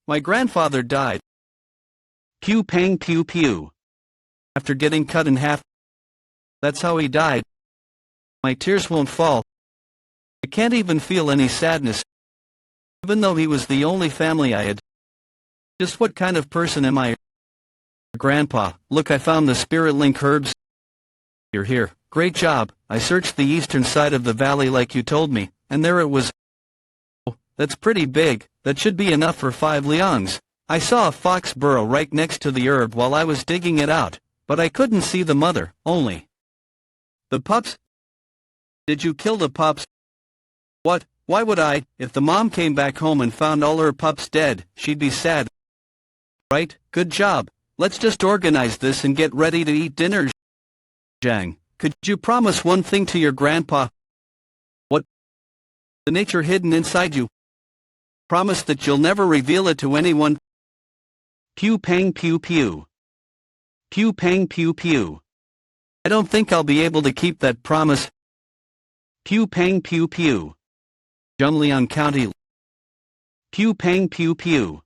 My grandfather died. Pew pang pew pew. After getting cut in half. That's how he died. My tears won't fall. I can't even feel any sadness. Even though he was the only family I had. Just what kind of person am I? Grandpa, look, I found the spirit link herbs. You're here. Great job. I searched the eastern side of the valley like you told me, and there it was. Oh, that's pretty big. That should be enough for 5 liangs. I saw a fox burrow right next to the herb while I was digging it out, but I couldn't see the mother, only the pups. Did you kill the pups? What? Why would I? If the mom came back home and found all her pups dead, she'd be sad. Right? Good job. Let's just organize this and get ready to eat dinner. Zhang, could you promise one thing to your grandpa? What? The nature hidden inside you. Promise that you'll never reveal it to anyone. Pew pang pew pew. Pew pang pew pew. I don't think I'll be able to keep that promise. Pew pang pew pew. Zhengliang County. Pew pang pew pew.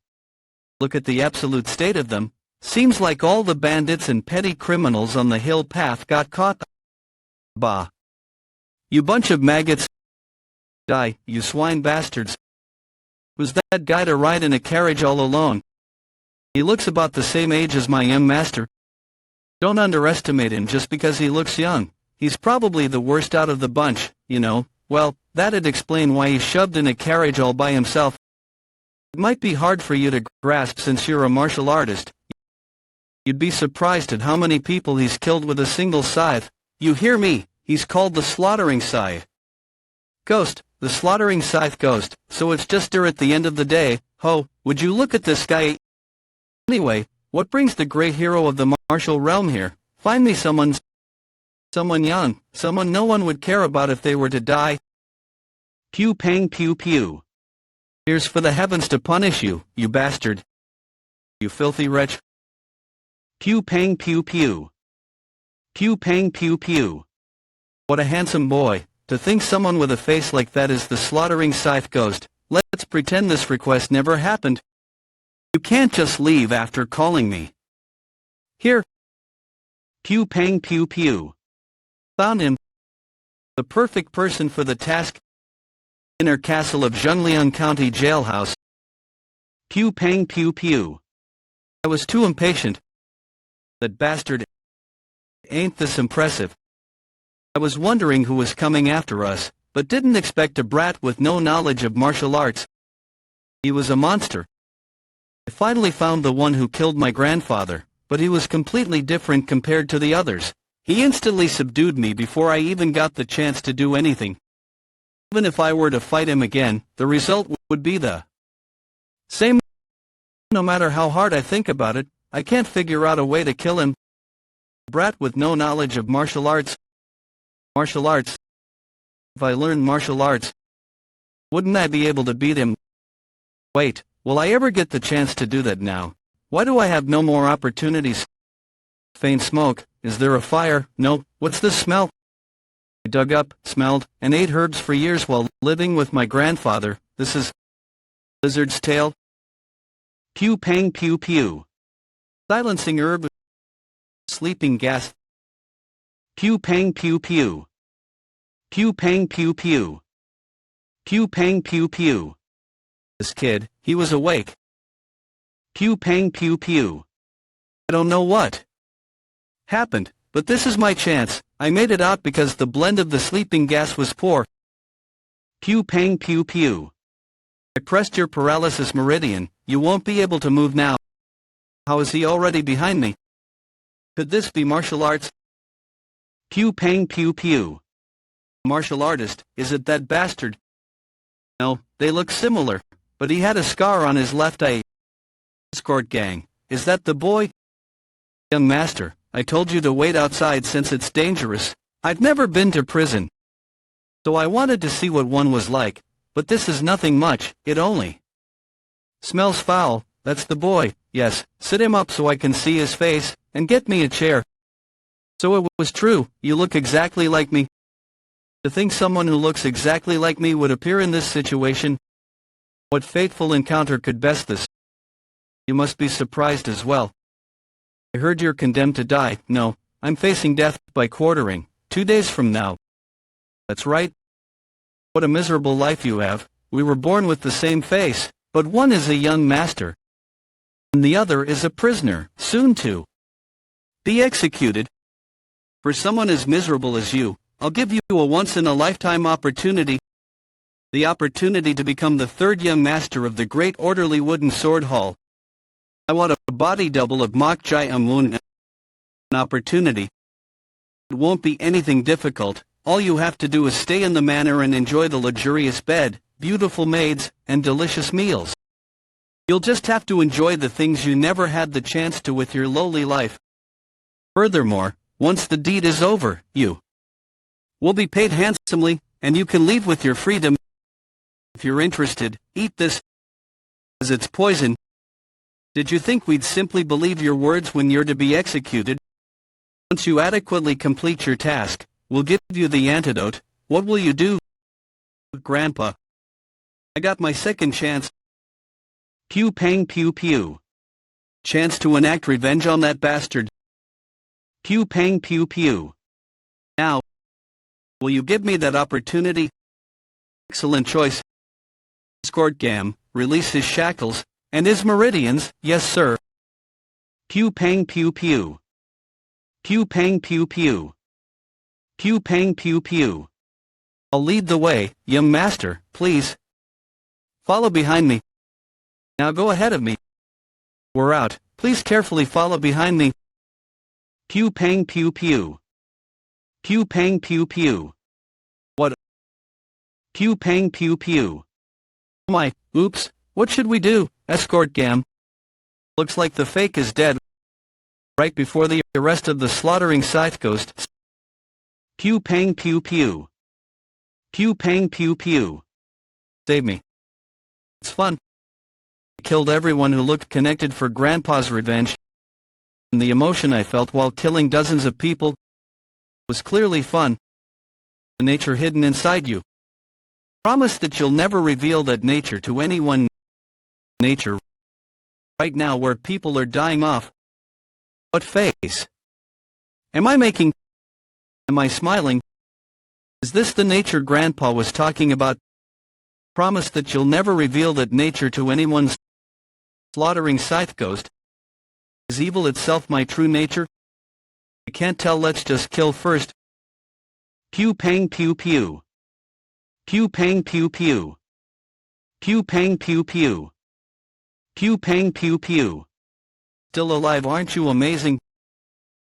Look at the absolute state of them. Seems like all the bandits and petty criminals on the hill path got caught. Bah. You bunch of maggots. Die, you swine bastards. Was that guy to ride in a carriage all alone? He looks about the same age as my young master. Don't underestimate him just because he looks young. He's probably the worst out of the bunch, you know. Well, that'd explain why he's shoved in a carriage all by himself. It might be hard for you to grasp since you're a martial artist. You'd be surprised at how many people he's killed with a single scythe. You hear me? He's called the slaughtering scythe. Ghost, the slaughtering scythe ghost, so it's just her at the end of the day. Ho, would you look at this guy? Anyway, what brings the great hero of the martial realm here? Find me someone young, someone no one would care about if they were to die. Pew pang pew pew. Here's for the heavens to punish you, you bastard. You filthy wretch. Pew pang pew pew. Pew pang pew pew. What a handsome boy. To think someone with a face like that is the slaughtering scythe ghost. Let's pretend this request never happened. You can't just leave after calling me. Here. Pew pang pew pew. Found him. The perfect person for the task. Inner castle of Zhengliang County jailhouse. Pew pang pew pew. I was too impatient. That bastard. Ain't this impressive? I was wondering who was coming after us, but didn't expect a brat with no knowledge of martial arts. He was a monster. I finally found the one who killed my grandfather, but he was completely different compared to the others. He instantly subdued me before I even got the chance to do anything. Even if I were to fight him again, the result would be the same. No matter how hard I think about it, I can't figure out a way to kill him. Brat with no knowledge of martial arts. Martial arts. If I learned martial arts, wouldn't I be able to beat him? Wait, will I ever get the chance to do that now? Why do I have no more opportunities? Faint smoke. Is there a fire? No. What's this smell? I dug up, smelled, and ate herbs for years while living with my grandfather. This is lizard's tail. Pew pang pew pew. Silencing herb. Sleeping gas. Pew pang pew pew. Pew pang pew pew. Pew pang pew pew. This kid, he was awake. Pew pang pew pew. I don't know what happened, but this is my chance. I made it out because the blend of the sleeping gas was poor. Pew pang pew pew. I pressed your paralysis meridian. You won't be able to move now. How is he already behind me? Could this be martial arts? Pew pang pew pew. Martial artist, is it that bastard? No, they look similar, but he had a scar on his left eye. Escort gang, is that the boy? Young master, I told you to wait outside since it's dangerous. I've never been to prison, so I wanted to see what one was like, but this is nothing much, it only smells foul. That's the boy. Yes, sit him up so I can see his face, and get me a chair. So it was true, you look exactly like me. To think someone who looks exactly like me would appear in this situation. What fateful encounter could best this? You must be surprised as well. I heard you're condemned to die. No, I'm facing death by quartering, 2 days from now. That's right. What a miserable life you have. We were born with the same face, but one is a young master, and the other is a prisoner, soon to be executed. For someone as miserable as you, I'll give you a once-in-a-lifetime opportunity. The opportunity to become the third young master of the great orderly wooden sword hall. I want a body double of Mok Jai Amun. An opportunity. It won't be anything difficult. All you have to do is stay in the manor and enjoy the luxurious bed, beautiful maids, and delicious meals. You'll just have to enjoy the things you never had the chance to with your lowly life. Furthermore, once the deed is over, you will be paid handsomely, and you can leave with your freedom. If you're interested, eat this, as it's poison. Did you think we'd simply believe your words when you're to be executed? Once you adequately complete your task, we'll give you the antidote. What will you do? Grandpa. I got my second chance. Pew pang pew pew. Chance to enact revenge on that bastard. Pew pang pew pew. Now, will you give me that opportunity? Excellent choice. Escort Gam, release his shackles, and his meridians, yes sir. Pew pang pew pew. Pew pang pew pew. Pew pang pew pew. I'll lead the way, young master, please. Follow behind me. Now go ahead of me. We're out, please carefully follow behind me. Pew pang pew pew. Pew pang pew pew. What? Pew pang pew pew. Oh my, oops, what should we do, Escort Gam? Looks like the fake is dead. Right before the arrest of the slaughtering scythe ghost. Pew pang pew pew. Pew pang pew pew. Save me. It's fun. I killed everyone who looked connected for Grandpa's revenge. And the emotion I felt while killing dozens of people was clearly fun. The nature hidden inside you. Promise that you'll never reveal that nature to anyone. Nature. Right now where people are dying off. What face? Am I making? Am I smiling? Is this the nature Grandpa was talking about? Promise that you'll never reveal that nature to anyone's slaughtering scythe ghost. Is evil itself my true nature? I can't tell, let's just kill first. Pew pang pew pew. Pew pang pew pew. Pew pang pew pew. Pew pang pew pew. Still alive, aren't you amazing?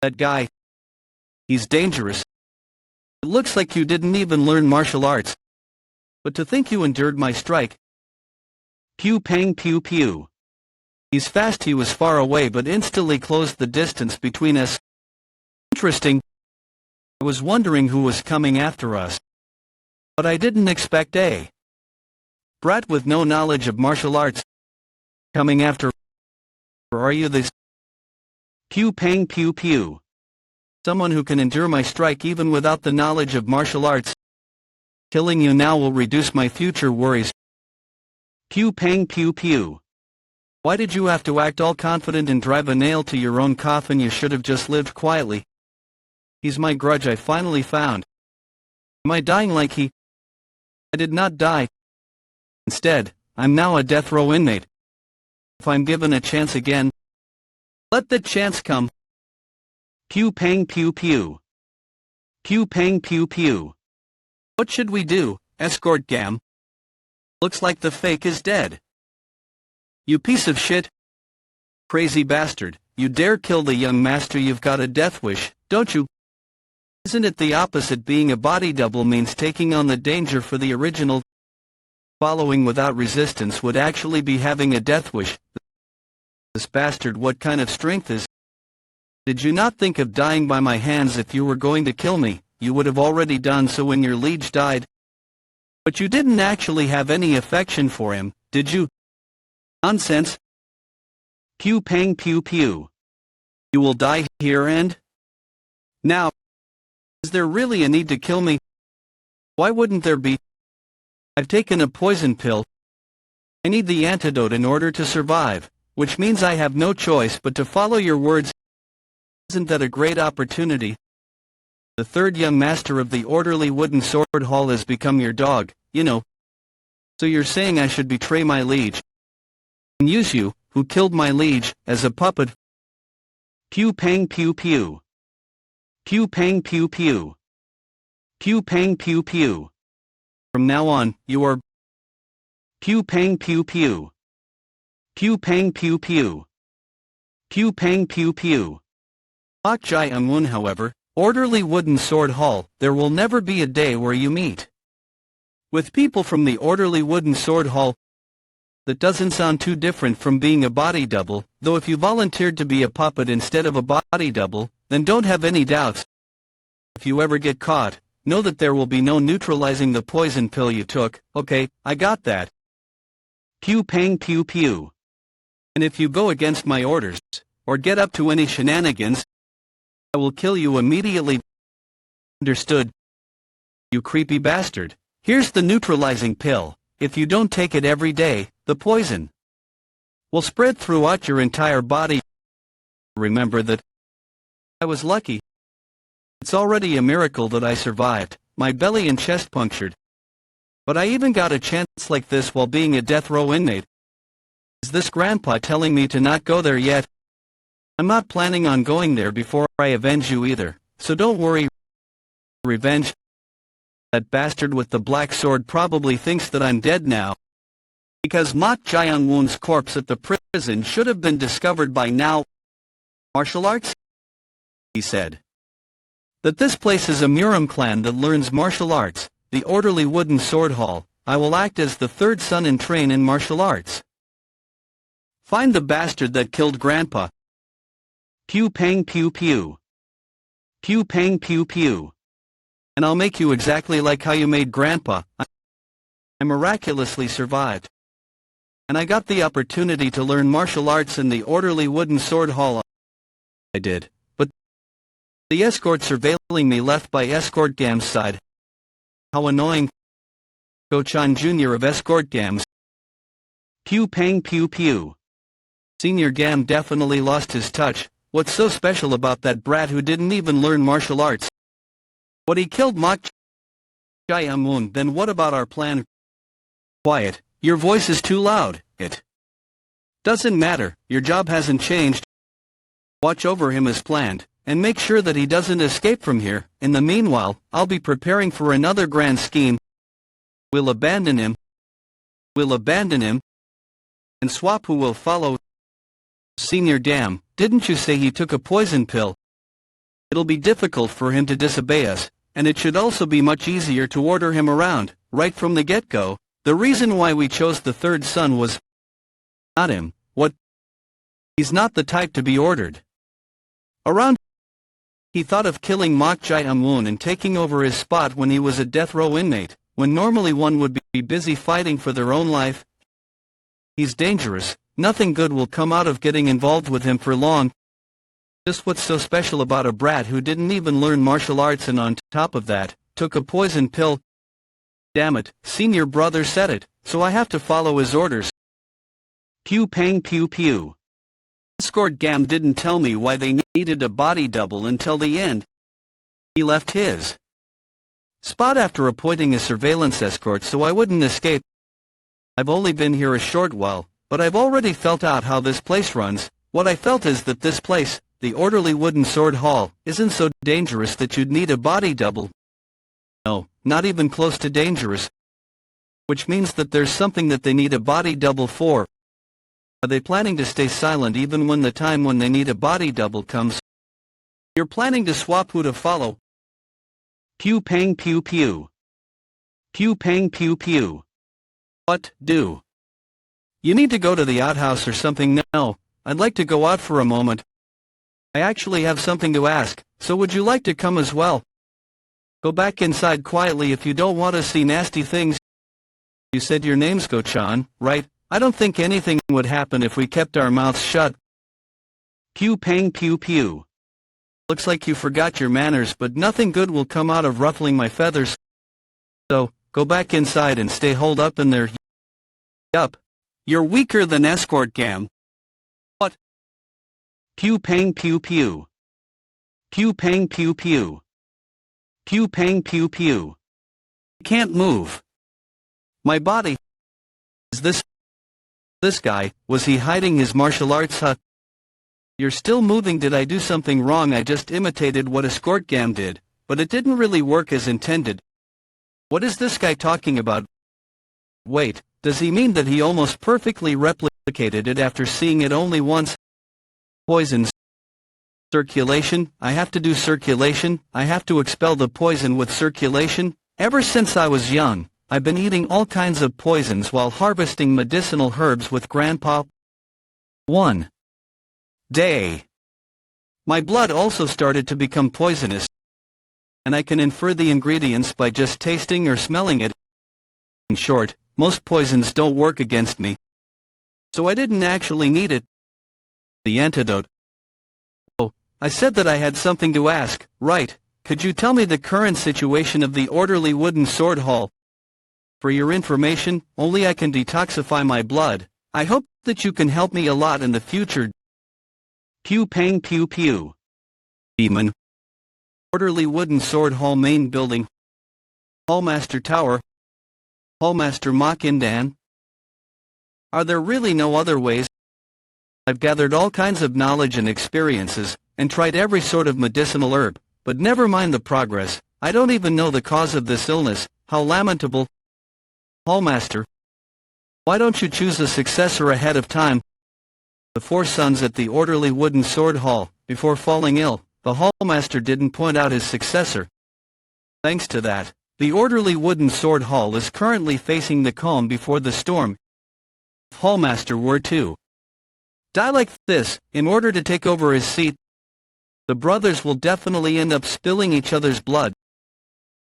That guy. He's dangerous. It looks like you didn't even learn martial arts. But to think you endured my strike. Pew pang pew pew. He's fast. He was far away but instantly closed the distance between us. Interesting. I was wondering who was coming after us. But I didn't expect a brat with no knowledge of martial arts coming after. Or are you this? Pew pang pew pew. Someone who can endure my strike even without the knowledge of martial arts. Killing you now will reduce my future worries. Pew pang pew pew. Why did you have to act all confident and drive a nail to your own coffin? You should have just lived quietly. He's my grudge I finally found. Am I dying like he? I did not die. Instead, I'm now a death row inmate. If I'm given a chance again, let the chance come. Pew pang pew pew. Pew pang pew pew. What should we do, Escort Gam? Looks like the fake is dead. You piece of shit. Crazy bastard, you dare kill the young master? You've got a death wish, don't you? Isn't it the opposite? Being a body double means taking on the danger for the original. Following without resistance would actually be having a death wish. This bastard, what kind of strength is? Did you not think of dying by my hands? If you were going to kill me, you would have already done so when your liege died. But you didn't actually have any affection for him, did you? Nonsense. Pew pang pew pew. You will die here and now. Is there really a need to kill me? Why wouldn't there be? I've taken a poison pill. I need the antidote in order to survive. which means I have no choice but to follow your words. Isn't that a great opportunity? The third young master of the orderly wooden sword hall has become your dog, you know. So you're saying I should betray my liege and use you, who killed my liege, as a puppet? Pew pang pew pew. Pew pang pew pew. Pew pang pew pew. From now on, you are pew pang pew pew. Pew pang pew pew. Pew pang pew pew. Bok Jai Unwon, however, orderly wooden sword hall, there will never be a day where you meet with people from the orderly wooden sword hall. That doesn't sound too different from being a body double, though if you volunteered to be a puppet instead of a body double, then don't have any doubts. If you ever get caught, know that there will be no neutralizing the poison pill you took. Okay, I got that. Pew pang pew pew. And if you go against my orders, or get up to any shenanigans, I will kill you immediately. Understood? You creepy bastard. Here's the neutralizing pill. If you don't take it every day, the poison will spread throughout your entire body. Remember that I was lucky. It's already a miracle that I survived, my belly and chest punctured. But I even got a chance like this while being a death row inmate. Is this Grandpa telling me to not go there yet? I'm not planning on going there before I avenge you either, so don't worry. Revenge? That bastard with the black sword probably thinks that I'm dead now, because Mok Jae-won's corpse at the prison should have been discovered by now. Martial arts? He said. That this place is a Murim clan that learns martial arts, the orderly wooden sword hall. I will act as the third son and train in martial arts. Find the bastard that killed Grandpa. Pew pang pew pew. Pew pang pew pew. And I'll make you exactly like how you made Grandpa. I miraculously survived. And I got the opportunity to learn martial arts in the orderly wooden sword hall. I did, but the escort surveilling me left by Escort Gam's side. How annoying. Go-chan Jr. of Escort Gams. Pew pang pew pew. Senior Gam definitely lost his touch. What's so special about that brat who didn't even learn martial arts? What, he killed Mok Jae-won? Then what about our plan? Quiet, your voice is too loud. It doesn't matter, your job hasn't changed. Watch over him as planned, and make sure that he doesn't escape from here. In the meanwhile, I'll be preparing for another grand scheme. We'll abandon him. And swap who will follow. Senior Dam, didn't you say he took a poison pill? It'll be difficult for him to disobey us, and it should also be much easier to order him around, right from the get-go. The reason why we chose the third son was not him. What? He's not the type to be ordered around. He thought of killing Mok Jae-won and taking over his spot when he was a death row inmate, when normally one would be busy fighting for their own life. He's dangerous. Nothing good will come out of getting involved with him for long. Just what's so special about a brat who didn't even learn martial arts and on top of that, took a poison pill? Damn it, senior brother said it, so I have to follow his orders. Pew pang pew pew. Escort Gam didn't tell me why they needed a body double until the end. He left his spot after appointing a surveillance escort so I wouldn't escape. I've only been here a short while, but I've already felt out how this place runs. What I felt is that this place, the orderly wooden sword hall, isn't so dangerous that you'd need a body double. No, not even close to dangerous. Which means that there's something that they need a body double for. Are they planning to stay silent even when the time when they need a body double comes? You're planning to swap who to follow. Pew pang pew pew. Pew pang pew pew. What do? You need to go to the outhouse or something? No, I'd like to go out for a moment. I actually have something to ask, so would you like to come as well? Go back inside quietly if you don't want to see nasty things. You said your name's Go-chan, right? I don't think anything would happen if we kept our mouths shut. Pew pang pew pew. Looks like you forgot your manners, but nothing good will come out of ruffling my feathers. So, go back inside and stay holed up in there. Yup. You're weaker than Escort Gam. Pew pang pew pew. Pew pang pew pew. Pew pang pew pew. Can't move. My body. Is this guy, was he hiding his martial arts? You're still moving. Did I do something wrong? I just imitated what Escortgam did, but it didn't really work as intended. What is this guy talking about? Wait, does he mean that he almost perfectly replicated it after seeing it only once? Poisons. Circulation, I have to do circulation, I have to expel the poison with circulation. Ever since I was young, I've been eating all kinds of poisons while harvesting medicinal herbs with Grandpa. 1 day. My blood also started to become poisonous, and I can infer the ingredients by just tasting or smelling it. In short, most poisons don't work against me, so I didn't actually need it. The antidote. Oh, I said that I had something to ask, right? Could you tell me the current situation of the orderly wooden sword hall? For your information, only I can detoxify my blood. I hope that you can help me a lot in the future. Pew pang pew pew. Demon. Orderly wooden sword hall main building. Hallmaster Tower. Hallmaster Mokindan. Are there really no other ways? I've gathered all kinds of knowledge and experiences, and tried every sort of medicinal herb, but never mind the progress. I don't even know the cause of this illness. How lamentable. Hallmaster. Why don't you choose a successor ahead of time? The 4 sons at the orderly wooden sword hall, before falling ill, the hallmaster didn't point out his successor. Thanks to that, the orderly wooden sword hall is currently facing the calm before the storm. If hallmaster were to die like this, in order to take over his seat, the brothers will definitely end up spilling each other's blood.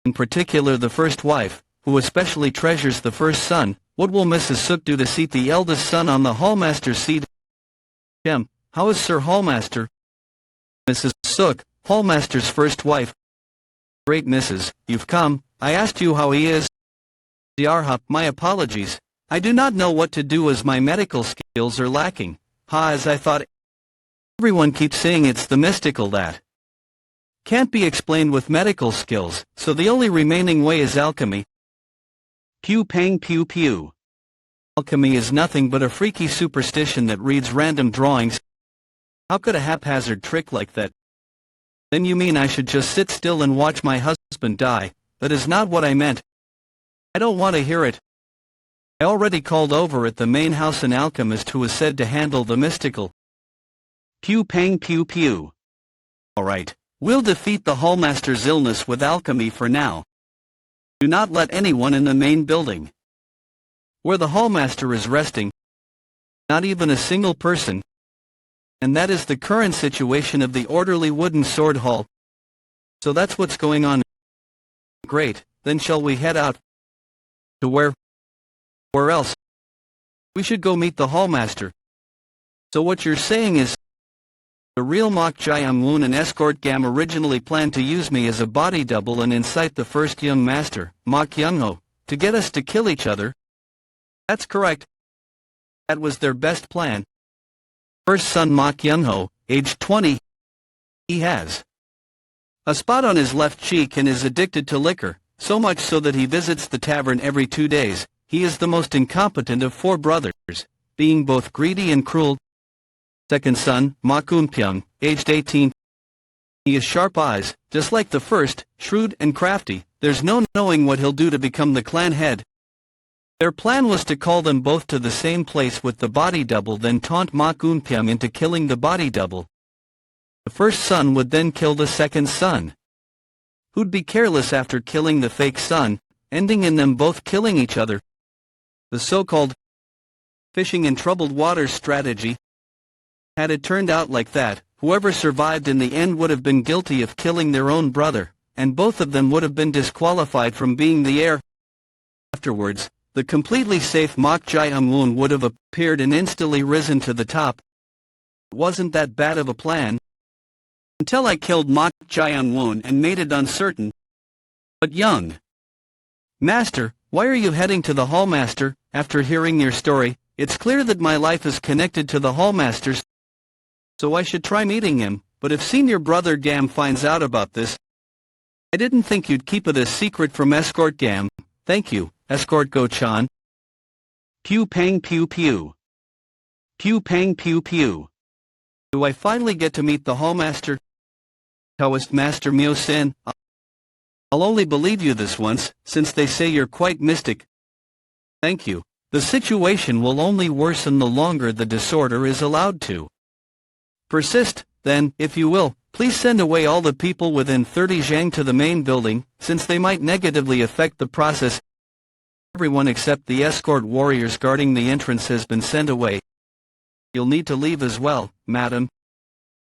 In particular the first wife, who especially treasures the first son. What will Mrs. Seok do to seat the eldest son on the hallmaster's seat? How is Sir Hallmaster? Mrs. Seok, Hallmaster's first wife. Great Mrs., you've come. I asked you how he is. Diarha, my apologies. I do not know what to do as my medical skills are lacking. As I thought. Everyone keeps saying it's the mystical that can't be explained with medical skills, so the only remaining way is alchemy. Pew pang pew pew. Alchemy is nothing but a freaky superstition that reads random drawings. How could a haphazard trick like that? Then you mean I should just sit still and watch my husband die? That is not what I meant. I don't want to hear it. I already called over at the main house an alchemist who is said to handle the mystical. Pew pang pew pew. Alright, we'll defeat the hallmaster's illness with alchemy for now. Do not let anyone in the main building where the hallmaster is resting. Not even a single person. And that is the current situation of the orderly wooden sword hall. So that's what's going on. Great, then shall we head out? To where? Where else? We should go meet the hallmaster. So what you're saying is, the real Mok Jae-woon and Escortgam originally planned to use me as a body double and incite the first young master, Mok Young-ho, to get us to kill each other? That's correct. That was their best plan. First son Mok Young-ho, aged 20. He has a spot on his left cheek and is addicted to liquor, so much so that he visits the tavern every 2 days. He is the most incompetent of 4 brothers, being both greedy and cruel. Second son, Mok Eun-pyong, aged 18. He has sharp eyes, just like the first, shrewd and crafty. There's no knowing what he'll do to become the clan head. Their plan was to call them both to the same place with the body double, then taunt Mok Eun-pyong into killing the body double. The first son would then kill the second son, who'd be careless after killing the fake son, ending in them both killing each other. The so-called fishing in troubled waters strategy. Had it turned out like that, whoever survived in the end would have been guilty of killing their own brother, and both of them would have been disqualified from being the heir. Afterwards, the completely safe Mok Jae-woon would have appeared and instantly risen to the top. It wasn't that bad of a plan, until I killed Mok Jae-woon and made it uncertain. But young master, why are you heading to the hallmaster? After hearing your story, it's clear that my life is connected to the hallmaster's. so I should try meeting him, but if senior brother Gam finds out about this, I didn't think you'd keep it a secret from Escort Gam. Thank you, Escort Go-chan. Pew pang pew pew. Pew pang pew pew. Do I finally get to meet the hallmaster? Taoist Master Myo-san? I'll only believe you this once, since they say you're quite mystic. Thank you. The situation will only worsen the longer the disorder is allowed to persist. Then, if you will, please send away all the people within 30 zhang to the main building, since they might negatively affect the process. Everyone except the escort warriors guarding the entrance has been sent away. You'll need to leave as well, madam.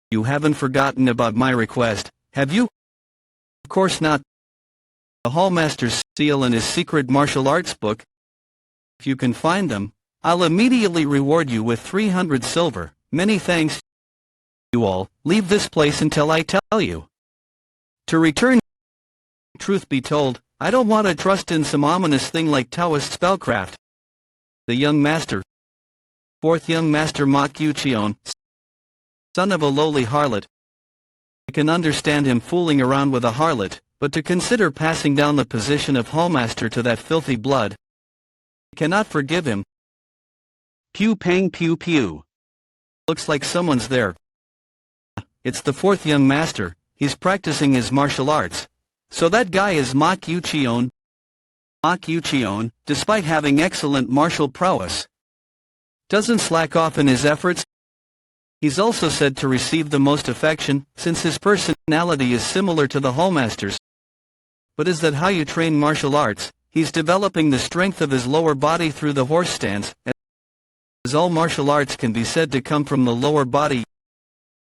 You haven't forgotten about my request, have you? Of course not. The hallmaster's seal and his secret martial arts book. If you can find them, I'll immediately reward you with 300 silver. Many thanks. You all, leave this place until I tell you to return. Truth be told, I don't want to trust in some ominous thing like Taoist spellcraft. The young master, fourth young master Mok Yuchion, son of a lowly harlot. I can understand him fooling around with a harlot, but to consider passing down the position of hallmaster to that filthy blood, I cannot forgive him. Pew pang pew pew. Looks like someone's there. It's the fourth young master. He's practicing his martial arts. So that guy is Mok Yuchion. Mok Yuchion, despite having excellent martial prowess, doesn't slack off in his efforts. He's also said to receive the most affection, since his personality is similar to the hallmaster's. But is that how you train martial arts? He's developing the strength of his lower body through the horse stance, as all martial arts can be said to come from the lower body.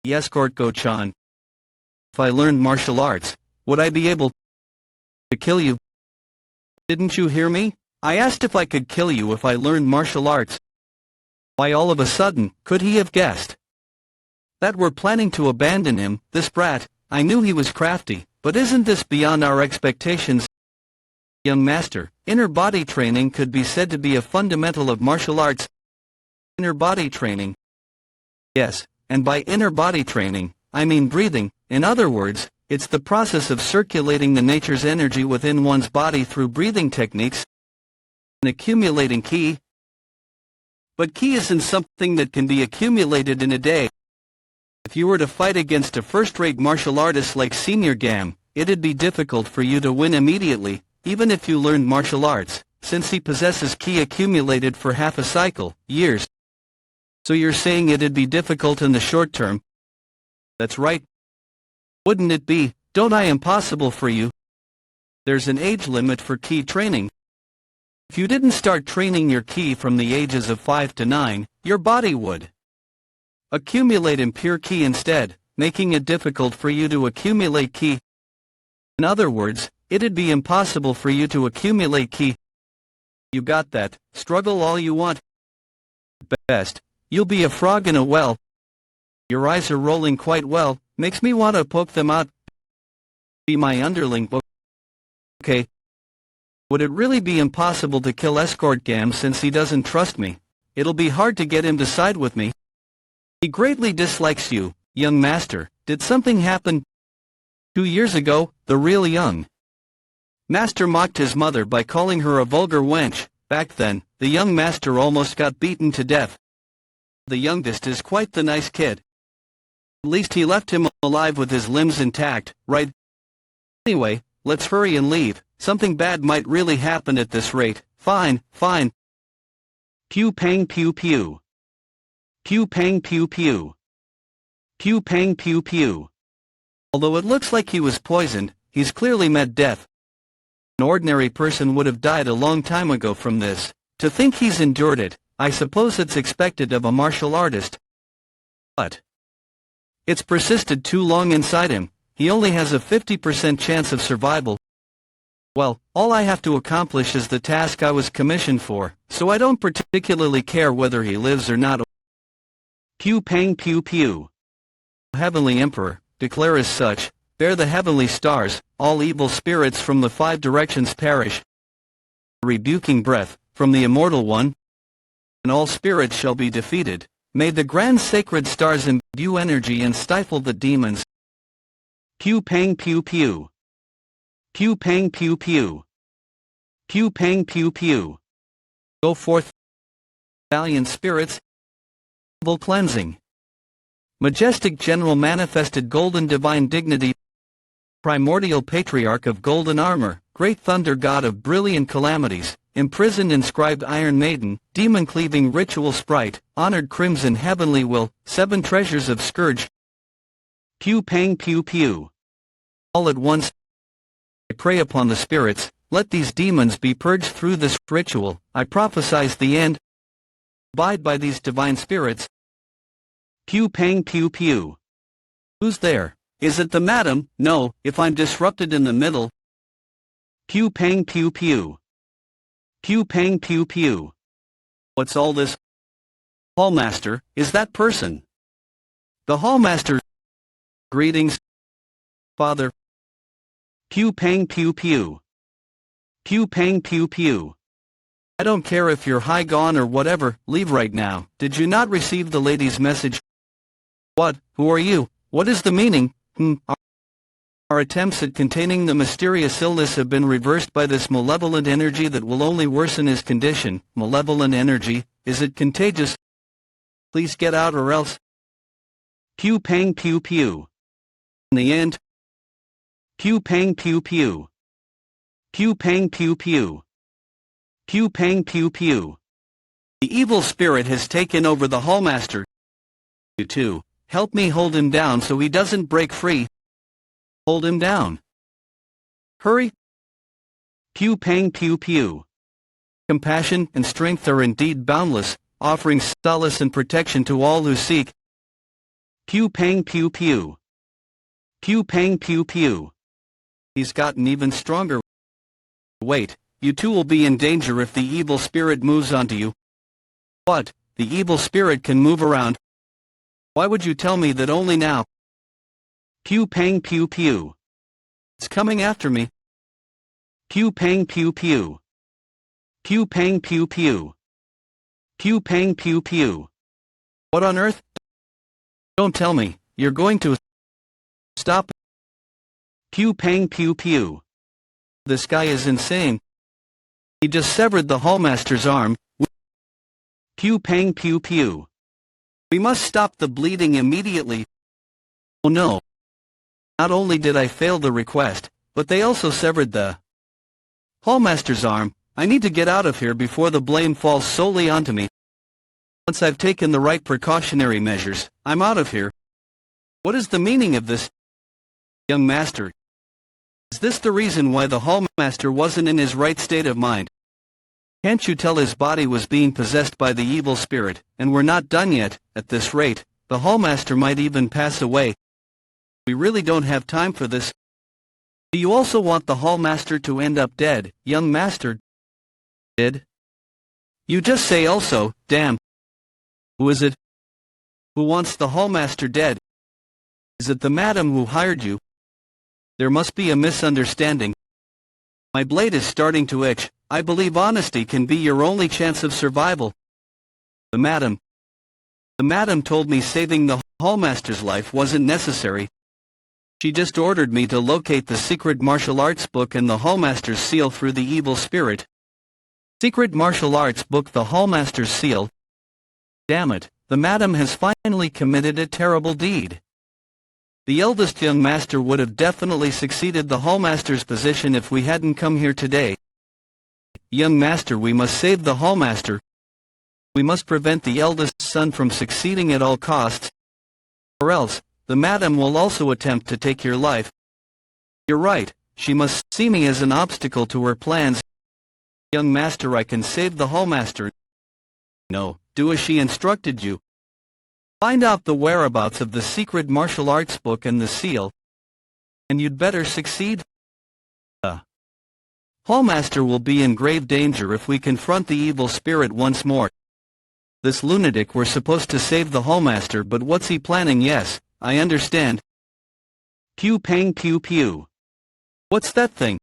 Escort Go-chan. If I learned martial arts, would I be able to kill you? Didn't you hear me? I asked if I could kill you if I learned martial arts. Why all of a sudden, could he have guessed that we're planning to abandon him, this brat? I knew he was crafty, but isn't this beyond our expectations? Young master, inner body training could be said to be a fundamental of martial arts. Inner body training. Yes, and by inner body training, I mean breathing. In other words, it's the process of circulating the nature's energy within one's body through breathing techniques and accumulating ki. But ki isn't something that can be accumulated in a day. If you were to fight against a first-rate martial artist like Senior Gam, it'd be difficult for you to win immediately, even if you learned martial arts, since he possesses ki accumulated for half a cycle, years. So you're saying it'd be difficult in the short term? That's right. Wouldn't it be, don't I impossible for you? There's an age limit for ki training. If you didn't start training your ki from the ages of 5 to 9, your body would accumulate impure ki instead, making it difficult for you to accumulate ki. In other words, it'd be impossible for you to accumulate ki. You got that? Struggle all you want. Best, you'll be a frog in a well. Your eyes are rolling quite well, makes me want to poke them out. Be my underling. Okay. Would it really be impossible to kill Escort Gam since he doesn't trust me? It'll be hard to get him to side with me. He greatly dislikes you, young master. Did something happen 2 years ago? The real young master mocked his mother by calling her a vulgar wench. Back then, the young master almost got beaten to death. The youngest is quite the nice kid. At least he left him alive with his limbs intact, right? Anyway, let's hurry and leave. Something bad might really happen at this rate. Fine, fine. Pew pang pew pew. Pew pang pew pew. Pew pang pew pew. Although it looks like he was poisoned, he's clearly met death. An ordinary person would have died a long time ago from this. To think he's endured it, I suppose it's expected of a martial artist. But it's persisted too long inside him. He only has a 50% chance of survival. Well, all I have to accomplish is the task I was commissioned for, so I don't particularly care whether he lives or not. Pew pang pew pew. Heavenly Emperor, declare as such, bear the heavenly stars, all evil spirits from the 5 directions perish. A rebuking breath, from the Immortal One, and all spirits shall be defeated. May the grand sacred stars imbue energy and stifle the demons. Pew pang pew pew. Pew pang pew pew. Pew pang pew pew. Go forth, valiant spirits. Evil cleansing. Majestic general manifested golden divine dignity. Primordial patriarch of golden armor, great thunder god of brilliant calamities, imprisoned inscribed iron maiden, demon-cleaving ritual sprite, honored crimson heavenly will, 7 treasures of scourge. Pew pang pew pew. All at once, I pray upon the spirits, let these demons be purged through this ritual, I prophesize the end. Abide by these divine spirits. Pew pang pew pew. Who's there? Is it the madam? No, if I'm disrupted in the middle. Pew pang pew pew. Pew pang pew pew. What's all this? Hallmaster, is that person? The hallmaster. Greetings, Father. Pew pang pew pew. Pew pang pew pew. I don't care if you're high gone or whatever, leave right now. Did you not receive the lady's message? What? Who are you? What is the meaning? Our attempts at containing the mysterious illness have been reversed by this malevolent energy that will only worsen his condition. Malevolent energy, is it contagious? Please get out or else. Pew pang pew pew. In the end. Pew pang pew pew. Pew pang pew pew. Pew pang pew pew. The evil spirit has taken over the hallmaster. You too, help me hold him down so he doesn't break free. Hold him down. Hurry. Pew pang pew pew. Compassion and strength are indeed boundless, offering solace and protection to all who seek. Pew pang pew pew. Pew pang pew pew. He's gotten even stronger. Wait, you too will be in danger if the evil spirit moves onto you. What? The evil spirit can move around? Why would you tell me that only now? Pew pang pew pew. It's coming after me. Pew pang pew pew. Pew pang pew pew. Pew pang pew pew. What on earth? Don't tell me, you're going to stop. Pew pang pew pew. This guy is insane. He just severed the hallmaster's arm. Pew pang pew pew. We must stop the bleeding immediately. Oh no. Not only did I fail the request, but they also severed the hallmaster's arm. I need to get out of here before the blame falls solely onto me. Once I've taken the right precautionary measures, I'm out of here. What is the meaning of this? Young master. Is this the reason why the hallmaster wasn't in his right state of mind? Can't you tell his body was being possessed by the evil spirit, and we're not done yet? At this rate, the hallmaster might even pass away. We really don't have time for this. Do you also want the hallmaster to end up dead, young master? Dead? You just say also, damn. Who is it? Who wants the hallmaster dead? Is it the madam who hired you? There must be a misunderstanding. My blade is starting to itch. I believe honesty can be your only chance of survival. The madam told me saving the hallmaster's life wasn't necessary. She just ordered me to locate the secret martial arts book and the hallmaster's seal through the evil spirit. Secret martial arts book, the hallmaster's seal. Damn it, the madam has finally committed a terrible deed. The eldest young master would have definitely succeeded the hallmaster's position if we hadn't come here today. Young master, we must save the hallmaster. We must prevent the eldest son from succeeding at all costs. Or else, the madam will also attempt to take your life. You're right, she must see me as an obstacle to her plans. Young master, I can save the hallmaster. No, do as she instructed you. Find out the whereabouts of the secret martial arts book and the seal. And you'd better succeed. Hallmaster will be in grave danger if we confront the evil spirit once more. This lunatic, we're supposed to save the hallmaster, but what's he planning? Yes, I understand. Pew pang pew pew. What's that thing?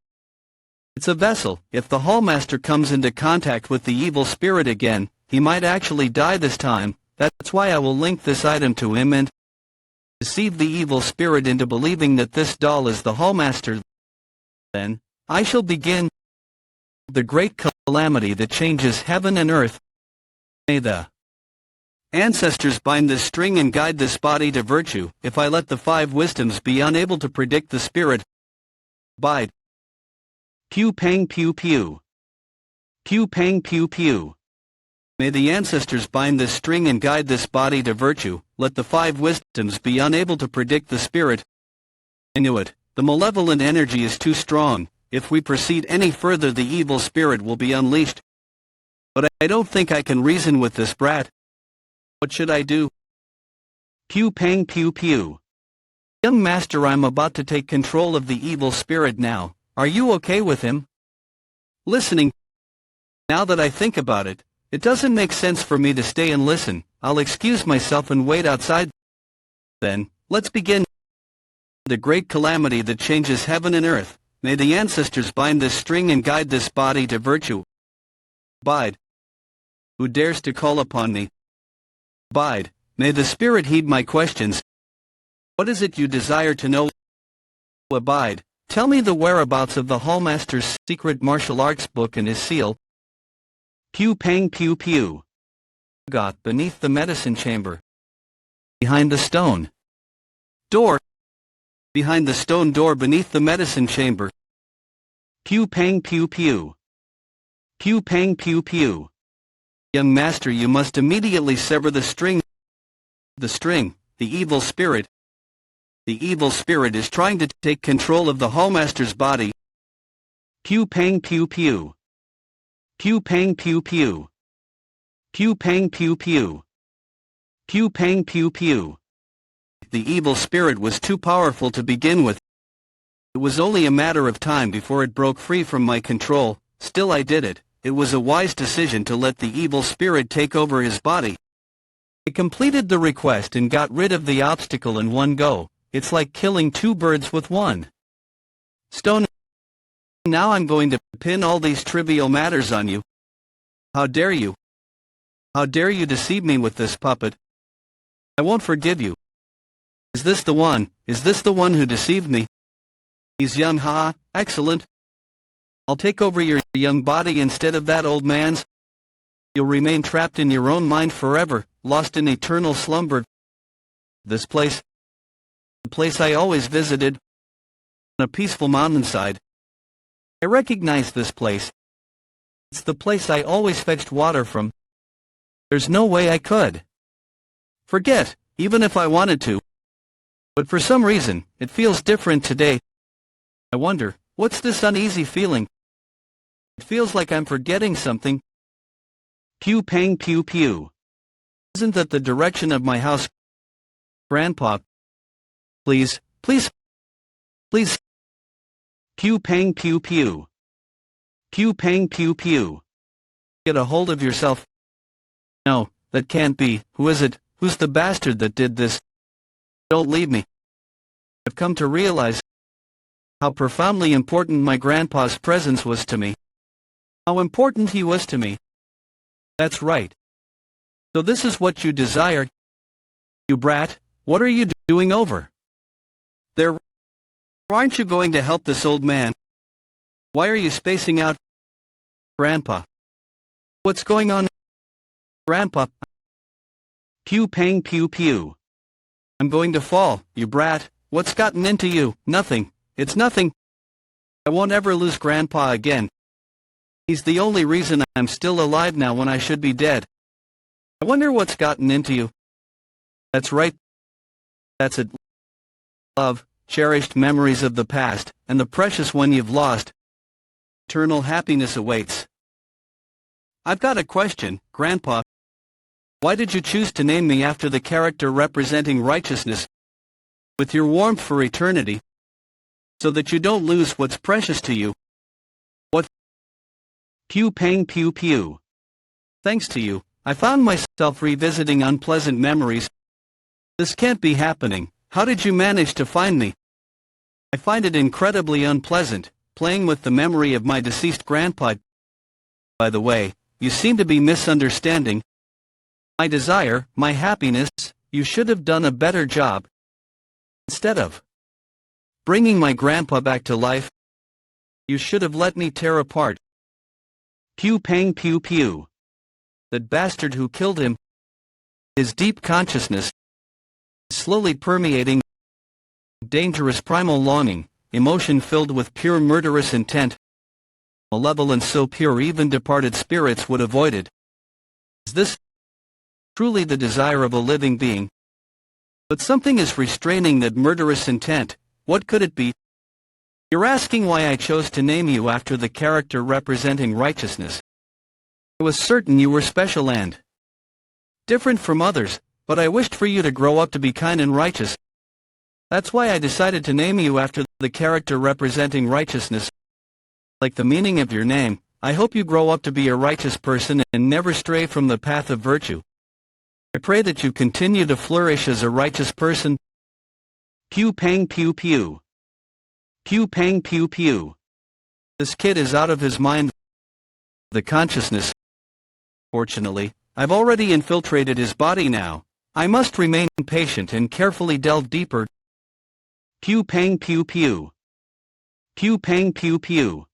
It's a vessel. If the hallmaster comes into contact with the evil spirit again, he might actually die this time. that's why I will link this item to him and deceive the evil spirit into believing that this doll is the hallmaster. Then, I shall begin the great calamity that changes heaven and earth. May the ancestors bind this string and guide this body to virtue. If I let the 5 wisdoms be unable to predict the spirit, abide. Pew pang pew pew. Pew pang pew pew. May the ancestors bind this string and guide this body to virtue. Let the 5 wisdoms be unable to predict the spirit. I knew it. The malevolent energy is too strong. If we proceed any further, the evil spirit will be unleashed. But I don't think I can reason with this brat. What should I do? Pew pang pew pew. Young master, I'm about to take control of the evil spirit now. Are you okay with him? Listening. Now that I think about it, it doesn't make sense for me to stay and listen. I'll excuse myself and wait outside. Then, let's begin. The great calamity that changes heaven and earth. May the ancestors bind this string and guide this body to virtue. Abide. Who dares to call upon me? Abide. May the spirit heed my questions. What is it you desire to know? Abide. Tell me the whereabouts of the hallmaster's secret martial arts book and his seal. Pew pang pew pew. Got beneath the medicine chamber. Behind the stone door. Behind the stone door beneath the medicine chamber. Pew pang pew pew. Pew pang pew pew. Young master, you must immediately sever the string. The string, the evil spirit. The evil spirit is trying to take control of the hallmaster's body. Pew pang pew pew. Pew pang pew pew. Pew pang pew pew. Pew pang pew pew. The evil spirit was too powerful to begin with. It was only a matter of time before it broke free from my control. Still, I did it. It was a wise decision to let the evil spirit take over his body. I completed the request and got rid of the obstacle in one go. It's like killing 2 birds with 1 stone. Now I'm going to pin all these trivial matters on you. How dare you? How dare you deceive me with this puppet? I won't forgive you. Is this the one? Is this the one who deceived me? He's young, ha, excellent. I'll take over your young body instead of that old man's. You'll remain trapped in your own mind forever, lost in eternal slumber. This place, the place I always visited, on a peaceful mountainside. I recognize this place. It's the place I always fetched water from. There's no way I could forget, even if I wanted to. But for some reason, it feels different today. I wonder, what's this uneasy feeling? It feels like I'm forgetting something. Pew pang pew pew. Isn't that the direction of my house? Grandpa. Please, please, please. Pew pang pew pew. Pew pang pew pew. Get a hold of yourself. No, that can't be. Who is it? Who's the bastard that did this? Don't leave me. I've come to realize how profoundly important my grandpa's presence was to me. How important he was to me. That's right. So this is what you desire? You brat, what are you doing over there? Aren't you going to help this old man? Why are you spacing out? Grandpa. What's going on? Grandpa. Pew pang pew pew. I'm going to fall, you brat. What's gotten into you? Nothing. It's nothing. I won't ever lose Grandpa again. He's the only reason I'm still alive now when I should be dead. I wonder what's gotten into you. That's right. That's it. Love, cherished memories of the past, and the precious one you've lost. Eternal happiness awaits. I've got a question, Grandpa. Why did you choose to name me after the character representing righteousness? With your warmth for eternity, so that you don't lose what's precious to you. What? Pew pang pew pew. Thanks to you, I found myself revisiting unpleasant memories. This can't be happening. How did you manage to find me? I find it incredibly unpleasant, playing with the memory of my deceased grandpa. By the way, you seem to be misunderstanding. my desire, my happiness, you should have done a better job. Instead of bringing my grandpa back to life, you should have let me tear apart. Pew pang pew pew. That bastard who killed him. His deep consciousness, slowly permeating, dangerous primal longing, emotion filled with pure murderous intent, malevolence so pure even departed spirits would avoid it. Is this truly the desire of a living being? But something is restraining that murderous intent. What could it be? You're asking why I chose to name you after the character representing righteousness. I was certain you were special and different from others, but I wished for you to grow up to be kind and righteous. That's why I decided to name you after the character representing righteousness. Like the meaning of your name, I hope you grow up to be a righteous person and never stray from the path of virtue. I pray that you continue to flourish as a righteous person. Pew pang pew pew. Pew pang pew pew. This kid is out of his mind. The consciousness. Fortunately, I've already infiltrated his body now. I must remain patient and carefully delve deeper. Pew pang pew pew. Pew pang pew pew.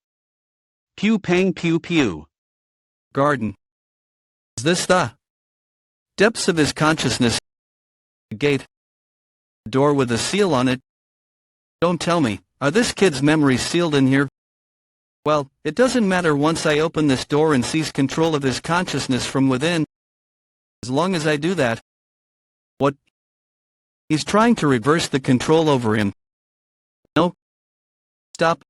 Pew pang pew pew. Garden. Is this the depths of his consciousness? A gate. A door with a seal on it. Don't tell me, are this kid's memories sealed in here? Well, it doesn't matter once I open this door and seize control of his consciousness from within. As long as I do that. What? He's trying to reverse the control over him. No. Stop.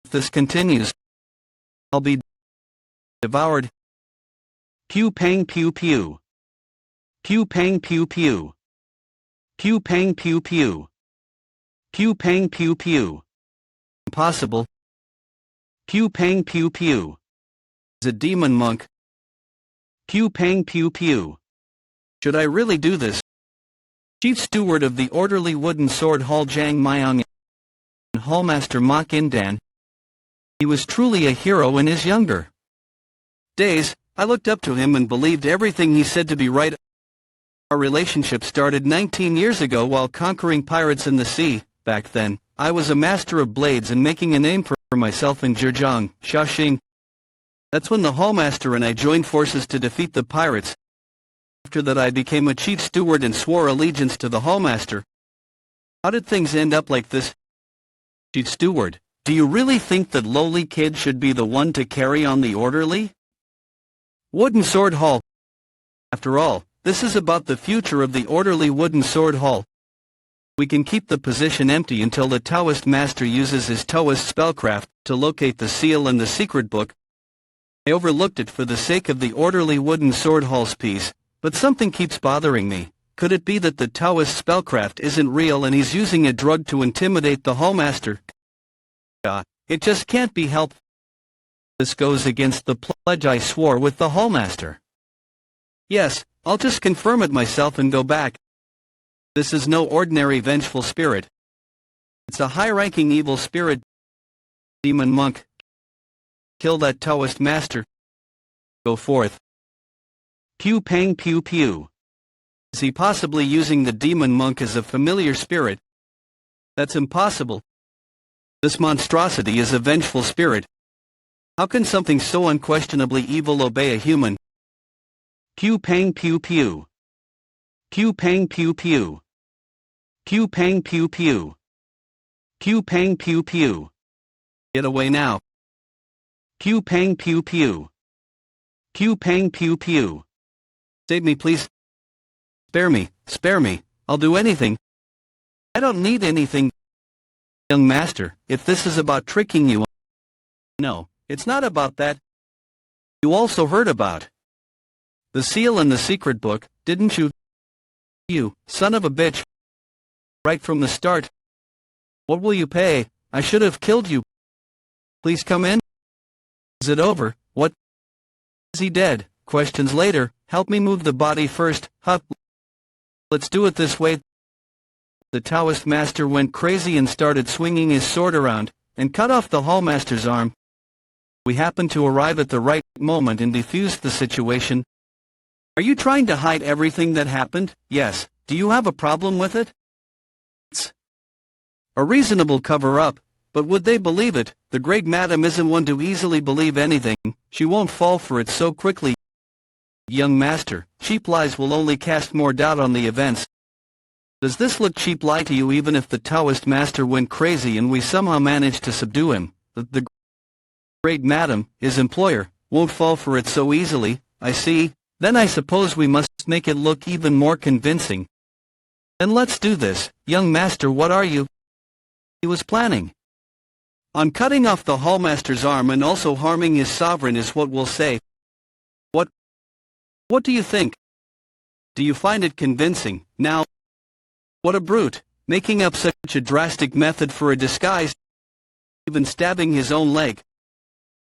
If this continues, I'll be devoured. Pew pang pew pew. Pew pang pew pew. Pew pang pew pew. Pew pang pew pew. Impossible. Pew pang pew pew. Is a demon monk. Pew pang pew pew. Should I really do this? Chief Steward of the orderly wooden sword Hall Jang Myung and Hallmaster Mok Indan. He was truly a hero in his younger days. I looked up to him and believed everything he said to be right. Our relationship started 19 years ago while conquering pirates in the sea. Back then, I was a master of blades and making a name for myself in Zhejiang, Shaoxing. That's when the Hallmaster and I joined forces to defeat the pirates. After that I became a chief steward and swore allegiance to the Hallmaster. How did things end up like this? Chief Steward, do you really think that lowly kid should be the one to carry on the orderly wooden sword hall? After all, this is about the future of the orderly wooden sword hall. We can keep the position empty until the Taoist master uses his Taoist spellcraft to locate the seal and the secret book. I overlooked it for the sake of the orderly wooden sword hall's peace, but something keeps bothering me. Could it be that the Taoist spellcraft isn't real and he's using a drug to intimidate the Hallmaster? It just can't be helped. This goes against the pledge I swore with the Hallmaster. Yes, I'll just confirm it myself and go back. This is no ordinary vengeful spirit. It's a high-ranking evil spirit. Demon monk. Kill that Taoist master. Go forth. Pew pang pew pew. Is he possibly using the demon monk as a familiar spirit? That's impossible. This monstrosity is a vengeful spirit. How can something so unquestionably evil obey a human? Pew pang pew pew. Pew pang pew pew. Pew pang pew pew. Pew pang pew pew. Get away now. Pew pang pew pew. Pew pang pew pew. Save me, please. Spare me, I'll do anything. I don't need anything. Young master, if this is about tricking you. No, it's not about that. You also heard about the seal and the secret book, didn't you? You, son of a bitch. Right from the start. What will you pay? I should have killed you. Please come in. Is it over? What? Is he dead? Questions later. Help me move the body first. Hup. Let's do it this way. The Taoist master went crazy and started swinging his sword around, and cut off the Hallmaster's arm. We happened to arrive at the right moment and defused the situation. Are you trying to hide everything that happened? Yes. Do you have a problem with it? It's a reasonable cover-up, but would they believe it? The great madam isn't one to easily believe anything. She won't fall for it so quickly. Young master, cheap lies will only cast more doubt on the events. Does this look cheap lie to you? Even if the Taoist master went crazy and we somehow managed to subdue him, the great madam, his employer, won't fall for it so easily. I see. Then I suppose we must make it look even more convincing. Then let's do this. Young master, what are you? He was planning on cutting off the hallmaster's arm and also harming his sovereign is what we'll say. What do you think? Do you find it convincing? Now, what a brute, making up such a drastic method for a disguise, even stabbing his own leg.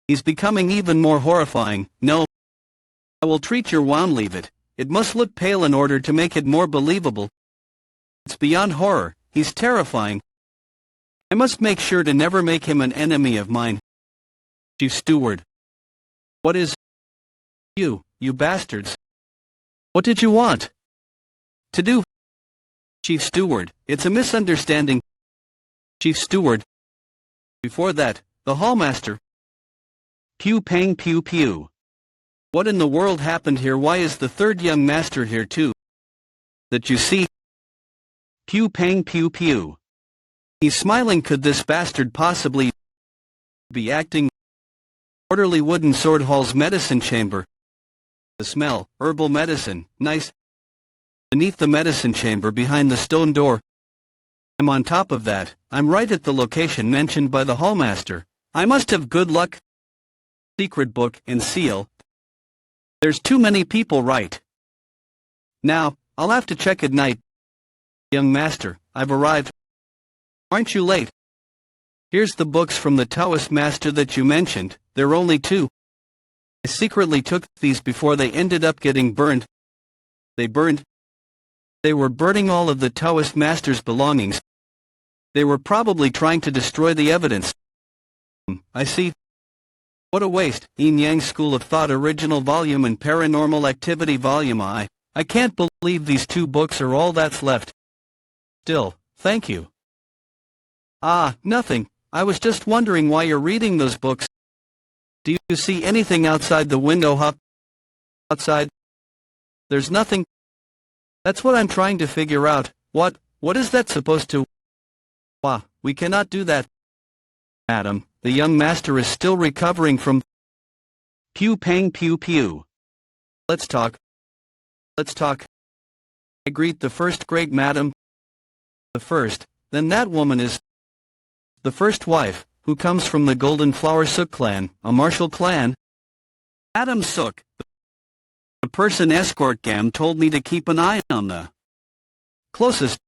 He's becoming even more horrifying. No, I will treat your wound. Leave it. It must look pale in order to make it more believable. It's beyond horror. He's terrifying. I must make sure to never make him an enemy of mine. Chief Steward. What is you bastards? What did you want to do? Chief Steward, it's a misunderstanding. Chief Steward. Before that, the hallmaster. Pew pang pew pew. What in the world happened here? Why is the third young master here too? That you see. Pew pang pew pew. He's smiling. Could this bastard possibly be acting? Orderly wooden sword hall's medicine chamber. The smell, herbal medicine, nice. Beneath the medicine chamber behind the stone door. I'm on top of that. I'm right at the location mentioned by the hallmaster. I must have good luck. Secret book and seal. There's too many people right now. I'll have to check at night. Young master, I've arrived. Aren't you late? Here's the books from the Taoist master that you mentioned. There are only 2. I secretly took these before they ended up getting burned. They burned? They were burning all of the Taoist master's belongings. They were probably trying to destroy the evidence. I see. What a waste. Yin Yang School of Thought Original Volume and Paranormal Activity Volume. I can't believe these 2 books are all that's left. Still, thank you. Ah, nothing. I was just wondering why you're reading those books. Do you see anything outside the window? Hop outside. There's nothing. That's what I'm trying to figure out. What is that supposed to? Wah, we cannot do that. Madam, the young master is still recovering from. Pew pang pew pew. Let's talk. Let's talk. I greet the first great madam. The first, then that woman is the first wife, who comes from the Golden Flower Seok clan, a martial clan. Madam Seok, the person escort gam told me to keep an eye on the closest.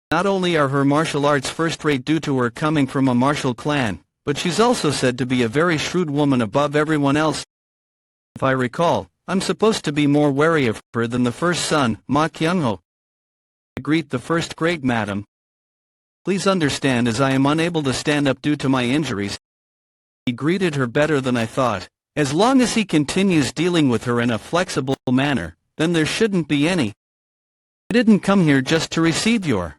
Not only are her martial arts first-rate due to her coming from a martial clan, but she's also said to be a very shrewd woman above everyone else. If I recall, I'm supposed to be more wary of her than the first son, Ma Kyung-ho. I greet the first great madam. Please understand as I am unable to stand up due to my injuries. He greeted her better than I thought. As long as he continues dealing with her in a flexible manner, then there shouldn't be any. I didn't come here just to receive your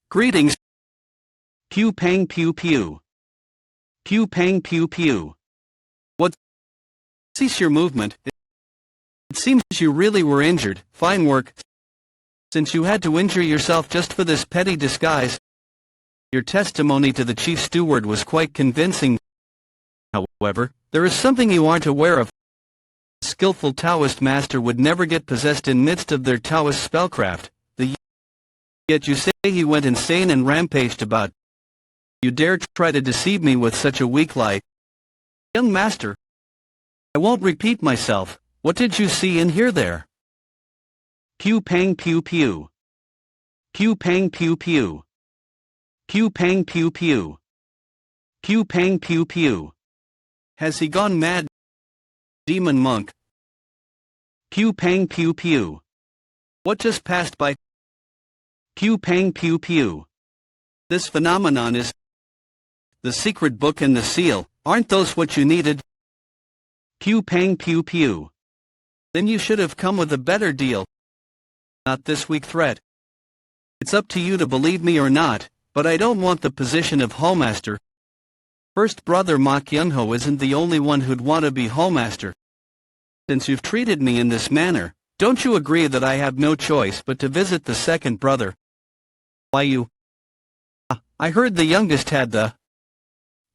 greetings. Pew pang pew pew. Pew pang pew pew. What? Cease your movement. It seems you really were injured. Fine work. Since you had to injure yourself just for this petty disguise. Your testimony to the chief steward was quite convincing. However, there is something you aren't aware of. A skillful Taoist master would never get possessed in midst of their Taoist spellcraft. Yet you say he went insane and rampaged about. You dare try to deceive me with such a weak lie. Young master, I won't repeat myself. What did you see and hear there? Pew pang pew pew. Pew pang pew pew. Pew pang pew pew. Pew pang pew pew. Has he gone mad? Demon monk. Pew pang pew pew. What just passed by? Pew pang pew pew. This phenomenon is the secret book and the seal. Aren't those what you needed? Pew pang pew pew. Then you should have come with a better deal. Not this weak threat. It's up to you to believe me or not, but I don't want the position of hallmaster. First brother Mak Yunho isn't the only one who'd want to be hallmaster. Since you've treated me in this manner, don't you agree that I have no choice but to visit the second brother? Why you? I heard the youngest had the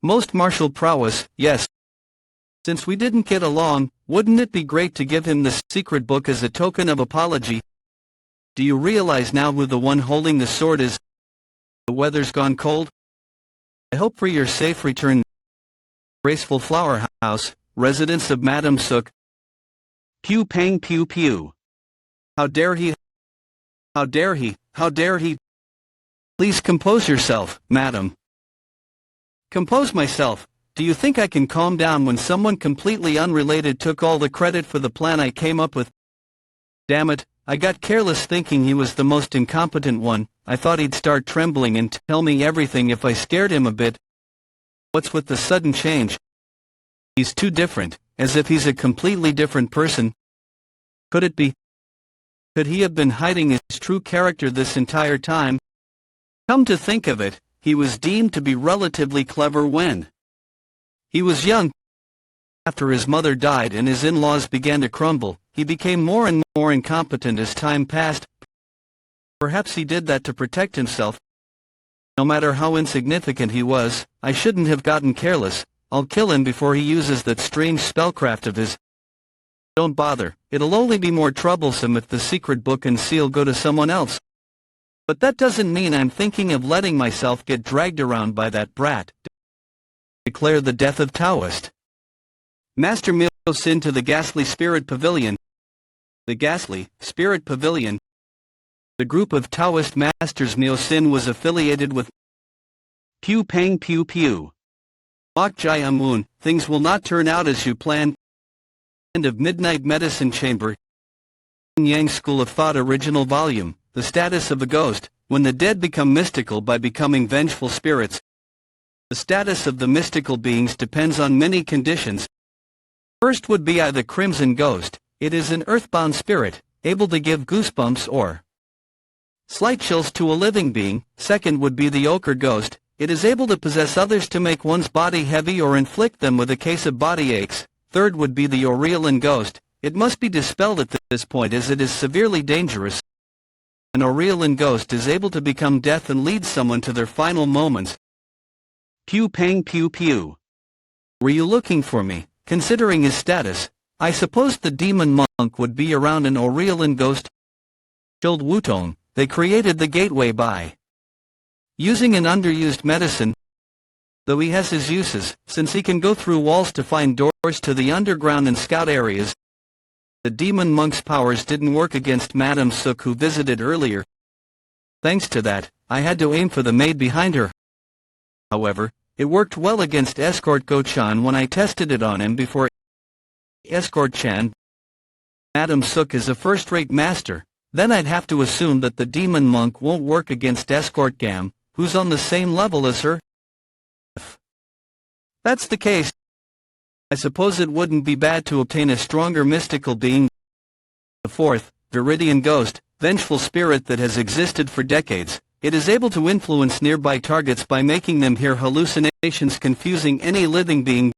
most martial prowess, yes. Since we didn't get along, wouldn't it be great to give him the secret book as a token of apology? Do you realize now who the one holding the sword is? The weather's gone cold. I hope for your safe return. Graceful flower house, residence of Madame Seok. Pew pang pew pew. How dare he? How dare he? How dare he? Please compose yourself, madam. Compose myself. Do you think I can calm down when someone completely unrelated took all the credit for the plan I came up with? Damn it, I got careless thinking he was the most incompetent one. I thought he'd start trembling and tell me everything if I scared him a bit. What's with the sudden change? He's too different, as if he's a completely different person. Could it be? Could he have been hiding his true character this entire time? Come to think of it, he was deemed to be relatively clever when he was young. After his mother died and his in-laws began to crumble, he became more and more incompetent as time passed. Perhaps he did that to protect himself. No matter how insignificant he was, I shouldn't have gotten careless. I'll kill him before he uses that strange spellcraft of his. Don't bother, it'll only be more troublesome if the secret book and seal go to someone else. But that doesn't mean I'm thinking of letting myself get dragged around by that brat. Declare the death of Taoist. Master Myo Sin to the Ghastly Spirit Pavilion. The Ghastly Spirit Pavilion. The group of Taoist masters Myo Sin was affiliated with. Pew pang pew pew. Mok Jai Moon, things will not turn out as you planned. End of Midnight Medicine Chamber. Yang School of Thought Original Volume. The status of a ghost, when the dead become mystical by becoming vengeful spirits. The status of the mystical beings depends on many conditions. First would be the Crimson Ghost. It is an earthbound spirit, able to give goosebumps or slight chills to a living being. Second would be the Ochre Ghost. It is able to possess others to make one's body heavy or inflict them with a case of body aches. Third would be the Aurelian Ghost. It must be dispelled at this point as it is severely dangerous. An Aurelian Ghost is able to become death and lead someone to their final moments. Pew pang pew pew. Were you looking for me? Considering his status, I supposed the demon monk would be around. An Aurelian Ghost. Chilled Wutong, they created the gateway by using an underused medicine. Though he has his uses, since he can go through walls to find doors to the underground and scout areas. The demon monk's powers didn't work against Madame Seok, who visited earlier. Thanks to that, I had to aim for the maid behind her. However, it worked well against Escort Go-chan when I tested it on him before. Escort-chan. Madame Seok is a first-rate master. Then I'd have to assume that the demon monk won't work against Escort Gam, who's on the same level as her. If that's the case, I suppose it wouldn't be bad to obtain a stronger mystical being. The fourth, Viridian Ghost, vengeful spirit that has existed for decades. It is able to influence nearby targets by making them hear hallucinations, confusing any living being.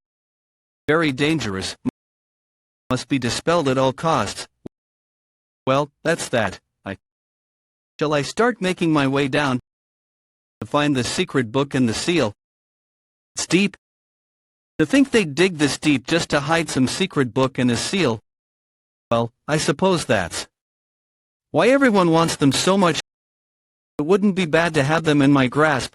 Very dangerous. Must be dispelled at all costs. Well, that's that. Shall I start making my way down to find the secret book and the seal? It's deep. To think they'd dig this deep just to hide some secret book and a seal. Well, I suppose that's why everyone wants them so much. It wouldn't be bad to have them in my grasp,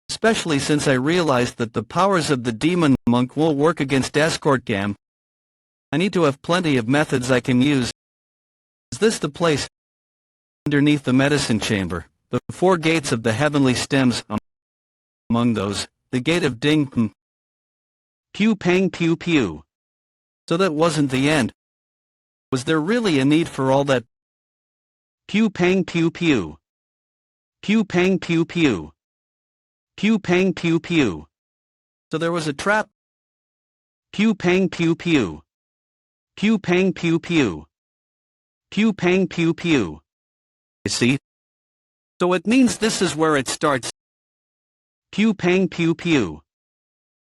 especially since I realized that the powers of the demon monk won't work against Escort Gam. I need to have plenty of methods I can use. Is this the place? Underneath the medicine chamber, the 4 gates of the heavenly stems. Among those, the gate of Ding. Pew pang pew pew. So that wasn't the end. Was there really a need for all that? Pew pang pew pew. Pew pang pew pew. Pew pang pew pew. So there was a trap? Pew pang pew pew. Pew pang pew pew. Pew pang pew pew. You see? So it means this is where it starts. Pew pang pew pew.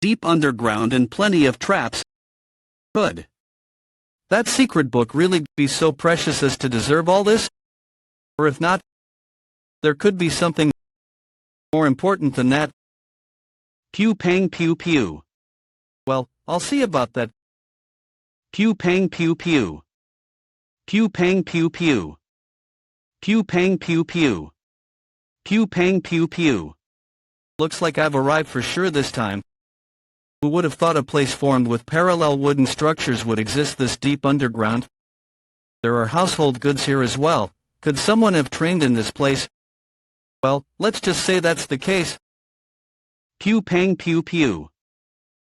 Deep underground and plenty of traps. Good. That secret book really be so precious as to deserve all this? Or if not, there could be something more important than that. Pew pang pew pew. Well, I'll see about that. Pew pang pew pew. Pew pang pew pew. Pew pang pew pew. Pew pang pew pew. Looks like I've arrived for sure this time. Who would have thought a place formed with parallel wooden structures would exist this deep underground? There are household goods here as well. Could someone have trained in this place? Well, let's just say that's the case. Pew pang pew pew.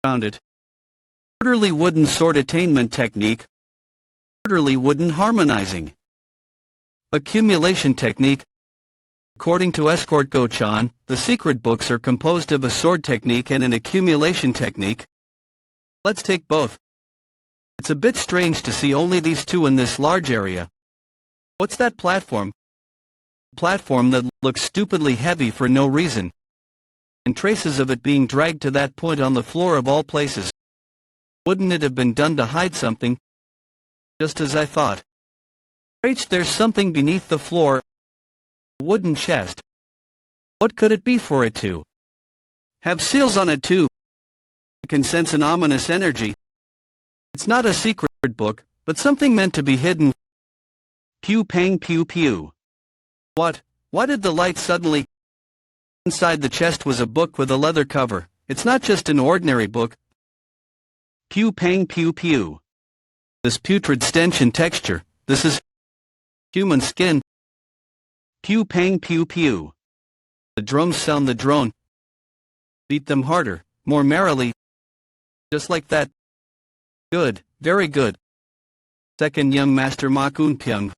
Found it. Orderly wooden sword attainment technique. Orderly wooden harmonizing. Accumulation technique. According to Escort Go-chan, the secret books are composed of a sword technique and an accumulation technique. Let's take both. It's a bit strange to see only these two in this large area. What's that platform? Platform that looks stupidly heavy for no reason. And traces of it being dragged to that point on the floor of all places. Wouldn't it have been done to hide something? Just as I thought. There's something beneath the floor. Wooden chest. What could it be for it to have seals on it too? I can sense an ominous energy. It's not a secret book, but something meant to be hidden. Pew pang pew pew. What? Why did the light suddenly? Inside the chest was a book with a leather cover. It's not just an ordinary book. Pew pang pew pew. This putrid stench and texture. This is human skin. Pew pang pew pew. The drums sound the drone. Beat them harder, more merrily. Just like that. Good, very good. Second young master Makun Pyung.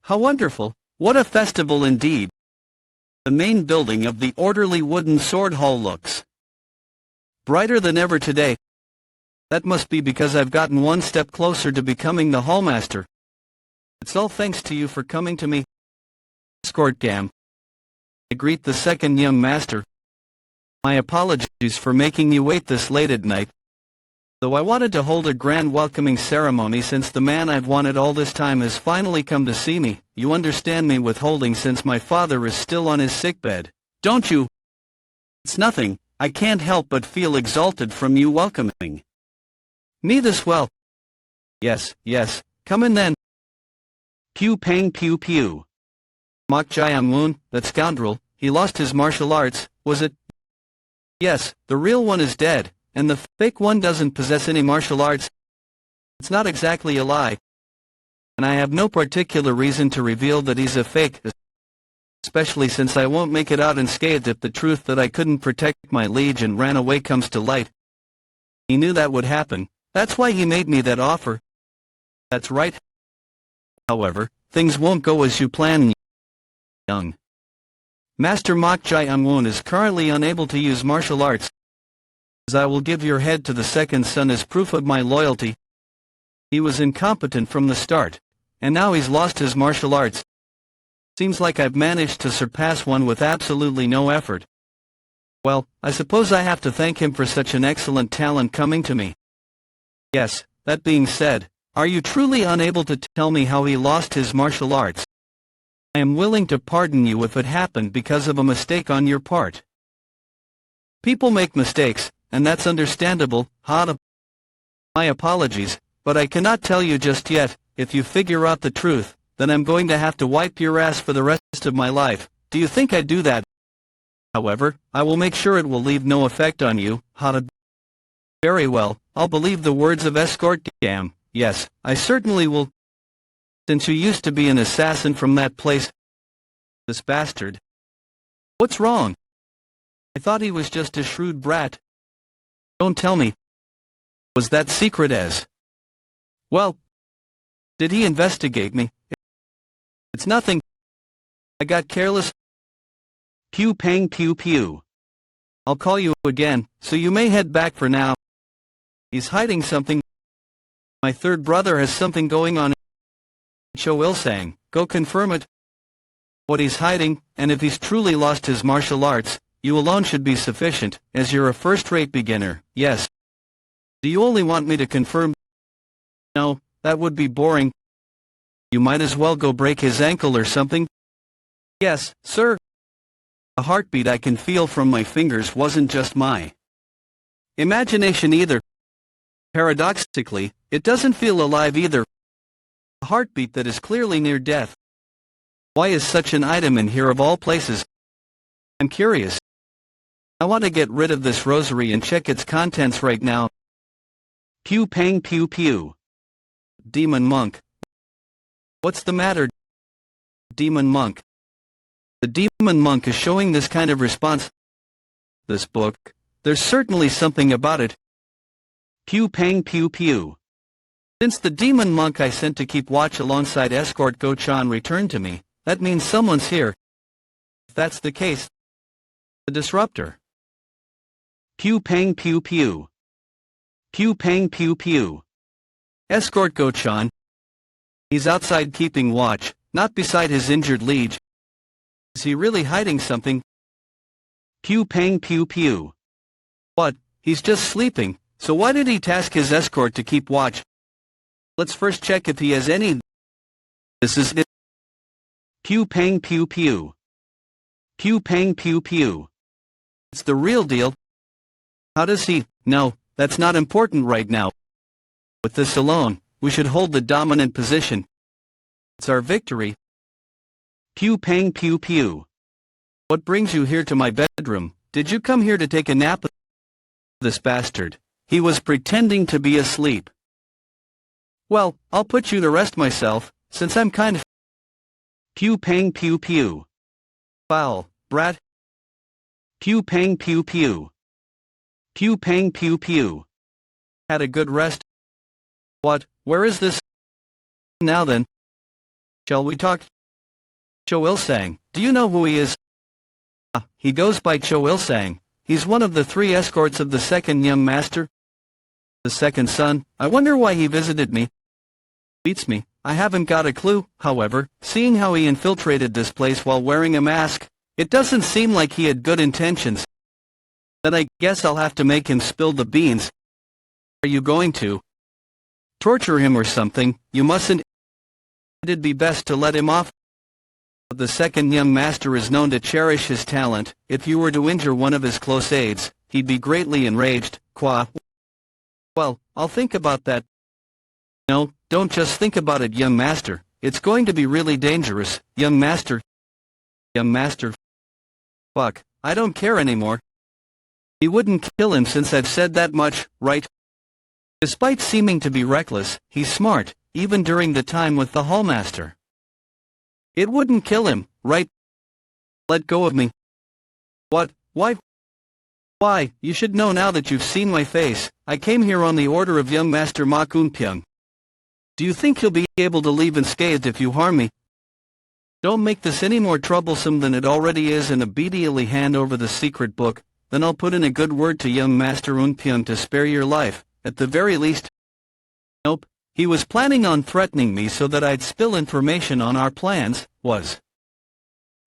How wonderful, what a festival indeed. The main building of the orderly wooden sword hall looks brighter than ever today. That must be because I've gotten one step closer to becoming the hallmaster. It's all thanks to you for coming to me. Escort Gam. I greet the second young master. My apologies for making you wait this late at night. Though I wanted to hold a grand welcoming ceremony since the man I've wanted all this time has finally come to see me, you understand me withholding since my father is still on his sickbed, don't you? It's nothing, I can't help but feel exalted from you welcoming me this well. Yes, come in then. Pew pang pew pew. Mok Jae-woon, that scoundrel, he lost his martial arts, was it? Yes, the real one is dead, and the fake one doesn't possess any martial arts. It's not exactly a lie. And I have no particular reason to reveal that he's a fake, especially since I won't make it out unscathed if the truth that I couldn't protect my liege and ran away comes to light. He knew that would happen, that's why he made me that offer. That's right. However, things won't go as you plan. Young Master Mok Jae-woon is currently unable to use martial arts. As I will give your head to the second son as proof of my loyalty. He was incompetent from the start, and now he's lost his martial arts. Seems like I've managed to surpass one with absolutely no effort. Well, I suppose I have to thank him for such an excellent talent coming to me. Yes, that being said, are you truly unable to tell me how he lost his martial arts? I am willing to pardon you if it happened because of a mistake on your part. People make mistakes, and that's understandable. My apologies, but I cannot tell you just yet. If you figure out the truth, then I'm going to have to wipe your ass for the rest of my life. Do you think I'd do that? However, I will make sure it will leave no effect on you. Very well, I'll believe the words of Escort Gam. Yes, I certainly will. Since you used to be an assassin from that place. This bastard. What's wrong? I thought he was just a shrewd brat. Don't tell me. Was that secret as? Well, did he investigate me? It's nothing. I got careless. Pew pang pew pew. I'll call you again, so you may head back for now. He's hiding something. My third brother has something going on. Choyu sang, go confirm it. What he's hiding, and if he's truly lost his martial arts, you alone should be sufficient, as you're a first-rate beginner, yes. Do you only want me to confirm? No, that would be boring. You might as well go break his ankle or something. Yes, sir. The heartbeat I can feel from my fingers wasn't just my imagination either. Paradoxically, it doesn't feel alive either. A heartbeat that is clearly near death. Why is such an item in here of all places? I'm curious. I want to get rid of this rosary and check its contents right now. Pew pang pew pew. Demon monk. What's the matter? Demon monk. The demon monk is showing this kind of response. This book, there's certainly something about it. Pew pang pew pew. Since the demon monk I sent to keep watch alongside escort Go-chan returned to me, that means someone's here. If that's the case, the disruptor. Pew pang pew pew. Pew pang pew pew. Escort Go-chan. He's outside keeping watch, not beside his injured liege. Is he really hiding something? Pew pang pew pew. What, he's just sleeping, so why did he task his escort to keep watch? Let's first check if he has any. This is it. Pew pang pew pew. Pew pang pew pew. It's the real deal. How does he? No, that's not important right now. With this alone, we should hold the dominant position. It's our victory. Pew pang pew pew. What brings you here to my bedroom? Did you come here to take a nap? This bastard. He was pretending to be asleep. Well, I'll put you to rest myself, since I'm kind of. Pew pang pew pew. Foul, brat. Pew pang pew pew. Pew pang pew pew. Had a good rest? What, where is this? Now then. Shall we talk? Choyu sang, do you know who he is? He goes by Choyu sang. He's one of the 3 escorts of the second young master. The second son. I wonder why he visited me. Beats me. I haven't got a clue, however, seeing how he infiltrated this place while wearing a mask. It doesn't seem like he had good intentions. Then I guess I'll have to make him spill the beans. Are you going to torture him or something? You mustn't. It'd be best to let him off. The second young master is known to cherish his talent. If you were to injure one of his close aides, he'd be greatly enraged. Qua. Well, I'll think about that. No, don't just think about it, young master. It's going to be really dangerous, young master. Young master. Fuck, I don't care anymore. He wouldn't kill him since I've said that much, right? Despite seeming to be reckless, he's smart, even during the time with the hallmaster. It wouldn't kill him, right? Let go of me. What? Why? Why, you should know now that you've seen my face. I came here on the order of young master Ma Kunpyeong. Do you think he'll be able to leave unscathed if you harm me? Don't make this any more troublesome than it already is and immediately hand over the secret book, then I'll put in a good word to young master Unpyeong to spare your life, at the very least. Nope. He was planning on threatening me so that I'd spill information on our plans, was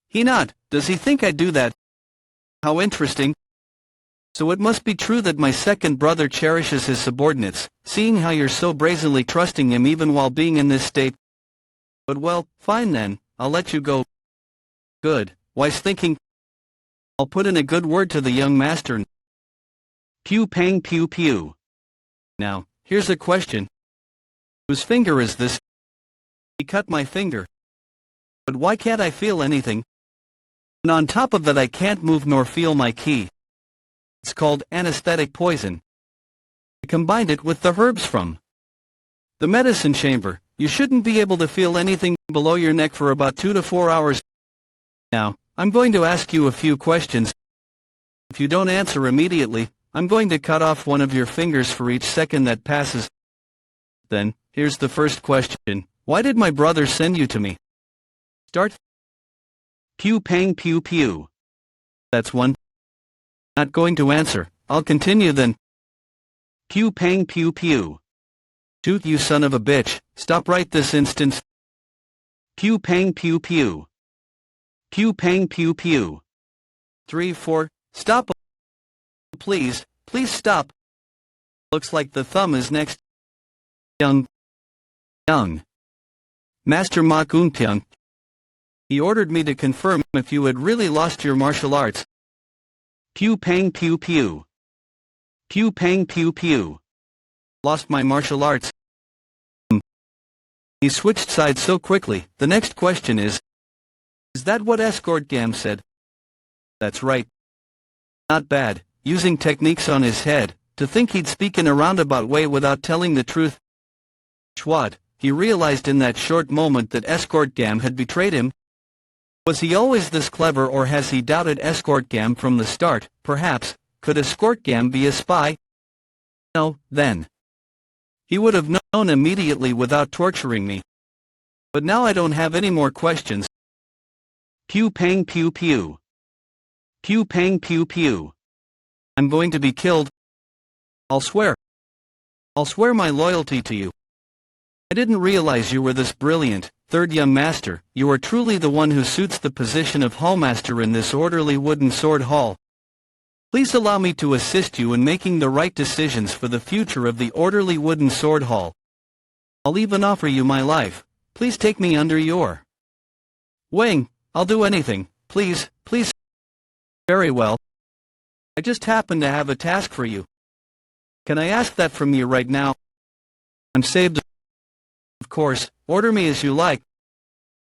he not? Does he think I'd do that? How interesting. So it must be true that my second brother cherishes his subordinates, seeing how you're so brazenly trusting him even while being in this state. But well, fine then, I'll let you go. Good, wise thinking. I'll put in a good word to the young master. Pew pang pew pew. Now, here's a question. Whose finger is this? He cut my finger. But why can't I feel anything? And on top of that I can't move nor feel my ki. It's called anesthetic poison. I combined it with the herbs from the medicine chamber. You shouldn't be able to feel anything below your neck for about 2 to 4 hours. Now, I'm going to ask you a few questions. If you don't answer immediately, I'm going to cut off one of your fingers for each second that passes. Then, here's the first question. Why did my brother send you to me? Start. Pew pang pew pew. That's one. Not going to answer. I'll continue then. Pew pang pew pew. Shoot, you son of a bitch, stop right this instant. Pew pang pew pew. Pew pang pew pew. 3 4, stop. Please, please stop. Looks like the thumb is next. Young. Master Ma Kunpyeong. He ordered me to confirm if you had really lost your martial arts. Pew pang pew pew. Pew pang pew pew. Lost my martial arts. He switched sides so quickly. The next question is that what Escort Gam said? That's right. Not bad, using techniques on his head, to think he'd speak in a roundabout way without telling the truth. What? He realized in that short moment that Escort Gam had betrayed him. Was he always this clever, or has he doubted Escort Gam from the start? Perhaps. Could Escort Gam be a spy? No, then. He would have known immediately without torturing me. But now I don't have any more questions. Pew pang pew pew. Pew pang pew pew. I'm going to be killed. I'll swear. I'll swear my loyalty to you. I didn't realize you were this brilliant, third young master. You are truly the one who suits the position of hallmaster in this orderly wooden sword hall. Please allow me to assist you in making the right decisions for the future of the orderly wooden sword hall. I'll even offer you my life. Please take me under your wing. I'll do anything. Please, please. Very well. I just happen to have a task for you. Can I ask that from you right now? I'm saved. Of course, order me as you like.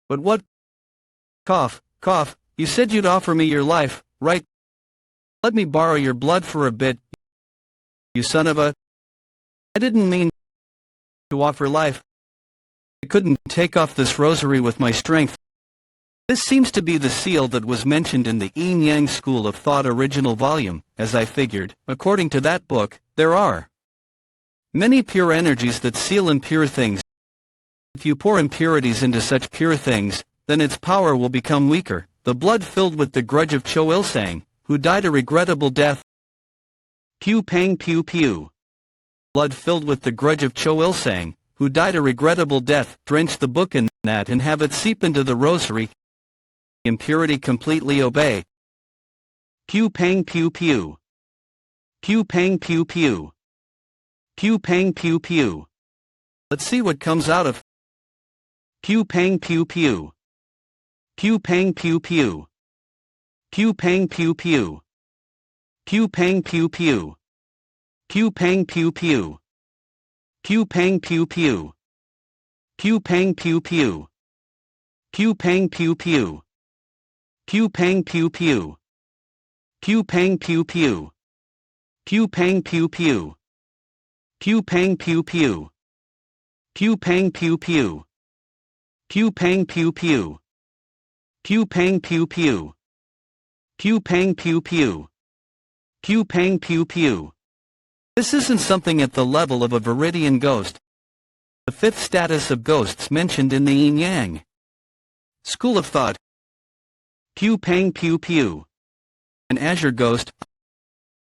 But what? Cough, cough, you said you'd offer me your life, right? Let me borrow your blood for a bit. You son of a... I didn't mean to offer life. I couldn't take off this rosary with my strength. This seems to be the seal that was mentioned in the Yin Yang School of Thought original volume. As I figured, according to that book, there are many pure energies that seal impure things. If you pour impurities into such pure things, then its power will become weaker. The blood filled with the grudge of Choyu, who died a regrettable death. Pew pang pew pew. Blood filled with the grudge of Choyu, who died a regrettable death. Drench the book in that and have it seep into the rosary. Impurity completely obey. Pew pang pew pew. Pew pang pew pew. Pew pang pew pew. Let's see what comes out of. Pew pang pew pew. Pew pang pew pew. Pew pang pew pew. Pew pang pew pew. Pew pang pew pew. Pew pang pew pew. Pew pang pew pew. Pew pang pew pew. Pew pang pew pew. Pew pang pew pew. Pew pang pew pew. Pew pang pew pew. Pew pang pew pew. Pew pang pew pew. Pew pang pew pew. Pew pang pew pew. Pew pang pew pew. This isn't something at the level of a Viridian ghost. The fifth status of ghosts mentioned in the Yin Yang School of Thought. Pew pang pew pew. An azure ghost.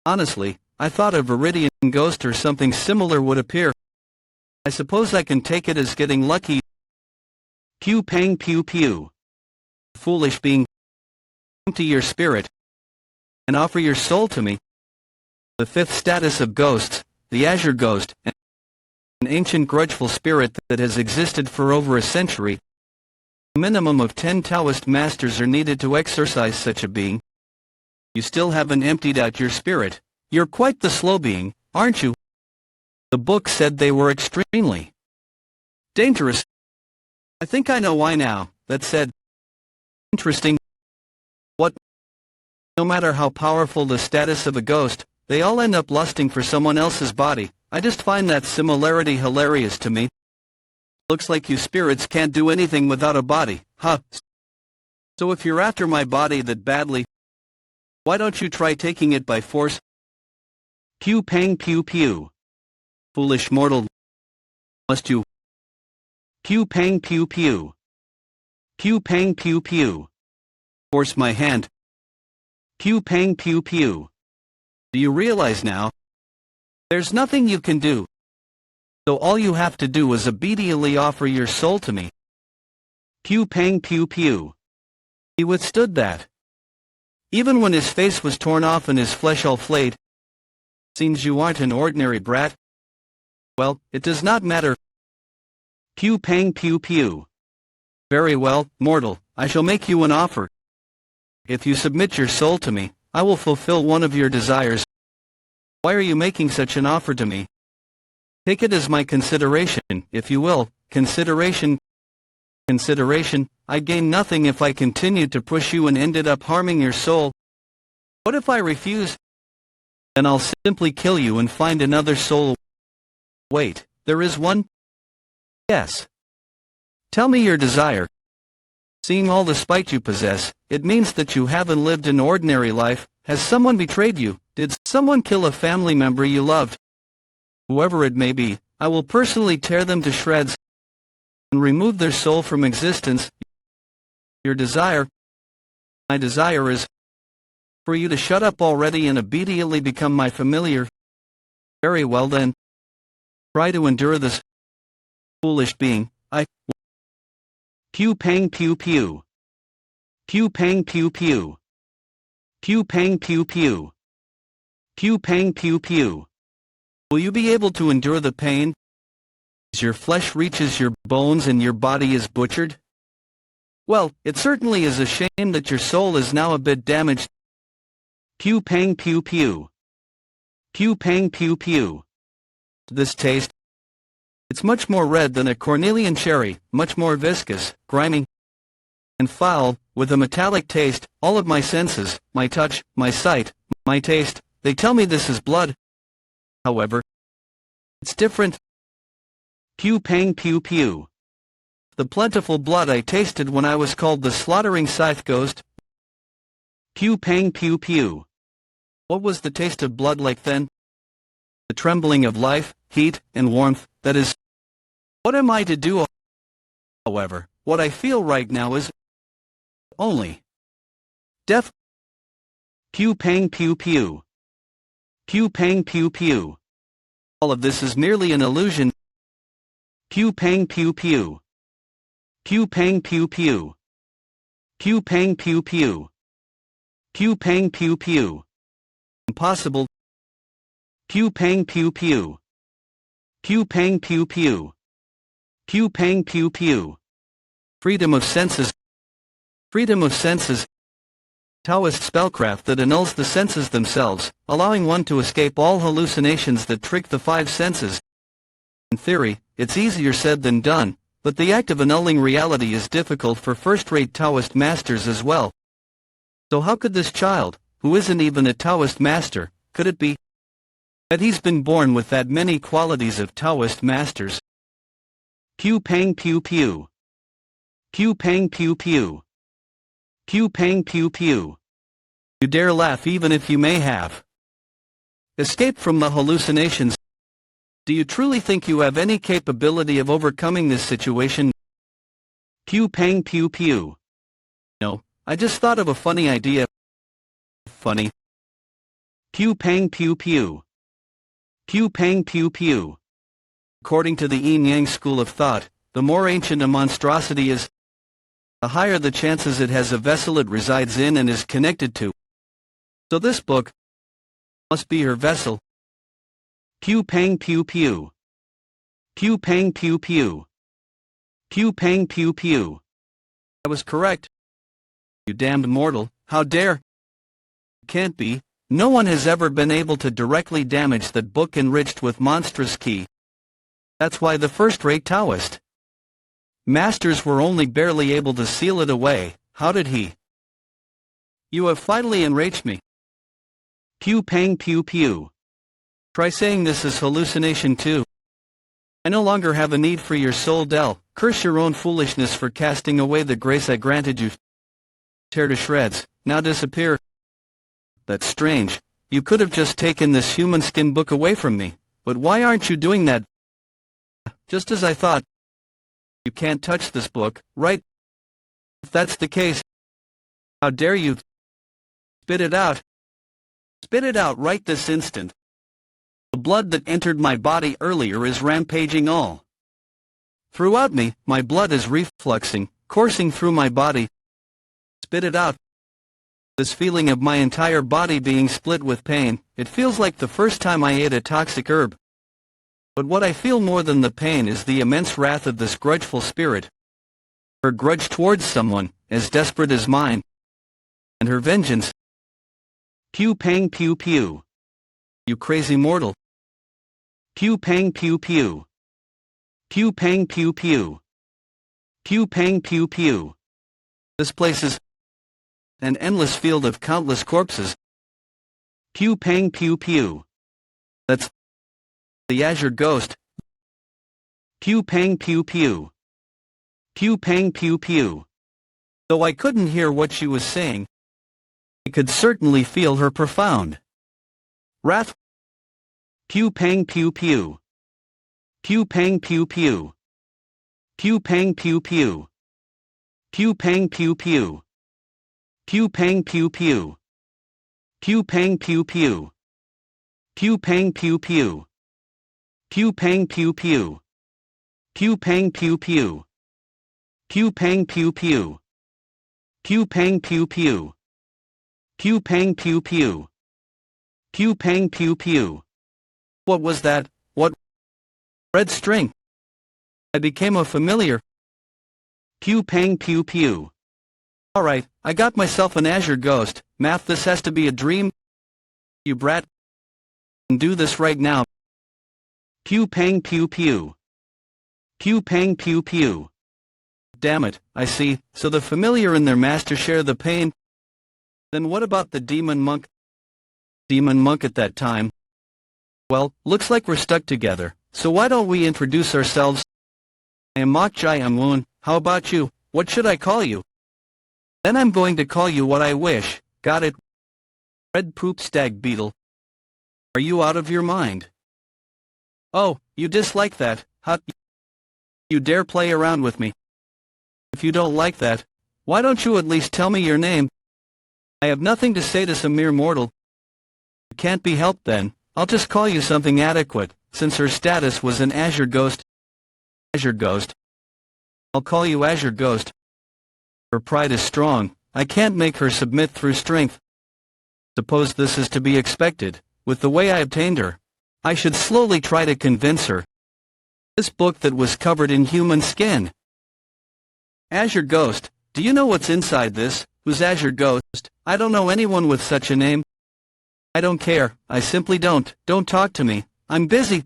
Honestly, I thought a Viridian ghost or something similar would appear. I suppose I can take it as getting lucky. Pew pang pew pew. Foolish being. Empty your spirit and offer your soul to me. The fifth status of ghosts, the azure ghost, an ancient grudgeful spirit that has existed for over a century. A minimum of 10 Taoist masters are needed to exorcise such a being. You still haven't emptied out your spirit. You're quite the slow being, aren't you? The book said they were extremely dangerous. I think I know why now. That said, interesting. What? No matter how powerful the status of a ghost, they all end up lusting for someone else's body. I just find that similarity hilarious to me. Looks like you spirits can't do anything without a body, huh? So if you're after my body that badly, why don't you try taking it by force? Pew pang pew pew. Foolish mortal. Must you? Pew pang pew pew. Pew pang pew pew. Force my hand. Pew pang pew pew. Do you realize now? There's nothing you can do. So all you have to do is obediently offer your soul to me. Pew pang pew pew. He withstood that. Even when his face was torn off and his flesh all flayed. Seems you aren't an ordinary brat. Well, it does not matter. Pew pang pew pew. Very well, mortal, I shall make you an offer. If you submit your soul to me, I will fulfill one of your desires. Why are you making such an offer to me? Take it as my consideration, if you will. Consideration. Consideration. I gain nothing if I continued to push you and ended up harming your soul. What if I refuse? Then I'll simply kill you and find another soul. Wait, there is one? Yes. Tell me your desire. Seeing all the spite you possess, it means that you haven't lived an ordinary life. Has someone betrayed you? Did someone kill a family member you loved? Whoever it may be, I will personally tear them to shreds and remove their soul from existence. Your desire? My desire is for you to shut up already and obediently become my familiar. Very well then. Try to endure this foolish being. Pew pang pew pew. Pew pang pew pew. Pew pang pew pew. Pew pang pew pew. Will you be able to endure the pain as your flesh reaches your bones and your body is butchered? Well, it certainly is a shame that your soul is now a bit damaged. Pew pang pew pew. Pew pang pew pew. This taste, it's much more red than a cornelian cherry, much more viscous, grimy, and foul, with a metallic taste. All of my senses, my touch, my sight, my taste, they tell me this is blood. However, it's different. Pew pang pew pew. The plentiful blood I tasted when I was called the slaughtering scythe ghost. Pew pang pew pew. What was the taste of blood like then? The trembling of life, heat, and warmth, that is. What am I to do? However, what I feel right now is only death. Pew pang pew pew. Pew pang pew pew. All of this is merely an illusion. Pew pang pew pew. Pew pang pew pew. Pew pang pew pew. Pew pang pew pew. Impossible. Pew pang pew pew. Pew pang pew pew. Pew pang pew pew. Freedom of senses. Freedom of senses. Taoist spellcraft that annuls the senses themselves, allowing one to escape all hallucinations that trick the five senses. In theory, it's easier said than done, but the act of annulling reality is difficult for first-rate Taoist masters as well. So how could this child, who isn't even a Taoist master, could it be that he's been born with that many qualities of Taoist masters? Pew pang pew pew. Pew pang pew pew. Pew pang pew pew. You dare laugh even if you may have escaped from the hallucinations. Do you truly think you have any capability of overcoming this situation? Pew pang pew pew. No, I just thought of a funny idea. Funny. Pew pang pew pew. Pew pang pew pew. According to the yin-yang school of thought, the more ancient a monstrosity is, the higher the chances it has a vessel it resides in and is connected to. So this book must be her vessel. Pew pang pew pew. Pew pang pew pew. Pew pang pew pew. I was correct. You damned mortal, how dare? Can't be. No one has ever been able to directly damage that book enriched with monstrous key. That's why the first-rate Taoist masters were only barely able to seal it away. How did he? You have finally enraged me. Pew pang pew pew. Try saying this is hallucination too. I no longer have a need for your soul, Del. Curse your own foolishness for casting away the grace I granted you. Tear to shreds, now disappear. That's strange. You could have just taken this human skin book away from me, but why aren't you doing that? Just as I thought. You can't touch this book, right? If that's the case, how dare you? Spit it out. Spit it out right this instant. The blood that entered my body earlier is rampaging all throughout me. My blood is refluxing, coursing through my body. Spit it out. This feeling of my entire body being split with pain, it feels like the first time I ate a toxic herb. But what I feel more than the pain is the immense wrath of this grudgeful spirit. Her grudge towards someone, as desperate as mine. And her vengeance. Pew pang pew pew. You crazy mortal. Pew pang pew pew. Pew pang pew pew. Pew pang pew pew. This place is an endless field of countless corpses. Pew pang pew pew. That's the azure ghost. Pew pang pew pew. Pew pang pew pew. Though I couldn't hear what she was saying, I could certainly feel her profound wrath. Pew pang pew pew. Pew pang pew pew. Pew pang pew pew. Pew pang pew pew. Pew pang pew pew. Pew pang pew pew. Pew pang pew pew. Pew pang pew pew. Pew pang pew pew. Pew pang pew pew. Pew pang pew pew. Pew pang pew pew. Pew pang pew pew. What was that? What? Red string. I became a familiar. Pew pang pew pew. Alright, I got myself an azure ghost. Math, this has to be a dream. You brat. Do this right now. Pew pang pew pew. Pew pang pew pew. Damn it, I see, so the familiar and their master share the pain. Then what about the demon monk? Demon monk at that time. Well, looks like we're stuck together, so why don't we introduce ourselves? I am Mok Jai Amun, how about you? What should I call you? Then I'm going to call you what I wish, got it? Red poop stag beetle. Are you out of your mind? Oh, you dislike that, huh? You dare play around with me? If you don't like that, why don't you at least tell me your name? I have nothing to say to some mere mortal. It can't be helped then, I'll just call you something adequate, since her status was an azure ghost. Azure ghost. I'll call you Azure Ghost. Her pride is strong, I can't make her submit through strength. Suppose this is to be expected, with the way I obtained her. I should slowly try to convince her. This book that was covered in human skin. Azure Ghost, do you know what's inside this? Who's Azure Ghost? I don't know anyone with such a name. I don't care, I simply don't. Don't talk to me, I'm busy.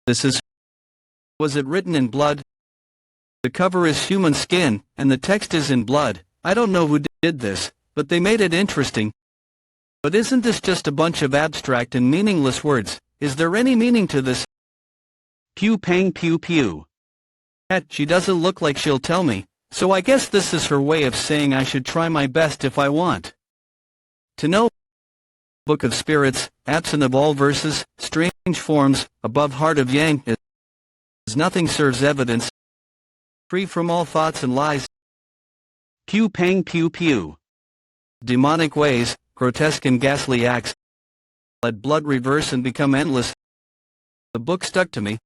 This is... Was it written in blood? The cover is human skin, and the text is in blood. I don't know who did this, but they made it interesting. But isn't this just a bunch of abstract and meaningless words? Is there any meaning to this? Pew pang pew pew. She doesn't look like she'll tell me, so I guess this is her way of saying I should try my best if I want to know. Book of Spirits, absent of all verses, strange forms, above heart of yang, as nothing serves evidence, free from all thoughts and lies. Pew pang pew pew. Demonic ways, grotesque and ghastly acts. Let blood reverse and become endless. The book stuck to me.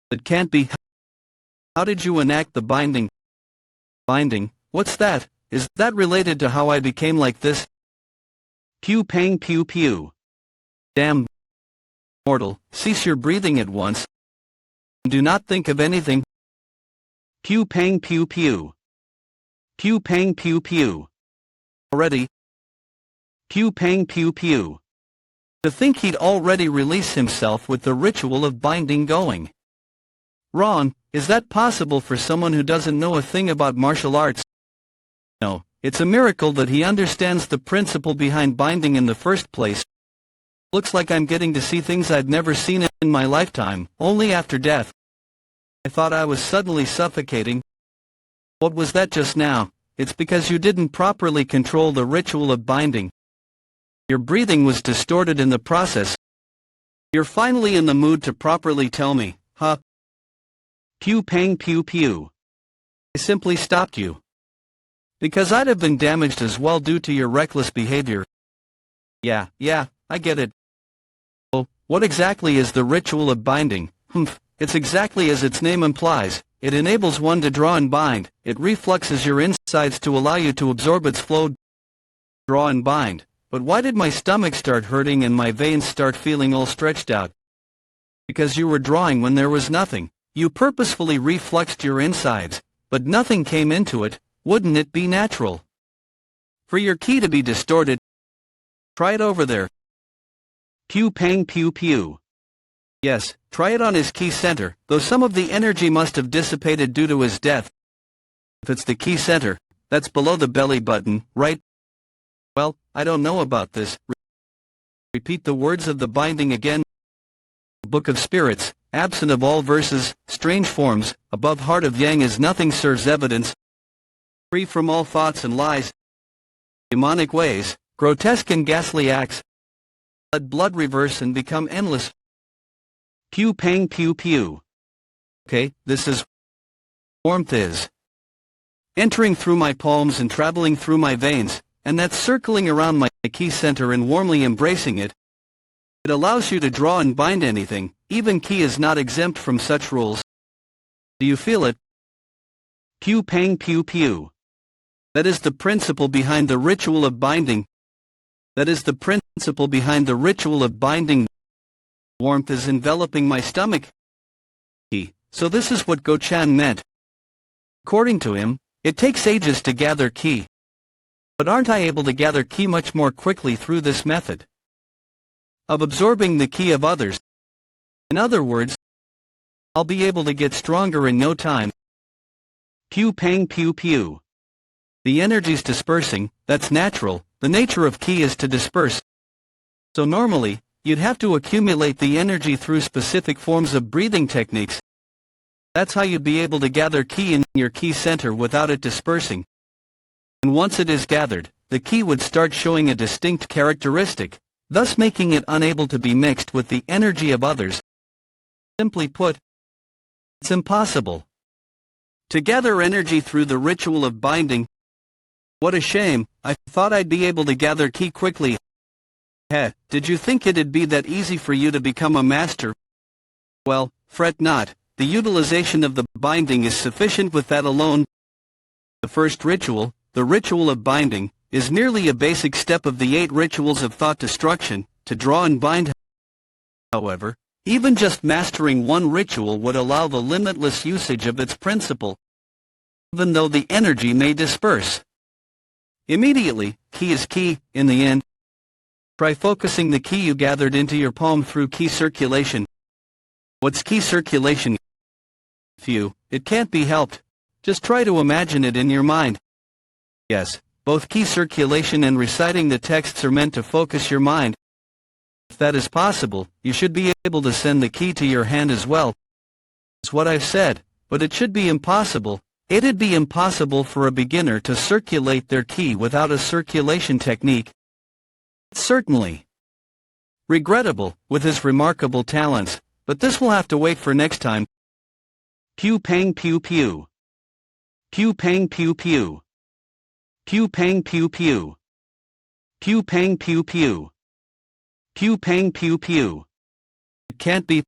It can't be. How did you enact the binding? Binding? What's that? Is that related to how I became like this? Pew pang pew pew. Damn. Mortal, cease your breathing at once. Do not think of anything. Pew pang pew pew. Pew pang pew pew. Already. Pew pang pew pew. To think he'd already released himself with the ritual of binding going. Ron, is that possible for someone who doesn't know a thing about martial arts? No, it's a miracle that he understands the principle behind binding in the first place. Looks like I'm getting to see things I've never seen in my lifetime, only after death. I thought I was suddenly suffocating. What was that just now? It's because you didn't properly control the ritual of binding. Your breathing was distorted in the process. You're finally in the mood to properly tell me, huh? Pew pang pew pew. I simply stopped you. Because I'd have been damaged as well due to your reckless behavior. Yeah, I get it. Oh, What exactly is the ritual of binding? It's exactly as its name implies. It enables one to draw and bind. It refluxes your insides to allow you to absorb its flow. Draw and bind. But why did my stomach start hurting and my veins start feeling all stretched out? Because you were drawing when there was nothing. You purposefully refluxed your insides, but nothing came into it. Wouldn't it be natural for your ki to be distorted? Try it over there. Pew pang pew pew. Yes, try it on his ki center, though some of the energy must have dissipated due to his death. If it's the ki center, that's below the belly button, right? Well, I don't know about this. Repeat the words of the binding again. Book of Spirits, absent of all verses, strange forms, above heart of yang is nothing serves evidence. Free from all thoughts and lies, demonic ways, grotesque and ghastly acts. Let blood reverse and become endless. Pew pang pew pew. Okay, this is warmth is. Entering through my palms and traveling through my veins, and that's circling around my ki center and warmly embracing it. It allows you to draw and bind anything, even ki is not exempt from such rules. Do you feel it? Pew pang pew pew. That is the principle behind the ritual of binding. That is the principle behind the ritual of binding. Warmth is enveloping my stomach. So this is what Go-chan meant. According to him, it takes ages to gather ki. But aren't I able to gather ki much more quickly through this method of absorbing the ki of others? In other words, I'll be able to get stronger in no time. Pew pang pew pew. The energy's dispersing, that's natural. The nature of ki is to disperse. So normally, you'd have to accumulate the energy through specific forms of breathing techniques. That's how you'd be able to gather ki in your ki center without it dispersing. And once it is gathered, the ki would start showing a distinct characteristic, thus making it unable to be mixed with the energy of others. Simply put, it's impossible to gather energy through the ritual of binding. What a shame, I thought I'd be able to gather ki quickly. Heh, did you think it'd be that easy for you to become a master? Well, fret not, the utilization of the binding is sufficient with that alone. The first ritual, the ritual of binding, is merely a basic step of the 8 rituals of thought destruction, to draw and bind. However, even just mastering one ritual would allow the limitless usage of its principle, even though the energy may disperse. Immediately, ki is ki, in the end. Try focusing the ki you gathered into your palm through ki circulation. What's ki circulation? Few, it can't be helped. Just try to imagine it in your mind. Yes, both ki circulation and reciting the texts are meant to focus your mind. If that is possible, you should be able to send the ki to your hand as well. It's what I've said, but it should be impossible. It'd be impossible for a beginner to circulate their ki without a circulation technique. Certainly regrettable, with his remarkable talents, but this will have to wait for next time. Pew pang pew pew. Pew pang pew pew. Pew pang pew pew. Pew pang pew pew. Pew pang pew pew. It can't be.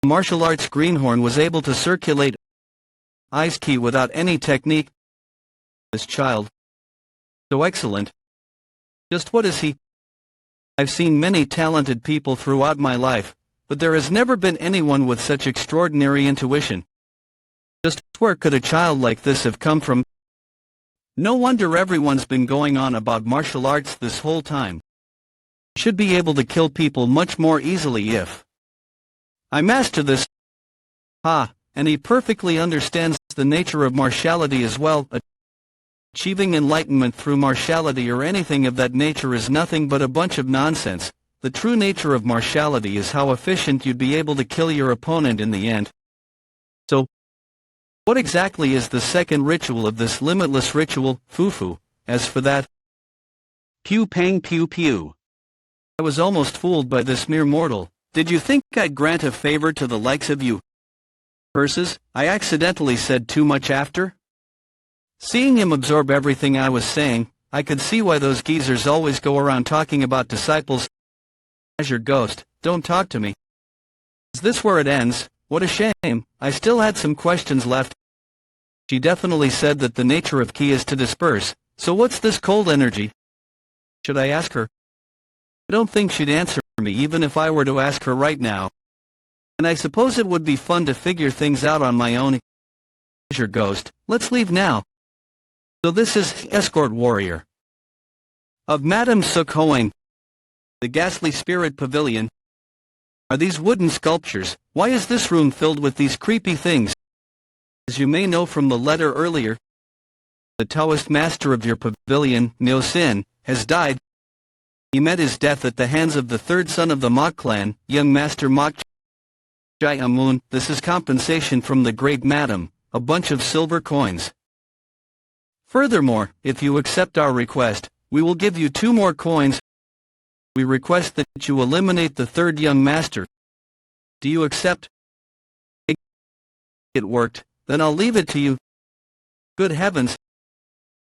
Martial arts greenhorn was able to circulate ice ki without any technique. This child, so excellent. Just what is he? I've seen many talented people throughout my life, but there has never been anyone with such extraordinary intuition. Just where could a child like this have come from? No wonder everyone's been going on about martial arts this whole time. Should be able to kill people much more easily if I master this. And he perfectly understands the nature of martiality as well. Achieving enlightenment through martiality or anything of that nature is nothing but a bunch of nonsense. The true nature of martiality is how efficient you'd be able to kill your opponent in the end. So, what exactly is the second ritual of this limitless ritual, fufu? As for that, pew pang pew pew. I was almost fooled by this mere mortal. Did you think I'd grant a favor to the likes of you? Versus, I accidentally said too much after? Seeing him absorb everything I was saying, I could see why those geezers always go around talking about disciples. Azure ghost, don't talk to me. Is this where it ends? What a shame, I still had some questions left. She definitely said that the nature of ki is to disperse, so what's this cold energy? Should I ask her? I don't think she'd answer me even if I were to ask her right now. And I suppose it would be fun to figure things out on my own. Azure ghost, let's leave now. So this is Escort Warrior of Madame Seok, the ghastly spirit pavilion. Are these wooden sculptures? Why is this room filled with these creepy things? As you may know from the letter earlier, the Taoist master of your pavilion, Myo Sin, has died. He met his death at the hands of the third son of the Mok clan, young master Mok Jae-amun. This is compensation from the great madam, a bunch of silver coins. Furthermore, if you accept our request, we will give you 2 more coins. We request that you eliminate the third young master. Do you accept? It worked, then I'll leave it to you. Good heavens!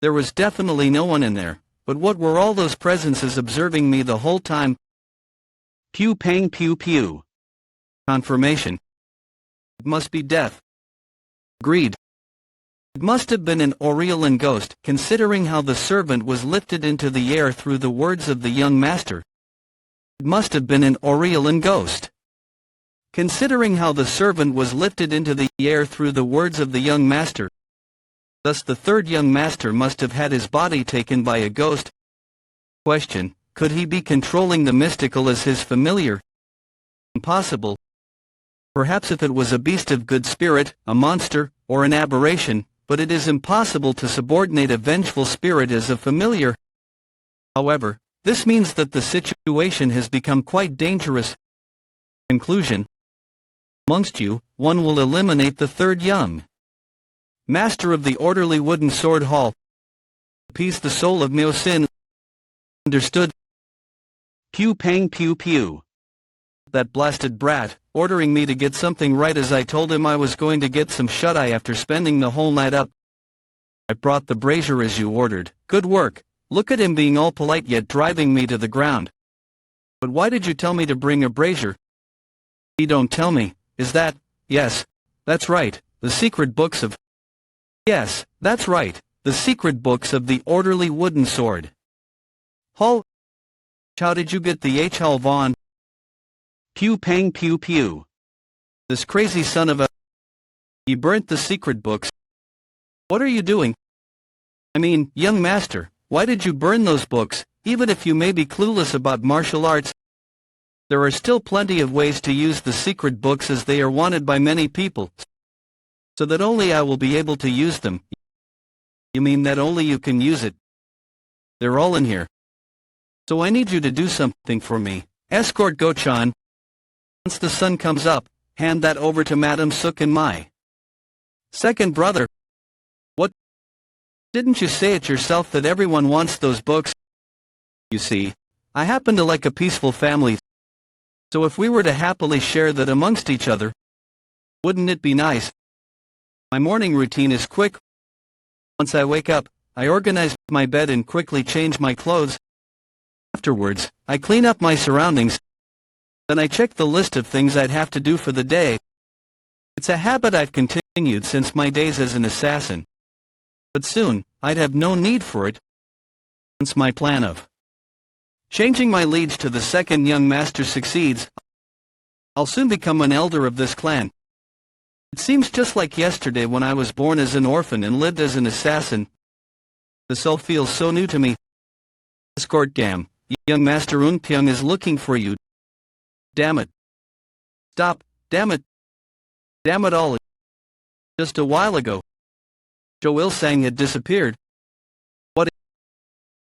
There was definitely no one in there, but what were all those presences observing me the whole time? Pew pang pew pew. Confirmation. It must be death. Agreed. It must have been an Aurelian ghost, considering how the servant was lifted into the air through the words of the young master. It must have been an Aurelian ghost. Considering how the servant was lifted into the air through the words of the young master. Thus the third young master must have had his body taken by a ghost. Question, could he be controlling the mystical as his familiar? Impossible. Perhaps if it was a beast of good spirit, a monster, or an aberration, but it is impossible to subordinate a vengeful spirit as a familiar. However, this means that the situation has become quite dangerous. Conclusion. Amongst you, one will eliminate the third young master of the orderly wooden sword hall. Appease the soul of Myo Sin. Understood? Pew pang pew pew. That blasted brat, ordering me to get something right as I told him I was going to get some shut-eye after spending the whole night up. I brought the brazier as you ordered. Good work. Look at him being all polite yet driving me to the ground. But why did you tell me to bring a brazier? He don't tell me. Is that? Yes. That's right. The secret books of... Yes, that's right. The secret books of the orderly wooden sword. Hall. How did you get the Hall Vaughn? Pew pang pew pew. This crazy son of a... He burnt the secret books. What are you doing? I mean, young master, why did you burn those books, even if you may be clueless about martial arts? There are still plenty of ways to use the secret books as they are wanted by many people, so that only I will be able to use them. You mean that only you can use it? They're all in here. So I need you to do something for me. Escort Go-chan. Once the sun comes up, hand that over to Madame Seok and my second brother. What? Didn't you say it yourself that everyone wants those books? You see, I happen to like a peaceful family, so if we were to happily share that amongst each other, wouldn't it be nice? My morning routine is quick. Once I wake up, I organize my bed and quickly change my clothes. Afterwards, I clean up my surroundings. Then I check the list of things I'd have to do for the day. It's a habit I've continued since my days as an assassin. But soon, I'd have no need for it. Once my plan of changing my liege to the second young master succeeds, I'll soon become an elder of this clan. It seems just like yesterday when I was born as an orphan and lived as an assassin. This all feels so new to me. Escort Gam, young master Unpyeong is looking for you. Damn it. Stop, damn it. Damn it all. Just a while ago, Jo Il-sang had disappeared. What?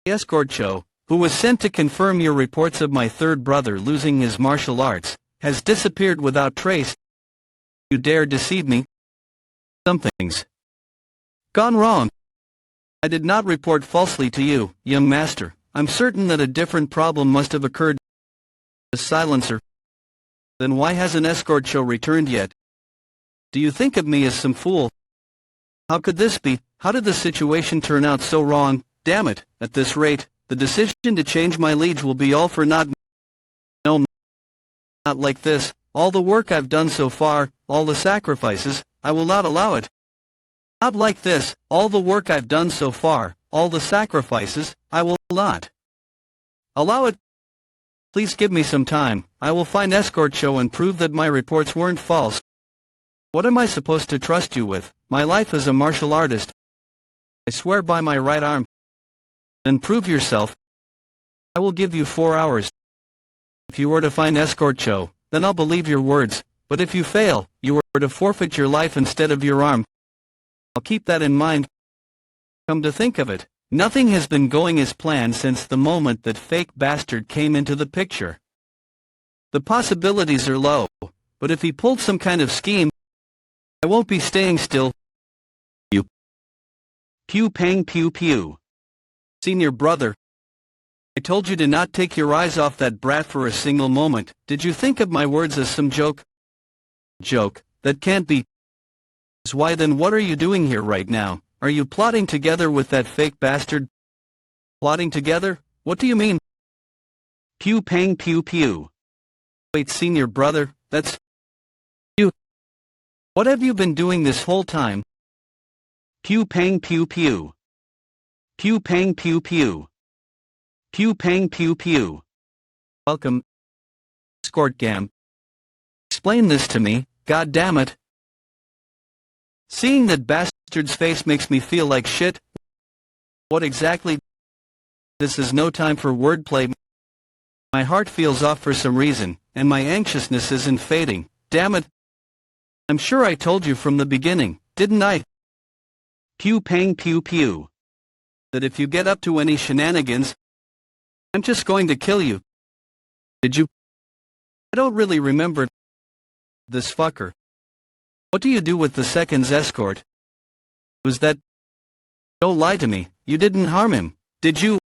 Escort Cho, who was sent to confirm your reports of my third brother losing his martial arts, has disappeared without trace. You dare deceive me? Something's gone wrong. I did not report falsely to you, young master. I'm certain that a different problem must have occurred. The silencer. Then why hasn't Escort Cho returned yet? Do you think of me as some fool? How could this be? How did the situation turn out so wrong? Damn it, at this rate, the decision to change my liege will be all for naught. No, Not like this. All the work I've done so far, all the sacrifices, I will not allow it. Not like this. All the work I've done so far, all the sacrifices, I will not allow it. Please give me some time. I will find escort show and prove that my reports weren't false. What am I supposed to trust you with? My life as a martial artist. I swear by my right arm. Then prove yourself. I will give you 4 hours. If you were to find escort show, then I'll believe your words, but if you fail, you were to forfeit your life instead of your arm. I'll keep that in mind. Come to think of it, nothing has been going as planned since the moment that fake bastard came into the picture. The possibilities are low, but if he pulled some kind of scheme, I won't be staying still. You. Pew pang pew pew. Senior brother. I told you to not take your eyes off that brat for a single moment. Did you think of my words as some joke? Joke, that can't be. Why then what are you doing here right now? Are you plotting together with that fake bastard? Plotting together? What do you mean? Pew pang pew pew. Wait, senior brother, that's you. What have you been doing this whole time? Pew pang pew pew. Pew pang pew pew. Pew pang pew pew. Welcome. Escort gam. Explain this to me, god damn it. Seeing that bastard's face makes me feel like shit. What exactly? This is no time for wordplay. My heart feels off for some reason, and my anxiousness isn't fading. Damn it. I'm sure I told you from the beginning, didn't I? Pew pang pew pew. That if you get up to any shenanigans, I'm just going to kill you. Did you? I don't really remember this fucker. What do you do with the second's escort? Was that? Don't lie to me, you didn't harm him, did you?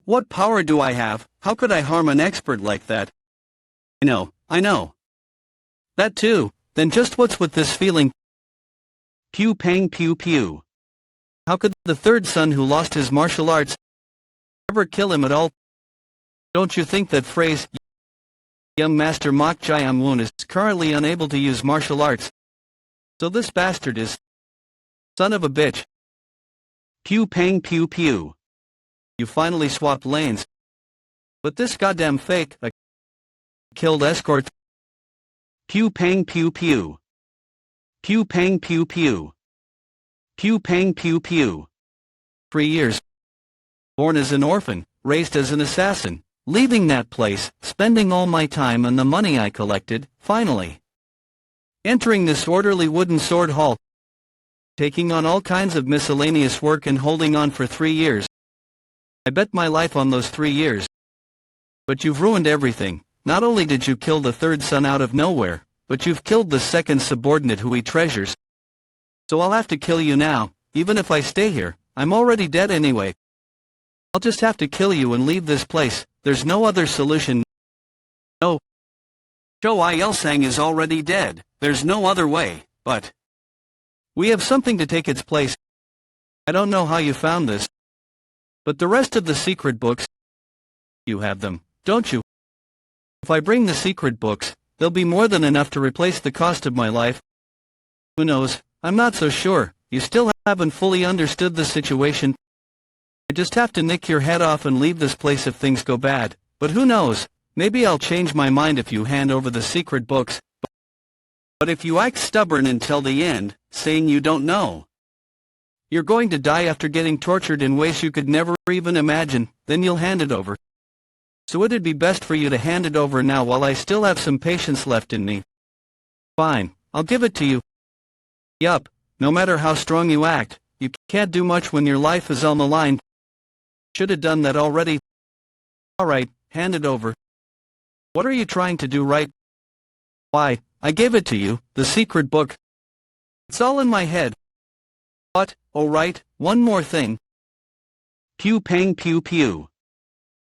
What power do I have? How could I harm an expert like that? I know. That too, then just what's with this feeling? Pew pang pew pew. How could the third son who lost his martial arts ever kill him at all? Don't you think that phrase, young master Mok Jayam is currently unable to use martial arts? So this bastard is son of a bitch. Pew pang pew pew. You finally swapped lanes. But this goddamn fake, killed escort. Pew pang pew pew. Pew pang pew pew. Pew pang pew pew. 3 years. Born as an orphan, raised as an assassin, leaving that place, spending all my time and the money I collected, finally entering this orderly wooden sword hall, taking on all kinds of miscellaneous work and holding on for 3 years. I bet my life on those 3 years. But you've ruined everything. Not only did you kill the third son out of nowhere, but you've killed the second subordinate who he treasures. So I'll have to kill you now, even if I stay here. I'm already dead anyway. I'll just have to kill you and leave this place. There's no other solution. No. Choyu Sang is already dead. There's no other way, but we have something to take its place. I don't know how you found this, but the rest of the secret books, you have them, don't you? If I bring the secret books, they'll be more than enough to replace the cost of my life. Who knows? I'm not so sure. You still haven't fully understood the situation. I just have to nick your head off and leave this place if things go bad. But who knows? Maybe I'll change my mind if you hand over the secret books. But if you act stubborn until the end, saying you don't know, you're going to die after getting tortured in ways you could never even imagine, then you'll hand it over. So it'd be best for you to hand it over now while I still have some patience left in me. Fine, I'll give it to you. Yup, no matter how strong you act, you can't do much when your life is on the line. Should have done that already. Alright, hand it over. What are you trying to do, right? Why, I gave it to you, the secret book. It's all in my head. But, oh right, one more thing. Pew pang pew pew.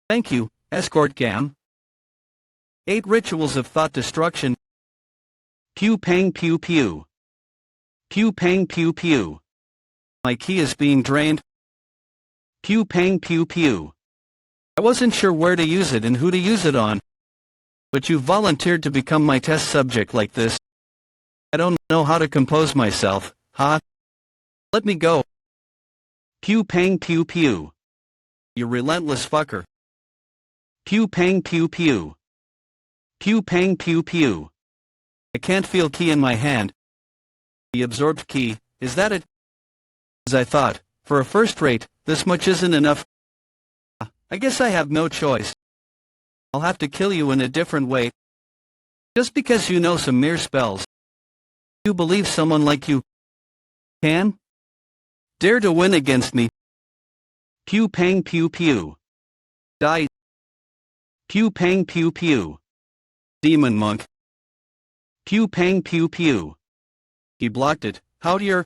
Thank you, escort gam. 8 rituals of thought destruction. Pew pang pew pew. Pew pang pew pew. My key is being drained. Pew pang pew pew. I wasn't sure where to use it and who to use it on. But you volunteered to become my test subject like this. I don't know how to compose myself, huh? Let me go. Pew pang pew pew. You relentless fucker. Pew pang pew pew. Pew pang pew pew. I can't feel key in my hand. The absorbed key, is that it? As I thought, for a first rate, this much isn't enough. I guess I have no choice. I'll have to kill you in a different way. Just because you know some mere spells. You believe someone like you can? Dare to win against me. Pew pang pew pew. Die. Pew pang pew pew. Demon monk. Pew pang pew pew. He blocked it. How'd your...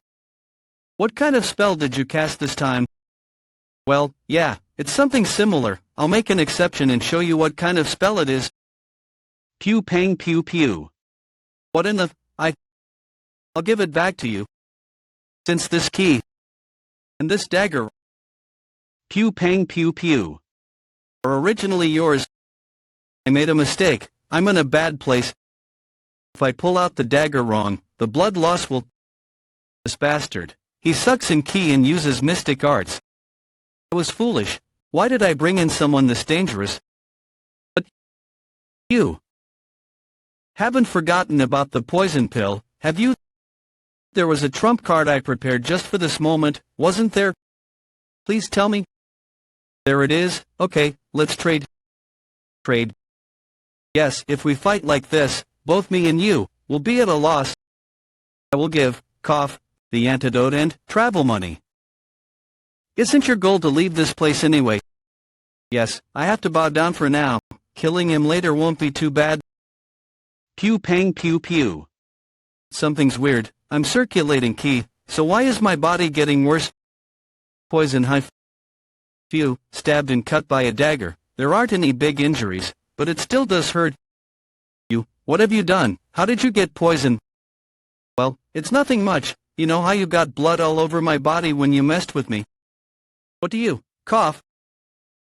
What kind of spell did you cast this time? Well, yeah, it's something similar. I'll make an exception and show you what kind of spell it is. Pew pang pew pew. What in the... I'll give it back to you. Since this key and this dagger, pew pang pew pew, are originally yours. I made a mistake. I'm in a bad place. If I pull out the dagger wrong, the blood loss will... This bastard. He sucks in key and uses mystic arts. I was foolish. Why did I bring in someone this dangerous? But you haven't forgotten about the poison pill, have you? There was a trump card I prepared just for this moment, wasn't there? Please tell me. There it is. Okay, let's trade. Trade. Yes, if we fight like this, both me and you will be at a loss. I will give, cough, the antidote and travel money. Isn't your goal to leave this place anyway? Yes, I have to bow down for now. Killing him later won't be too bad. Pew pang pew pew. Something's weird. I'm circulating key, so why is my body getting worse? Poison hive. Phew, stabbed and cut by a dagger. There aren't any big injuries, but it still does hurt. You, what have you done? How did you get poisoned? Well, it's nothing much. You know how you got blood all over my body when you messed with me? What do you, cough?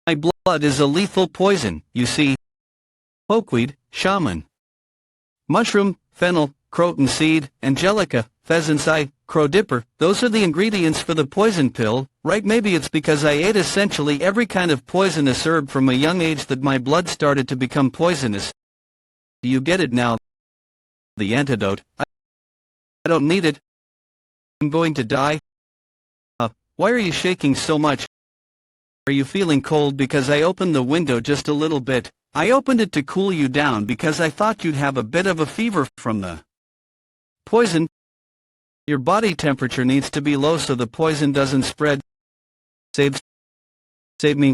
My blood is a lethal poison, you see. Pokeweed, shaman. Mushroom, fennel, croton seed, angelica, pheasant's eye, crow dipper, those are the ingredients for the poison pill, right? Maybe it's because I ate essentially every kind of poisonous herb from a young age that my blood started to become poisonous. Do you get it now? The antidote. I don't need it. I'm going to die. Why are you shaking so much? Are you feeling cold? Because I opened the window just a little bit. I opened it to cool you down because I thought you'd have a bit of a fever from the poison. Your body temperature needs to be low so the poison doesn't spread. Save me.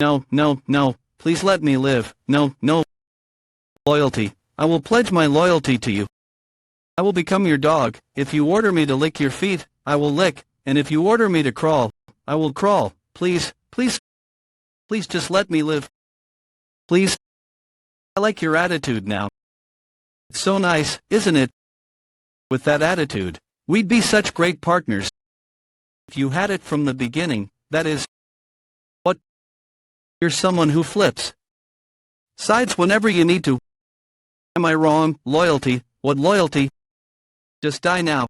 No, no, no. Please let me live. No, no. Loyalty. I will pledge my loyalty to you. I will become your dog. If you order me to lick your feet, I will lick. And if you order me to crawl, I will crawl. Please, please, please just let me live. Please. I like your attitude now. It's so nice, isn't it? With that attitude, we'd be such great partners. If you had it from the beginning, that is. What? You're someone who flips sides whenever you need to. Am I wrong? Loyalty? What loyalty? Just die now.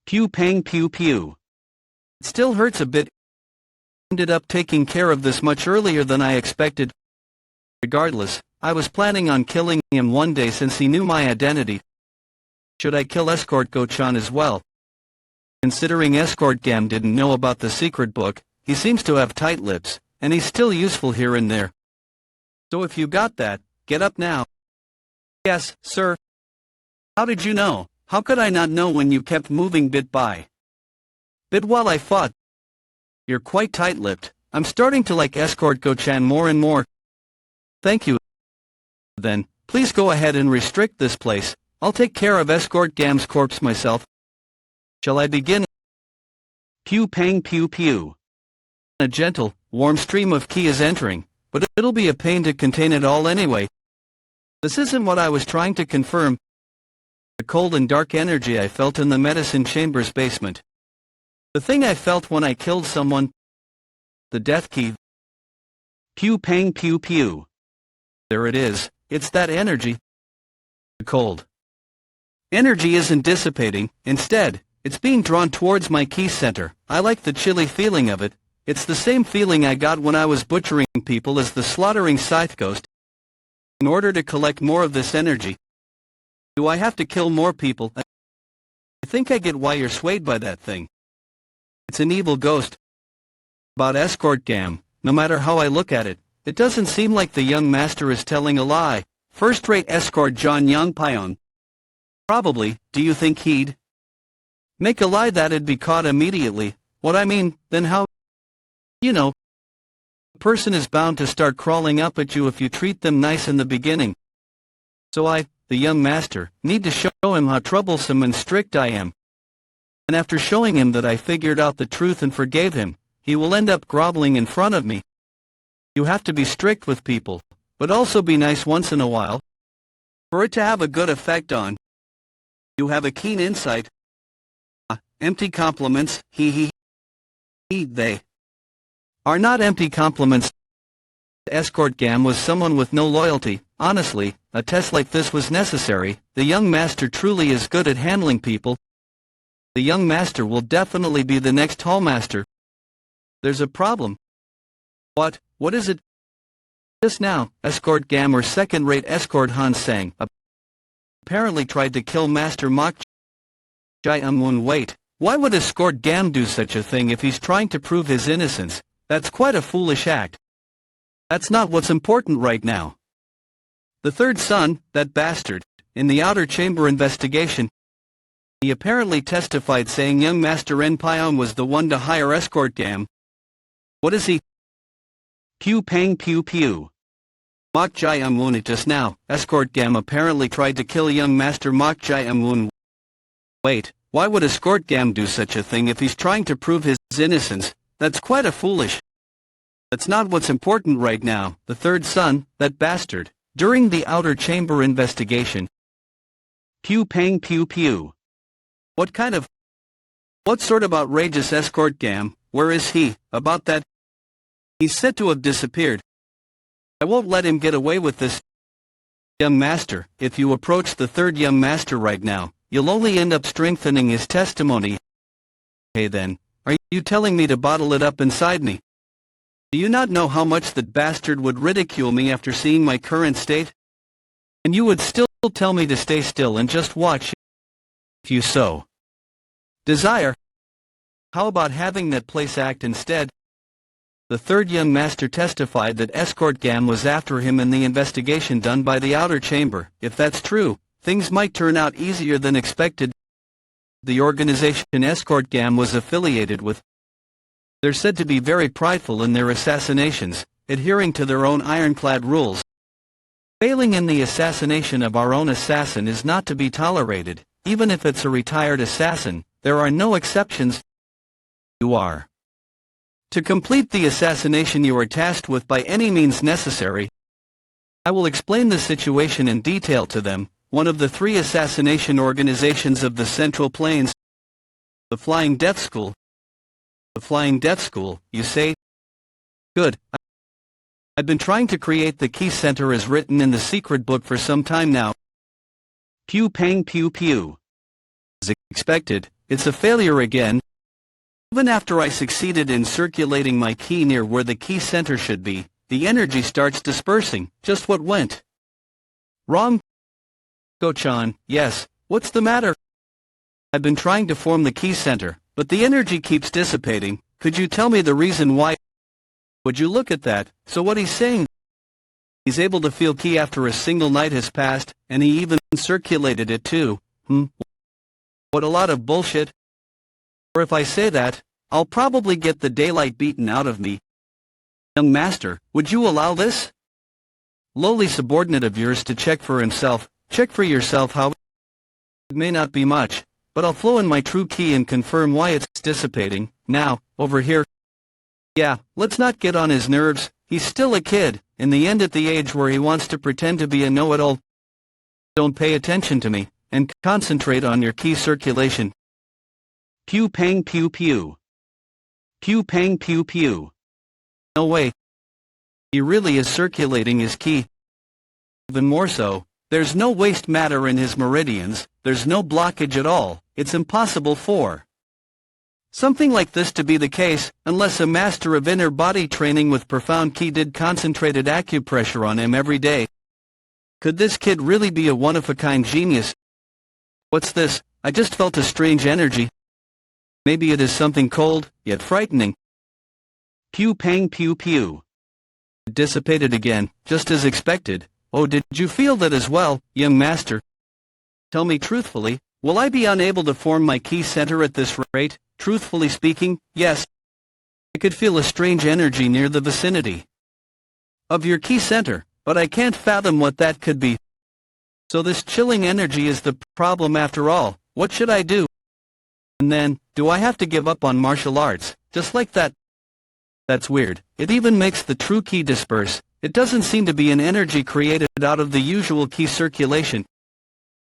Pew pang pew pew. It still hurts a bit. Ended up taking care of this much earlier than I expected. Regardless, I was planning on killing him one day since he knew my identity. Should I kill Escort Go-chan as well? Considering Escort Gam didn't know about the secret book, he seems to have tight lips, and he's still useful here and there. So if you got that, get up now. Yes, sir. How did you know? How could I not know when you kept moving bit by bit while I fought? You're quite tight-lipped. I'm starting to like Escort Go-chan more and more. Thank you. Then, please go ahead and restrict this place. I'll take care of Escort Gam's corpse myself. Shall I begin? Pew pang pew pew. A gentle, warm stream of ki is entering, but it'll be a pain to contain it all anyway. This isn't what I was trying to confirm. The cold and dark energy I felt in the medicine chamber's basement. The thing I felt when I killed someone. The death key. Pew pang pew pew. There it is, it's that energy. The cold energy isn't dissipating, instead, it's being drawn towards my key center. I like the chilly feeling of it. It's the same feeling I got when I was butchering people as the slaughtering scythe ghost. In order to collect more of this energy, do I have to kill more people? I think I get why you're swayed by that thing. It's an evil ghost. About escort gam, no matter how I look at it, it doesn't seem like the young master is telling a lie. First-rate escort John Young Pion. Probably, do you think he'd make a lie that'd be caught immediately? What I mean, then how? You know, a person is bound to start crawling up at you if you treat them nice in the beginning. So I, the young master, need to show him how troublesome and strict I am. And after showing him that I figured out the truth and forgave him, he will end up groveling in front of me. You have to be strict with people, but also be nice once in a while. For it to have a good effect on you, have a keen insight. Empty compliments, they are not empty compliments. Escort gam was someone with no loyalty. Honestly, a test like this was necessary. The young master truly is good at handling people. The young master will definitely be the next hallmaster. There's a problem. What is it? Just now, escort gam or second-rate escort Han Sang apparently tried to kill Master Mok Jae-un. Wait, why would escort gam do such a thing if he's trying to prove his innocence? That's quite a foolish act. That's not what's important right now. The third son, that bastard, in the outer chamber investigation, he apparently testified saying young Master En Pion was the one to hire escort gam. What is he? Pew pang pew pew. Mok Jae-un just now, escort gam apparently tried to kill young Master Mok Jae-un. Wait, why would escort gam do such a thing if he's trying to prove his innocence? That's quite a foolish. That's not what's important right now. The third son, that bastard, during the outer chamber investigation. Pew pang pew pew. What sort of outrageous escort gam? Where is he? About that? He's said to have disappeared. I won't let him get away with this. Young master, if you approach the third young master right now, you'll only end up strengthening his testimony. Hey then, are you telling me to bottle it up inside me? Do you not know how much that bastard would ridicule me after seeing my current state? And you would still tell me to stay still and just watch, if you so desire. How about having that place act instead? The third young master testified that escort gam was after him in the investigation done by the outer chamber. If that's true, things might turn out easier than expected. The organization escort gam was affiliated with, they're said to be very prideful in their assassinations, adhering to their own ironclad rules. Failing in the assassination of our own assassin is not to be tolerated, even if it's a retired assassin. There are no exceptions. You are to complete the assassination you are tasked with by any means necessary. I will explain the situation in detail to them. One of the 3 assassination organizations of the Central Plains. The Flying Death School. The Flying Death School, you say? Good. I've been trying to create the key center as written in the secret book for some time now. Pew pang pew pew. As expected, it's a failure again. Even after I succeeded in circulating my key near where the key center should be, the energy starts dispersing. Just what went wrong? Go-chan, yes, what's the matter? I've been trying to form the key center, but the energy keeps dissipating. Could you tell me the reason why? Would you look at that? So what he's saying? He's able to feel key after a single night has passed, and he even circulated it too. What a lot of bullshit. Or if I say that, I'll probably get the daylight beaten out of me. Young master, would you allow this? Lowly subordinate of yours to check for himself. Check for yourself how. It may not be much, but I'll flow in my true key and confirm why it's dissipating. Now, over here. Yeah, let's not get on his nerves. He's still a kid, in the end at the age where he wants to pretend to be a know-it-all. Don't pay attention to me, and concentrate on your key circulation. Pew pang pew pew. Pew pang pew pew. No way. He really is circulating his key. Even more so, there's no waste matter in his meridians, there's no blockage at all, it's impossible for something like this to be the case, unless a master of inner body training with profound ki did concentrated acupressure on him every day. Could this kid really be a one-of-a-kind genius? What's this? I just felt a strange energy. Maybe it is something cold, yet frightening. Pew pang pew pew. It dissipated again, just as expected. Oh, did you feel that as well, young master? Tell me truthfully, will I be unable to form my ki center at this rate? Truthfully speaking, yes. I could feel a strange energy near the vicinity of your ki center, but I can't fathom what that could be. So this chilling energy is the problem after all. What should I do? And then, do I have to give up on martial arts, just like that? That's weird. It even makes the true ki disperse. It doesn't seem to be an energy created out of the usual ki circulation.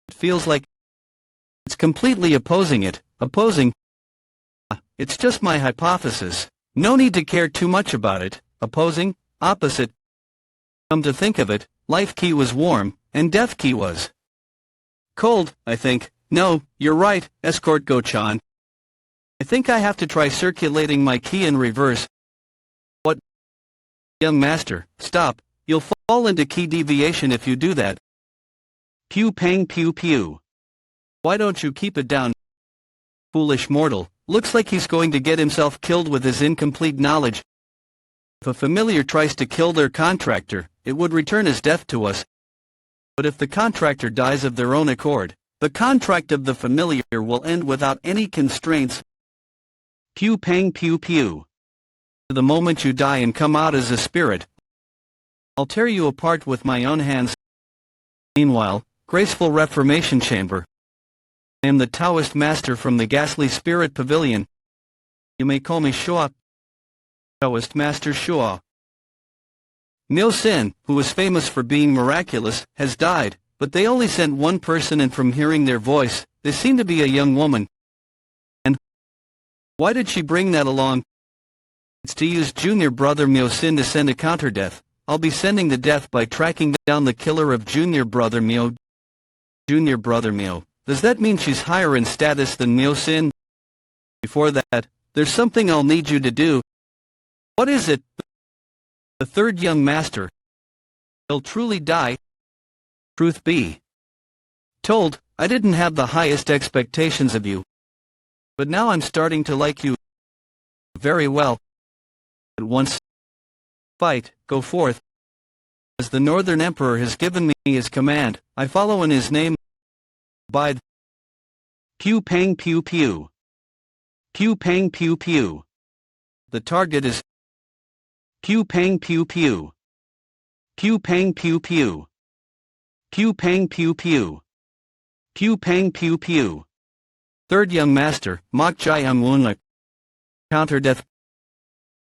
It feels like it's completely opposing it. Opposing? It's just my hypothesis. No need to care too much about it. Opposing? Opposite? Come to think of it, life ki was warm, and death ki was cold, I think. No, you're right, Escort Go-chan. I think I have to try circulating my ki in reverse. What? Young master, stop. You'll fall into ki deviation if you do that. Pew pang pew pew. Why don't you keep it down? Foolish mortal, looks like he's going to get himself killed with his incomplete knowledge. If a familiar tries to kill their contractor, it would return his death to us. But if the contractor dies of their own accord, the contract of the familiar will end without any constraints. Pew pang pew pew. The moment you die and come out as a spirit, I'll tear you apart with my own hands. Meanwhile, graceful reformation chamber. I am the Taoist master from the ghastly spirit pavilion. You may call me Seok. Taoist master Seok. Myo Sin, who was famous for being miraculous, has died, but they only sent one person, and from hearing their voice, they seem to be a young woman. And why did she bring that along? It's to use junior brother Myo Sin to send a counter-death. I'll be sending the death by tracking down the killer of junior brother Myo. Junior brother Myo. Does that mean she's higher in status than Myo Sin? Before that, there's something I'll need you to do. What is it? The third young master. He'll truly die. Truth be told, I didn't have the highest expectations of you. But now I'm starting to like you very well. At once, fight, go forth. As the Northern Emperor has given me his command, I follow in his name. Abide. Pew pang pew pew. Pew pang pew pew. The target is pew pang pew pew. Pew pang pew pew. Pew pang pew pew. Pew pang pew pew. Third young master, Mok Jai Unwunlek. Counter-death.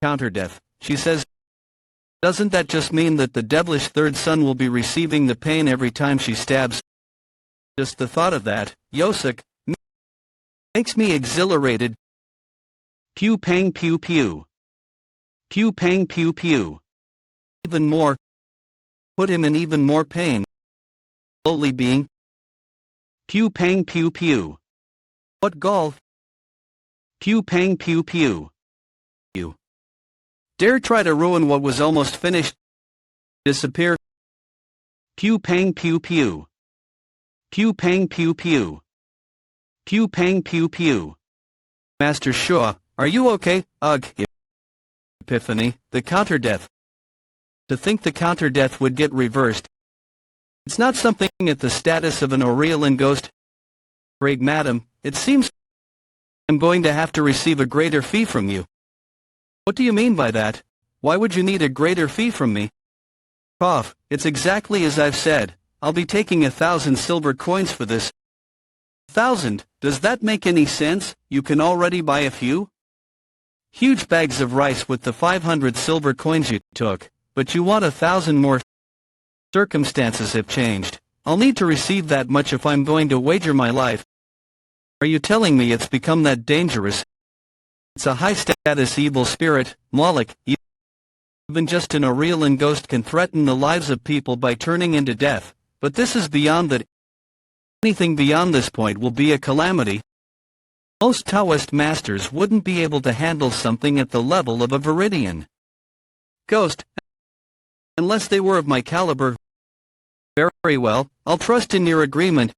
Counter-death, she says. Doesn't that just mean that the devilish third son will be receiving the pain every time she stabs? Just the thought of that, Yosek, makes me exhilarated. Pew pang pew pew. Pew pang pew pew. Even more. Put him in even more pain. Slowly being. Pew pang pew pew. What gall? Pew pang pew pew. You dare try to ruin what was almost finished? Disappear. Pew pang pew pew. Pew pang pew pew. Pew pang pew pew. Master Shaw, are you okay? Ugh. Epiphany, the counter-death. To think the counter-death would get reversed. It's not something at the status of an Aurelian ghost. Great madam, it seems I'm going to have to receive a greater fee from you. What do you mean by that? Why would you need a greater fee from me? Cough, it's exactly as I've said. I'll be taking 1,000 silver coins for this. 1,000, does that make any sense? You can already buy a few? Huge bags of rice with the 500 silver coins you took, but you want 1,000 more. Circumstances have changed. I'll need to receive that much if I'm going to wager my life. Are you telling me it's become that dangerous? It's a high-status evil spirit, Moloch. Even just in a real and ghost can threaten the lives of people by turning into death, but this is beyond that. Anything beyond this point will be a calamity. Most Taoist masters wouldn't be able to handle something at the level of a Viridian ghost, unless they were of my caliber. Very well, I'll trust in your agreement.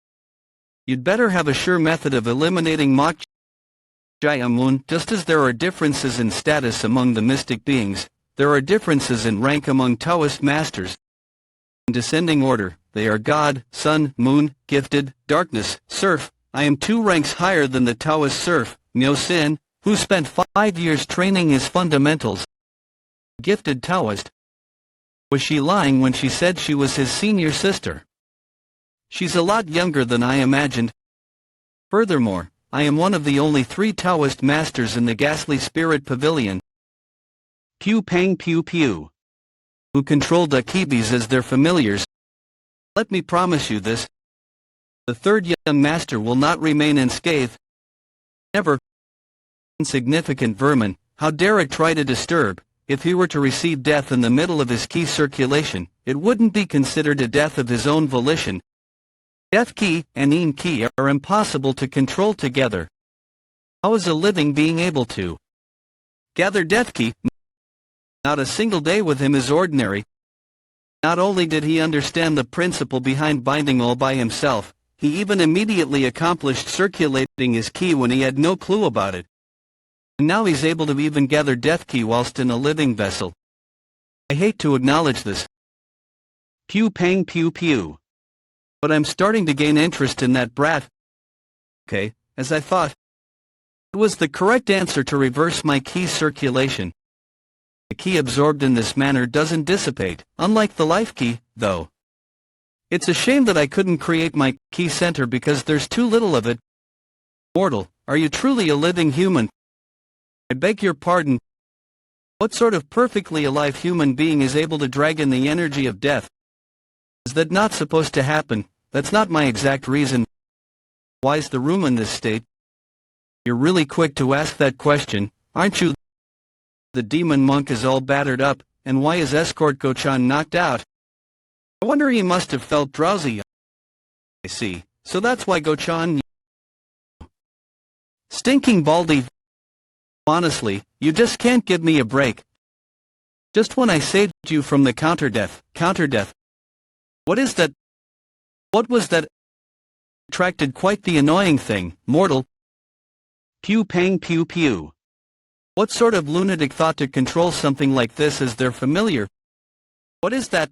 You'd better have a sure method of eliminating Mok Jayamun. Just as there are differences in status among the mystic beings, there are differences in rank among Taoist masters. In descending order, they are God, Sun, Moon, Gifted, Darkness, Serf. I am 2 ranks higher than the Taoist serf, Myo-Sin, who spent 5 years training his fundamentals. Gifted Taoist. Was she lying when she said she was his senior sister? She's a lot younger than I imagined. Furthermore, I am one of the only 3 Taoist masters in the ghastly spirit pavilion. Pew Pang Pew Pew. Who control Dakibis as their familiars. Let me promise you this. The 3rd young master will not remain unscathed. Never. Insignificant vermin, how dare it try to disturb? If he were to receive death in the middle of his ki circulation, it wouldn't be considered a death of his own volition. Death ki and in ki are impossible to control together. How is a living being able to gather death ki? Not a single day with him is ordinary. Not only did he understand the principle behind binding all by himself, he even immediately accomplished circulating his ki when he had no clue about it. And now he's able to even gather death ki whilst in a living vessel. I hate to acknowledge this. Pew Pang Pew Pew. But I'm starting to gain interest in that brat. Okay, as I thought. It was the correct answer to reverse my ki circulation. The ki absorbed in this manner doesn't dissipate, unlike the life ki, though. It's a shame that I couldn't create my ki center because there's too little of it. Mortal, are you truly a living human? I beg your pardon. What sort of perfectly alive human being is able to drag in the energy of death? Is that not supposed to happen? That's not my exact reason. Why's the room in this state? You're really quick to ask that question, aren't you? The demon monk is all battered up, and why is Escort Gochan knocked out? I wonder he must have felt drowsy. I see, so that's why Gochan... Stinking baldy... Honestly, you just can't give me a break. Just when I saved you from the counter-death. What is that? What was that? Attracted quite the annoying thing, mortal. Pew Pang Pew Pew. What sort of lunatic thought to control something like this as their familiar? What is that?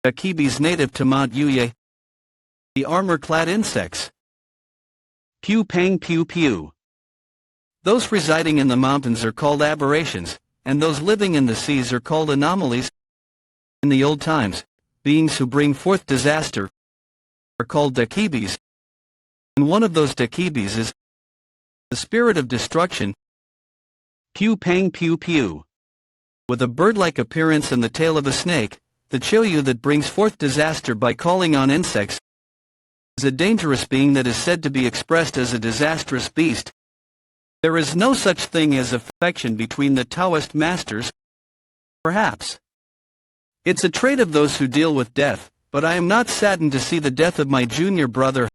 Akibis native to Mount Yuye. The armor-clad insects. Pew Pang Pew Pew. Those residing in the mountains are called aberrations, and those living in the seas are called anomalies. In the old times, beings who bring forth disaster are called Dakibis. And one of those Dakibis is the spirit of destruction. Pew Pang Pew Pew. With a bird-like appearance and the tail of a snake, the Choyu that brings forth disaster by calling on insects is a dangerous being that is said to be expressed as a disastrous beast. There is no such thing as affection between the Taoist masters. Perhaps. It's a trait of those who deal with death, but I am not saddened to see the death of my junior brother.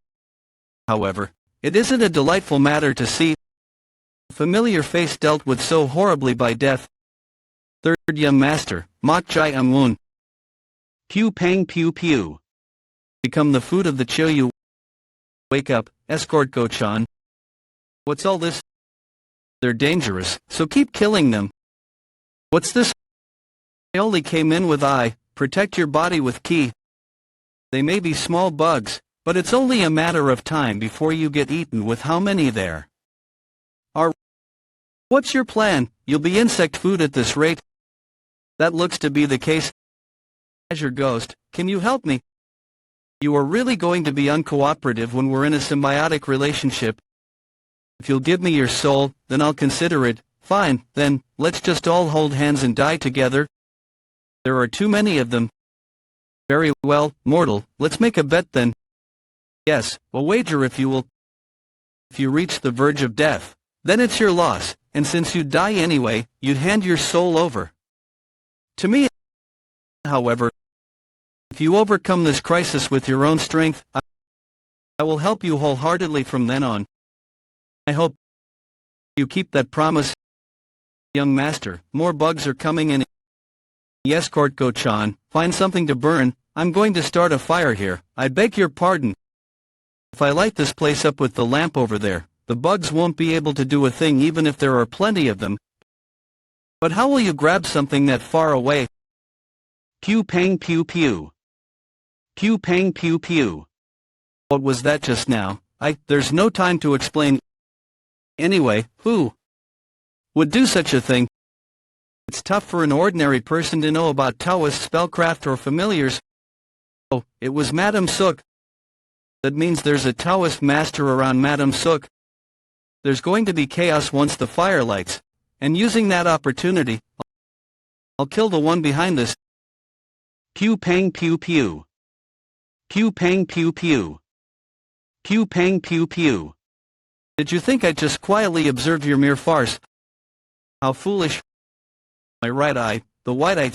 However, it isn't a delightful matter to see a familiar face dealt with so horribly by death. 3rd young master, Mok Chai Amun. Pew Pang Pew Pew. Become the food of the Choyu. Wake up, Escort Gochan. What's all this? They're dangerous, so keep killing them. What's this? I only came in with I, protect your body with ki. They may be small bugs, but it's only a matter of time before you get eaten with how many there are. What's your plan? You'll be insect food at this rate. That looks to be the case. Azure Ghost, can you help me? You are really going to be uncooperative when we're in a symbiotic relationship. If you'll give me your soul, then I'll consider it. Fine, then, let's just all hold hands and die together. There are too many of them. Very well, mortal, let's make a bet then. Yes, a wager if you will. If you reach the verge of death, then it's your loss, and since you'd die anyway, you'd hand your soul over. To me, however, if you overcome this crisis with your own strength, I will help you wholeheartedly from then on. I hope you keep that promise, young master. More bugs are coming in. Yes, Court Go-chan, find something to burn. I'm going to start a fire here. I beg your pardon. If I light this place up with the lamp over there, the bugs won't be able to do a thing even if there are plenty of them. But how will you grab something that far away? Pew pang pew pew. Pew pang pew pew. What was that just now? There's no time to explain. Anyway, who would do such a thing? It's tough for an ordinary person to know about Taoist spellcraft or familiars. Oh, it was Madame Seok. That means there's a Taoist master around Madame Seok. There's going to be chaos once the fire lights, and using that opportunity, I'll kill the one behind this. Pew pang pew pew. Pew pang pew pew. Pew pang pew pew. Did you think I'd just quietly observe your mere farce? How foolish. My right eye, the white eye,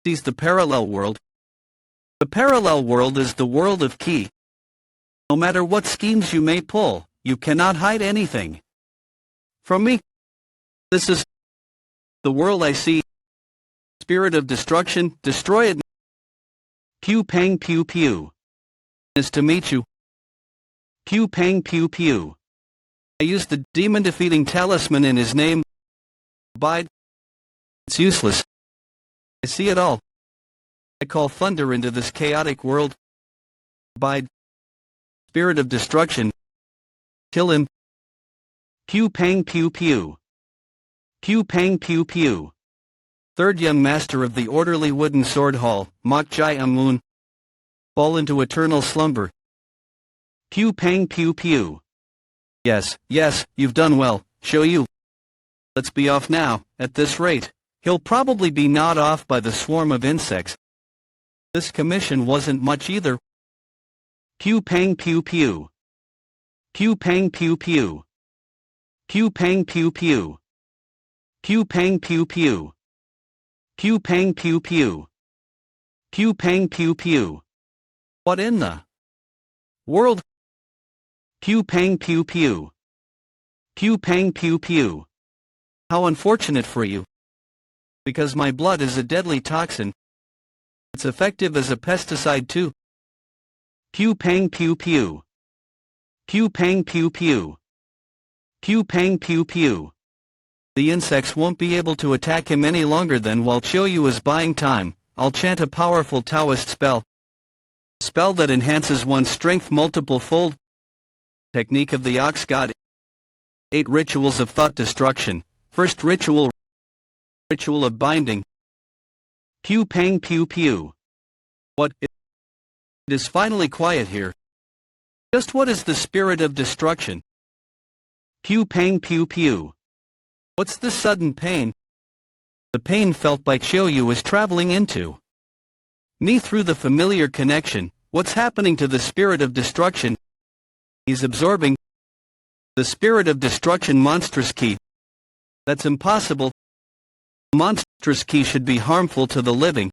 sees the parallel world. The parallel world is the world of Ki. No matter what schemes you may pull, you cannot hide anything from me. This is the world I see. Spirit of destruction, destroy it. Pew pang pew pew. Nice to meet you. Pew pang pew pew. I used the demon-defeating talisman in his name. Abide. It's useless. I see it all. I call thunder into this chaotic world. Abide. Spirit of destruction. Kill him. Pew pang pew pew. Pew pang pew pew. Third young master of the orderly wooden sword hall, Mok Jai Amun. Fall into eternal slumber. Pew pang pew pew. Yes, you've done well, Choyu. Let's be off now. At this rate, he'll probably be gnawed off by the swarm of insects. This commission wasn't much either. Pew pang pew pew. Pew pang pew pew. Pew pang pew pew. Pew pang pew pew. Pew pang pew pew. Pew pang pew pew. What in the world? Pew pang pew pew. Pew pang pew pew. How unfortunate for you. Because my blood is a deadly toxin. It's effective as a pesticide too. Pew pang pew pew. Pew pang pew pew. Pew pang pew pew. The insects won't be able to attack him any longer. Then while Choyu is buying time, I'll chant a powerful Taoist spell. Spell that enhances one's strength multiple fold. Technique of the Ox God. 8 rituals of thought destruction. First ritual. Ritual of binding. Pew pang pew pew. What? It is finally quiet here. Just what is the spirit of destruction? Pew pang pew pew. What's the sudden pain? The pain felt by Choyu is traveling into me through the familiar connection. What's happening to the spirit of destruction? He's absorbing the spirit of destruction. Monstrous Ki. That's impossible. Monstrous Ki should be harmful to the living.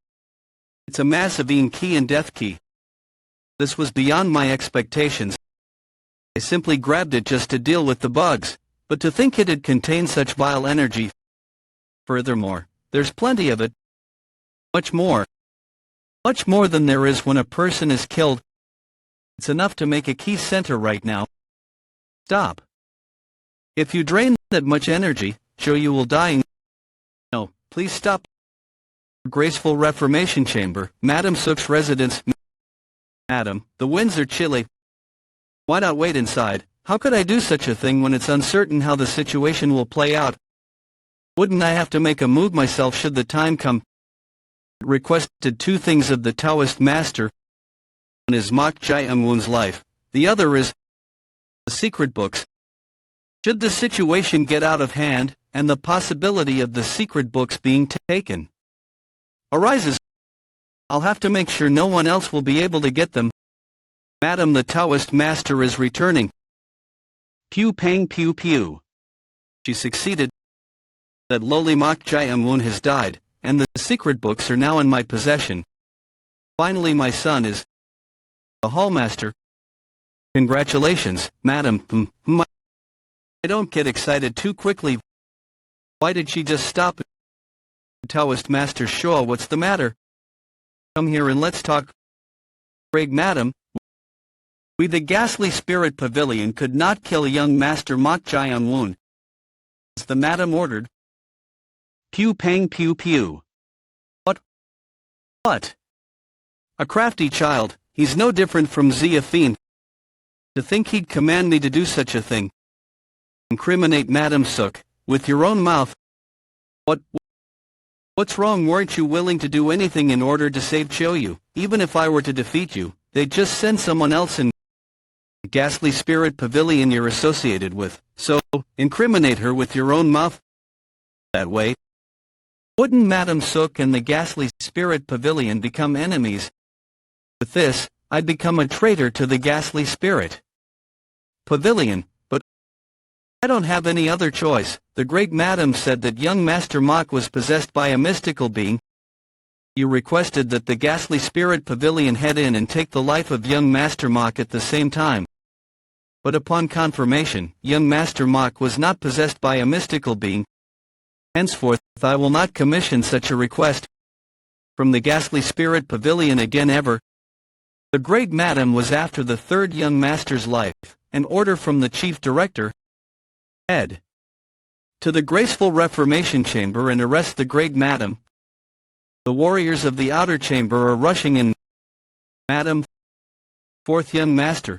It's a massive Ki and death Ki. This was beyond my expectations. I simply grabbed it just to deal with the bugs, but to think it'd contain such vile energy. Furthermore, there's plenty of it. Much more. Much more than there is when a person is killed. It's enough to make a Ki center right now. Stop. If you drain that much energy, Choyu will die. No, please stop. Graceful Reformation Chamber, Madame Seok's residence. Madam, the winds are chilly. Why not wait inside? How could I do such a thing when it's uncertain how the situation will play out? Wouldn't I have to make a move myself should the time come? Requested 2 things of the Taoist master. One is Mok Jai Amun's life, the other is the secret books. Should the situation get out of hand, and the possibility of the secret books being taken arises, I'll have to make sure no one else will be able to get them. Madam, the Taoist master is returning. Pew pang pew pew. She succeeded. That lowly Mok Jai Amun has died, and the secret books are now in my possession. Finally my son is a hallmaster. Congratulations, madam. I don't get excited too quickly. Why did she just stop? Taoist Master Shaw, what's the matter? Come here and let's talk. Craig, madam. We the ghastly spirit pavilion could not kill young Master Mok Jiang Woon. As the madam ordered. Pew pang pew pew. What? What? A crafty child, he's no different from Zia Fiend. To think he'd command me to do such a thing. Incriminate Madam Seok, with your own mouth. What's wrong? Weren't you willing to do anything in order to save Choyu? Even if I were to defeat you, they'd just send someone else in the ghastly spirit pavilion you're associated with. So, incriminate her with your own mouth. That way, wouldn't Madam Seok and the ghastly spirit pavilion become enemies? With this, I'd become a traitor to the ghastly spirit pavilion, but I don't have any other choice. The great madam said that young Master Mok was possessed by a mystical being. You requested that the ghastly spirit pavilion head in and take the life of young Master Mok at the same time. But upon confirmation, young Master Mok was not possessed by a mystical being. Henceforth, I will not commission such a request from the ghastly spirit pavilion again ever. The great madam was after the third young master's life, an order from the chief director. Head to the graceful reformation chamber and arrest the great madam. The warriors of the outer chamber are rushing in. Madam, fourth young master.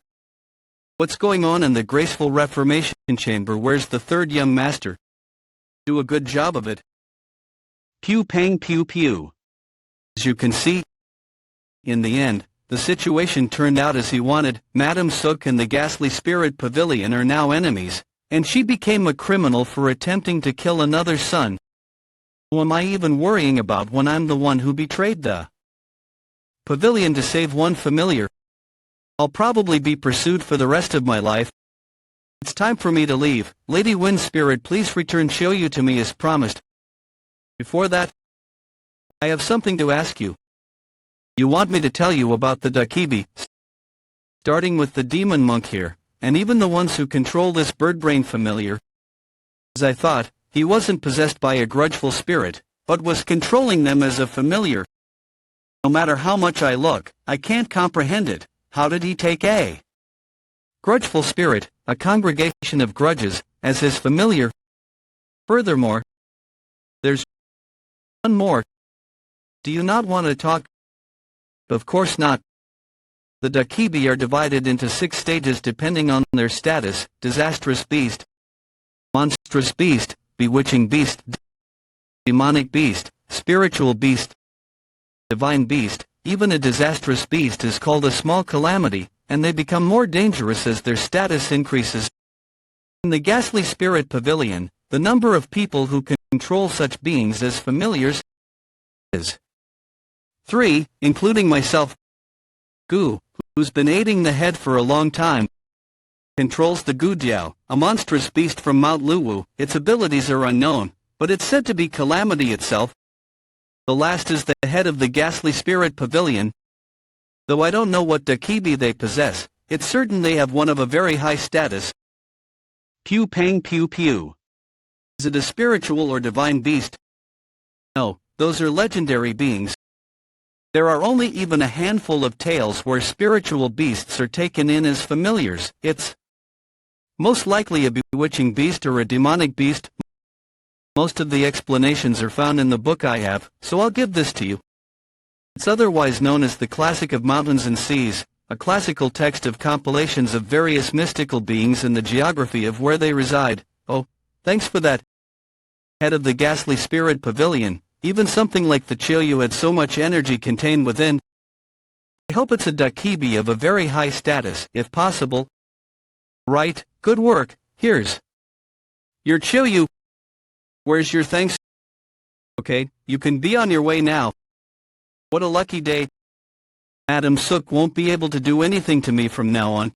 What's going on in the graceful reformation chamber? Where's the third young master? Do a good job of it. Pew pang pew pew. As you can see, in the end, the situation turned out as he wanted. Madam Seok and the ghastly spirit pavilion are now enemies, and she became a criminal for attempting to kill another son. Who am I even worrying about when I'm the one who betrayed the pavilion to save one familiar? I'll probably be pursued for the rest of my life. It's time for me to leave. Lady Wind Spirit, please return Choyu to me as promised. Before that, I have something to ask you. You want me to tell you about the Dakibi, starting with the demon monk here, and even the ones who control this birdbrain familiar. As I thought, he wasn't possessed by a grudgeful spirit, but was controlling them as a familiar. No matter how much I look, I can't comprehend it. How did he take a grudgeful spirit, a congregation of grudges, as his familiar? Furthermore, there's one more. Do you not want to talk? Of course not. The Dakibi are divided into 6 stages depending on their status: disastrous beast, monstrous beast, bewitching beast, demonic beast, spiritual beast, divine beast. Even a disastrous beast is called a small calamity, and they become more dangerous as their status increases. In the ghastly spirit pavilion, the number of people who can control such beings as familiars is 3, including myself. Gu, who's been aiding the head for a long time, controls the Gujiao, a monstrous beast from Mount Luwu. Its abilities are unknown, but it's said to be calamity itself. The last is the head of the ghastly spirit pavilion. Though I don't know what Dakibi they possess, it's certain they have one of a very high status. Pew pang pew pew. Is it a spiritual or divine beast? No, those are legendary beings. There are only even a handful of tales where spiritual beasts are taken in as familiars. It's most likely a bewitching beast or a demonic beast. Most of the explanations are found in the book I have, so I'll give this to you. It's otherwise known as the Classic of Mountains and Seas, a classical text of compilations of various mystical beings and the geography of where they reside. Oh, thanks for that. Head of the ghastly spirit pavilion. Even something like the Choyu had so much energy contained within. I hope it's a Dakibi of a very high status, if possible. Right, good work. Here's your Choyu. Where's your thanks? Okay, you can be on your way now. What a lucky day. Madam Seok won't be able to do anything to me from now on.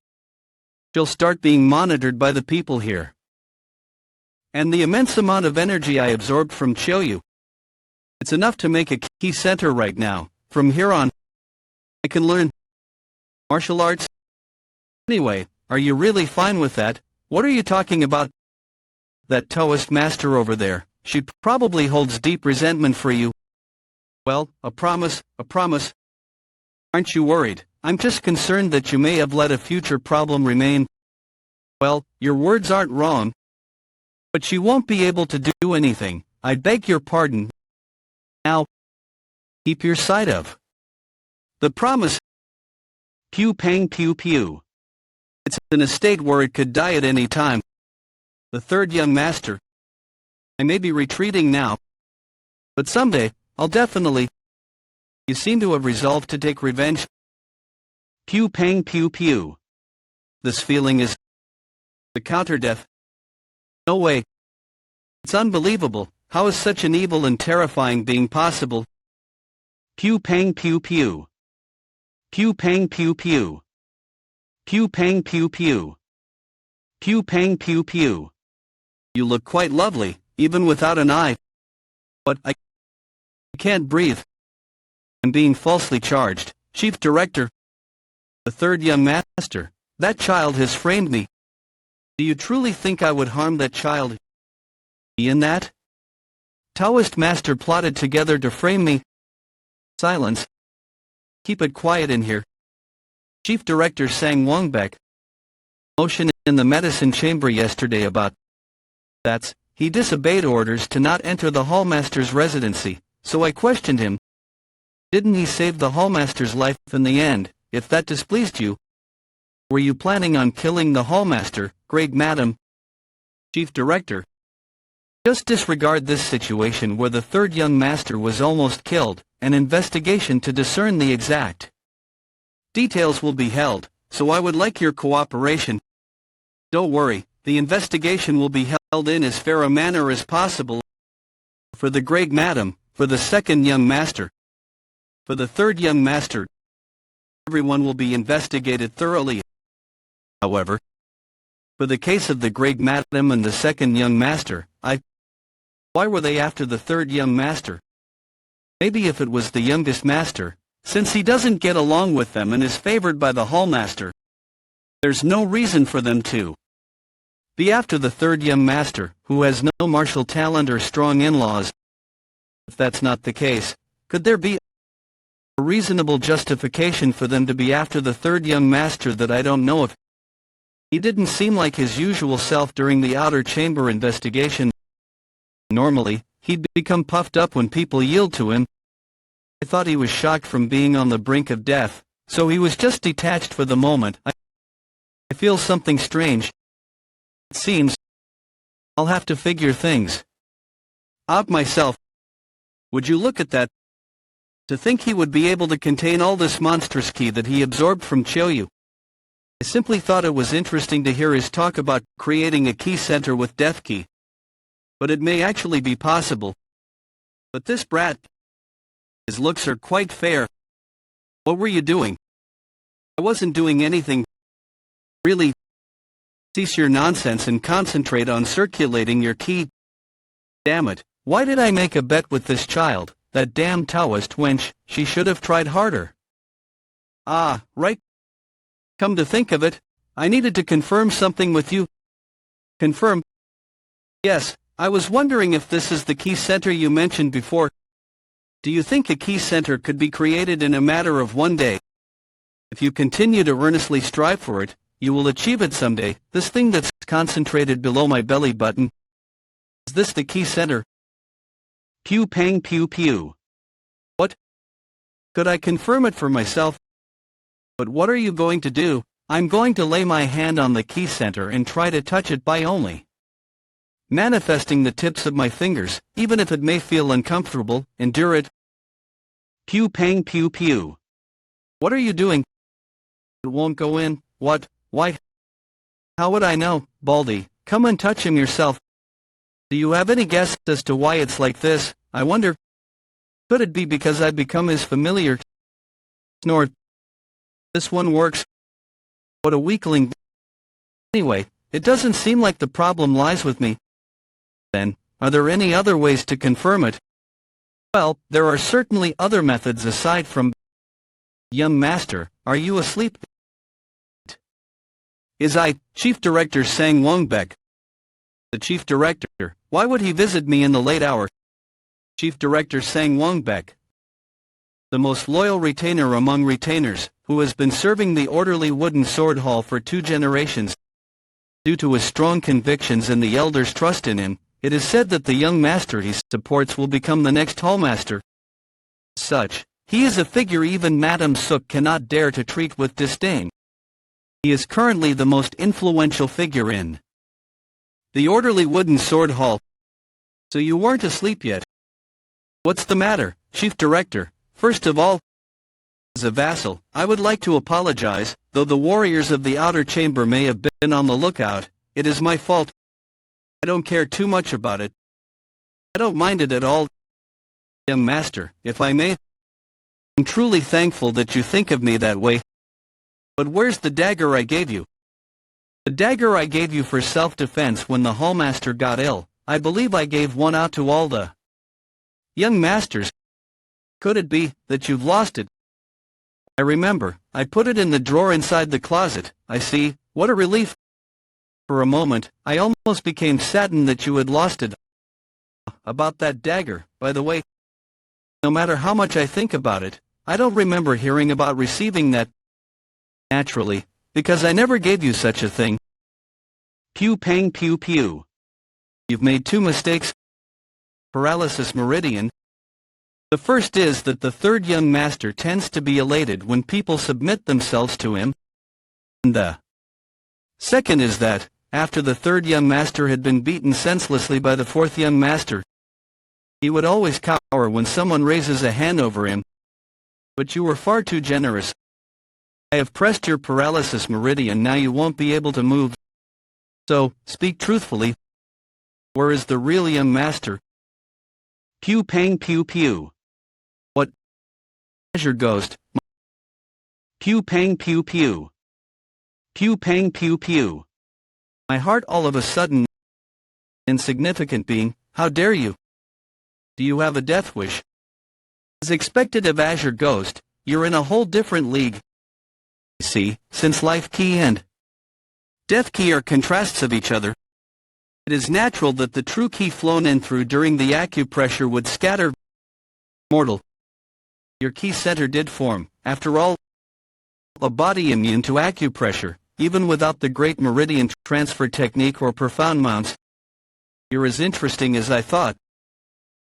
She'll start being monitored by the people here. And the immense amount of energy I absorbed from Choyu. It's enough to make a key center right now. From here on, I can learn martial arts. Anyway, are you really fine with that? What are you talking about? That Taoist master over there, she probably holds deep resentment for you. Well, a promise, a promise. Aren't you worried? I'm just concerned that you may have let a future problem remain. Well, your words aren't wrong. But she won't be able to do anything. I beg your pardon. Now, keep your sight of the promise. Pew pang pew pew. It's in a state where it could die at any time. The third young master. I may be retreating now, but someday, I'll definitely. You seem to have resolved to take revenge. Pew pang pew pew. This feeling is the counter-death. No way. It's unbelievable. How is such an evil and terrifying being possible? Pew pang pew pew. Pew pang pew pew. Pew pang pew pew. Pew pang pew pew. You look quite lovely, even without an eye. But I can't breathe. I'm being falsely charged, Chief Director. The third young master. That child has framed me. Do you truly think I would harm that child? In that? Taoist master plotted together to frame me. Silence. Keep it quiet in here. Chief Director Sang Wongbek. Motion in the medicine chamber yesterday about that's. He disobeyed orders to not enter the hallmaster's residency, so I questioned him. Didn't he save the hallmaster's life in the end, if that displeased you? Were you planning on killing the hallmaster, great madam? Chief Director. Just disregard this situation where the third young master was almost killed. An investigation to discern the exact details will be held, so I would like your cooperation. Don't worry, the investigation will be held in as fair a manner as possible. For the great madam, for the second young master, for the third young master, everyone will be investigated thoroughly. However, for the case of the great madam and the second young master, why were they after the third young master? Maybe if it was the youngest master, since he doesn't get along with them and is favored by the hallmaster, there's no reason for them to be after the third young master, who has no martial talent or strong in-laws. If that's not the case, could there be a reasonable justification for them to be after the third young master that I don't know of? He didn't seem like his usual self during the outer chamber investigation. Normally, he'd become puffed up when people yield to him. I thought he was shocked from being on the brink of death, so he was just detached for the moment. I feel something strange. It seems I'll have to figure things out myself. Would you look at that? To think he would be able to contain all this monstrous ki that he absorbed from Choyu. I simply thought it was interesting to hear his talk about creating a ki center with death ki. But it may actually be possible. But this brat, his looks are quite fair. What were you doing? I wasn't doing anything. Really? Cease your nonsense and concentrate on circulating your ki. Damn it, why did I make a bet with this child, that damn Taoist wench? She should have tried harder. Ah, right. Come to think of it, I needed to confirm something with you. Confirm? Yes. I was wondering if this is the key center you mentioned before. Do you think a key center could be created in a matter of one day? If you continue to earnestly strive for it, you will achieve it someday. This thing that's concentrated below my belly button. Is this the key center? Pew pang pew pew. What? Could I confirm it for myself? But what are you going to do? I'm going to lay my hand on the key center and try to touch it by only manifesting the tips of my fingers, even if it may feel uncomfortable. Endure it. Pew pang pew pew. What are you doing? It won't go in. What? Why? How would I know? Baldy, come and touch him yourself. Do you have any guess as to why it's like this? I wonder. Could it be because I've become his familiar? Snort. This one works. What a weakling. Anyway, it doesn't seem like the problem lies with me. Then, are there any other ways to confirm it? Well, there are certainly other methods aside from... Young master, are you asleep? Is I, Chief Director Sang Wongbek? The Chief Director, why would he visit me in the late hour? Chief Director Sang Wongbek, the most loyal retainer among retainers, who has been serving the orderly wooden sword hall for 2 generations. Due to his strong convictions and the elders' trust in him, it is said that the young master he supports will become the next hallmaster. Such, he is a figure even Madame Seok cannot dare to treat with disdain. He is currently the most influential figure in the orderly wooden sword hall. So you weren't asleep yet? What's the matter, Chief Director? First of all, as a vassal, I would like to apologize, though the warriors of the outer chamber may have been on the lookout. It is my fault. I don't care too much about it. I don't mind it at all. Young master, if I may, I'm truly thankful that you think of me that way. But where's the dagger I gave you? The dagger I gave you for self-defense when the hallmaster got ill. I believe I gave one out to all the young masters. Could it be that you've lost it? I remember, I put it in the drawer inside the closet. I see, what a relief. For a moment, I almost became saddened that you had lost it. About that dagger, by the way, no matter how much I think about it, I don't remember hearing about receiving that. Naturally, because I never gave you such a thing. Pew pang pew pew. You've made 2 mistakes. Paralysis meridian. The first is that the third young master tends to be elated when people submit themselves to him. And the second is that, after the third young master had been beaten senselessly by the fourth young master, he would always cower when someone raises a hand over him. But you were far too generous. I have pressed your paralysis meridian, now you won't be able to move. So, speak truthfully. Where is the real young master? Pew pang pew pew. What? Azure ghost. Pew pang pew pew. Pew pang pew pew. My heart all of a sudden. Insignificant being, how dare you? Do you have a death wish? As expected of Azure Ghost, you're in a whole different league. See, since life key and death key are contrasts of each other, it is natural that the true key flown in through during the acupressure would scatter. Mortal. Your key center did form, after all, a body immune to acupressure. Even without the great meridian transfer technique or profound mounts. You're as interesting as I thought.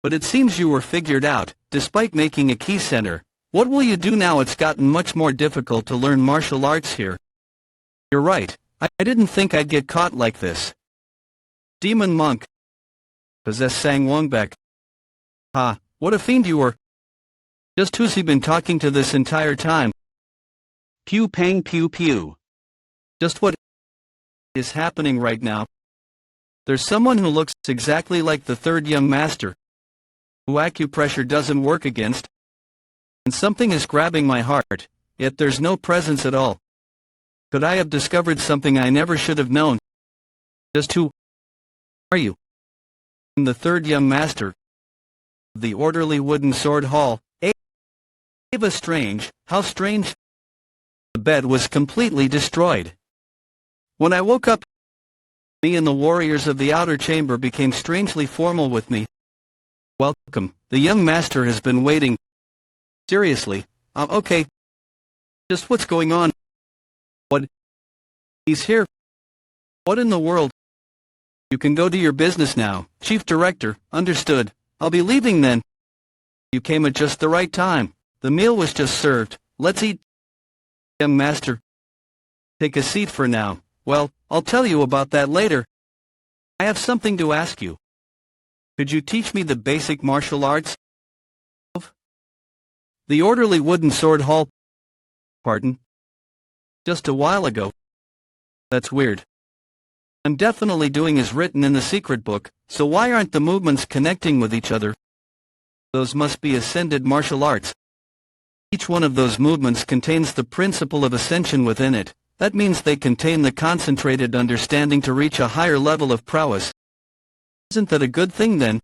But it seems you were figured out, despite making a key center. What will you do now? It's gotten much more difficult to learn martial arts here. You're right, I didn't think I'd get caught like this. Demon monk. Possess Sang Wongbek. Ha, what a fiend you were. Just who's he been talking to this entire time? Pew pang pew pew. Just what is happening right now? There's someone who looks exactly like the third young master, who acupressure doesn't work against, and something is grabbing my heart, yet there's no presence at all. Could I have discovered something I never should have known? Just who are you? I'm the third young master, the orderly wooden sword hall. Ava Strange, how strange. The bed was completely destroyed. When I woke up, me and the warriors of the outer chamber became strangely formal with me. Welcome, the young master has been waiting. Seriously, okay. Just what's going on? What? He's here. What in the world? You can go to your business now, Chief Director, understood. I'll be leaving then. You came at just the right time. The meal was just served. Let's eat. Young master. Take a seat for now. Well, I'll tell you about that later. I have something to ask you. Could you teach me the basic martial arts? The orderly wooden sword hall. Pardon? Just a while ago. That's weird. I'm definitely doing as written in the secret book, so why aren't the movements connecting with each other? Those must be ascended martial arts. Each one of those movements contains the principle of ascension within it. That means they contain the concentrated understanding to reach a higher level of prowess. Isn't that a good thing then?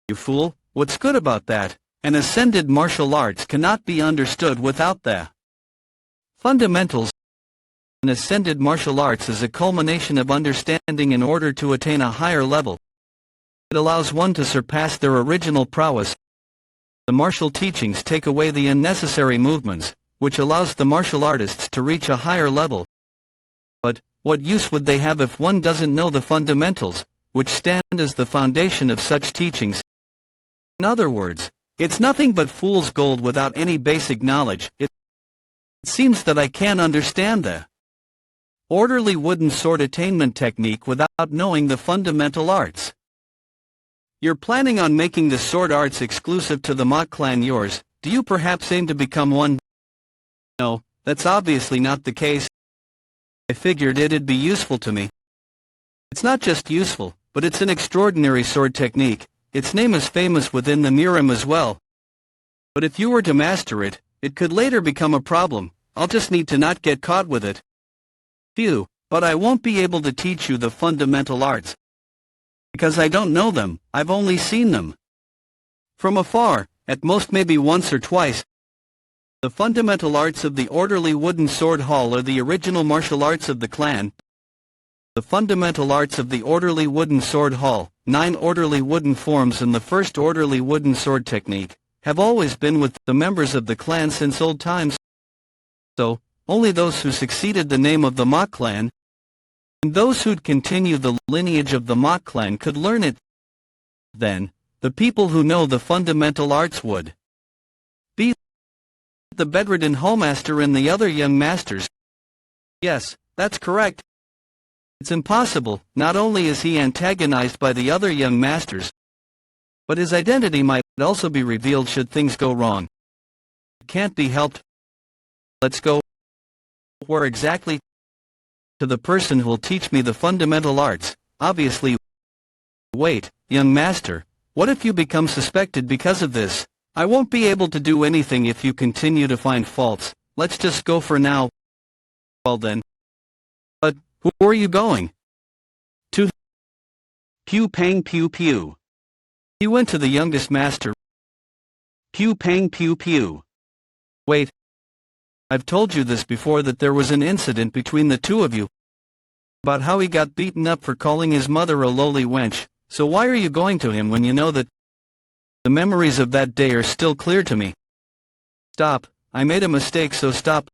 You fool, what's good about that? An ascended martial arts cannot be understood without the fundamentals. An ascended martial arts is a culmination of understanding in order to attain a higher level. It allows one to surpass their original prowess. The martial teachings take away the unnecessary movements, which allows the martial artists to reach a higher level. But what use would they have if one doesn't know the fundamentals, which stand as the foundation of such teachings? In other words, it's nothing but fool's gold without any basic knowledge. It seems that I can't understand the orderly wooden sword attainment technique without knowing the fundamental arts. You're planning on making the sword arts exclusive to the Mott clan yours. Do you perhaps aim to become one? No, that's obviously not the case. I figured it'd be useful to me. It's not just useful, but it's an extraordinary sword technique. Its name is famous within the Mirim as well. But if you were to master it, it could later become a problem. I'll just need to not get caught with it. Phew, but I won't be able to teach you the fundamental arts. Because I don't know them, I've only seen them from afar, at most maybe once or twice. The fundamental arts of the orderly wooden sword hall are the original martial arts of the clan. The fundamental arts of the orderly wooden sword hall, 9 orderly wooden forms and the first orderly wooden sword technique, have always been with the members of the clan since old times. So, only those who succeeded the name of the Mott clan, and those who'd continue the lineage of the Mott clan could learn it. Then, the people who know the fundamental arts would be the bedridden hallmaster and the other young masters. Yes, that's correct. It's impossible. Not only is he antagonized by the other young masters, but his identity might also be revealed should things go wrong. It can't be helped. Let's go. Where exactly? To the person who'll teach me the fundamental arts, obviously. Wait, young master, what if you become suspected because of this? I won't be able to do anything if you continue to find faults. Let's just go for now. Well then. But, who are you going to? Pew pang pew pew. He went to the youngest master. Pew pang pew pew. Wait. I've told you this before, that there was an incident between the two of you about how he got beaten up for calling his mother a lowly wench, so why are you going to him when you know that the memories of that day are still clear to me? Stop, I made a mistake, so stop.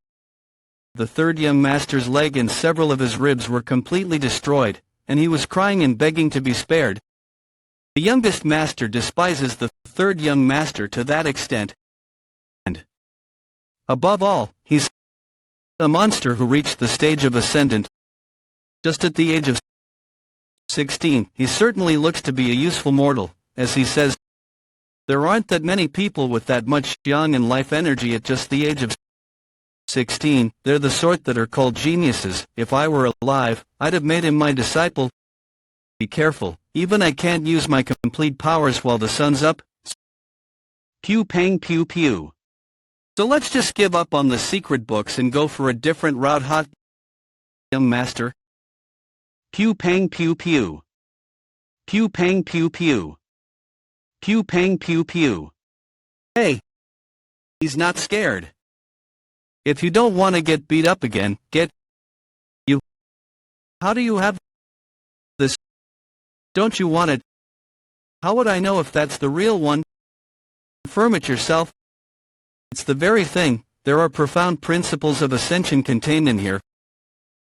The third young master's leg and several of his ribs were completely destroyed, and he was crying and begging to be spared. The youngest master despises the third young master to that extent. And above all, he's a monster who reached the stage of ascendant just at the age of 16. He certainly looks to be a useful mortal, as he says. There aren't that many people with that much young and life energy at just the age of 16. They're the sort that are called geniuses. If I were alive, I'd have made him my disciple. Be careful, even I can't use my complete powers while the sun's up. Pew pang pew pew. So let's just give up on the secret books and go for a different route, hot young master. Pew pang pew pew. Pew pang pew pew. Pew pang pew pew. Hey! He's not scared. If you don't want to get beat up again, get you. How do you have this? Don't you want it? How would I know if that's the real one? Confirm it yourself. It's the very thing. There are profound principles of ascension contained in here.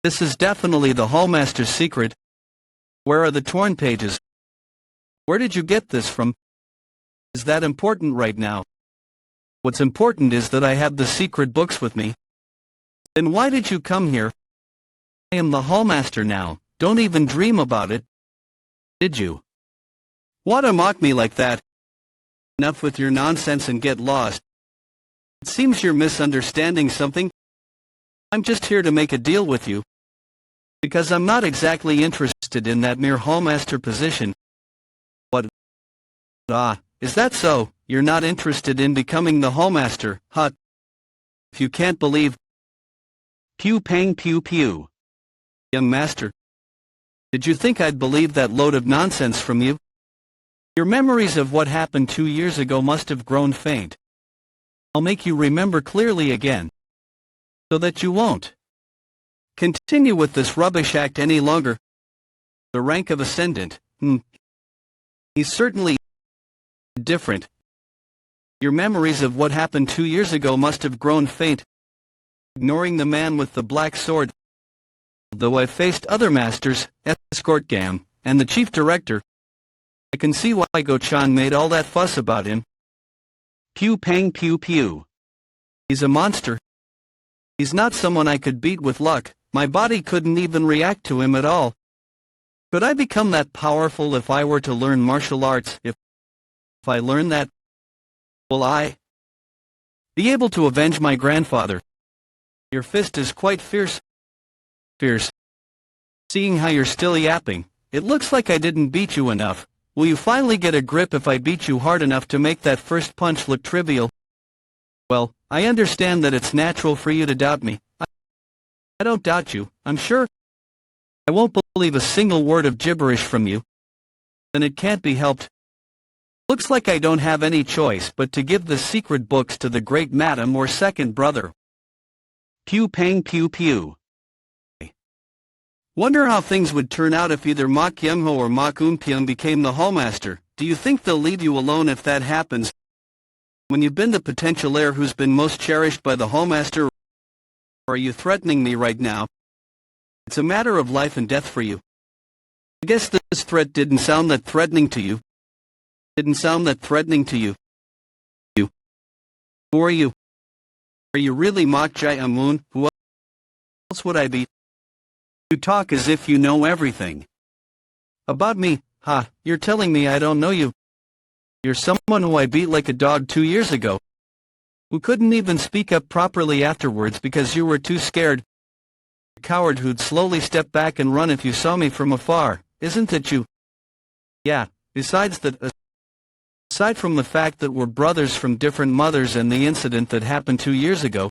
This is definitely the hallmaster's secret. Where are the torn pages? Where did you get this from? Is that important right now? What's important is that I have the secret books with me. Then why did you come here? I am the hallmaster now. Don't even dream about it. Did you? Want to mock me like that? Enough with your nonsense and get lost. It seems you're misunderstanding something. I'm just here to make a deal with you. Because I'm not exactly interested in that mere hallmaster position. What? Ah, is that so? You're not interested in becoming the hallmaster, huh? If you can't believe. Pew pang pew pew. Young master. Did you think I'd believe that load of nonsense from you? Your memories of what happened 2 years ago must have grown faint. I'll make you remember clearly again, so that you won't continue with this rubbish act any longer. The rank of ascendant, he's certainly different. Your memories of what happened 2 years ago must have grown faint, ignoring the man with the black sword. Though I've faced other masters, escort Gam, and the chief director, I can see why Go-chan made all that fuss about him. Pew pang pew pew. He's a monster. He's not someone I could beat with luck. My body couldn't even react to him at all. Could I become that powerful if I were to learn martial arts? If I learn that, will I be able to avenge my grandfather? Your fist is quite fierce. Seeing how you're still yapping, it looks like I didn't beat you enough. Will you finally get a grip if I beat you hard enough to make that first punch look trivial? Well, I understand that it's natural for you to doubt me. I don't doubt you, I'm sure. I won't believe a single word of gibberish from you. Then it can't be helped. Looks like I don't have any choice but to give the secret books to the great madam or second brother. Pew pang pew pew. Wonder how things would turn out if either Ma Kyung-ho or Ma Kun-pyung became the hallmaster. Do you think they'll leave you alone if that happens? When you've been the potential heir who's been most cherished by the hallmaster? Or are you threatening me right now? It's a matter of life and death for you. I guess this threat didn't sound that threatening to you. You. Who are you? Are you really Mok Jae-amun? Who else would I be? You talk as if you know everything about me. Ha, you're telling me I don't know you. You're someone who I beat like a dog 2 years ago, who couldn't even speak up properly afterwards because you were too scared. A coward who'd slowly step back and run if you saw me from afar, isn't it you? Yeah, aside from the fact that we're brothers from different mothers and the incident that happened 2 years ago,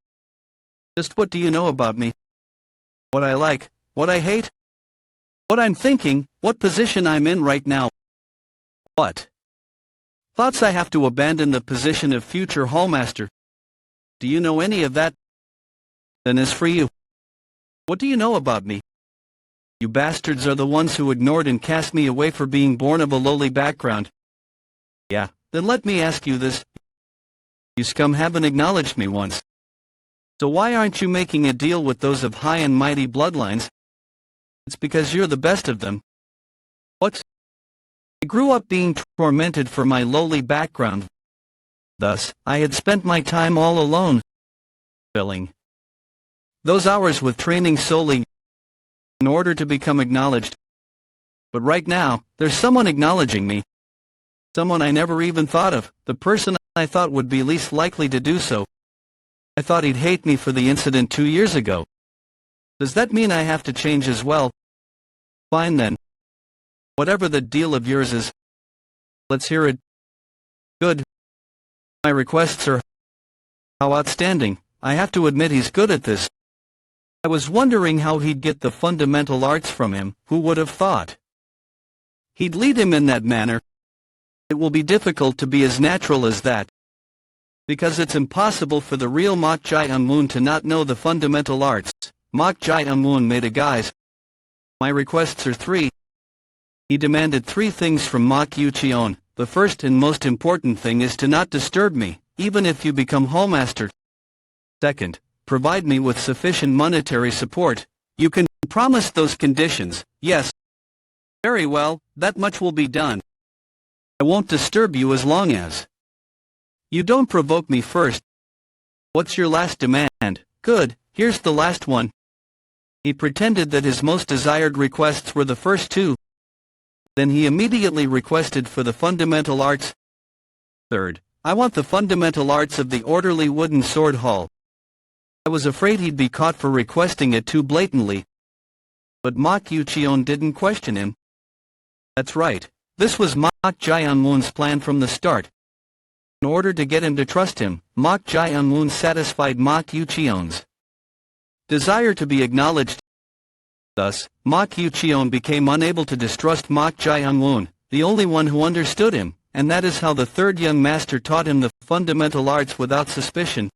just what do you know about me? What I like, what I hate, what I'm thinking, what position I'm in right now. What thoughts I have to abandon the position of future hallmaster. Do you know any of that? Then as for you, what do you know about me? You bastards are the ones who ignored and cast me away for being born of a lowly background. Yeah, then let me ask you this. You scum haven't acknowledged me once. So why aren't you making a deal with those of high and mighty bloodlines? It's because you're the best of them. What? I grew up being tormented for my lowly background. Thus, I had spent my time all alone, filling those hours with training solely in order to become acknowledged. But right now, there's someone acknowledging me. Someone I never even thought of, the person I thought would be least likely to do so. I thought he'd hate me for the incident 2 years ago. Does that mean I have to change as well? Fine then. Whatever the deal of yours is, let's hear it. Good. My requests are how outstanding. I have to admit he's good at this. I was wondering how he'd get the fundamental arts from him. Who would have thought he'd lead him in that manner? It will be difficult to be as natural as that, because it's impossible for the real Mok Jae-amun to not know the fundamental arts. Mok Jae-amun made a guise. My requests are 3. He demanded 3 things from Mok Yu-cheon. The first and most important thing is to not disturb me, even if you become hallmaster. Second, provide me with sufficient monetary support. You can promise those conditions, yes. Very well, that much will be done. I won't disturb you as long as you don't provoke me first. What's your last demand? Good, here's the last one. He pretended that his most desired requests were the first 2. Then he immediately requested for the fundamental arts. Third, I want the fundamental arts of the orderly wooden sword hall. I was afraid he'd be caught for requesting it too blatantly. But Mok Yu-cheon didn't question him. That's right, this was Mok Jae-amun's plan from the start. In order to get him to trust him, Mok Jae-amun satisfied Mok Yu-cheon's desire to be acknowledged. Thus, Mok Yu-cheon became unable to distrust Mok Jae-amun, the only one who understood him. and that is how the third young master taught him the fundamental arts without suspicion.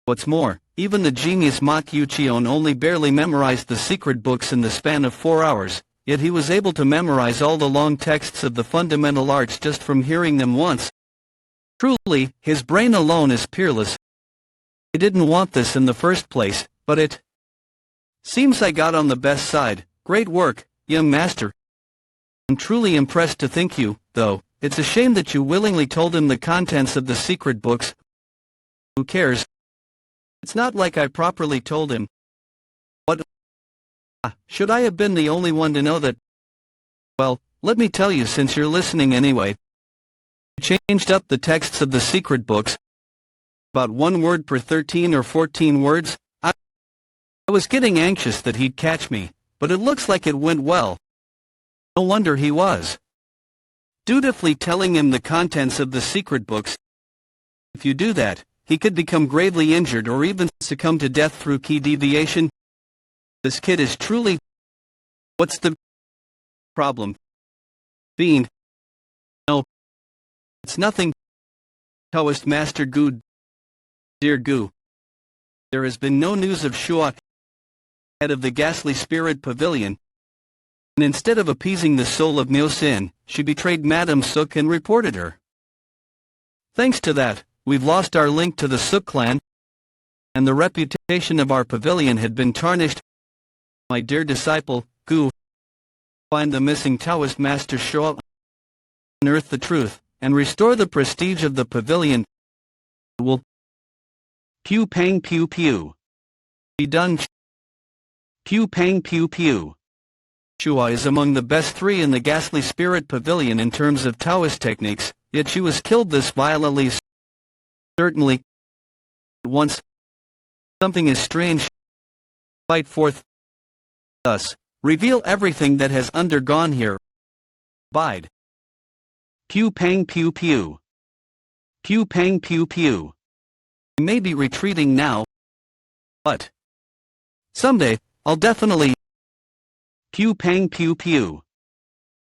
What's more, even the genius Mak Yuchion only barely memorized the secret books in the span of 4 hours, yet he was able to memorize all the long texts of the fundamental arts just from hearing them once. Truly, his brain alone is peerless. I didn't want this in the first place, but it seems I got on the best side. Great work, young master. I'm truly impressed to think you, though, it's a shame that you willingly told him the contents of the secret books. Who cares? It's not like I properly told him. What? Should I have been the only one to know that? Well, let me tell you since you're listening anyway. I changed up the texts of the secret books. About 1 word per 13 or 14 words. I was getting anxious that he'd catch me, but it looks like it went well. No wonder he was dutifully telling him the contents of the secret books. If you do that, he could become gravely injured or even succumb to death through key deviation. This kid is truly... What's the problem? Fiend. No. It's nothing. Taoist Master Gu. Dear Gu. There has been no news of Seok, head of the ghastly spirit pavilion. And instead of appeasing the soul of Myo-Sin, she betrayed Madame Seok and reported her. Thanks to that, we've lost our link to the Seok clan, and the reputation of our pavilion had been tarnished. My dear disciple, Gu, find the missing Taoist Master Seok, unearth the truth, and restore the prestige of the pavilion. Will pew pang pew pew be done? Pew pang pew pew. Shua is among the best 3 in the ghastly spirit pavilion in terms of Taoist techniques, yet she was killed this violently. Certainly, at once, something is strange. Fight forth. Thus, reveal everything that has undergone here. Bide. Pew pang pew pew. Pew pang pew pew. We may be retreating now, but someday, I'll definitely... Pew pang pew pew.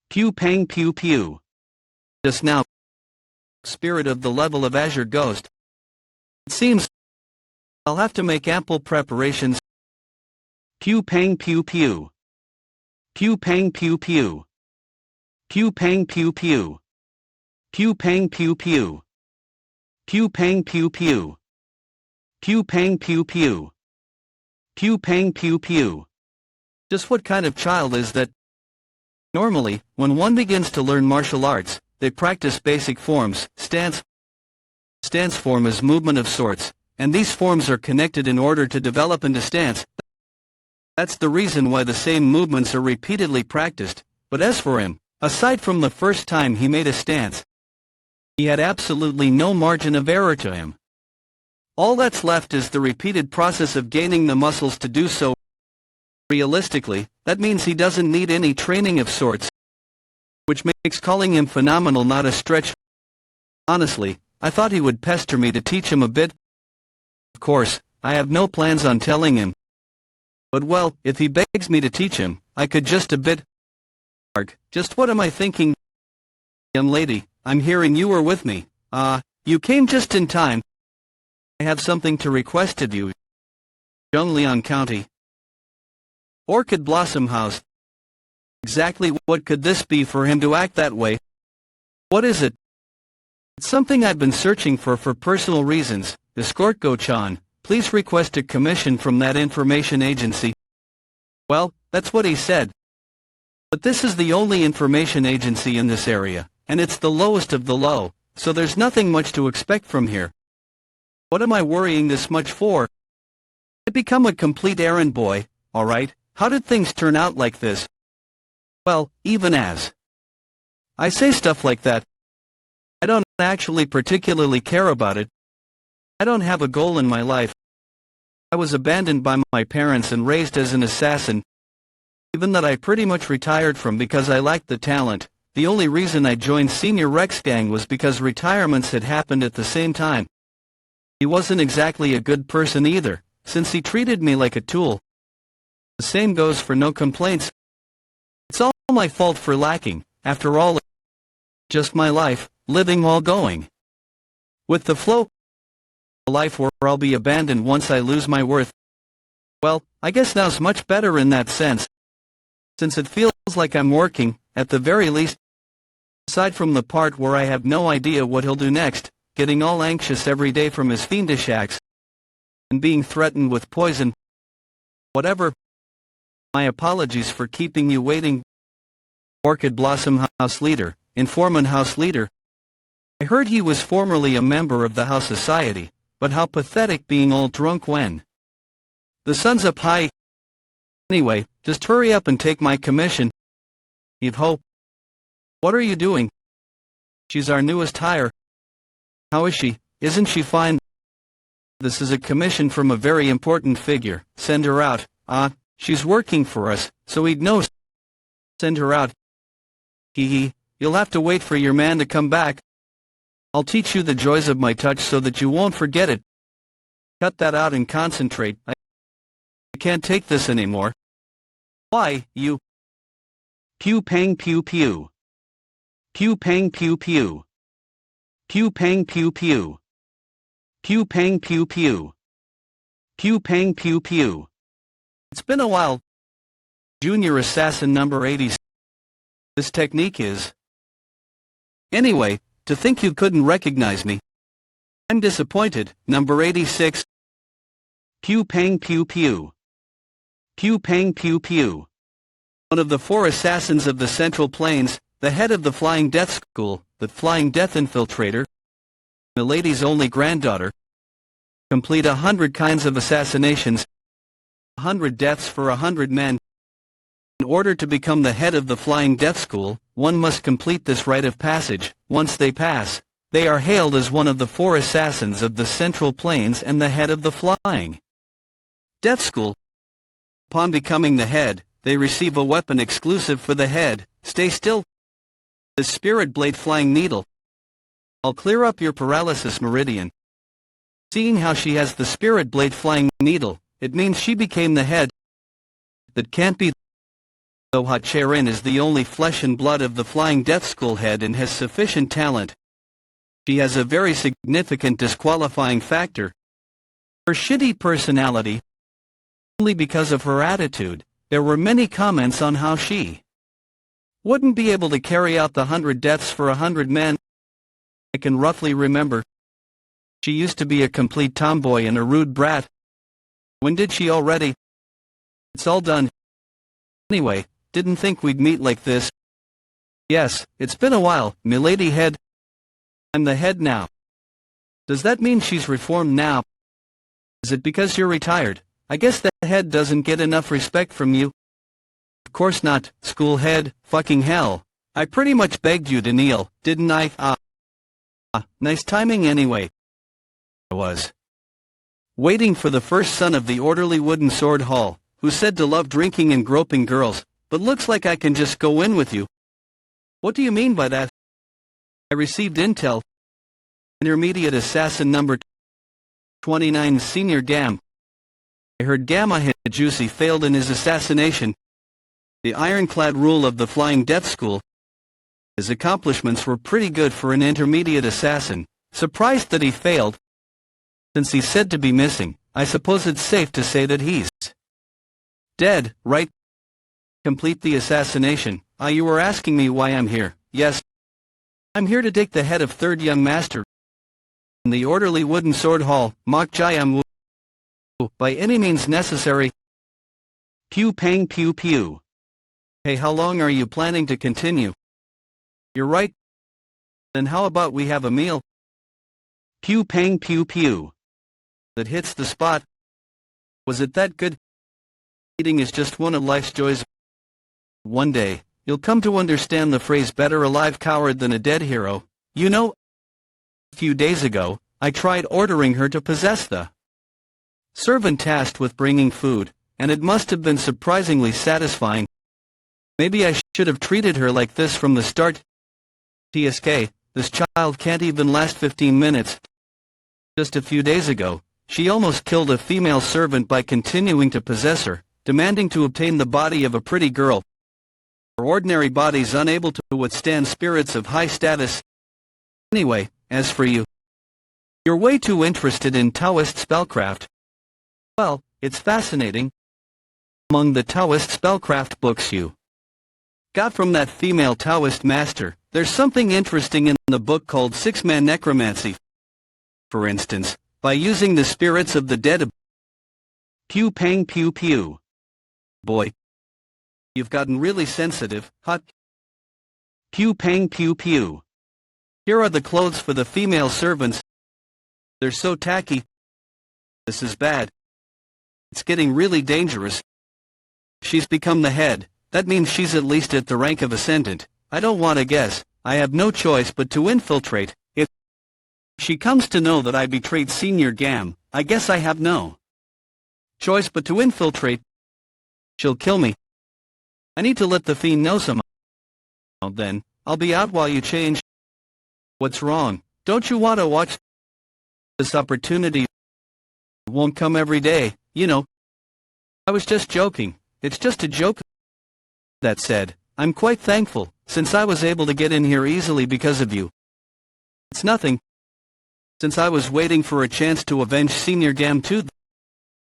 Pew pang pew pew. Just now, spirit of the level of Azure Ghost. It seems I'll have to make ample preparations. Pew pang pew pew. Pew pang pew pew. Pew pang pew pew. Pew pang pew pew. Pew pang pew pew. Pew pang pew pew. Pew pang pew pew. Just what kind of child is that? Normally, when one begins to learn martial arts, they practice basic forms. Stance form is movement of sorts, and these forms are connected in order to develop into stance. That's the reason why the same movements are repeatedly practiced. But as for him, aside from the first time he made a stance, he had absolutely no margin of error to him. All that's left is the repeated process of gaining the muscles to do so. Realistically, that means he doesn't need any training of sorts, which makes calling him phenomenal not a stretch. Honestly, I thought he would pester me to teach him a bit. Of course, I have no plans on telling him. But well, if he begs me to teach him, I could just a bit. Just what am I thinking? Young lady, I'm hearing you were with me. You came just in time. I have something to request of you. Zhongliang County. Orchid Blossom House. Exactly what could this be for him to act that way? What is it? It's something I've been searching for personal reasons. Escort Go-chan, please request a commission from that information agency. Well, that's what he said. But this is the only information agency in this area, and it's the lowest of the low, so there's nothing much to expect from here. What am I worrying this much for? I've become a complete errand boy, alright? How did things turn out like this? Well, even as I say stuff like that, I don't actually particularly care about it. I don't have a goal in my life. I was abandoned by my parents and raised as an assassin. Even that I pretty much retired from because I lacked the talent. The only reason I joined Senior Rex Gang was because retirements had happened at the same time. He wasn't exactly a good person either, since he treated me like a tool. The same goes for no complaints. It's all my fault for lacking, after all. Just my life, living while going with the flow. A life where I'll be abandoned once I lose my worth. Well, I guess now's much better in that sense, since it feels like I'm working, at the very least, aside from the part where I have no idea what he'll do next, getting all anxious every day from his fiendish acts, and being threatened with poison. Whatever. My apologies for keeping you waiting. Orchid Blossom House Leader, Informant House Leader. I heard he was formerly a member of the House Society, but how pathetic being all drunk when the sun's up high. Anyway, just hurry up and take my commission. You've hope. What are you doing? She's our newest hire. How is she? Isn't she fine? This is a commission from a very important figure. Send her out. She's working for us, so he'd know. Send her out. Hee. You'll have to wait for your man to come back. I'll teach you the joys of my touch so that you won't forget it. Cut that out and concentrate. I can't take this anymore. Why, you? Pew pang pew pew. Pew pang pew pew. Pew pang pew pew. Pew pang pew pew. Pew pang pew pew. It's been a while. Junior Assassin number 80. This technique is. Anyway, to think you couldn't recognize me. I'm disappointed. Number 86. Pew pang pew pew. Pew pang pew pew. One of the 4 assassins of the Central Plains, the head of the Flying Death School, the Flying Death Infiltrator, Milady's only granddaughter. Complete 100 kinds of assassinations. 100 deaths for 100 men. In order to become the head of the Flying Death School, one must complete this rite of passage. Once they pass, they are hailed as one of the 4 assassins of the Central Plains and the head of the Flying Death School. Upon becoming the head, they receive a weapon exclusive for the head. Stay still. The Spirit Blade Flying Needle. I'll clear up your paralysis meridian. Seeing how she has the Spirit Blade Flying Needle, it means she became the head. That can't be. Though Ha-Cherin is the only flesh and blood of the Flying Death School head and has sufficient talent, she has a very significant disqualifying factor. Her shitty personality. Only because of her attitude, there were many comments on how she wouldn't be able to carry out the 100 deaths for 100 men. I can roughly remember. She used to be a complete tomboy and a rude brat. When did she already? It's all done. Anyway, didn't think we'd meet like this. Yes, it's been a while, milady head. I'm the head now. Does that mean she's reformed now? Is it because you're retired? I guess the head doesn't get enough respect from you. Of course not, school head, fucking hell. I pretty much begged you to kneel, didn't I? Nice timing anyway. I was waiting for the first son of the orderly wooden sword hall, who said to love drinking and groping girls, but looks like I can just go in with you. What do you mean by that? I received intel. Intermediate Assassin number 29 Senior Gam. I heard Gamma Juicy failed in his assassination. The ironclad rule of the Flying Death School. His accomplishments were pretty good for an intermediate assassin. Surprised that he failed. Since he's said to be missing, I suppose it's safe to say that he's dead, right? Complete the assassination. You were asking me why I'm here. Yes. I'm here to take the head of 3rd Young Master in the orderly wooden sword hall, Mok Jayam Wu, by any means necessary. Pew pang pew pew. Hey, how long are you planning to continue? You're right. Then how about we have a meal? Pew pang pew pew. That hits the spot. Was it that good? Eating is just one of life's joys. One day, you'll come to understand the phrase better a live coward than a dead hero. You know, a few days ago, I tried ordering her to possess the servant tasked with bringing food, and it must have been surprisingly satisfying. Maybe I should have treated her like this from the start. TSK, this child can't even last 15 minutes. Just a few days ago, she almost killed a female servant by continuing to possess her, demanding to obtain the body of a pretty girl. ordinary bodies unable to withstand spirits of high status. Anyway, as for you, you're way too interested in Taoist spellcraft. Well, it's fascinating. Among the Taoist spellcraft books you got from that female Taoist master, there's something interesting in the book called Six-Man Necromancy. For instance, by using the spirits of the dead. Pew pang pew pew. Boy, you've gotten really sensitive, hot. Pew pang pew pew. Here are the clothes for the female servants. They're so tacky. This is bad. It's getting really dangerous. She's become the head. That means she's at least at the rank of ascendant. I don't want to guess. I have no choice but to infiltrate. If she comes to know that I betrayed Senior Gam, I guess I have no choice but to infiltrate. She'll kill me. I need to let the fiend know somehow. Then, I'll be out while you change. What's wrong? Don't you want to watch this opportunity? It won't come every day, you know. I was just joking. It's just a joke. That said, I'm quite thankful, since I was able to get in here easily because of you. It's nothing. Since I was waiting for a chance to avenge Senior Gam too,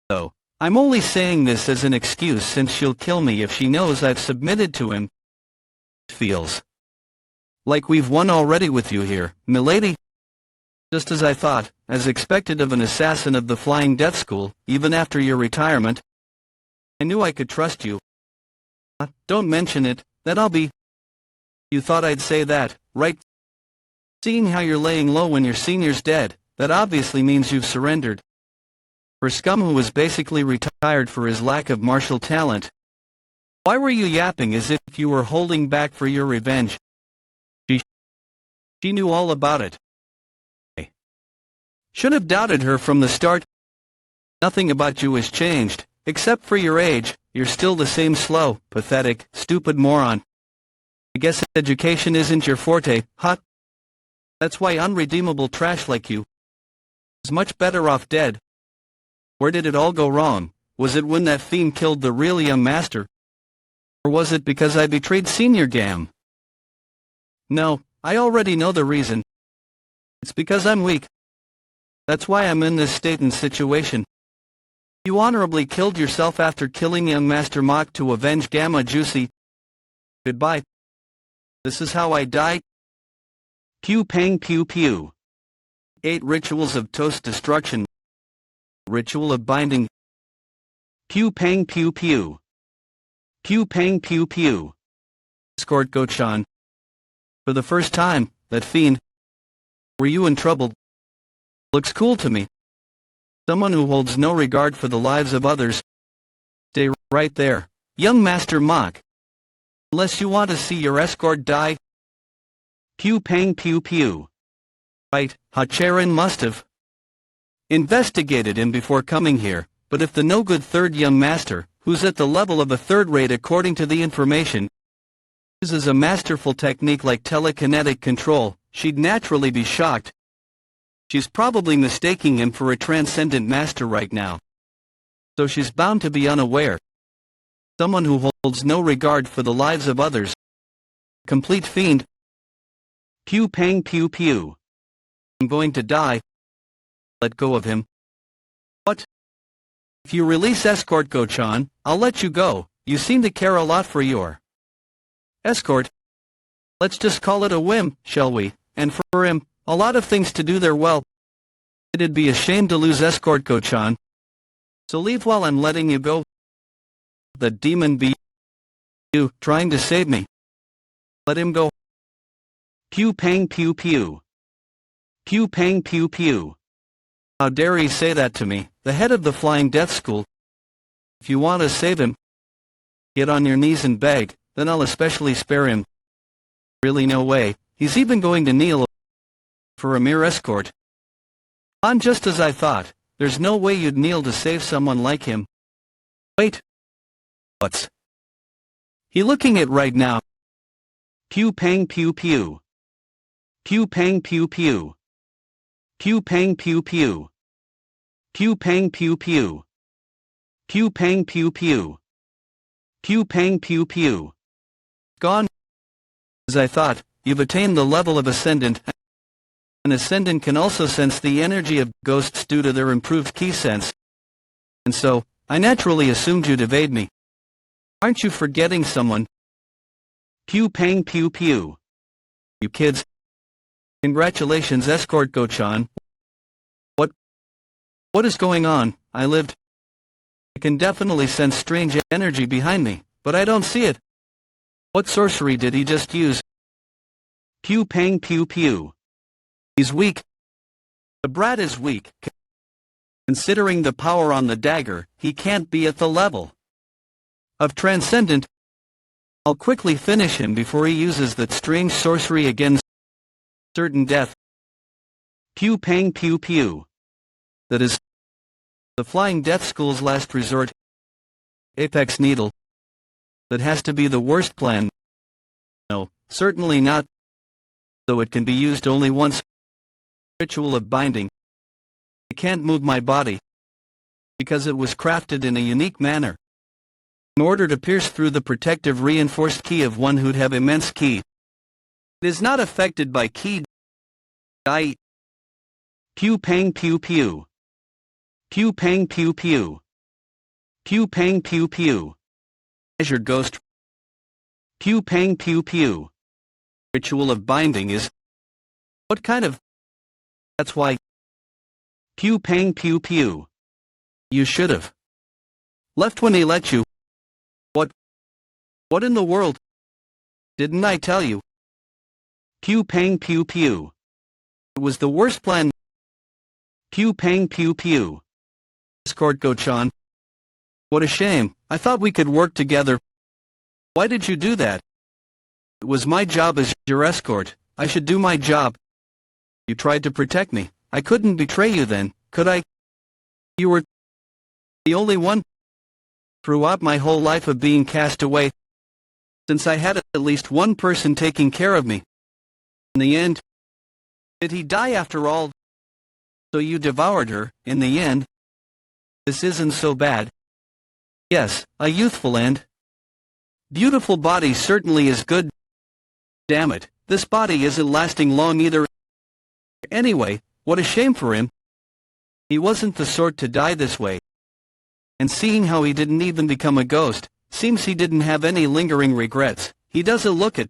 though. I'm only saying this as an excuse since she'll kill me if she knows I've submitted to him. It feels like we've won already with you here, milady. Just as I thought, as expected of an assassin of the Flying Death School, even after your retirement. I knew I could trust you. Don't mention it, that I'll be... You thought I'd say that, right? Seeing how you're laying low when your senior's dead, that obviously means you've surrendered. For scum who was basically retired for his lack of martial talent. Why were you yapping as if you were holding back for your revenge? She knew all about it. I should have doubted her from the start. Nothing about you has changed, except for your age. You're still the same slow, pathetic, stupid moron. I guess education isn't your forte, huh? That's why unredeemable trash like you is much better off dead. Where did it all go wrong? Was it when that fiend killed the real young master? Or was it because I betrayed Senior Gam? No, I already know the reason. It's because I'm weak. That's why I'm in this state and situation. You honorably killed yourself after killing young Master Mok to avenge Gamma Juicy. Goodbye. This is how I die. Pew pang pew pew. 8 rituals of toast destruction. Ritual of binding. Pew pang pew pew. Pew pang pew pew. Escort Go-chan. For the first time, that fiend. Were you in trouble? Looks cool to me. Someone who holds no regard for the lives of others. Stay right there, young Master Mok. Unless you want to see your escort die. Pew pang pew pew. Right, Hachirin must have investigated him before coming here, but if the no-good third young master, who's at the level of a third-rate according to the information, uses a masterful technique like telekinetic control, she'd naturally be shocked. She's probably mistaking him for a transcendent master right now. So she's bound to be unaware. Someone who holds no regard for the lives of others. Complete fiend. Pew pang pew pew. I'm going to die. Let go of him. What? If you release Escort Go-chan, I'll let you go. You seem to care a lot for your escort. Let's just call it a whim, shall we? And for him, a lot of things to do there. Well, it'd be a shame to lose Escort Go-chan. So leave while I'm letting you go. The demon be you, trying to save me. Let him go. Pew pang pew pew. Pew pang pew pew. How dare he say that to me, the head of the Flying Death School? If you want to save him, get on your knees and beg, then I'll especially spare him. Really no way, he's even going to kneel for a mere escort. On just as I thought, there's no way you'd kneel to save someone like him. Wait. What's he looking at right now? Pew pang pew pew. Pew pang pew pew. Pew pang pew pew. Pew pang pew pew. Pew pang pew pew. Pew pang pew pew. Gone. As I thought, you've attained the level of Ascendant. An Ascendant can also sense the energy of ghosts due to their improved key sense. And so, I naturally assumed you'd evade me. Aren't you forgetting someone? Pew pang pew pew. You kids. Congratulations, Escort Go-chan. What is going on? I lived. I can definitely sense strange energy behind me, but I don't see it. What sorcery did he just use? Pew pang pew pew. He's weak. The brat is weak. Considering the power on the dagger, he can't be at the level of Transcendent. I'll quickly finish him before he uses that strange sorcery against certain death. Pew pang pew pew. That is the Flying Death School's last resort. Apex Needle. That has to be the worst plan. No, certainly not. Though it can be used only once. Ritual of binding. I can't move my body because it was crafted in a unique manner in order to pierce through the protective reinforced ki of one who'd have immense ki. It is not affected by ki. Pew pang pew pew. Pew pang pew pew. Pew pang pew pew. Azure Ghost. Pew pang pew pew. Ritual of binding is. What kind of? That's why. Pew pang pew pew. You should've left when he let you. What in the world? Didn't I tell you? Pew pang pew pew. It was the worst plan. Pew pang pew pew. Escort Go-chan. What a shame. I thought we could work together. Why did you do that? It was my job as your escort. I should do my job. You tried to protect me. I couldn't betray you then, could I? You were the only one throughout my whole life of being cast away, since I had at least one person taking care of me. In the end, did he die after all? So you devoured her, in the end? This isn't so bad. Yes, a youthful and beautiful body certainly is good. Damn it, this body isn't lasting long either. Anyway, what a shame for him. He wasn't the sort to die this way. And seeing how he didn't even become a ghost, seems he didn't have any lingering regrets. He doesn't look it.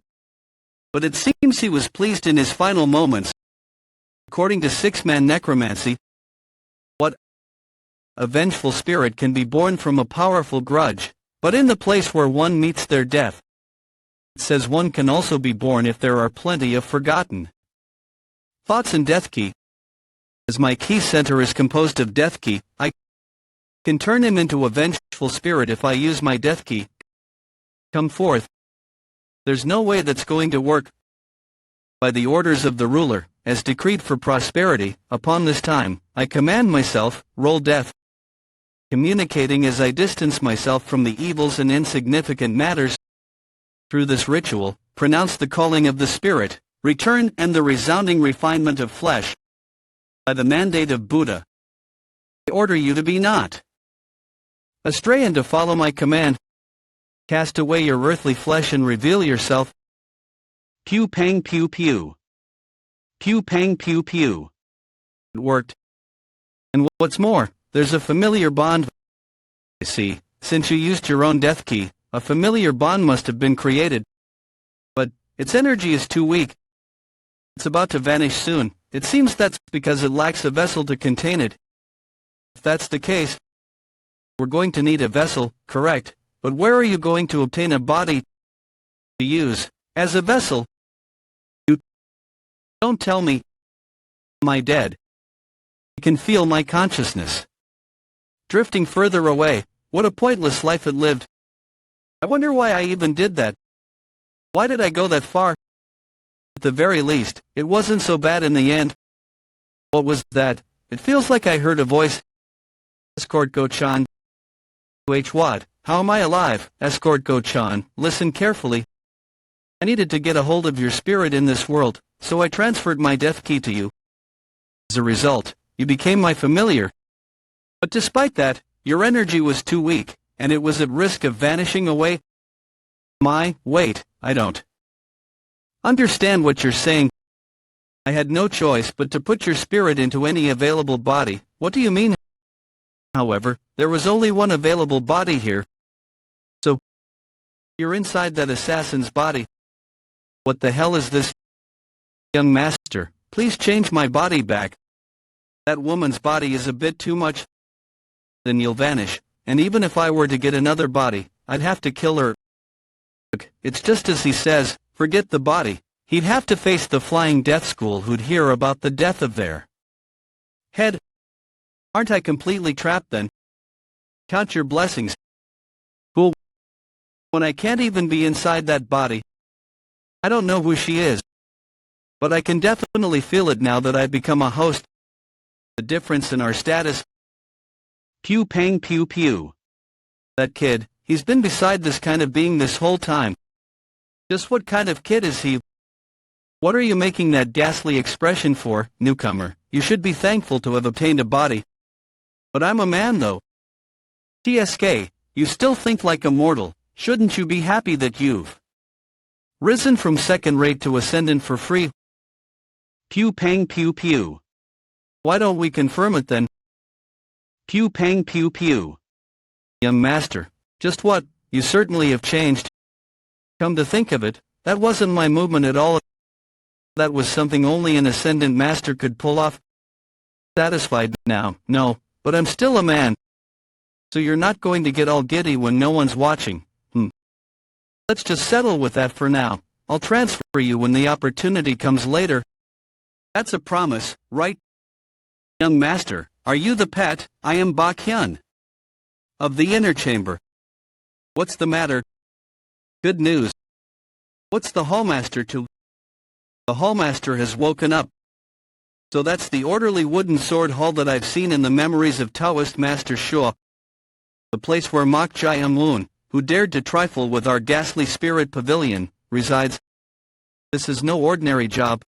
But it seems he was pleased in his final moments. According to six-man necromancy, what? A vengeful spirit can be born from a powerful grudge, but in the place where one meets their death. It says one can also be born if there are plenty of forgotten thoughts and death key. As my key center is composed of death key, I can turn him into a vengeful spirit if I use my death key. Come forth. There's no way that's going to work. By the orders of the ruler, as decreed for prosperity, upon this time, I command myself, roll death. Communicating as I distance myself from the evils and insignificant matters. Through this ritual, pronounce the calling of the spirit, return and the resounding refinement of flesh. By the mandate of Buddha, I order you to be not astray and to follow my command. Cast away your earthly flesh and reveal yourself. Pew pang pew pew. Pew pang pew pew. It worked. And what's more, there's a familiar bond. I see, since you used your own death key, a familiar bond must have been created. But its energy is too weak. It's about to vanish soon. It seems that's because it lacks a vessel to contain it. If that's the case, we're going to need a vessel, correct, but where are you going to obtain a body to use as a vessel? You don't tell me. Am I dead? I can feel my consciousness drifting further away. What a pointless life it lived. I wonder why I even did that. Why did I go that far? At the very least, it wasn't so bad in the end. What was that? It feels like I heard a voice. Escort Go-chan. What? How am I alive? Escort Go-chan, listen carefully. I needed to get a hold of your spirit in this world, so I transferred my death key to you. As a result, you became my familiar. But despite that, your energy was too weak, and it was at risk of vanishing away. Wait, I don't understand what you're saying. I had no choice but to put your spirit into any available body. What do you mean? However, there was only one available body here. So, you're inside that assassin's body. What the hell is this? Young master, please change my body back. That woman's body is a bit too much. Then you'll vanish, and even if I were to get another body, I'd have to kill her. It's just as he says, forget the body. He'd have to face the flying death school who'd hear about the death of their head. Aren't I completely trapped then? Count your blessings. Cool. When I can't even be inside that body. I don't know who she is. But I can definitely feel it now that I've become a host. The difference in our status. Pew pang pew pew. That kid, he's been beside this kind of being this whole time. Just what kind of kid is he? What are you making that ghastly expression for, newcomer? You should be thankful to have obtained a body. But I'm a man though. TSK, you still think like a mortal. Shouldn't you be happy that you've risen from second rate to ascendant for free? Pew pang pew pew. Why don't we confirm it then? Pew pang pew pew. Young master, just what? You certainly have changed. Come to think of it, that wasn't my movement at all. That was something only an ascendant master could pull off. Satisfied now, no, but I'm still a man. So you're not going to get all giddy when no one's watching, Let's just settle with that for now. I'll transfer you when the opportunity comes later. That's a promise, right? Young master, are you the pet? I am Bakyun of the inner chamber. What's the matter? Good news. What's the hallmaster to? The hallmaster has woken up. So that's the orderly wooden sword hall that I've seen in the memories of Taoist Master Seok. The place where Mok Jae-moon, who dared to trifle with our ghastly spirit pavilion, resides. This is no ordinary job.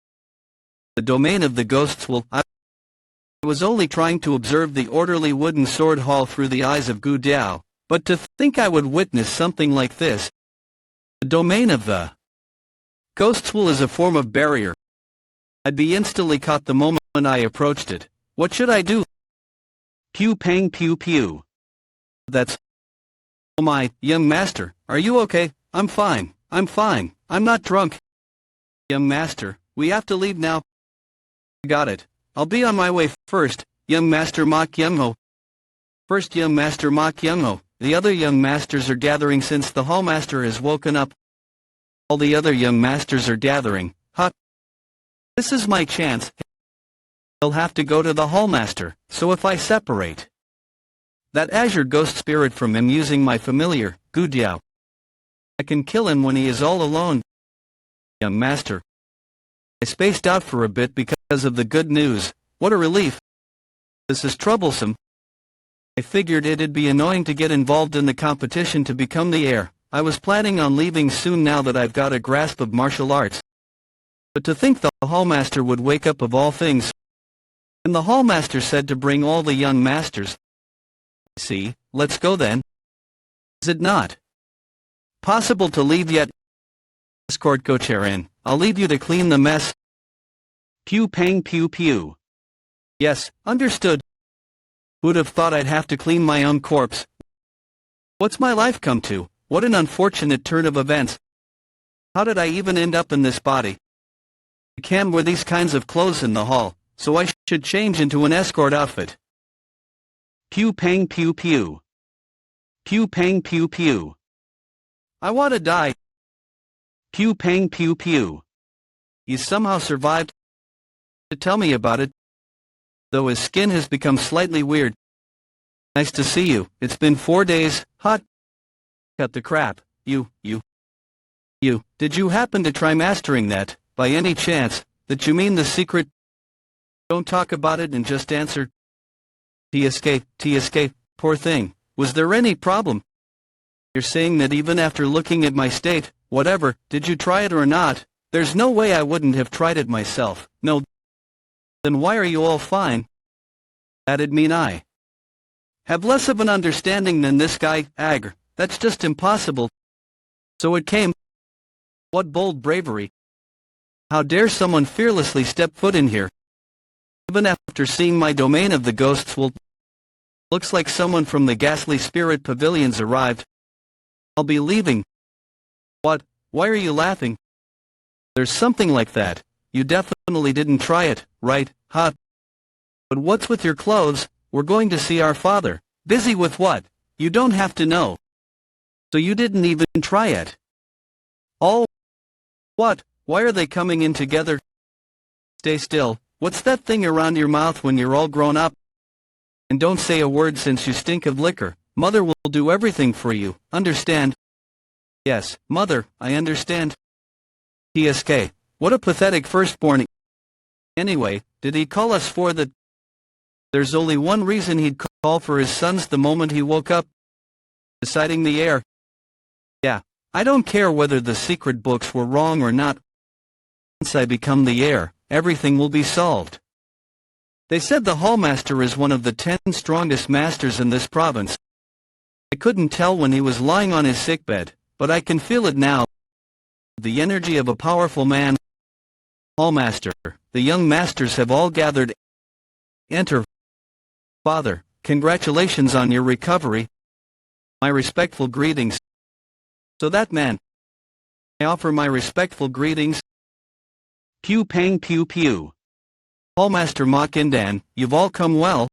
The domain of the ghosts will. I was only trying to observe the orderly wooden sword hall through the eyes of Gu Diao, but to think I would witness something like this. The domain of the ghosts will is a form of barrier. I'd be instantly caught the moment I approached it. What should I do? Pew pang pew pew. That's. Oh my, young master, are you okay? I'm fine, I'm not drunk. Young master, we have to leave now. Got it. I'll be on my way first, young master Mok Youngho. First young master Mok Youngho, the other young masters are gathering since the hallmaster has woken up. All the other young masters are gathering, This is my chance. I'll have to go to the hallmaster, so if I separate that azure ghost spirit from him using my familiar, Gu Diao, I can kill him when he is all alone. Young master. I spaced out for a bit because of the good news. What a relief. This is troublesome. I figured it'd be annoying to get involved in the competition to become the heir. I was planning on leaving soon now that I've got a grasp of martial arts. But to think the hallmaster would wake up of all things. And the hallmaster said to bring all the young masters. See, let's go then. Is it not possible to leave yet? Escort co-chair in. I'll leave you to clean the mess. Pew pang pew pew. Yes, understood. Who'd have thought I'd have to clean my own corpse? What's my life come to? What an unfortunate turn of events. How did I even end up in this body? I can't wear these kinds of clothes in the hall, so I should change into an escort outfit. Pew pang pew pew. Pew pang pew pew. I want to die. Pew pang pew pew. He somehow survived. To tell me about it. Though his skin has become slightly weird. Nice to see you. It's been 4 days. Hot. Cut the crap. You. Did you happen to try mastering that, by any chance, that you mean the secret? Don't talk about it and just answer. TSK, poor thing. Was there any problem? You're saying that even after looking at my state, whatever, did you try it or not? There's no way I wouldn't have tried it myself. No. Then why are you all fine? That'd mean I have less of an understanding than this guy, Agr. That's just impossible. So it came. What bold bravery. How dare someone fearlessly step foot in here? Even after seeing my domain of the ghosts will... Looks like someone from the ghastly spirit pavilions arrived. I'll be leaving. What? Why are you laughing? There's something like that. You definitely didn't try it, right, huh? But what's with your clothes? We're going to see our father. Busy with what? You don't have to know. So you didn't even try it. Oh. What? Why are they coming in together? Stay still. What's that thing around your mouth when you're all grown up? And don't say a word since you stink of liquor. Mother will do everything for you, understand? Yes, Mother, I understand. TSK. What a pathetic firstborn. Anyway, did he call us for the... There's only one reason he'd call for his sons the moment he woke up. Deciding the heir. Yeah, I don't care whether the secret books were wrong or not. Once I become the heir, everything will be solved. They said the hallmaster is one of the 10 strongest masters in this province. I couldn't tell when he was lying on his sickbed, but I can feel it now. The energy of a powerful man. Hallmaster, the young masters have all gathered. Enter. Father, congratulations on your recovery. My respectful greetings. So that man. I offer my respectful greetings. Pew pang pew pew. Hallmaster Mok-Indan, you've all come well.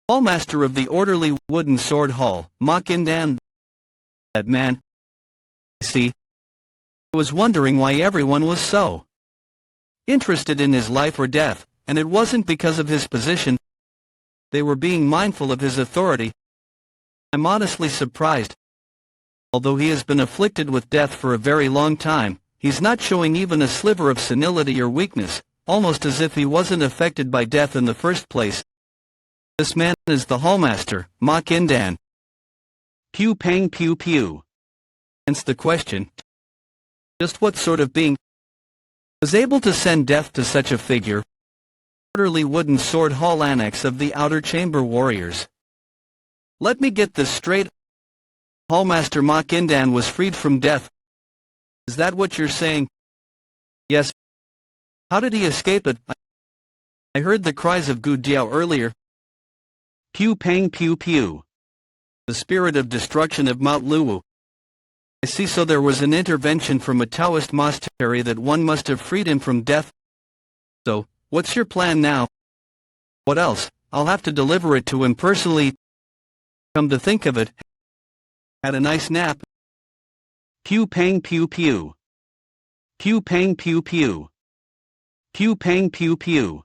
Hallmaster of the orderly wooden sword hall, Mok-Indan. That man. See? I was wondering why everyone was so interested in his life or death, and it wasn't because of his position. They were being mindful of his authority. I'm honestly surprised. Although he has been afflicted with death for a very long time, he's not showing even a sliver of senility or weakness, almost as if he wasn't affected by death in the first place. This man is the hallmaster, Mok-Indan. Pew pang pew pew. Hence the question. Just what sort of being was able to send death to such a figure? Orderly wooden sword hall annex of the outer chamber warriors. Let me get this straight. Hallmaster Mok-Indan was freed from death. Is that what you're saying? Yes. How did he escape it? I heard the cries of Gu Jiao earlier. Pew pang pew pew. The spirit of destruction of Mount Luwu. I see, so there was an intervention from a Taoist monastery that one must have freed him from death. So, what's your plan now? What else? I'll have to deliver it to him personally. Come to think of it. Had a nice nap. Pew pang pew pew. Pew pang pew pew. Pew pang pew pew.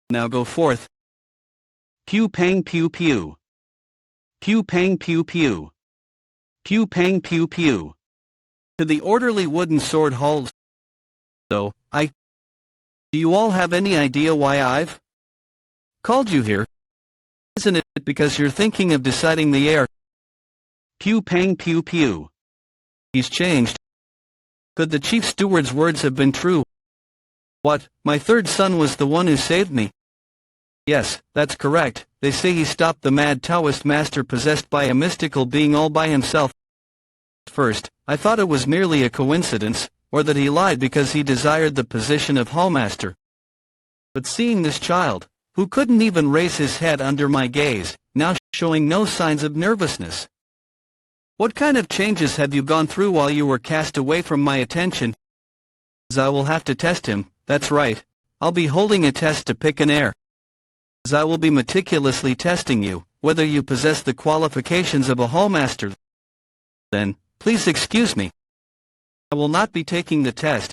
Now go forth. Pew pang pew pew. Pew pang pew pew. Pew pang pew pew. To the orderly wooden sword halls. So, do you all have any idea why I've called you here? Isn't it because you're thinking of deciding the heir? Pew pang pew pew. He's changed. Could the chief steward's words have been true? What, my third son was the one who saved me? Yes, that's correct. They say he stopped the mad Taoist master possessed by a mystical being all by himself. First, I thought it was merely a coincidence, or that he lied because he desired the position of hallmaster. But seeing this child, who couldn't even raise his head under my gaze, now showing no signs of nervousness. What kind of changes have you gone through while you were cast away from my attention? As I will have to test him, that's right. I'll be holding a test to pick an heir. As I will be meticulously testing you, whether you possess the qualifications of a hallmaster. Then, please excuse me. I will not be taking the test.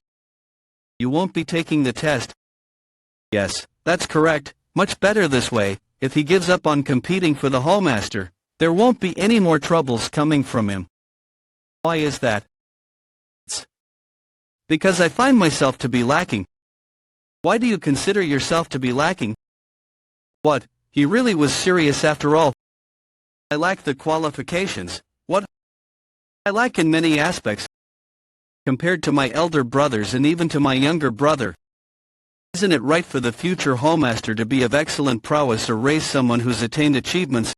You won't be taking the test? Yes, that's correct. Much better this way. If he gives up on competing for the hallmaster, there won't be any more troubles coming from him. Why is that? It's because I find myself to be lacking. Why do you consider yourself to be lacking? What, he really was serious after all? I lack the qualifications. What? I lack in many aspects. Compared to my elder brothers and even to my younger brother. Isn't it right for the future hallmaster to be of excellent prowess or raise someone who's attained achievements?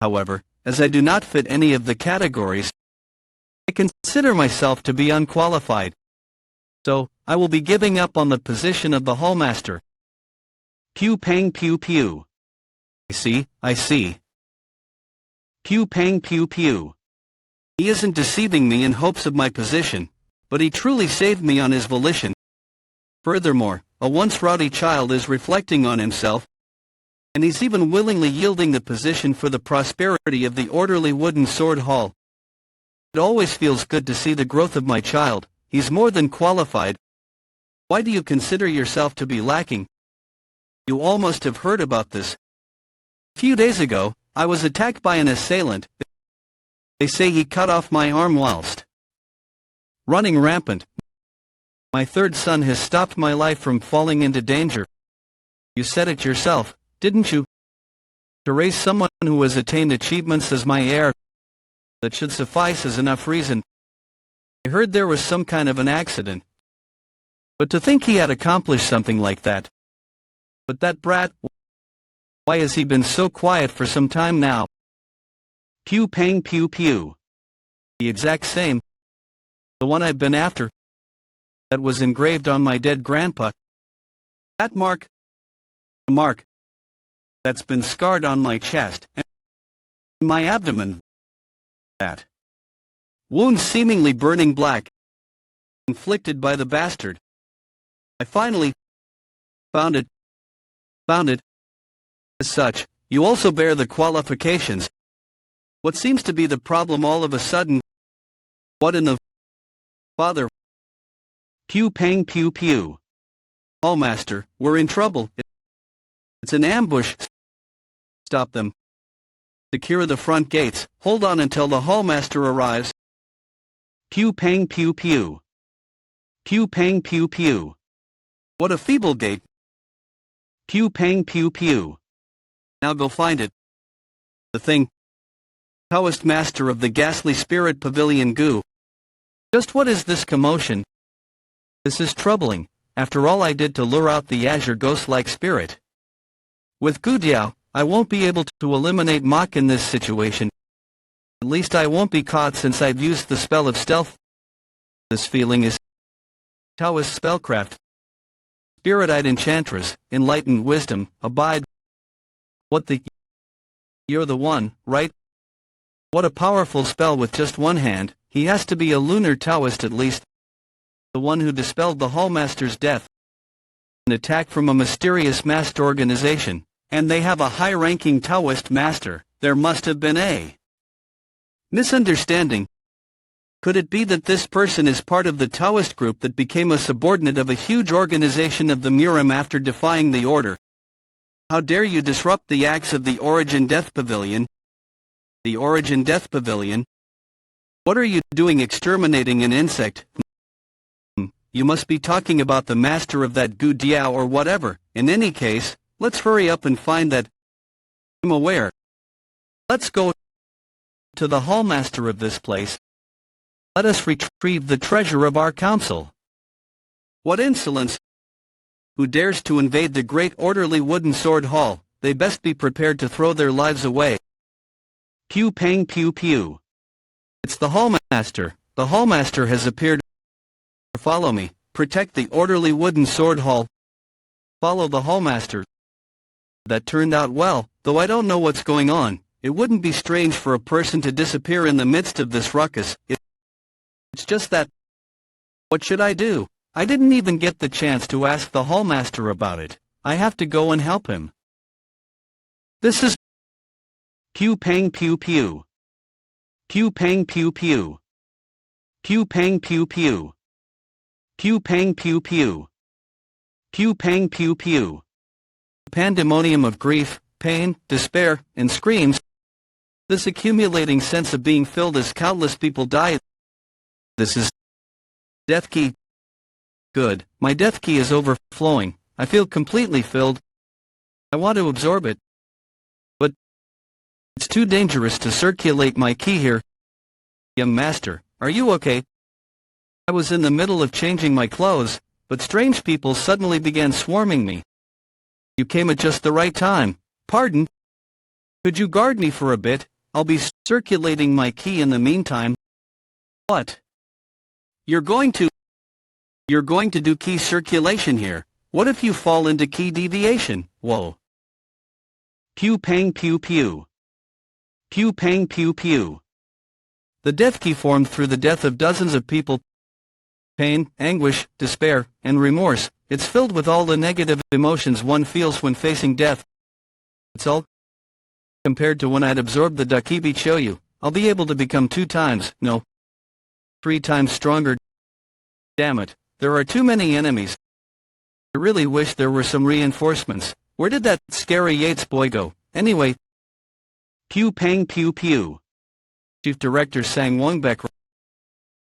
However, as I do not fit any of the categories, I consider myself to be unqualified. So, I will be giving up on the position of the hallmaster. Pew pang pew pew. I see. Pew pang pew pew. He isn't deceiving me in hopes of my position, but he truly saved me on his volition. Furthermore, a once rowdy child is reflecting on himself, and he's even willingly yielding the position for the prosperity of the orderly wooden sword hall. It always feels good to see the growth of my child. He's more than qualified. Why do you consider yourself to be lacking? You all must have heard about this. A few days ago, I was attacked by an assailant. They say he cut off my arm whilst running rampant. My third son has stopped my life from falling into danger. You said it yourself, didn't you? To raise someone who has attained achievements as my heir, that should suffice as enough reason. I heard there was some kind of an accident. But to think he had accomplished something like that. But that brat, why has he been so quiet for some time now? Pew pang pew pew. The exact same. The one I've been after. That was engraved on my dead grandpa. That mark. A mark. That's been scarred on my chest and my abdomen. That wound seemingly burning black. Inflicted by the bastard. I finally found it. As such, you also bear the qualifications. What seems to be the problem all of a sudden? What in the father? Pew pang pew pew. Hallmaster, we're in trouble. It's an ambush. Stop them. Secure the front gates. Hold on until the hallmaster arrives. Pew pang pew pew. Pew pang pew pew. What a feeble gate. Pew pang pew pew. Now go find it. The thing. Taoist master of the ghastly spirit pavilion goo. Just what is this commotion? This is troubling, after all I did to lure out the azure ghost-like spirit. With Gu Diao, I won't be able to eliminate Mok in this situation. At least I won't be caught since I've used the spell of stealth. This feeling is Taoist spellcraft. Spirit-eyed enchantress, enlightened wisdom, abide. What the... You're the one, right? What a powerful spell with just one hand. He has to be a lunar Taoist at least. The one who dispelled the hallmaster's death. An attack from a mysterious masked organization. And they have a high-ranking Taoist master. There must have been a misunderstanding. Could it be that this person is part of the Taoist group that became a subordinate of a huge organization of the Murim after defying the order? How dare you disrupt the acts of the Origin Death Pavilion? The Origin Death Pavilion? What are you doing exterminating an insect? You must be talking about the master of that Gu Diao or whatever. In any case, let's hurry up and find that. I'm aware. Let's go to the hallmaster of this place. Let us retrieve the treasure of our council. What insolence! Who dares to invade the great orderly wooden sword hall? They best be prepared to throw their lives away. Pew pang pew pew. It's the hallmaster. The hallmaster has appeared. Follow me. Protect the orderly wooden sword hall. Follow the hallmaster. That turned out well, though I don't know what's going on. It wouldn't be strange for a person to disappear in the midst of this ruckus. It's just that. What should I do? I didn't even get the chance to ask the hallmaster about it. I have to go and help him. This is Pew pang pew pew. Pew pang pew pew. Pew pang pew pew. Pew pang pew pew. Pew pang pew pew. Pandemonium of grief, pain, despair, and screams. This accumulating sense of being filled as countless people die. This is death key. Good, my death key is overflowing. I feel completely filled. I want to absorb it. But it's too dangerous to circulate my key here. Young master, are you okay? I was in the middle of changing my clothes, but strange people suddenly began swarming me. You came at just the right time. Pardon? Could you guard me for a bit? I'll be circulating my key in the meantime. What? You're going to do key circulation here. What if you fall into key deviation? Whoa. Pew pang pew pew. Pew pang pew pew. The death key formed through the death of dozens of people. Pain, anguish, despair, and remorse. It's filled with all the negative emotions one feels when facing death. It's all compared to when I'd absorbed the Dakibi Choyu. I'll be able to become 2 times, no, 3 times stronger. Damn it, there are too many enemies. I really wish there were some reinforcements. Where did that scary Yates boy go? Anyway. Pew pang pew pew. Chief Director sang Wongbeck.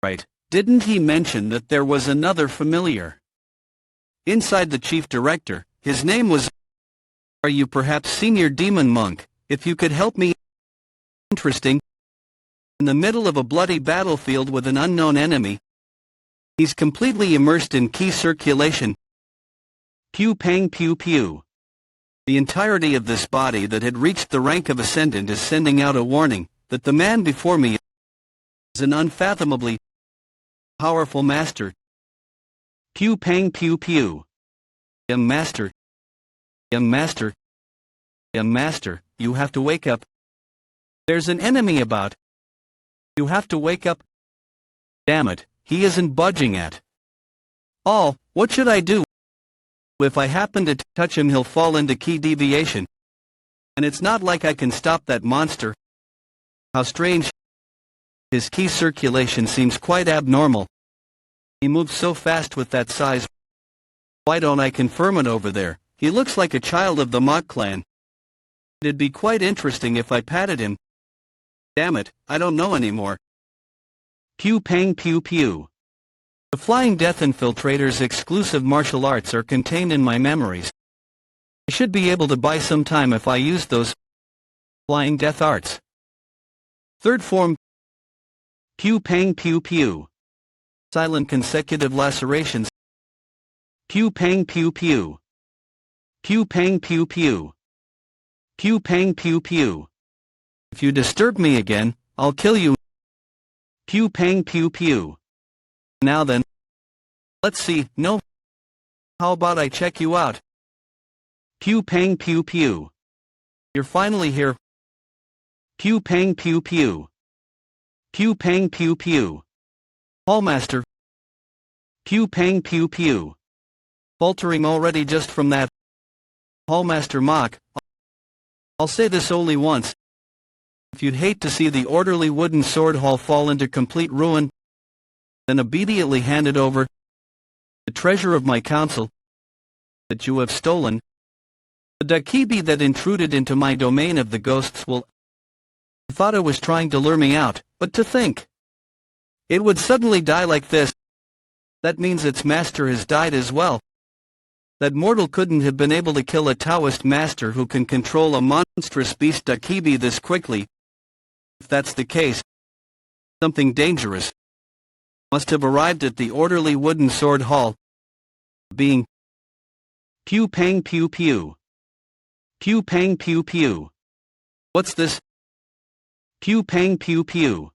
Right, didn't he mention that there was another familiar inside the Chief Director? His name was... Are you perhaps Senior Demon Monk? If you could help me... Interesting. In the middle of a bloody battlefield with an unknown enemy. He's completely immersed in key circulation. Pew pang pew pew. The entirety of this body that had reached the rank of Ascendant is sending out a warning that the man before me is an unfathomably powerful master. Pew pang pew pew. Young master. Young master. Young master, you have to wake up. There's an enemy about. You have to wake up. Damn it, he isn't budging at all. What should I do? If I happen to touch him, he'll fall into key deviation. And it's not like I can stop that monster. How strange. His key circulation seems quite abnormal. He moves so fast with that size. Why don't I confirm it over there? He looks like a child of the Mok clan. It'd be quite interesting if I patted him. Damn it, I don't know anymore. Pew pang pew pew. The Flying Death Infiltrator's exclusive martial arts are contained in my memories. I should be able to buy some time if I use those Flying Death arts. Third form. Pew pang pew pew. Silent consecutive lacerations. Pew pang pew pew. Pew pang pew pew. Pew pang pew pew. If you disturb me again, I'll kill you. Pew pang pew pew. Now then. Let's see, no. How about I check you out? Pew pang pew pew. You're finally here. Pew pang pew pew. Pew pang pew pew. Hallmaster. Pew pang pew pew. Faltering already just from that. Hallmaster Mok. I'll say this only once. If you'd hate to see the orderly wooden sword hall fall into complete ruin, then immediately hand it over. The treasure of my council that you have stolen. The Dakibi that intruded into my domain of the ghosts will... I thought it was trying to lure me out, but to think it would suddenly die like this. That means its master has died as well. That mortal couldn't have been able to kill a Taoist master who can control a monstrous beast Dakibi this quickly. If that's the case, something dangerous must have arrived at the orderly wooden sword hall. Being pew pang pew pew. Pew pang pew pew. What's this? Pew pang pew pew.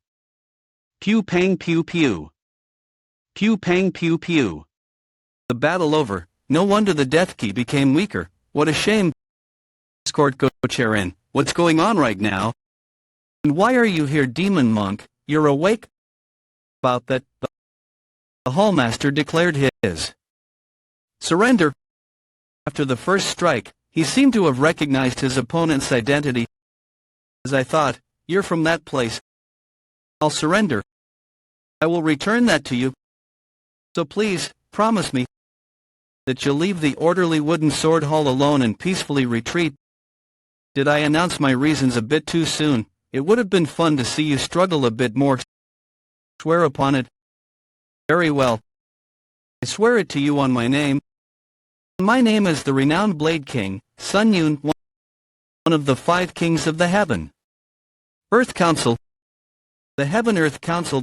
Pew pang pew pew. Pew pang pew pew. The battle over. No wonder the death key became weaker. What a shame. Escort Go-Charin, what's going on right now? And why are you here, Demon Monk? You're awake? About that, the hallmaster declared his surrender. After the first strike, he seemed to have recognized his opponent's identity. As I thought, you're from that place. I'll surrender. I will return that to you. So please, promise me that you'll leave the orderly wooden sword hall alone and peacefully retreat. Did I announce my reasons a bit too soon? It would have been fun to see you struggle a bit more. Swear upon it. Very well. I swear it to you on my name. My name is the renowned Blade King, Sun Yun, one of the 5 kings of the Heaven Earth Council. The Heaven Earth Council.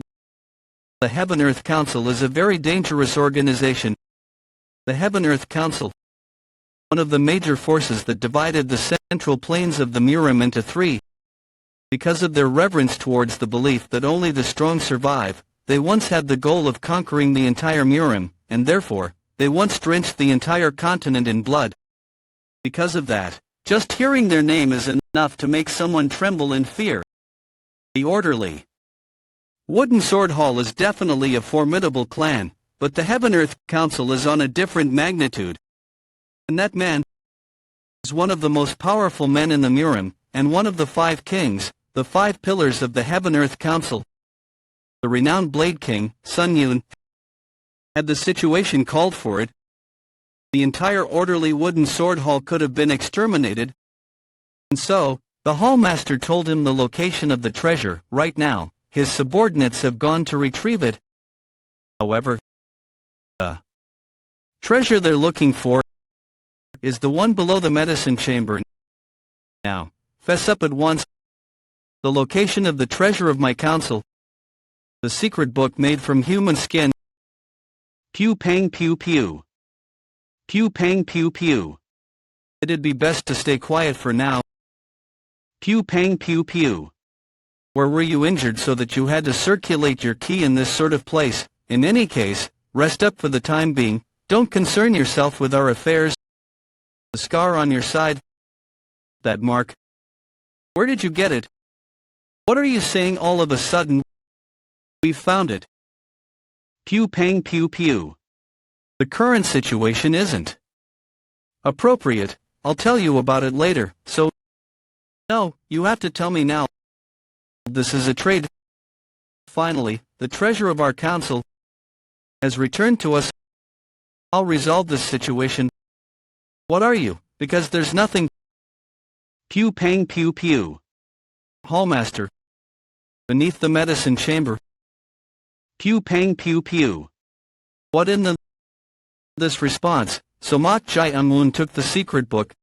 The Heaven Earth Council is a very dangerous organization. The Heaven Earth Council, one of the major forces that divided the central plains of the Murim into 3. Because of their reverence towards the belief that only the strong survive, they once had the goal of conquering the entire Murim, and therefore, they once drenched the entire continent in blood. Because of that, just hearing their name is enough to make someone tremble in fear. The Orderly. Wooden Sword Hall is definitely a formidable clan, but the Heaven-Earth Council is on a different magnitude. And that man is one of the most powerful men in the Murim, and one of the 5 kings, the 5 pillars of the Heaven-Earth Council. The renowned Blade King, Sun Yun, had the situation called for it, the entire orderly wooden sword hall could have been exterminated. And so, the hallmaster told him the location of the treasure. Right now, his subordinates have gone to retrieve it. However, the treasure they're looking for is the one below the medicine chamber. Now, fess up at once. The location of the treasure of my council. The secret book made from human skin. Pew pang pew pew. Pew pang pew pew. It'd be best to stay quiet for now. Pew pang pew pew. Where were you injured so that you had to circulate your ki in this sort of place? In any case, rest up for the time being, don't concern yourself with our affairs. The scar on your side. That mark. Where did you get it? What are you saying all of a sudden? We've found it. Pew pang pew pew. The current situation isn't appropriate. I'll tell you about it later, so... No, you have to tell me now. This is a trade. Finally, the treasure of our council has returned to us. I'll resolve this situation. What are you? Because there's nothing... Pew pang pew pew. Hallmaster. Beneath the medicine chamber. Pew pang pew pew. What in the... This response, Seok Jae-un took the secret book.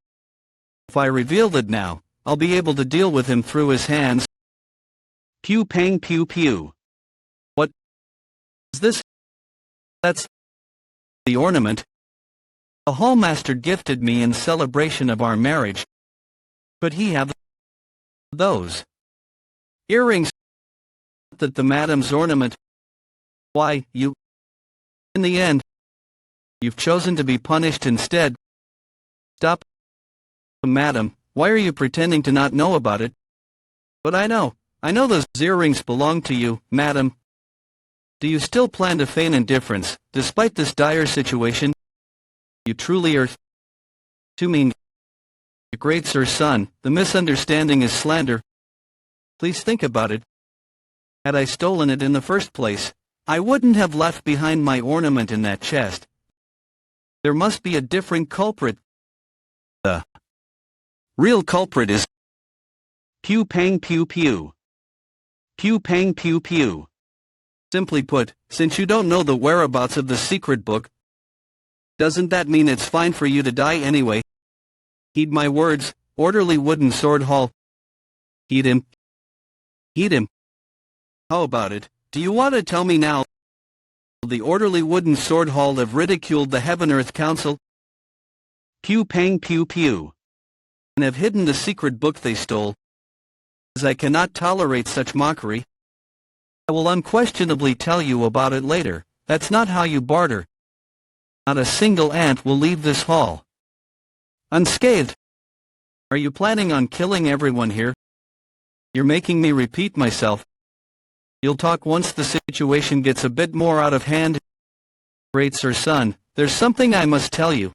If I reveal it now, I'll be able to deal with him through his hands. Pew pang pew pew. What is this? That's the ornament a hallmaster gifted me in celebration of our marriage. Could he have those earrings? That the madam's ornament. Why, you... In the end, you've chosen to be punished instead. Stop. Madam, why are you pretending to not know about it? But I know those earrings belong to you, madam. Do you still plan to feign indifference, despite this dire situation? You truly are too mean. Great Sir Son, the misunderstanding is slander. Please think about it. Had I stolen it in the first place, I wouldn't have left behind my ornament in that chest. There must be a different culprit. The real culprit is... Pew pang pew pew. Pew pang pew pew. Simply put, since you don't know the whereabouts of the secret book, doesn't that mean it's fine for you to die anyway? Heed my words, orderly wooden sword hall. Heed him. Heed him. How about it? Do you want to tell me now? The orderly wooden sword hall have ridiculed the Heaven-Earth Council. Pew pang pew pew. And have hidden the secret book they stole. As I cannot tolerate such mockery. I will unquestionably tell you about it later. That's not how you barter. Not a single ant will leave this hall unscathed. Are you planning on killing everyone here? You're making me repeat myself. You'll talk once the situation gets a bit more out of hand. Great Sir Son, there's something I must tell you.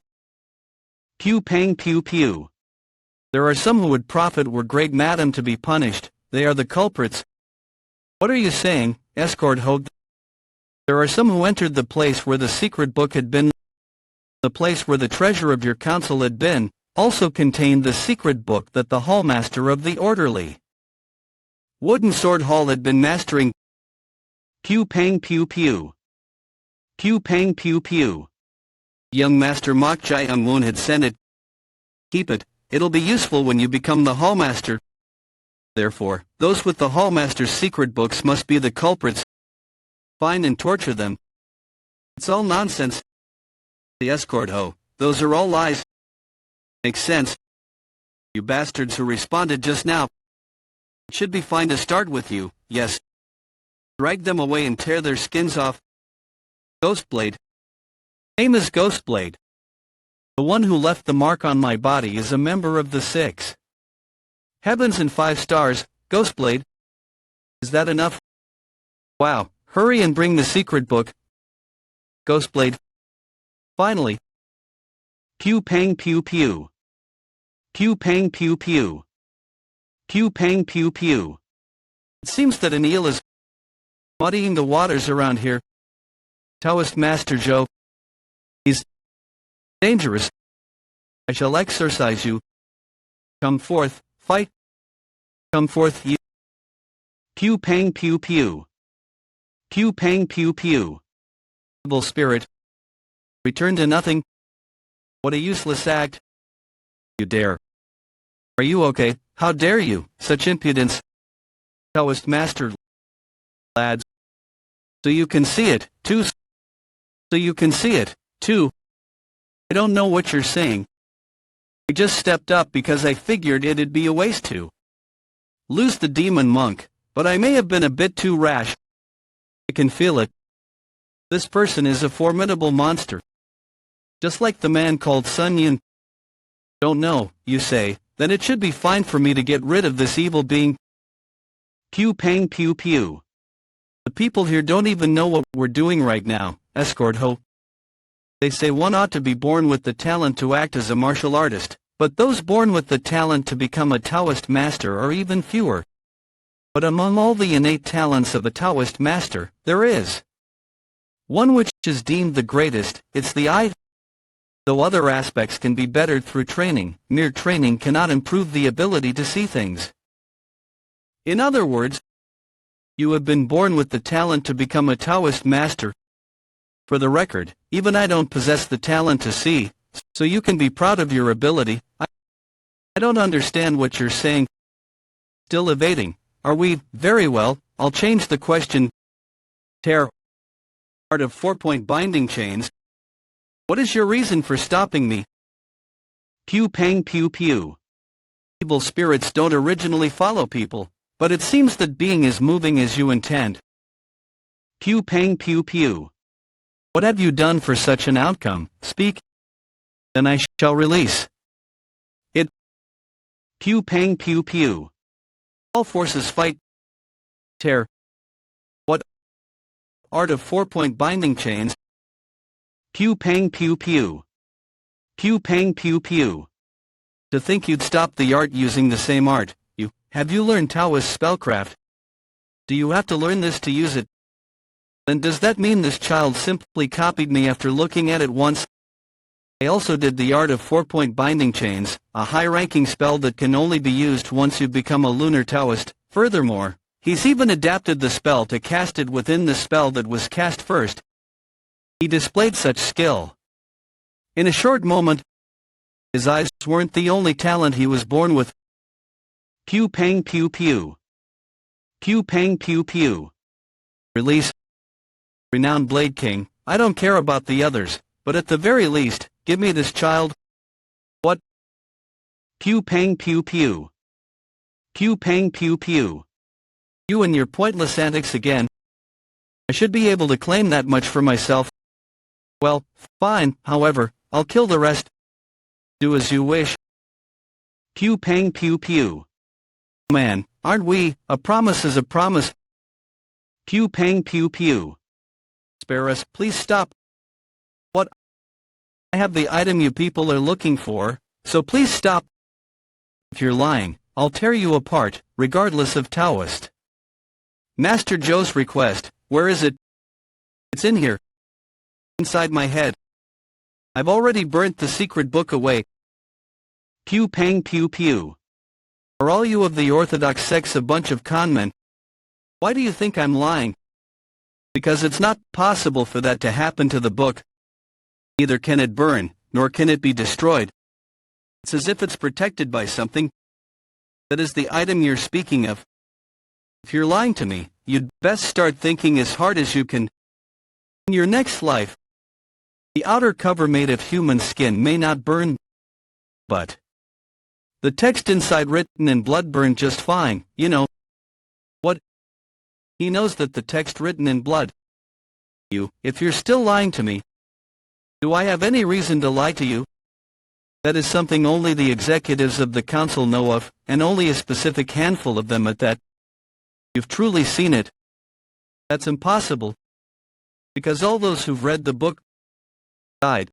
Pew pang pew pew. There are some who would profit were great madam to be punished. They are the culprits. What are you saying, escort ho? There are some who entered the place where the secret book had been. The place where the treasure of your council had been, also contained the secret book that the hallmaster of the orderly wooden sword hall had been mastering. Pew pang pew pew. Pew pang pew pew. Young Master Seok Jae-un had sent it. Keep it, it'll be useful when you become the hallmaster. Therefore, those with the hallmaster's secret books must be the culprits. Find and torture them. It's all nonsense. The escort ho, those are all lies. Makes sense. You bastards who responded just now. It should be fine to start with you, yes. drag them away and tear their skins off. Ghostblade. Name is Ghostblade. The one who left the mark on my body is a member of the Six. Heavens and 5 stars, Ghostblade. Is that enough? Wow, hurry and bring the secret book. Ghostblade. Finally. Pew pang pew pew. Pew pang pew pew. Pew pang pew pew. It seems that an eel is muddying the waters around here. Taoist Master Joe. He's dangerous. I shall exorcise you. Come forth, fight. Come forth, you. Pew pang pew pew. Pew pang pew pew. Evil spirit. Return to nothing. What a useless act. You dare. Are you okay? How dare you? Such impudence. Taoist Master. Lads. So you can see it, too. So you can see it, too. I don't know what you're saying. I just stepped up because I figured it'd be a waste to lose the demon monk, but I may have been a bit too rash. I can feel it. This person is a formidable monster. Just like the man called Sun Yun. Don't know, you say, then it should be fine for me to get rid of this evil being. Pew pang pew pew. The people here don't even know what we're doing right now, escort ho. They say one ought to be born with the talent to act as a martial artist, but those born with the talent to become a Taoist master are even fewer. But among all the innate talents of a Taoist master, there is one which is deemed the greatest, it's the eye. Though other aspects can be bettered through training, mere training cannot improve the ability to see things. In other words, you have been born with the talent to become a Taoist master. For the record, even I don't possess the talent to see, so you can be proud of your ability. I don't understand what you're saying. Still evading, are we? Very well, I'll change the question. Tear. Art of 4-point binding chains. What is your reason for stopping me? Pew pang pew pew. Evil spirits don't originally follow people, but it seems that being is moving as you intend. Pew pang pew pew. What have you done for such an outcome? Speak. Then I shall release it. Pew pang pew pew. All forces fight. Tear. What? Art of 4-point binding chains. Pew pang pew pew. Pew pang pew pew. To think you'd stop the art using the same art, you. Have you learned Taoist spellcraft? Do you have to learn this to use it? Then does that mean this child simply copied me after looking at it once? I also did the art of 4-point binding chains, a high-ranking spell that can only be used once you become a lunar Taoist. Furthermore, he's even adapted the spell to cast it within the spell that was cast first. He displayed such skill. In a short moment, his eyes weren't the only talent he was born with. Pew pang pew pew. Pew pang pew pew. Release. Renowned Blade King, I don't care about the others, but at the very least, give me this child. What? Pew pang pew pew. Pew pang pew pew. You and your pointless antics again. I should be able to claim that much for myself. Well, fine, however, I'll kill the rest. Do as you wish. Pew pang pew pew. Man, aren't we? A promise is a promise. Pew pang pew pew. Spare us, please stop. What? I have the item you people are looking for, so please stop. If you're lying, I'll tear you apart, regardless of Taoist. Master Joe's request, where is it? It's in here. Inside my head. I've already burnt the secret book away. Pew pang pew pew. Are all you of the Orthodox sects a bunch of conmen? Why do you think I'm lying? Because it's not possible for that to happen to the book. Neither can it burn, nor can it be destroyed. It's as if it's protected by something. That is the item you're speaking of. If you're lying to me, you'd best start thinking as hard as you can. In your next life, the outer cover made of human skin may not burn, but the text inside written in blood burned just fine, you know. What? He knows that the text written in blood. If you're still lying to me, do I have any reason to lie to you? That is something only the executives of the council know of, and only a specific handful of them at that. You've truly seen it. That's impossible. Because all those who've read the book died.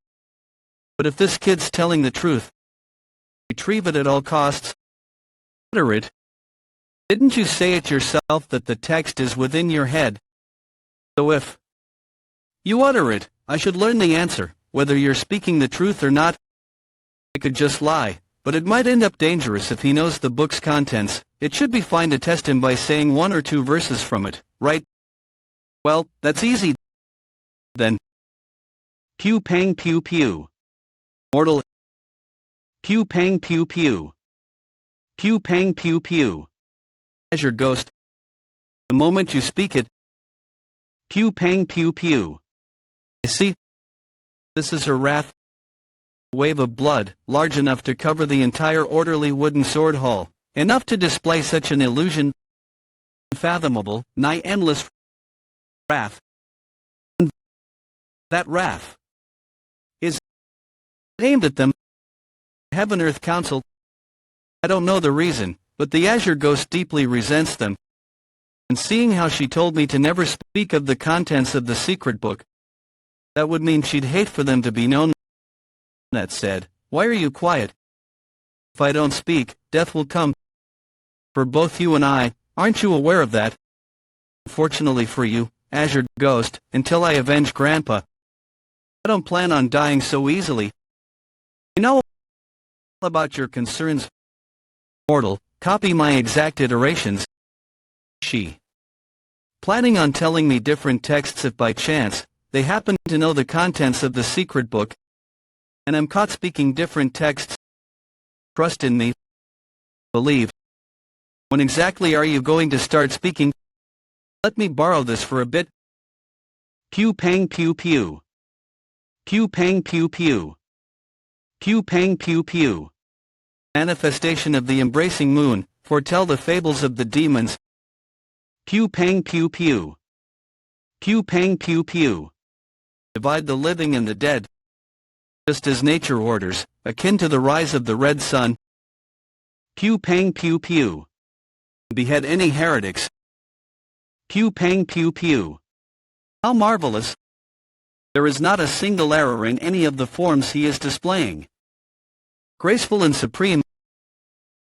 But if this kid's telling the truth, retrieve it at all costs. Utter it. Didn't you say it yourself that the text is within your head? So if you utter it, I should learn the answer, whether you're speaking the truth or not. I could just lie, but it might end up dangerous if he knows the book's contents. It should be fine to test him by saying 1 or 2 verses from it, right? Well, that's easy. Then. Pew pang pew pew. Mortal. Pew pang pew pew. Pew pang pew pew. Azure ghost. The moment you speak it. Pew pang pew pew. You see? This is her wrath. A wave of blood, large enough to cover the entire orderly wooden sword hall, enough to display such an illusion. Unfathomable, nigh endless wrath. And that wrath is aimed at them. Heaven-Earth Council. I don't know the reason, but the Azure Ghost deeply resents them. And seeing how she told me to never speak of the contents of the secret book, that would mean she'd hate for them to be known. That said, why are you quiet? If I don't speak, death will come. For both you and I, aren't you aware of that? Fortunately for you, Azure Ghost, until I avenge Grandpa, I don't plan on dying so easily. You know about your concerns. Mortal, copy my exact iterations. She. Planning on telling me different texts if by chance, they happen to know the contents of the secret book, and I'm caught speaking different texts. Trust in me. Believe. When exactly are you going to start speaking? Let me borrow this for a bit. Pew pang pew pew. Pew pang pew pew. Pew pang pew pew. Manifestation of the embracing moon, foretell the fables of the demons. Pew pang pew pew. Pew pang pew pew. Divide the living and the dead. Just as nature orders, akin to the rise of the red sun. Pew pang pew pew. Behead any heretics. Pew pang pew pew. How marvelous. There is not a single error in any of the forms he is displaying. Graceful and supreme.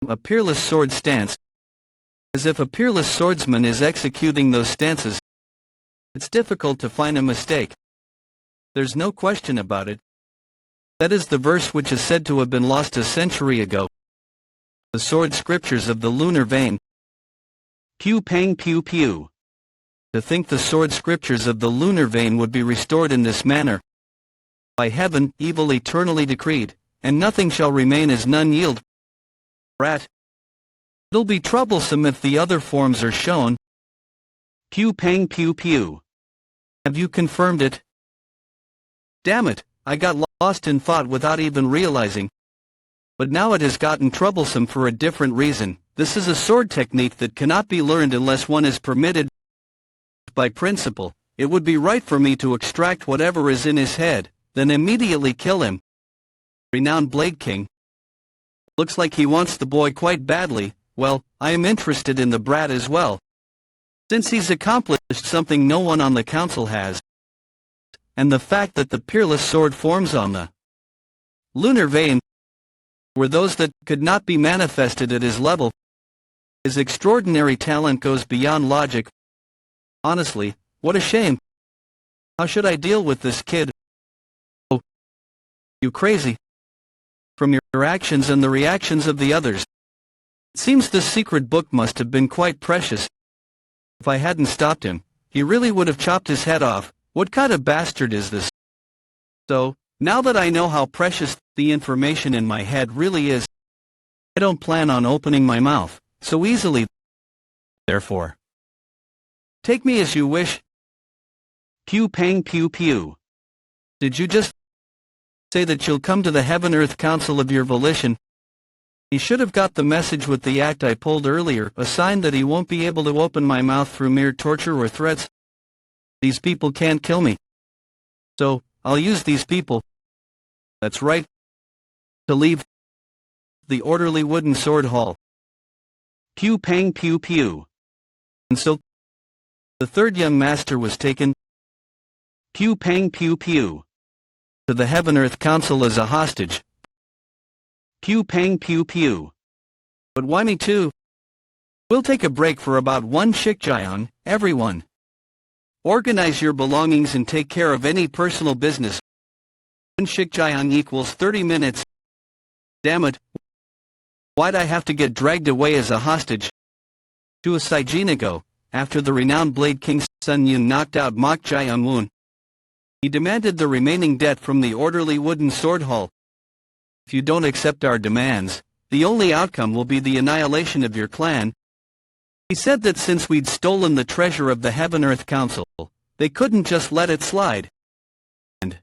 A peerless sword stance. As if a peerless swordsman is executing those stances. It's difficult to find a mistake. There's no question about it. That is the verse which is said to have been lost a century ago. The sword scriptures of the lunar vein. Pew pang pew pew. To think the sword scriptures of the lunar vein would be restored in this manner. By heaven, evil eternally decreed, and nothing shall remain as none yield. Rat. It'll be troublesome if the other forms are shown. Pew pang pew pew. Have you confirmed it? Damn it, I got lost in thought without even realizing. But now it has gotten troublesome for a different reason. This is a sword technique that cannot be learned unless one is permitted. By principle, it would be right for me to extract whatever is in his head, then immediately kill him. Renowned Blade King. Looks like he wants the boy quite badly. Well, I am interested in the brat as well. Since he's accomplished something no one on the council has. And the fact that the peerless sword forms on the lunar vein were those that could not be manifested at his level. His extraordinary talent goes beyond logic. Honestly, what a shame. How should I deal with this kid? Oh, you crazy. From your actions and the reactions of the others. It seems this secret book must have been quite precious. If I hadn't stopped him, he really would have chopped his head off. What kind of bastard is this? So, now that I know how precious the information in my head really is, I don't plan on opening my mouth so easily. Therefore, take me as you wish. Pew pang pew pew. Did you just say that you'll come to the Heaven-Earth Council of your volition? He should have got the message with the act I pulled earlier, a sign that he won't be able to open my mouth through mere torture or threats. These people can't kill me. So, I'll use these people. That's right. To leave the orderly wooden sword hall. Pew pang pew pew. And so, the third young master was taken. Pew pang pew pew. To the Heaven-Earth Council as a hostage. Pew pang pew pew. But why me too? We'll take a break for about one shikjayang, everyone. Organize your belongings and take care of any personal business. One shikjayang equals 30 minutes. Damn it. Why'd I have to get dragged away as a hostage? To a Saijinigo, after the renowned Blade King Sun Yun knocked out Mok Jae-un-woon. He demanded the remaining debt from the orderly wooden sword hall. If you don't accept our demands, the only outcome will be the annihilation of your clan. He said that since we'd stolen the treasure of the Heaven-Earth Council, they couldn't just let it slide. And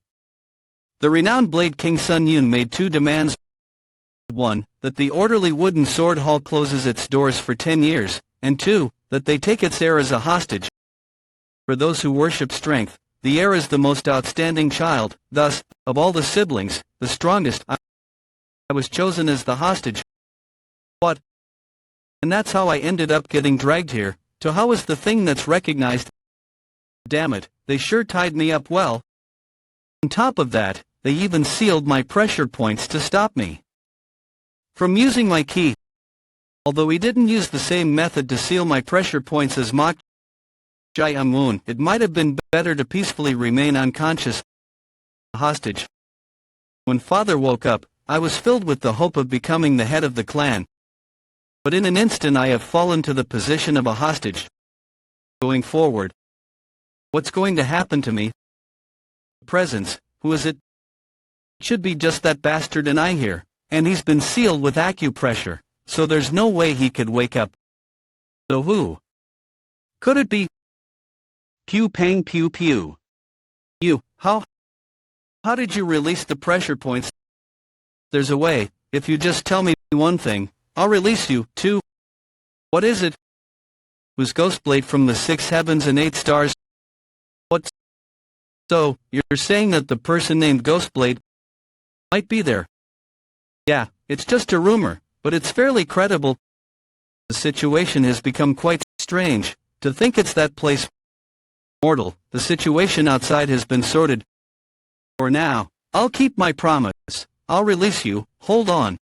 the renowned Blade King Sun Yun made two demands. 1. That the orderly wooden sword hall closes its doors for 10 years, and 2. That they take its heir as a hostage. For those who worship strength, the heir is the most outstanding child, thus, of all the siblings, the strongest. I was chosen as the hostage. What? And that's how I ended up getting dragged here. To how is the thing that's recognized? Damn it, they sure tied me up well. On top of that, they even sealed my pressure points to stop me from using my key. Although he didn't use the same method to seal my pressure points as Mok Jae-un-woon, it might have been better to peacefully remain unconscious, a hostage. When father woke up, I was filled with the hope of becoming the head of the clan. But in an instant I have fallen to the position of a hostage. Going forward, what's going to happen to me? Presence, who is it? It should be just that bastard and I here, and he's been sealed with acupressure, so there's no way he could wake up. So who could it be? Pew pang pew pew. You, how did you release the pressure points? There's a way, if you just tell me one thing, I'll release you, too. What is it? Was Ghostblade from the 6 heavens and 8 stars? What? So, you're saying that the person named Ghostblade might be there? Yeah, it's just a rumor, but it's fairly credible. The situation has become quite strange. To think it's that place. Mortal, the situation outside has been sorted. For now, I'll keep my promise. I'll release you, hold on.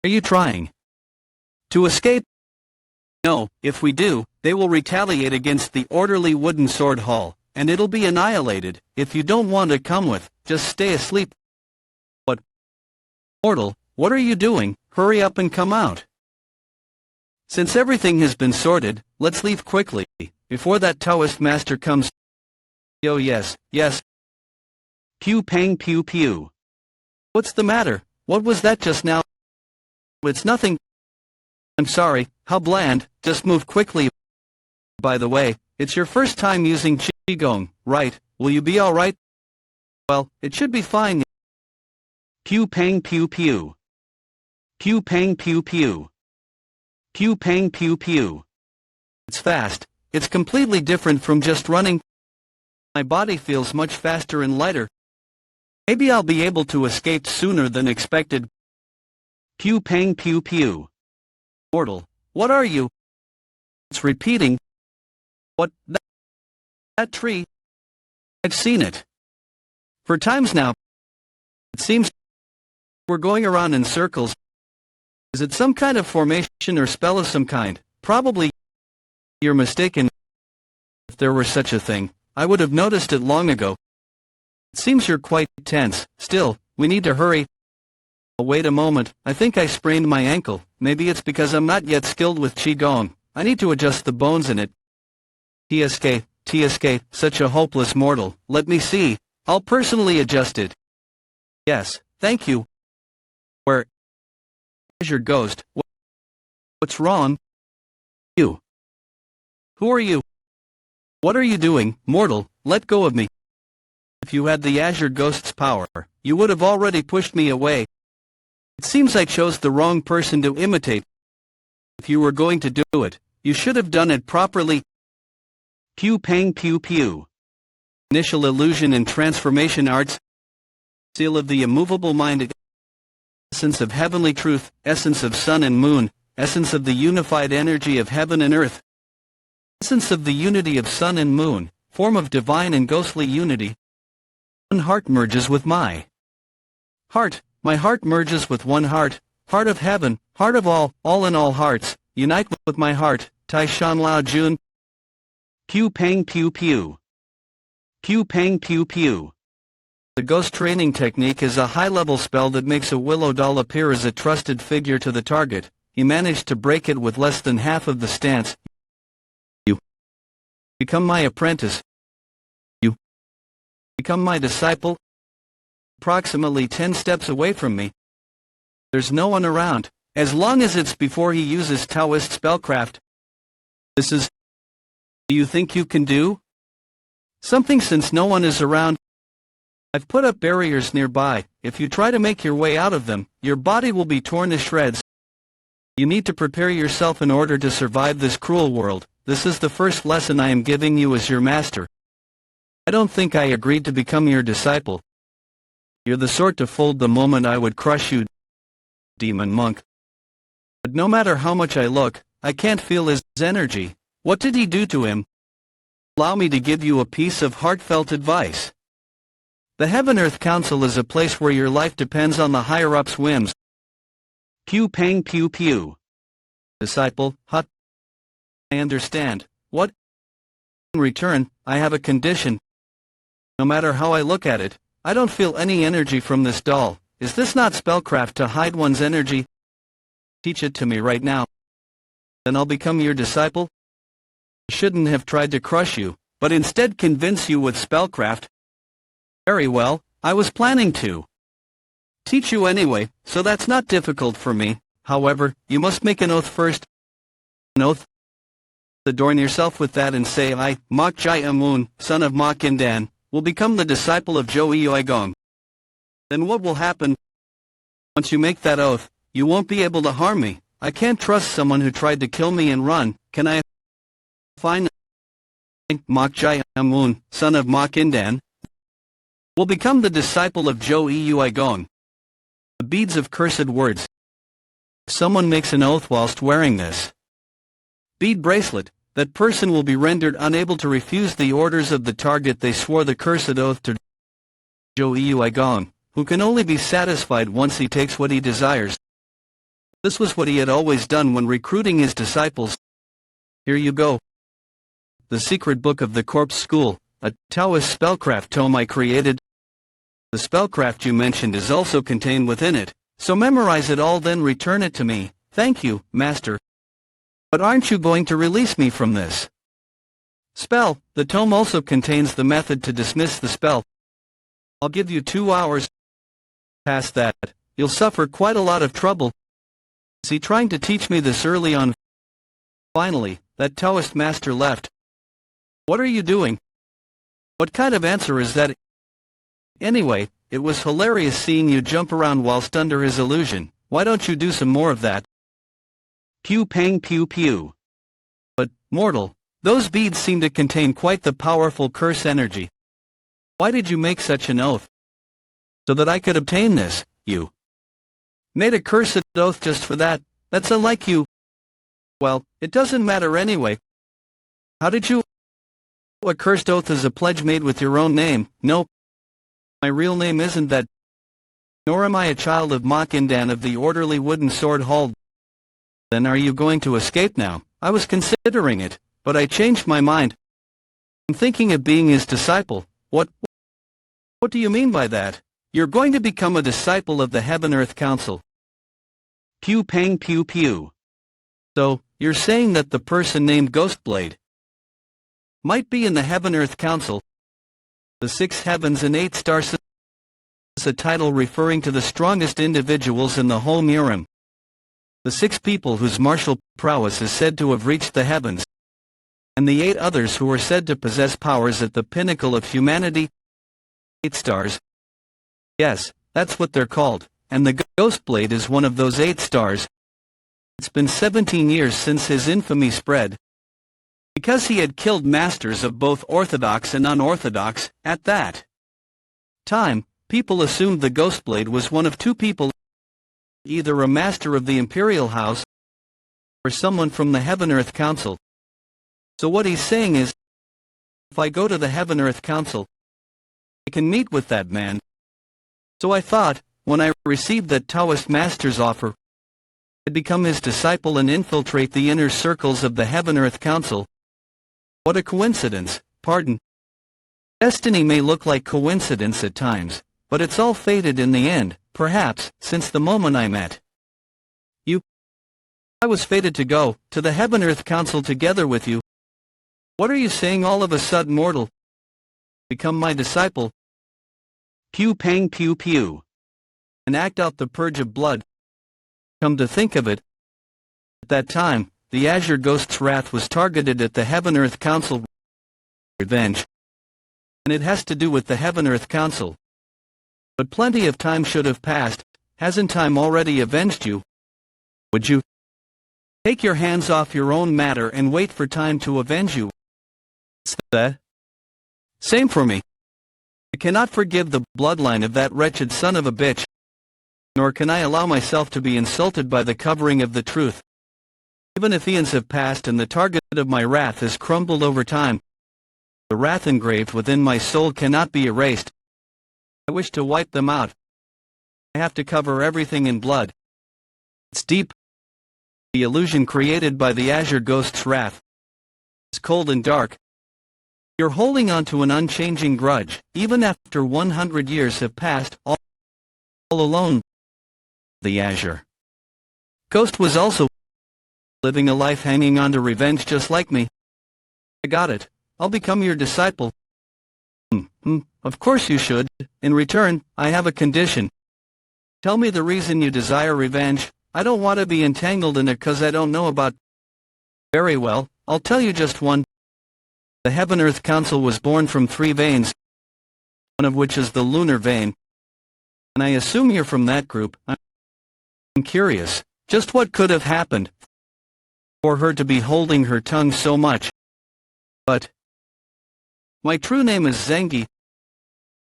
Are you trying to escape? No, if we do, they will retaliate against the orderly wooden sword hall, and it'll be annihilated. If you don't want to come with, just stay asleep. What? Mortal, what are you doing? Hurry up and come out. Since everything has been sorted, let's leave quickly, before that Taoist master comes. Oh yes, yes. Pew pang pew pew. What's the matter? What was that just now? It's nothing. I'm sorry, how bland, just move quickly. By the way, it's your first time using Qigong, right? Will you be alright? Well, it should be fine. Pew pang pew pew. Pew pang pew pew. Pew pang pew pew. It's fast, it's completely different from just running. My body feels much faster and lighter. Maybe I'll be able to escape sooner than expected. Pew pang pew pew. Mortal, what are you? It's repeating. What? That tree? I've seen it for times now. It seems we're going around in circles. Is it some kind of formation or spell of some kind? Probably. You're mistaken. If there were such a thing, I would have noticed it long ago. It seems you're quite tense. Still, we need to hurry. Oh, wait a moment, I think I sprained my ankle. Maybe it's because I'm not yet skilled with Qigong. I need to adjust the bones in it. TSK, such a hopeless mortal. Let me see. I'll personally adjust it. Yes, thank you. Where's your ghost? What's wrong? You. Who are you? What are you doing, mortal? Let go of me. If you had the Azure Ghost's power, you would have already pushed me away. It seems I chose the wrong person to imitate. If you were going to do it, you should have done it properly. Pew pang pew pew. Initial illusion and transformation arts. Seal of the immovable mind. Essence of heavenly truth, essence of sun and moon, essence of the unified energy of heaven and earth. Essence of the unity of sun and moon, form of divine and ghostly unity. One heart merges with my heart merges with one heart, heart of heaven, heart of all in all hearts, unite with my heart, Tai Shan Lao Jun. Pew pang pew pew. Pew pang pew pew. The ghost training technique is a high-level spell that makes a willow doll appear as a trusted figure to the target. He managed to break it with less than half of the stance. You become my apprentice. You become my disciple. Approximately 10 steps away from me. There's no one around, as long as it's before he uses Taoist spellcraft. This is... Do you think you can do something since no one is around? I've put up barriers nearby. If you try to make your way out of them, your body will be torn to shreds. You need to prepare yourself in order to survive this cruel world. This is the first lesson I am giving you as your master. I don't think I agreed to become your disciple. You're the sort to fold the moment I would crush you, demon monk. But no matter how much I look, I can't feel his energy. What did he do to him? Allow me to give you a piece of heartfelt advice. The Heaven-Earth Council is a place where your life depends on the higher-ups' whims. Pew pang pew pew. Disciple, hut. I understand. What? In return, I have a condition. No matter how I look at it, I don't feel any energy from this doll. Is this not spellcraft to hide one's energy? Teach it to me right now. Then I'll become your disciple. I shouldn't have tried to crush you, but instead convince you with spellcraft. Very well, I was planning to teach you anyway, so that's not difficult for me. However, you must make an oath first. An oath? Adorn yourself with that and say I, Mok Jai Amun, son of Mok Indan, will become the disciple of Choyu Igong. Then what will happen? Once you make that oath, you won't be able to harm me. I can't trust someone who tried to kill me and run. Can I? Fine. Mok Jai Amun, son of Mok Indan, will become the disciple of Choyu Igong. The beads of cursed words. Someone makes an oath whilst wearing this bead bracelet, that person will be rendered unable to refuse the orders of the target they swore the cursed oath to. Choyu Igong, who can only be satisfied once he takes what he desires. This was what he had always done when recruiting his disciples. Here you go. The Secret Book of the Corpse School, a Taoist spellcraft tome I created. The spellcraft you mentioned is also contained within it, so memorize it all then return it to me. Thank you, Master. But aren't you going to release me from this spell? The tome also contains the method to dismiss the spell. I'll give you 2 hours. Past that, you'll suffer quite a lot of trouble. Is he trying to teach me this early on? Finally, that Taoist master left. What are you doing? What kind of answer is that? Anyway, it was hilarious seeing you jump around whilst under his illusion. Why don't you do some more of that? Pew pang pew pew. But, mortal, those beads seem to contain quite the powerful curse energy. Why did you make such an oath? So that I could obtain this. You made a cursed oath just for that. That's unlike you. Well, it doesn't matter anyway. How did you? A cursed oath is a pledge made with your own name. No. My real name isn't that. Nor am I a child of Mok Indan of the orderly wooden sword hall. Then are you going to escape now? I was considering it, but I changed my mind. I'm thinking of being his disciple. What do you mean by that? You're going to become a disciple of the Heaven-Earth Council. Pew pang pew pew. So, you're saying that the person named Ghostblade might be in the Heaven-Earth Council? The 6 heavens and 8 stars is a title referring to the strongest individuals in the whole Murim. The 6 people whose martial prowess is said to have reached the heavens, and the 8 others who are said to possess powers at the pinnacle of humanity. 8 stars. Yes, that's what they're called. and the ghost blade is one of those 8 stars. It's been 17 years since his infamy spread. Because he had killed masters of both orthodox and unorthodox, at that time, people assumed the ghost blade was one of 2 people, either a master of the imperial house, or someone from the Heaven-Earth Council. So what he's saying is, if I go to the Heaven-Earth Council, I can meet with that man. So I thought, when I received that Taoist master's offer, I'd become his disciple and infiltrate the inner circles of the Heaven-Earth Council. What a coincidence, pardon. Destiny may look like coincidence at times, but it's all fated in the end, perhaps, since the moment I met you. I was fated to go to the Heaven-Earth Council together with you. What are you saying all of a sudden, mortal? Become my disciple? Pew pang pew pew. And act out the purge of blood. Come to think of it, at that time, the Azure Ghost's wrath was targeted at the Heaven-Earth Council. Revenge. And it has to do with the Heaven-Earth Council. But plenty of time should have passed. Hasn't time already avenged you? Would you take your hands off your own matter and wait for time to avenge you? It's the same for me. I cannot forgive the bloodline of that wretched son of a bitch, nor can I allow myself to be insulted by the covering of the truth. Even if eons have passed and the target of my wrath has crumbled over time, the wrath engraved within my soul cannot be erased. I wish to wipe them out. I have to cover everything in blood. It's deep. The illusion created by the Azure Ghost's wrath is cold and dark. You're holding on to an unchanging grudge, even after 100 years have passed, all alone. The Azure Ghost was also living a life hanging on to revenge just like me. I got it. I'll become your disciple. Of course you should. In return, I have a condition. Tell me the reason you desire revenge. I don't want to be entangled in it cause I don't know about. Very well, I'll tell you just one. The Heaven-Earth Council was born from 3 veins, one of which is the lunar vein. And I assume you're from that group. I'm curious, just what could have happened for her to be holding her tongue so much. But my true name is Zengi.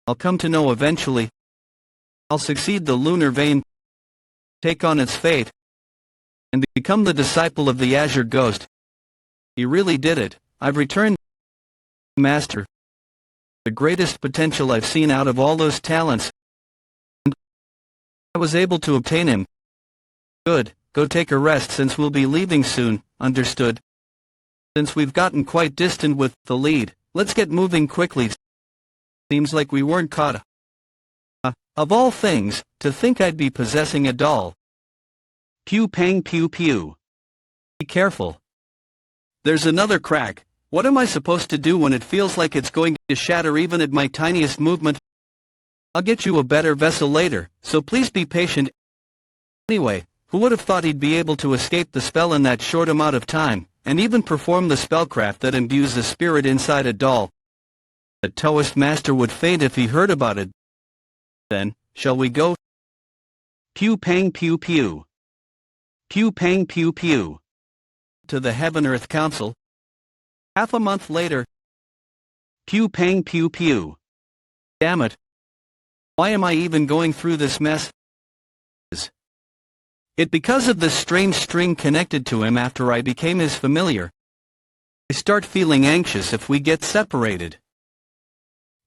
I'll come to know eventually. I'll succeed the lunar vein, take on its fate, and become the disciple of the Azure Ghost. He really did it. I've returned, Master. The greatest potential I've seen out of all those talents. And I was able to obtain him. Good, go take a rest since we'll be leaving soon, understood? Since we've gotten quite distant with the lead, let's get moving quickly. Seems like we weren't caught. Of all things, to think I'd be possessing a doll. Pew pang pew pew. Be careful. There's another crack. What am I supposed to do when it feels like it's going to shatter even at my tiniest movement? I'll get you a better vessel later, so please be patient. Anyway, who would have thought he'd be able to escape the spell in that short amount of time, and even perform the spellcraft that imbues the spirit inside a doll? The Taoist master would faint if he heard about it. Then, shall we go? Pew pang pew pew. Pew pang pew pew. To the Heaven-Earth Council. Half a month later. Pew pang pew pew. Damn it. Why am I even going through this mess? It because of this strange string connected to him after I became his familiar. I start feeling anxious if we get separated.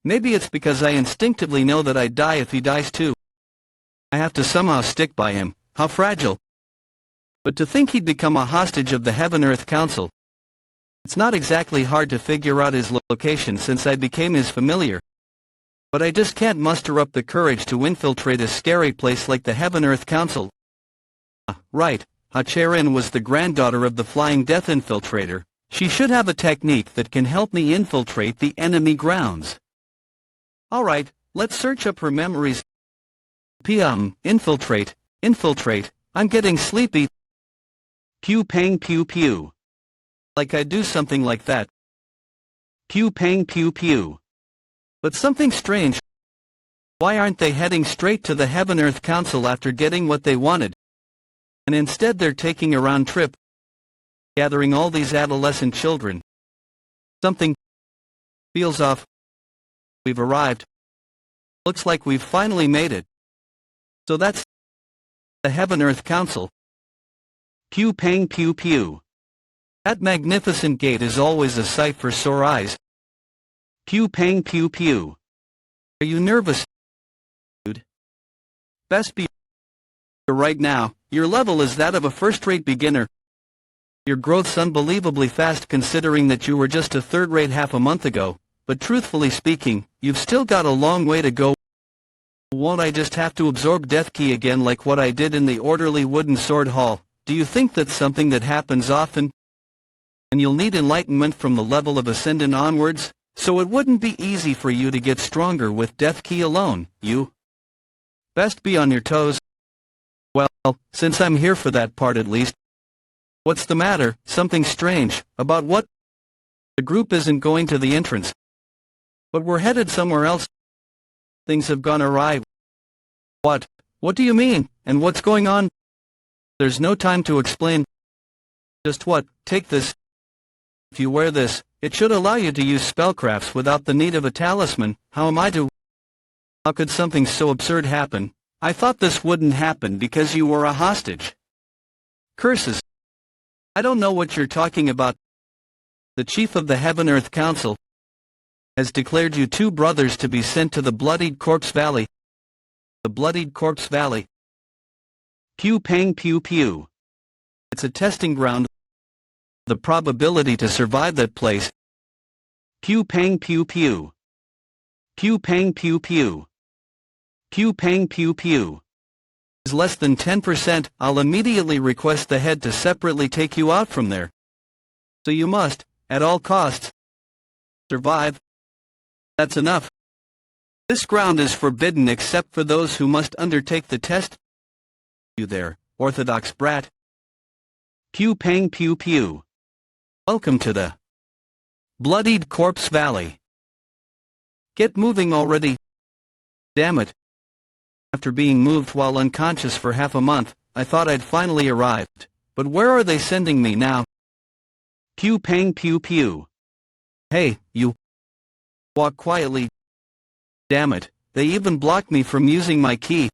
Maybe it's because I instinctively know that I'd die if he dies too. I have to somehow stick by him. How fragile. But to think he'd become a hostage of the Heaven-Earth Council. It's not exactly hard to figure out his location since I became his familiar. But I just can't muster up the courage to infiltrate a scary place like the Heaven-Earth Council. Right, Ha-Cherin was the granddaughter of the Flying Death Infiltrator. She should have a technique that can help me infiltrate the enemy grounds. Alright, let's search up her memories. Infiltrate, I'm getting sleepy. Pew pang pew pew. Like I'd do something like that. Pew pang pew pew. But something strange. Why aren't they heading straight to the Heaven-Earth Council after getting what they wanted? And instead they're taking a round trip, gathering all these adolescent children. Something feels off. We've arrived. Looks like we've finally made it. So that's the Heaven-Earth Council. Pew pang pew pew. That magnificent gate is always a sight for sore eyes. Pew pang pew pew. Are you nervous, dude? Best be right now. Your level is that of a first-rate beginner. Your growth's unbelievably fast considering that you were just a third-rate half a month ago, but truthfully speaking, you've still got a long way to go. Won't I just have to absorb Death Key again like what I did in the orderly wooden sword hall? Do you think that's something that happens often? And you'll need enlightenment from the level of Ascendant onwards, so it wouldn't be easy for you to get stronger with Death Key alone, you. Best be on your toes. Well, since I'm here for that part at least. What's the matter? Something strange. About what? The group isn't going to the entrance. But we're headed somewhere else. Things have gone awry. What? What do you mean? And what's going on? There's no time to explain. Just what? Take this. If you wear this, it should allow you to use spellcrafts without the need of a talisman. How am I to? How could something so absurd happen? I thought this wouldn't happen because you were a hostage. Curses. I don't know what you're talking about. The chief of the Heaven-Earth Council has declared you two brothers to be sent to the Bloodied Corpse Valley. The Bloodied Corpse Valley. Pew pang pew pew. It's a testing ground. The probability to survive that place. Pew pang pew pew. Pew pang pew pew. Pew pang pew pew. Is less than 10%. I'll immediately request the head to separately take you out from there. So you must, at all costs, survive. That's enough. This ground is forbidden except for those who must undertake the test. You there, orthodox brat. Pew pang pew pew. Welcome to the Bloodied Corpse Valley. Get moving already. Damn it. After being moved while unconscious for half a month, I thought I'd finally arrived. But where are they sending me now? Pew pang pew pew. Hey, you. Walk quietly. Damn it, they even blocked me from using my key.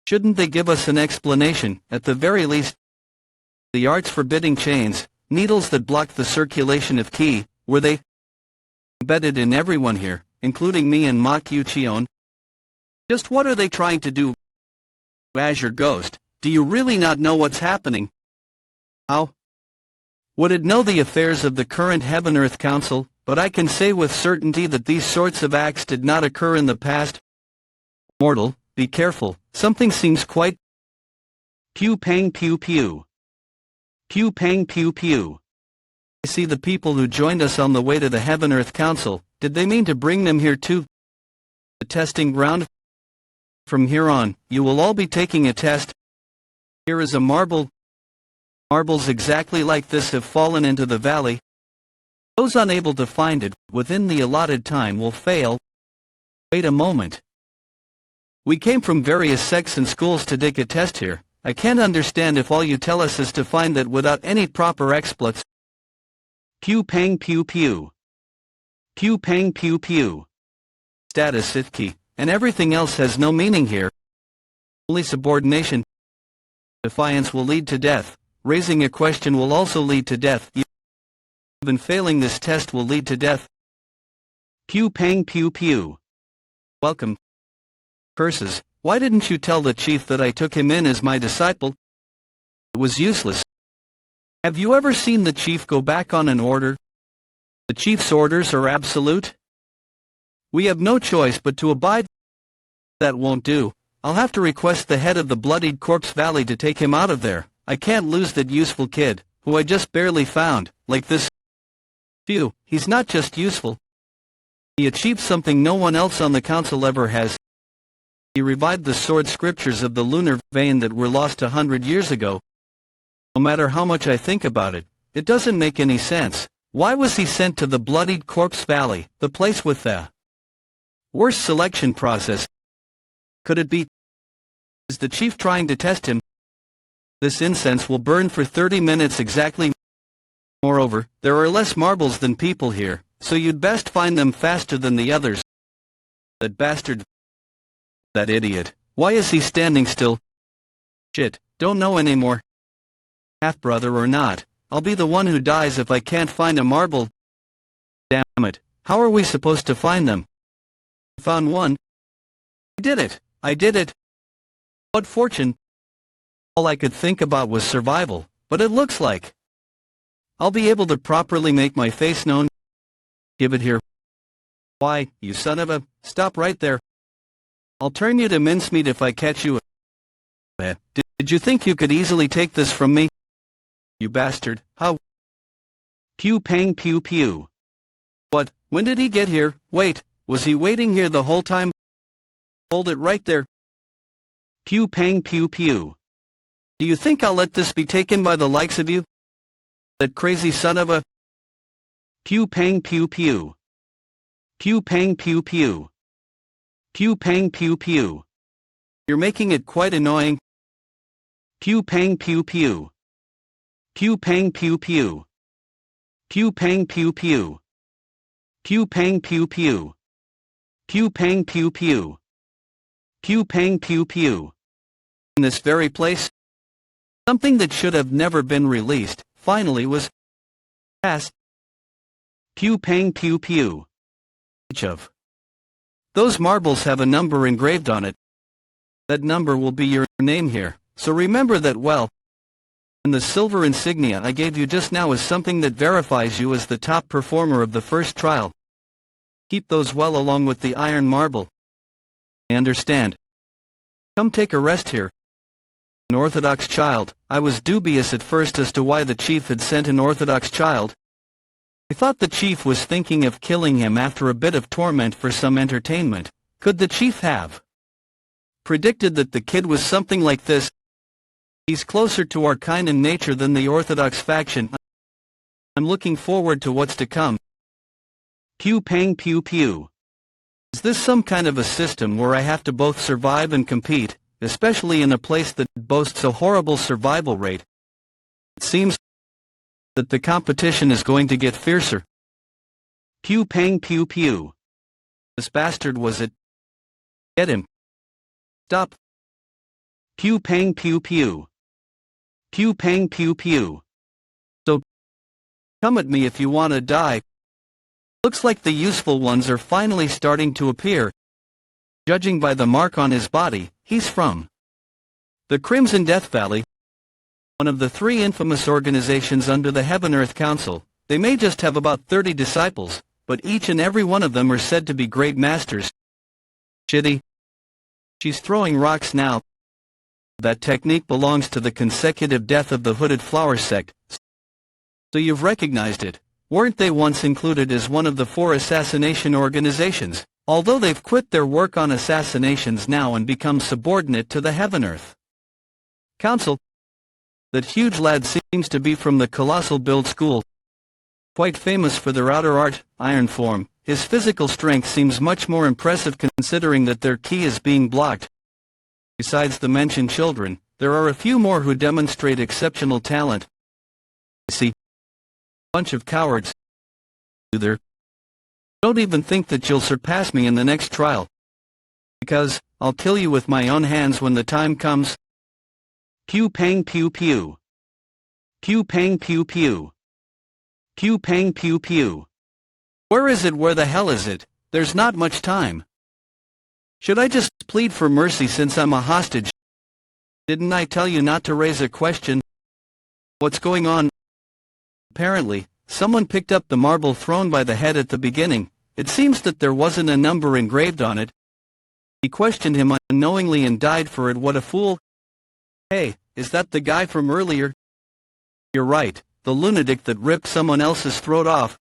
Shouldn't they give us an explanation, at the very least? The arts forbidding chains, needles that blocked the circulation of ki, were they embedded in everyone here, including me and Mach Yuchion? Just what are they trying to do? Azure Ghost, do you really not know what's happening? How? Would it know the affairs of the current Heaven-Earth Council, but I can say with certainty that these sorts of acts did not occur in the past. Mortal, be careful, something seems quite... Pew pang pew pew. Pew pang pew pew. I see the people who joined us on the way to the Heaven-Earth Council. Did they mean to bring them here too? The testing ground? From here on, you will all be taking a test. Here is a marble. Marbles exactly like this have fallen into the valley. Those unable to find it within the allotted time will fail. Wait a moment. We came from various sects and schools to take a test here. I can't understand if all you tell us is to find that without any proper exploits. Pew pang pew pew. Pew pang pew pew. Status scythe key, and everything else has no meaning here. Only subordination. Defiance will lead to death. Raising a question will also lead to death. Even failing this test will lead to death. Pew pang pew pew. Welcome. Curses, why didn't you tell the chief that I took him in as my disciple? It was useless. Have you ever seen the chief go back on an order? The chief's orders are absolute. We have no choice but to abide. That won't do. I'll have to request the head of the Bloodied Corpse Valley to take him out of there. I can't lose that useful kid, who I just barely found, like this. Phew, he's not just useful. He achieved something no one else on the council ever has. He revived the sword scriptures of the lunar vein that were lost 100 years ago. No matter how much I think about it, it doesn't make any sense. Why was he sent to the Bloodied Corpse Valley, the place with the worst selection process? Could it be? Is the chief trying to test him? This incense will burn for 30 minutes exactly. Moreover, there are less marbles than people here, so you'd best find them faster than the others. That bastard. That idiot. Why is he standing still? Shit, don't know anymore. Half-brother or not, I'll be the one who dies if I can't find a marble. Damn it, how are we supposed to find them? I found one. I did it. What fortune? All I could think about was survival, but it looks like I'll be able to properly make my face known. Give it here. Why, you son of a, stop right there. I'll turn you to mincemeat if I catch you. Did you think you could easily take this from me? You bastard, how? Pew pang pew pew. What, when did he get here? Wait, was he waiting here the whole time? Hold it right there. Pew pang pew pew. Do you think I'll let this be taken by the likes of you? That crazy son of a... Pew pang pew pew. Pew pang pew pew. Pew pang pew pew. You're making it quite annoying. Pew pang pew pew. Pew pang pew pew. Pew pang pew pew. Pew pang pew pew. Pew pang pew pew. Pew pang pew pew. In this very place, something that should have never been released, finally was passed. Pew pang pew pew. Each of those marbles have a number engraved on it. That number will be your name here, so remember that well. And the silver insignia I gave you just now is something that verifies you as the top performer of the first trial. Keep those well along with the iron marble. I understand. Come take a rest here. An Orthodox child. I was dubious at first as to why the chief had sent an Orthodox child. I thought the chief was thinking of killing him after a bit of torment for some entertainment. Could the chief have predicted that the kid was something like this? He's closer to our kind and nature than the Orthodox faction. I'm looking forward to what's to come. Pew pang pew pew. Is this some kind of a system where I have to both survive and compete, especially in a place that boasts a horrible survival rate? It seems that the competition is going to get fiercer. Pew pang pew pew. This bastard was it. Get him. Stop. Pew pang pew pew. Pew pang pew pew. So, come at me if you want to die. Looks like the useful ones are finally starting to appear. Judging by the mark on his body, he's from the Crimson Death Valley, one of the 3 infamous organizations under the Heaven-Earth Council. They may just have about 30 disciples, but each and every one of them are said to be great masters. Shitty. She's throwing rocks now. That technique belongs to the consecutive death of the Hooded Flower sect. So you've recognized it. Weren't they once included as one of the 4 assassination organizations, although they've quit their work on assassinations now and become subordinate to the Heaven-Earth Council? That huge lad seems to be from the Colossal Build School. Quite famous for their outer art, iron form. His physical strength seems much more impressive considering that their key is being blocked. Besides the mentioned children, there are a few more who demonstrate exceptional talent. I see. Bunch of cowards. Either. Don't even think that you'll surpass me in the next trial. Because, I'll kill you with my own hands when the time comes. Pew pang pew pew. Pew pang pew pew. Pew pang pew pew. Where is it? Where the hell is it? There's not much time. Should I just plead for mercy since I'm a hostage? Didn't I tell you not to raise a question? What's going on? Apparently, someone picked up the marble thrown by the head at the beginning. It seems that there wasn't a number engraved on it. He questioned him unknowingly and died for it. What a fool. Hey, is that the guy from earlier? You're right, the lunatic that ripped someone else's throat off.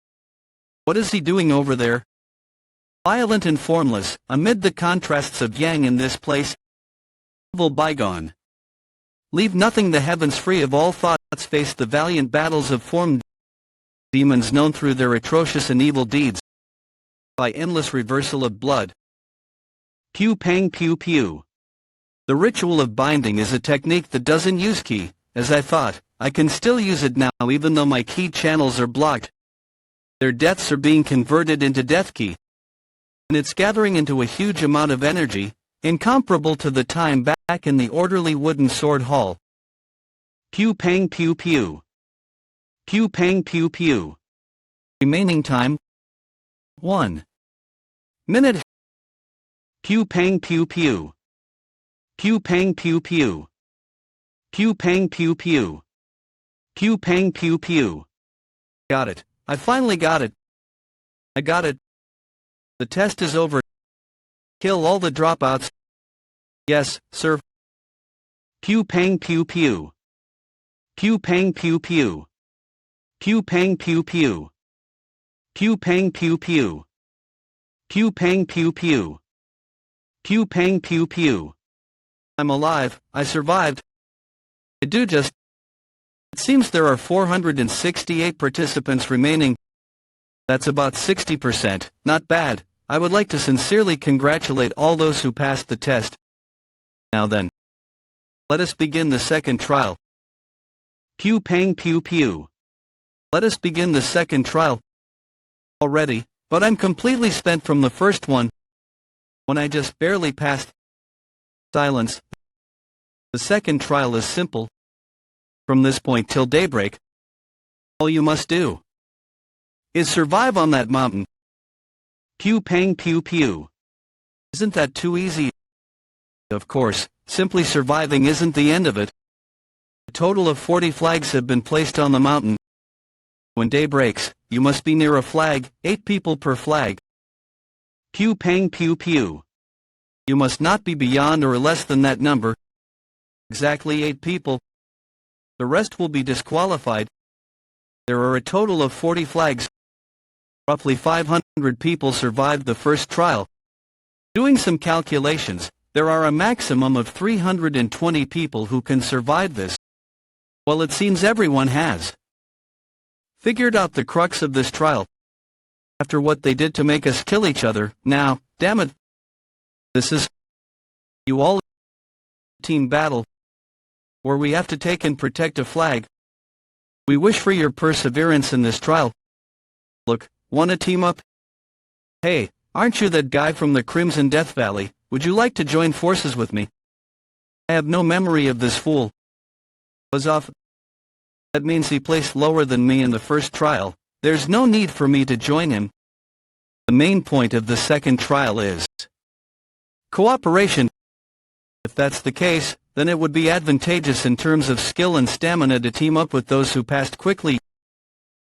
What is he doing over there? Violent and formless, amid the contrasts of yang in this place. Evil bygone. Leave nothing the heavens free of all thoughts, face the valiant battles of formed demons known through their atrocious and evil deeds. By endless reversal of blood. Pew pang pew pew. The ritual of binding is a technique that doesn't use ki, as I thought. I can still use it now even though my ki channels are blocked. Their deaths are being converted into death ki. And it's gathering into a huge amount of energy, incomparable to the time back in the orderly wooden sword hall. Pew pang pew pew. Pew pang pew pew. Remaining time 1 minute. Pew pang pew pew. Pew pang pew pew. Pew pang pew pew. Pew pang pew pew. Got it. I finally got it. I got it. The test is over. Kill all the dropouts. Yes, sir. Pew pang pew pew. Pew pang pew pew. Pew pang pew pew. Pew pang pew pew. Pew pang pew pew. Pew pang pew pew. I'm alive, I survived. I do just. It seems there are 468 participants remaining. That's about 60%, not bad. I would like to sincerely congratulate all those who passed the test. Now then, let us begin the second trial. Pew pang pew pew. Let us begin the second trial. Already, but I'm completely spent from the first one. When I just barely passed. Silence. The second trial is simple. From this point till daybreak, all you must do is survive on that mountain. Pew pang pew pew. Isn't that too easy? Of course, simply surviving isn't the end of it. A total of 40 flags have been placed on the mountain. When day breaks, you must be near a flag, 8 people per flag. Pew pang pew pew. You must not be beyond or less than that number. Exactly 8 people. The rest will be disqualified. There are a total of 40 flags. Roughly 500 people survived the first trial. Doing some calculations, there are a maximum of 320 people who can survive this. Well, it seems everyone has figured out the crux of this trial. After what they did to make us kill each other, now, damn it. This is you all team battle, where we have to take and protect a flag. We wish for your perseverance in this trial. Look, wanna team up? Hey, aren't you that guy from the Crimson Death Valley? Would you like to join forces with me? I have no memory of this fool. Buzz off. That means he placed lower than me in the first trial. There's no need for me to join him. The main point of the second trial is cooperation. If that's the case, then it would be advantageous in terms of skill and stamina to team up with those who passed quickly.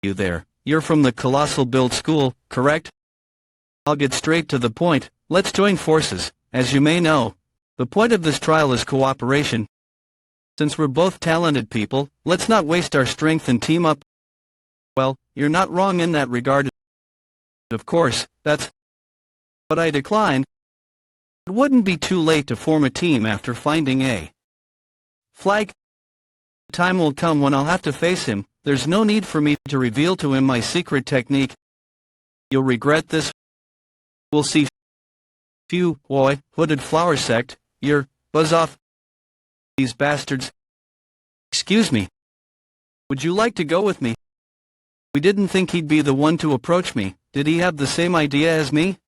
You there, you're from the Colossal Build School, correct? I'll get straight to the point. Let's join forces. As you may know, the point of this trial is cooperation. Since we're both talented people, let's not waste our strength and team up. Well, you're not wrong in that regard. Of course, that's what I declined. It wouldn't be too late to form a team after finding a flag. The time will come when I'll have to face him. There's no need for me to reveal to him my secret technique. You'll regret this. We'll see. Phew, boy, hooded flower sect, you're buzz off. These bastards. Excuse me. Would you like to go with me? We didn't think he'd be the one to approach me. Did he have the same idea as me?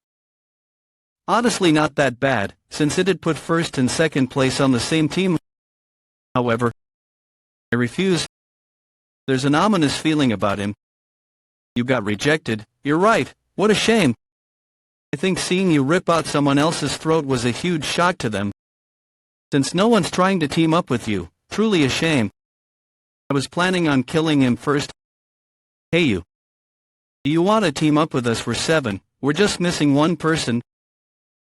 Honestly, not that bad, since it had put first and second place on the same team. However, I refuse. There's an ominous feeling about him. You got rejected. You're right. What a shame. I think seeing you rip out someone else's throat was a huge shock to them. Since no one's trying to team up with you, truly a shame. I was planning on killing him first. Hey you. Do you want to team up with us? We're 7. We're just missing one person.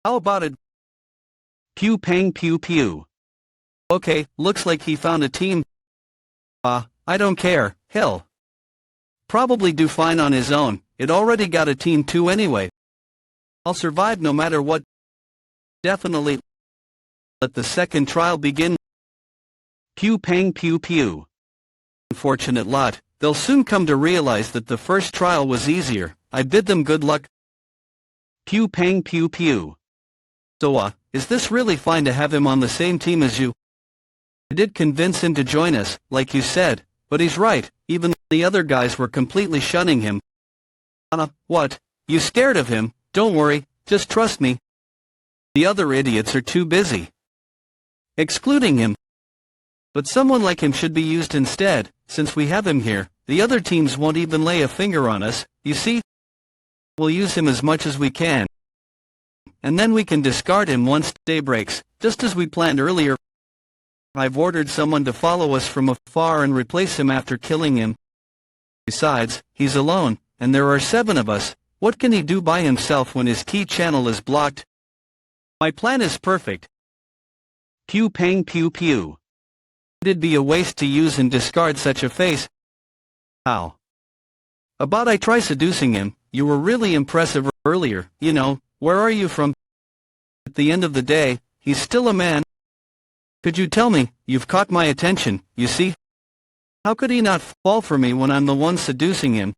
How about it? Pew pang pew pew. Okay, looks like he found a team. I don't care, hell. Probably do fine on his own. It already got a team too anyway. I'll survive no matter what. Definitely. Let the second trial begin. Pew pang pew pew. Unfortunate lot, they'll soon come to realize that the first trial was easier. I bid them good luck. Pew pang pew pew. So is this really fine to have him on the same team as you? I did convince him to join us, like you said, but he's right, even the other guys were completely shunning him. What? You scared of him? Don't worry, just trust me. The other idiots are too busy excluding him. But someone like him should be used instead, since we have him here. The other teams won't even lay a finger on us, you see? We'll use him as much as we can. And then we can discard him once day breaks, just as we planned earlier. I've ordered someone to follow us from afar and replace him after killing him. Besides, he's alone, and there are 7 of us. What can he do by himself when his key channel is blocked? My plan is perfect. Pew pang pew pew. It'd be a waste to use and discard such a face. How about I try seducing him? You were really impressive earlier, you know. Where are you from? At the end of the day, he's still a man. Could you tell me? You've caught my attention, you see? How could he not fall for me when I'm the one seducing him?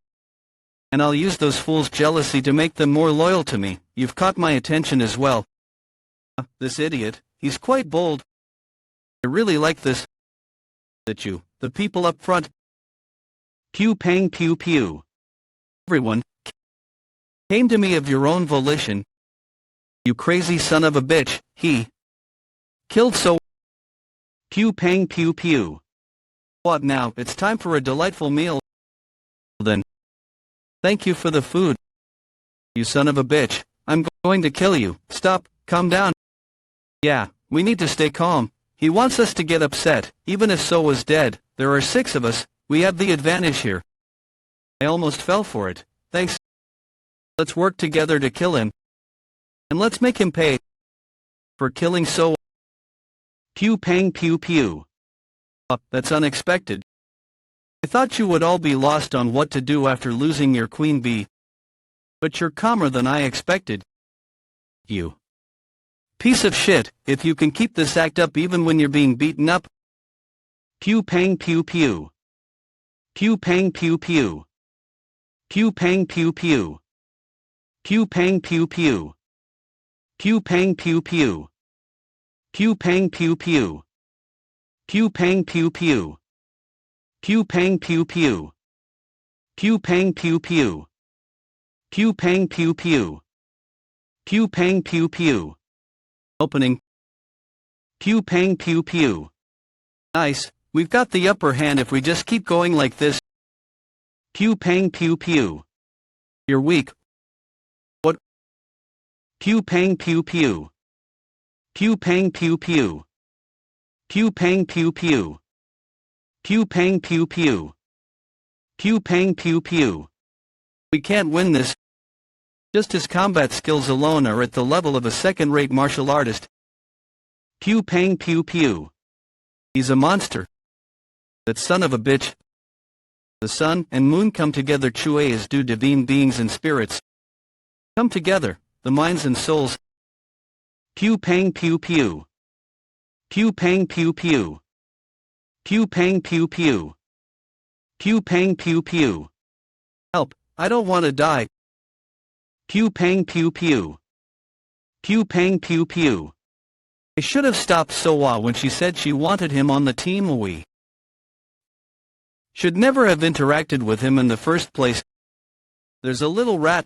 And I'll use those fools' jealousy to make them more loyal to me. You've caught my attention as well. This idiot, he's quite bold. I really like this. That you, the people up front. Pew pang pew pew. Everyone came to me of your own volition. You crazy son of a bitch, he killed so. Pew pang pew pew. What now? It's time for a delightful meal. Then. Thank you for the food. You son of a bitch, I'm going to kill you. Stop, calm down. Yeah, we need to stay calm. He wants us to get upset, even if So was dead. There are 6 of us, we have the advantage here. I almost fell for it, thanks. Let's work together to kill him. And let's make him pay for killing So. Pew pang pew pew. That's unexpected. I thought you would all be lost on what to do after losing your queen bee. But you're calmer than I expected. You piece of shit, if you can keep this act up even when you're being beaten up. Pew pang pew pew. Pew pang pew pew. Pew pang pew pew. Pew pang pew pew. Pew pang pew pew. Pew pang pew pew. Pew pang pew pew. Pew pang pew pew. Pew pang pew pew. Pew pang pew pew. Pew pang pew pew. Opening. Pew pang pew pew. Nice, we've got the upper hand if we just keep going like this. Pew pang pew pew. You're weak. What? Pew pang pew pew. Pew pang pew pew. Pew pang pew pew. Pew pang pew pew. Pew pang pew pew. We can't win this. Just his combat skills alone are at the level of a second-rate martial artist. Pew pang pew pew. He's a monster. That son of a bitch. The sun and moon come together. Choyu is due divine beings and spirits. Come together, the minds and souls. Pew pang pew pew. Pew pang pew pew. Pew pang pew pew. Pew pang pew pew. Help, I don't want to die. Pew pang pew pew. Pew pang pew pew. I should have stopped Soa when she said she wanted him on the team. We should never have interacted with him in the first place. There's a little rat.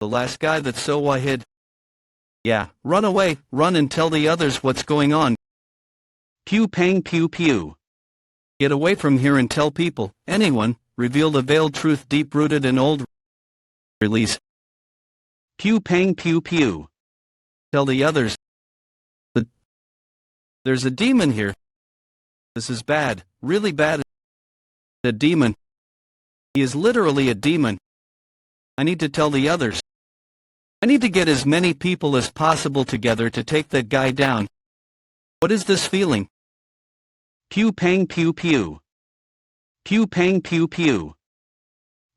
The last guy that Soa hid. Yeah, run away, run and tell the others what's going on. Pew pang pew pew. Get away from here and tell people, anyone, reveal the veiled truth deep-rooted in old. Release. Pew pang pew pew. Tell the others. There's a demon here. This is bad, really bad. A demon. He is literally a demon. I need to tell the others. I need to get as many people as possible together to take that guy down. What is this feeling? Pew pang pew pew. Pew pang pew pew.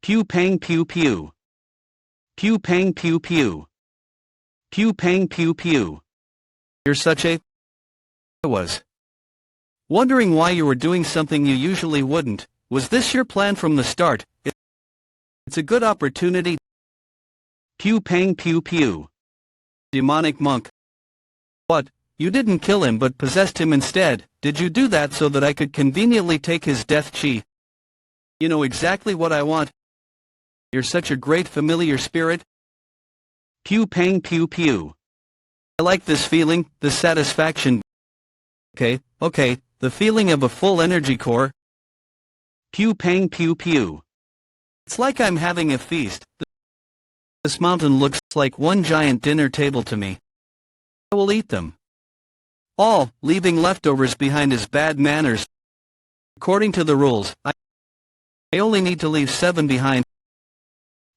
Pew pang pew pew. Pew pang pew pew. Pew pang pew pew. You're such a... I was wondering why you were doing something you usually wouldn't. Was this your plan from the start? It's a good opportunity. Pew pang pew pew. Demonic monk. What? You didn't kill him but possessed him instead. Did you do that so that I could conveniently take his death chi? You know exactly what I want. You're such a great familiar spirit. Pew pang pew pew. I like this feeling, this satisfaction. Okay, the feeling of a full energy core. Pew pang pew pew. It's like I'm having a feast. This mountain looks like one giant dinner table to me. I will eat them all, leaving leftovers behind as bad manners. According to the rules, I only need to leave 7 behind.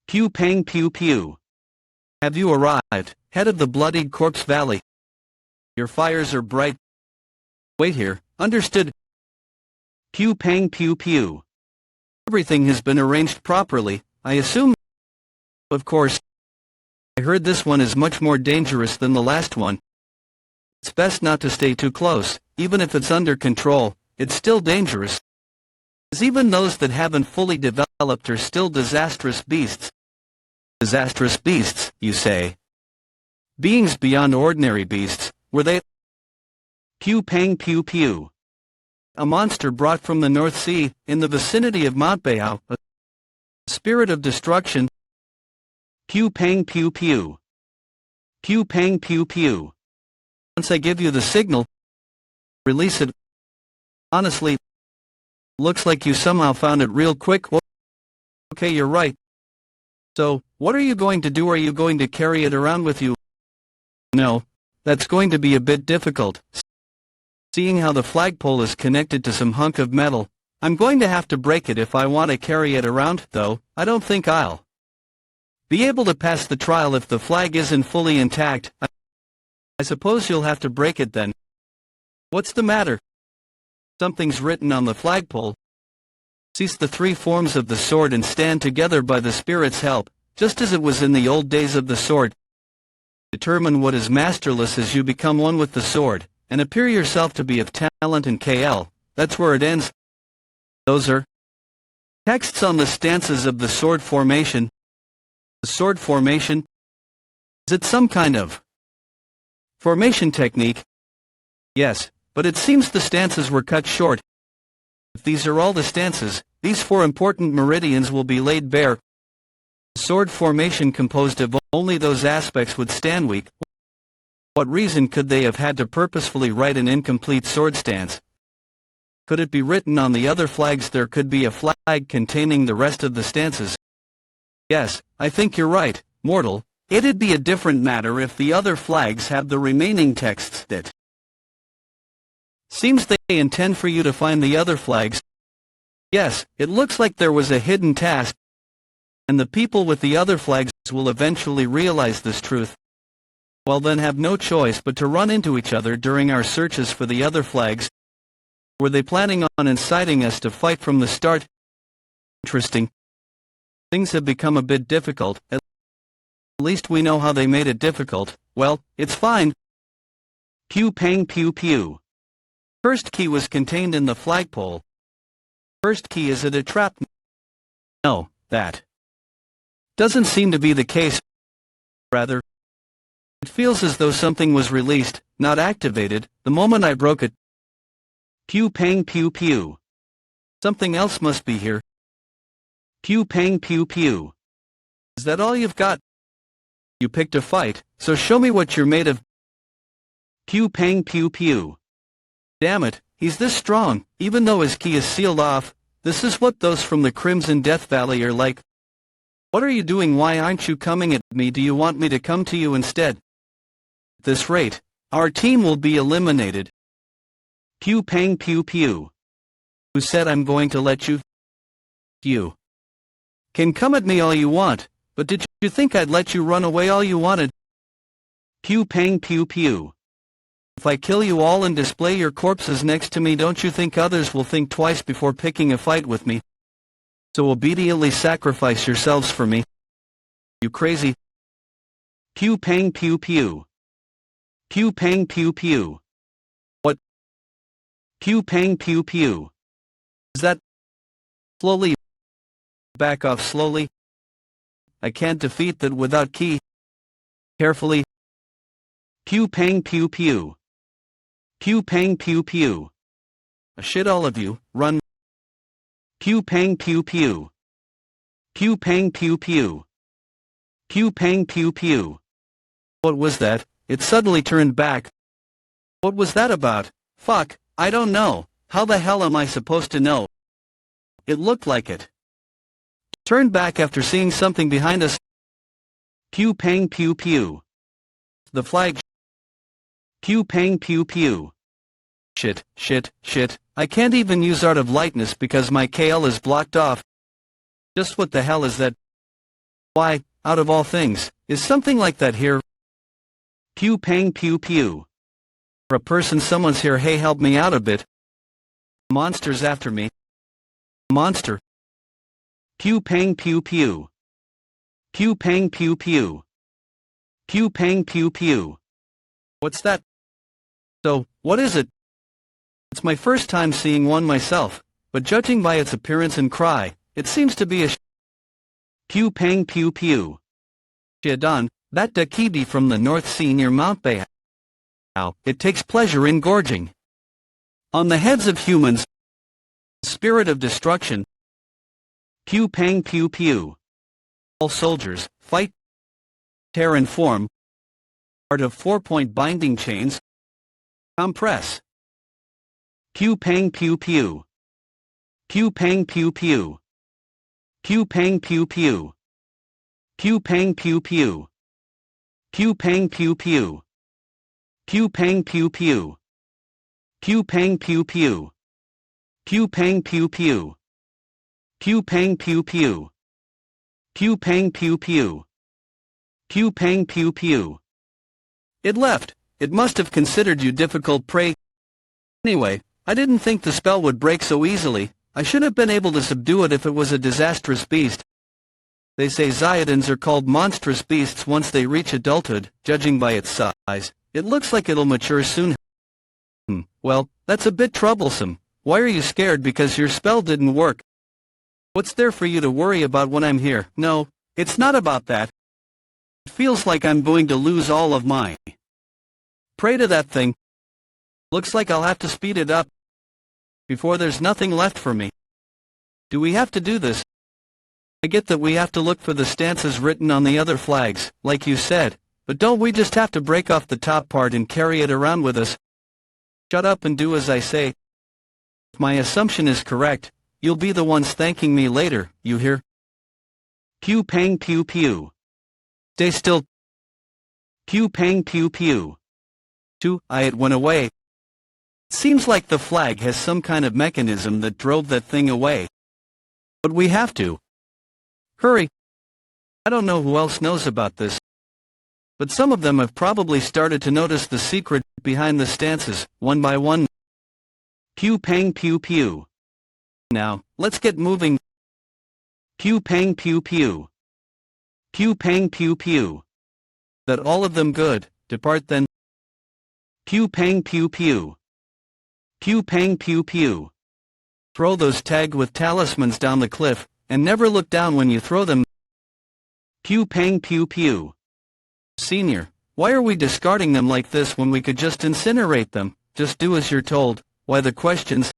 Pew pang pew pew. Have you arrived, head of the bloodied corpse valley? Your fires are bright. Wait here, understood. Pew pang pew pew. Everything has been arranged properly, I assume. Of course. I heard this one is much more dangerous than the last one. It's best not to stay too close, even if it's under control, it's still dangerous. As even those that haven't fully developed are still disastrous beasts. Disastrous beasts, you say? Beings beyond ordinary beasts, were they? Pew pang pew pew. A monster brought from the North Sea, in the vicinity of Mount Bayao, a spirit of destruction. Pew pang pew pew. Pew pang pew pew. Once I give you the signal, release it. Honestly, looks like you somehow found it real quick. Okay, you're right. So, what are you going to do? Are you going to carry it around with you? No, that's going to be a bit difficult. Seeing how the flagpole is connected to some hunk of metal, I'm going to have to break it if I want to carry it around, though. I don't think I'll be able to pass the trial if the flag isn't fully intact. I suppose you'll have to break it then. What's the matter? Something's written on the flagpole. Seize the 3 forms of the sword and stand together by the spirit's help, just as it was in the old days of the sword. Determine what is masterless as you become one with the sword, and appear yourself to be of talent and KL. That's where it ends. Those are texts on the stances of the sword formation. The sword formation? Is it some kind of formation technique? Yes, but it seems the stances were cut short. If these are all the stances, these 4 important meridians will be laid bare. Sword formation composed of only those aspects would stand weak. What reason could they have had to purposefully write an incomplete sword stance? Could it be written on the other flags? There could be a flag containing the rest of the stances. Yes, I think you're right, mortal. It'd be a different matter if the other flags have the remaining texts that seems they intend for you to find the other flags. Yes, it looks like there was a hidden task, and the people with the other flags will eventually realize this truth. Well, then have no choice but to run into each other during our searches for the other flags. Were they planning on inciting us to fight from the start? Interesting. Things have become a bit difficult. At least we know how they made it difficult. Well, it's fine. Pew pang pew pew. First key was contained in the flagpole. First key, is it a trap? No, that doesn't seem to be the case. Rather, it feels as though something was released, not activated, the moment I broke it. Pew pang pew pew. Something else must be here. Pew pang pew pew. Is that all you've got? You picked a fight, so show me what you're made of. Pew pang pew pew. Damn it, he's this strong, even though his key is sealed off. This is what those from the Crimson Death Valley are like. What are you doing? Why aren't you coming at me? Do you want me to come to you instead? At this rate, our team will be eliminated. Pew pang pew pew. Who said I'm going to let you? You can come at me all you want, but did you think I'd let you run away all you wanted? Pew pang pew pew. If I kill you all and display your corpses next to me, don't you think others will think twice before picking a fight with me? So obediently sacrifice yourselves for me. You crazy? Pew pang pew pew. Pew pang pew pew. What? Pew pang pew pew. Is that? Slowly. Back off slowly. I can't defeat that without key. Carefully. Pew pang pew pew. Pew pang pew pew. Shit all of you, run. Pew pang pew pew. Pew pang pew pew. Pew pang pew pew. What was that? It suddenly turned back. What was that about? Fuck, I don't know. How the hell am I supposed to know? It looked like it. Turned back after seeing something behind us. Pew pang pew pew. The flag. Pew pang pew pew. Shit, shit, shit. I can't even use Art of Lightness because my KL is blocked off. Just what the hell is that? Why, out of all things, is something like that here? Pew pang pew pew. For a person, someone's here. Hey, help me out a bit. Monster's after me. Monster. Pew pang pew pew. Pew pang pew pew. Pew pang pew pew. What's that? So, what is it? It's my first time seeing one myself, but judging by its appearance and cry, it seems to be a Pew pang pew pew. Shadon, that Dakidi from the North Sea near Mount Bay. Now, it takes pleasure in gorging on the heads of humans. Spirit of destruction. Pew pang pew pew. All soldiers, fight. Tear and form. Art of 4-point binding chains. Compress. Pew pang pew pew. Pew pang pew pew. Pew pang pew pew. Pew pang pew pew. Pew pang pew pew. Pew pang pew pew. Pew pang pew pew. Pew pang pew pew. Pew pang pew pew. Pew pang pew pew. Pew pang pew pew. It left. It must have considered you difficult prey. Anyway, I didn't think the spell would break so easily. I should have been able to subdue it if it was a disastrous beast. They say Zayadins are called monstrous beasts once they reach adulthood, judging by its size. It looks like it'll mature soon. Well, that's a bit troublesome. Why are you scared? Because your spell didn't work. What's there for you to worry about when I'm here? No, it's not about that. It feels like I'm going to lose all of my prey to that thing. Looks like I'll have to speed it up before there's nothing left for me. Do we have to do this? I get that we have to look for the stances written on the other flags, like you said, but don't we just have to break off the top part and carry it around with us? Shut up and do as I say. If my assumption is correct, you'll be the ones thanking me later, you hear? Pew pang pew pew. Stay still. Pew pang pew pew. It went away. It seems like the flag has some kind of mechanism that drove that thing away. But we have to hurry. I don't know who else knows about this, but some of them have probably started to notice the secret behind the stances, one by one. Pew pang pew pew. Now, let's get moving. Pew pang pew pew. Pew pang pew pew. That all of them good, depart then. Pew pang pew pew. Pew pang pew pew. Throw those tagged with talismans down the cliff, and never look down when you throw them. Pew pang pew pew. Senior, why are we discarding them like this when we could just incinerate them? Just do as you're told. Why the questions?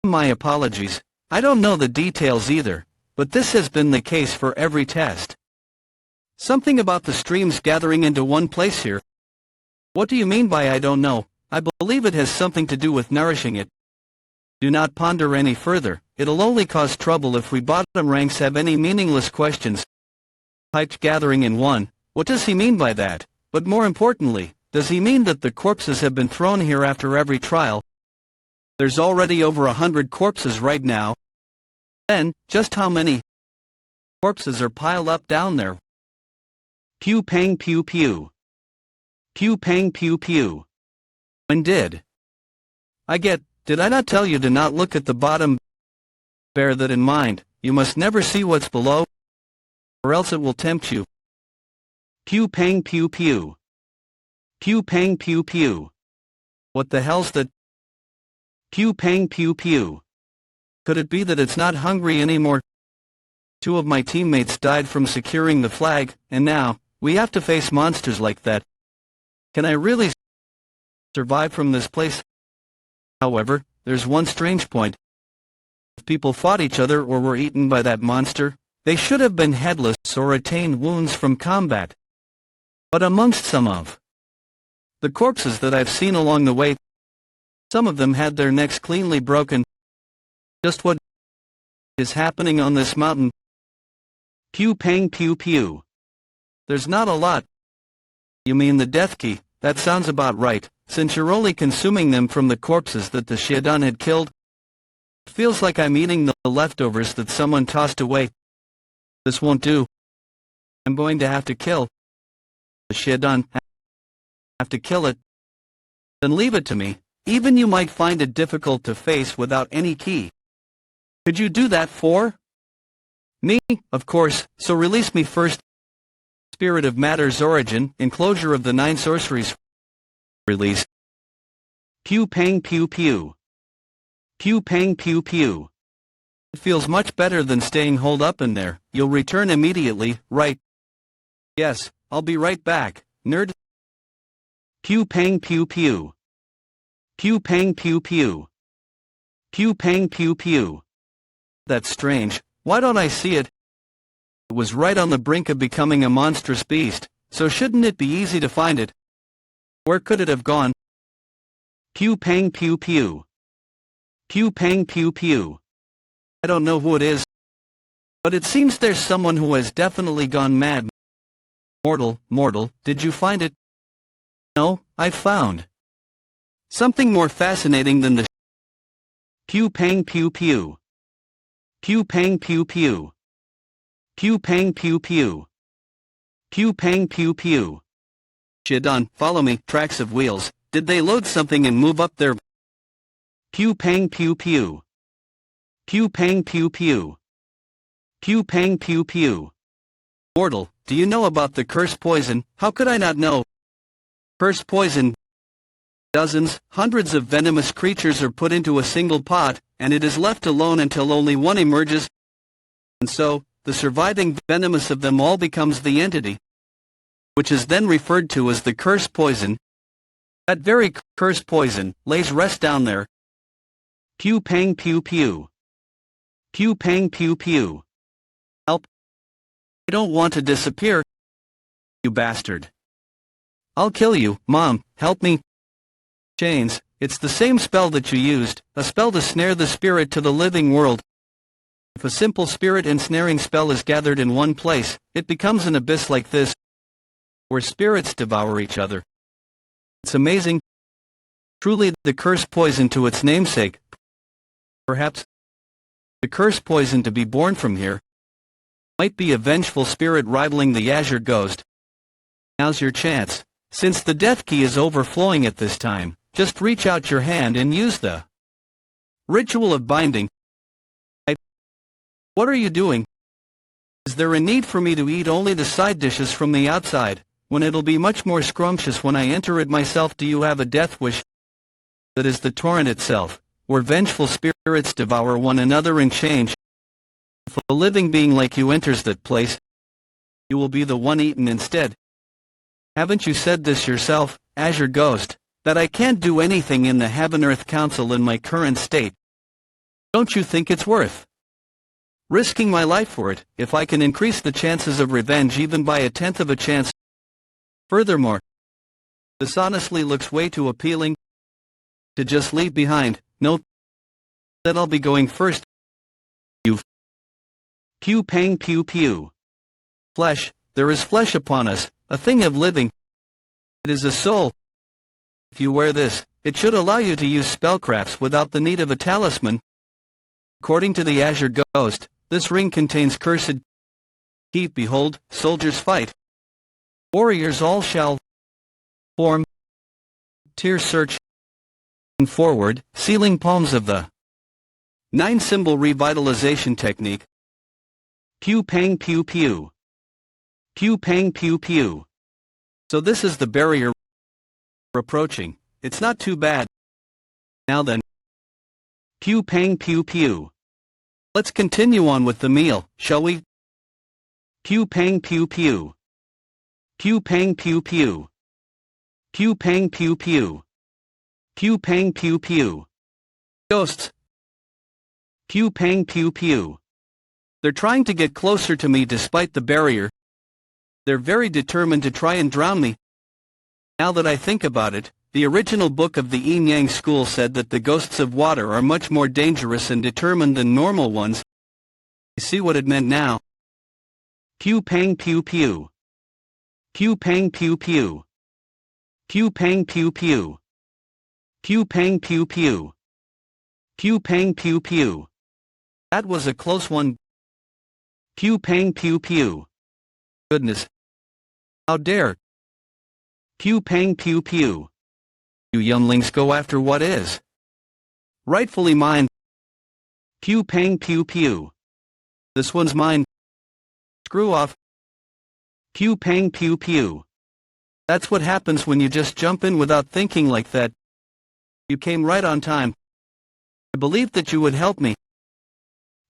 My apologies. I don't know the details either, but this has been the case for every test. Something about the streams gathering into one place here. What do you mean by I don't know? I believe it has something to do with nourishing it. Do not ponder any further. It'll only cause trouble if we bottom ranks have any meaningless questions. Piped gathering in one. What does he mean by that? But more importantly, does he mean that the corpses have been thrown here after every trial? There's already over 100 corpses right now. Then, just how many corpses are piled up down there? Pew pang pew pew. Pew pang pew pew. When did I not tell you to not look at the bottom? Bear that in mind. You must never see what's below, or else it will tempt you. Pew pang pew pew. Pew pang pew pew. What the hell's that? Pew pang pew pew. Could it be that it's not hungry anymore? 2 of my teammates died from securing the flag, and now we have to face monsters like that. Can I really survive from this place? However, there's one strange point. If people fought each other or were eaten by that monster, they should have been headless or retained wounds from combat. But amongst some of the corpses that I've seen along the way, some of them had their necks cleanly broken. Just what is happening on this mountain? Pew pang pew pew. There's not a lot. You mean the death key? That sounds about right, since you're only consuming them from the corpses that the showdown had killed. It feels like I'm eating the leftovers that someone tossed away. This won't do. I'm going to have to kill the showdown. Have to kill it. Then leave it to me. Even you might find it difficult to face without any key. Could you do that for me? Of course, so release me first. Spirit of Matter's origin, enclosure of the 9 sorceries. Release. Pew pang pew pew. Pew pang pew pew. It feels much better than staying holed up in there. You'll return immediately, right? Yes, I'll be right back, nerd. Pew pang pew pew. Pew pang pew pew. Pew pang pew pew. That's strange. Why don't I see it? It was right on the brink of becoming a monstrous beast, so shouldn't it be easy to find it? Where could it have gone? Pew pang pew pew. Pew pang pew pew. I don't know who it is, but it seems there's someone who has definitely gone mad. Mortal, did you find it? No, I found something more fascinating than the pew pang pew pew. Pew pang pew pew. Pew pang pew pew. Pew pang pew pew. Showdown, follow me. Tracks of wheels. Did they load something and move up there? Pew pang pew pew. Pew pang pew pew. Pew pang pew pew. Mortal, do you know about the curse poison? How could I not know? Curse poison. Dozens, hundreds of venomous creatures are put into a single pot, and it is left alone until only one emerges. And so, the surviving venomous of them all becomes the entity, which is then referred to as the curse poison. That very curse poison lays rest down there. Pew pang pew pew. Pew pang pew pew. Help. I don't want to disappear. You bastard. I'll kill you, Mom, help me. Chains, it's the same spell that you used, a spell to snare the spirit to the living world. If a simple spirit ensnaring spell is gathered in one place, it becomes an abyss like this, where spirits devour each other. It's amazing. Truly the curse poison to its namesake. Perhaps the curse poison to be born from here might be a vengeful spirit rivaling the azure ghost. Now's your chance. Since the death key is overflowing at this time, just reach out your hand and use the ritual of binding. What are you doing? Is there a need for me to eat only the side dishes from the outside, when it'll be much more scrumptious when I enter it myself? Do you have a death wish? That is the torrent itself, where vengeful spirits devour one another and change. If a living being like you enters that place, you will be the one eaten instead. Haven't you said this yourself, Azure Ghost, that I can't do anything in the Heaven-Earth Council in my current state? Don't you think it's worth risking my life for it, if I can increase the chances of revenge even by 1/10 of a chance? Furthermore, this honestly looks way too appealing to just leave behind. Note that I'll be going first. You pew pang pew pew. Flesh, there is flesh upon us, a thing of living. It is a soul. If you wear this, it should allow you to use spellcrafts without the need of a talisman. According to the Azure Ghost, this ring contains cursed key. Behold, soldiers fight. Warriors all shall form. Tears search forward, sealing palms of the 9-symbol revitalization technique. Pew pang pew pew. Pew pang pew pew. So this is the barrier approaching. It's not too bad. Now then. Pew pang pew pew. Let's continue on with the meal, shall we? Pew pang pew pew. Pew pang pew pew. Pew pang pew pew. Pew pang pew pew. Ghosts. Pew pang pew pew. They're trying to get closer to me despite the barrier. They're very determined to try and drown me. Now that I think about it, the original book of the Yin Yang school said that the ghosts of water are much more dangerous and determined than normal ones. You see what it meant now? Pew pang pew pew. Pew pang pew pew. Pew pang pew pew. Pew pang pew pew. Pew pang pew pew. That was a close one. Pew pang pew pew. Goodness. How dare. Pew pang pew pew. You younglings go after what is rightfully mine. Pew pang pew pew. This one's mine. Screw off. Pew pang pew pew. That's what happens when you just jump in without thinking like that. You came right on time. I believed that you would help me.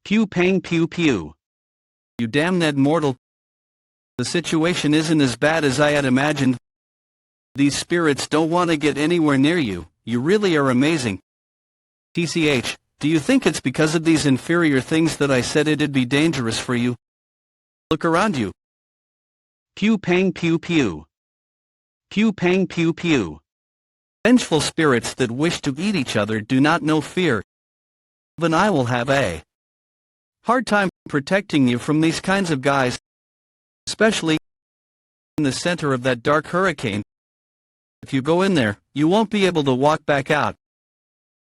Pew pang pew pew. You damn Ned mortal. The situation isn't as bad as I had imagined. These spirits don't want to get anywhere near you. You really are amazing. TCH, do you think it's because of these inferior things that I said it'd be dangerous for you? Look around you. Pew pang pew pew. Pew pang pew pew. Vengeful spirits that wish to eat each other do not know fear. Even I will have a hard time protecting you from these kinds of guys, especially in the center of that dark hurricane. If you go in there, you won't be able to walk back out.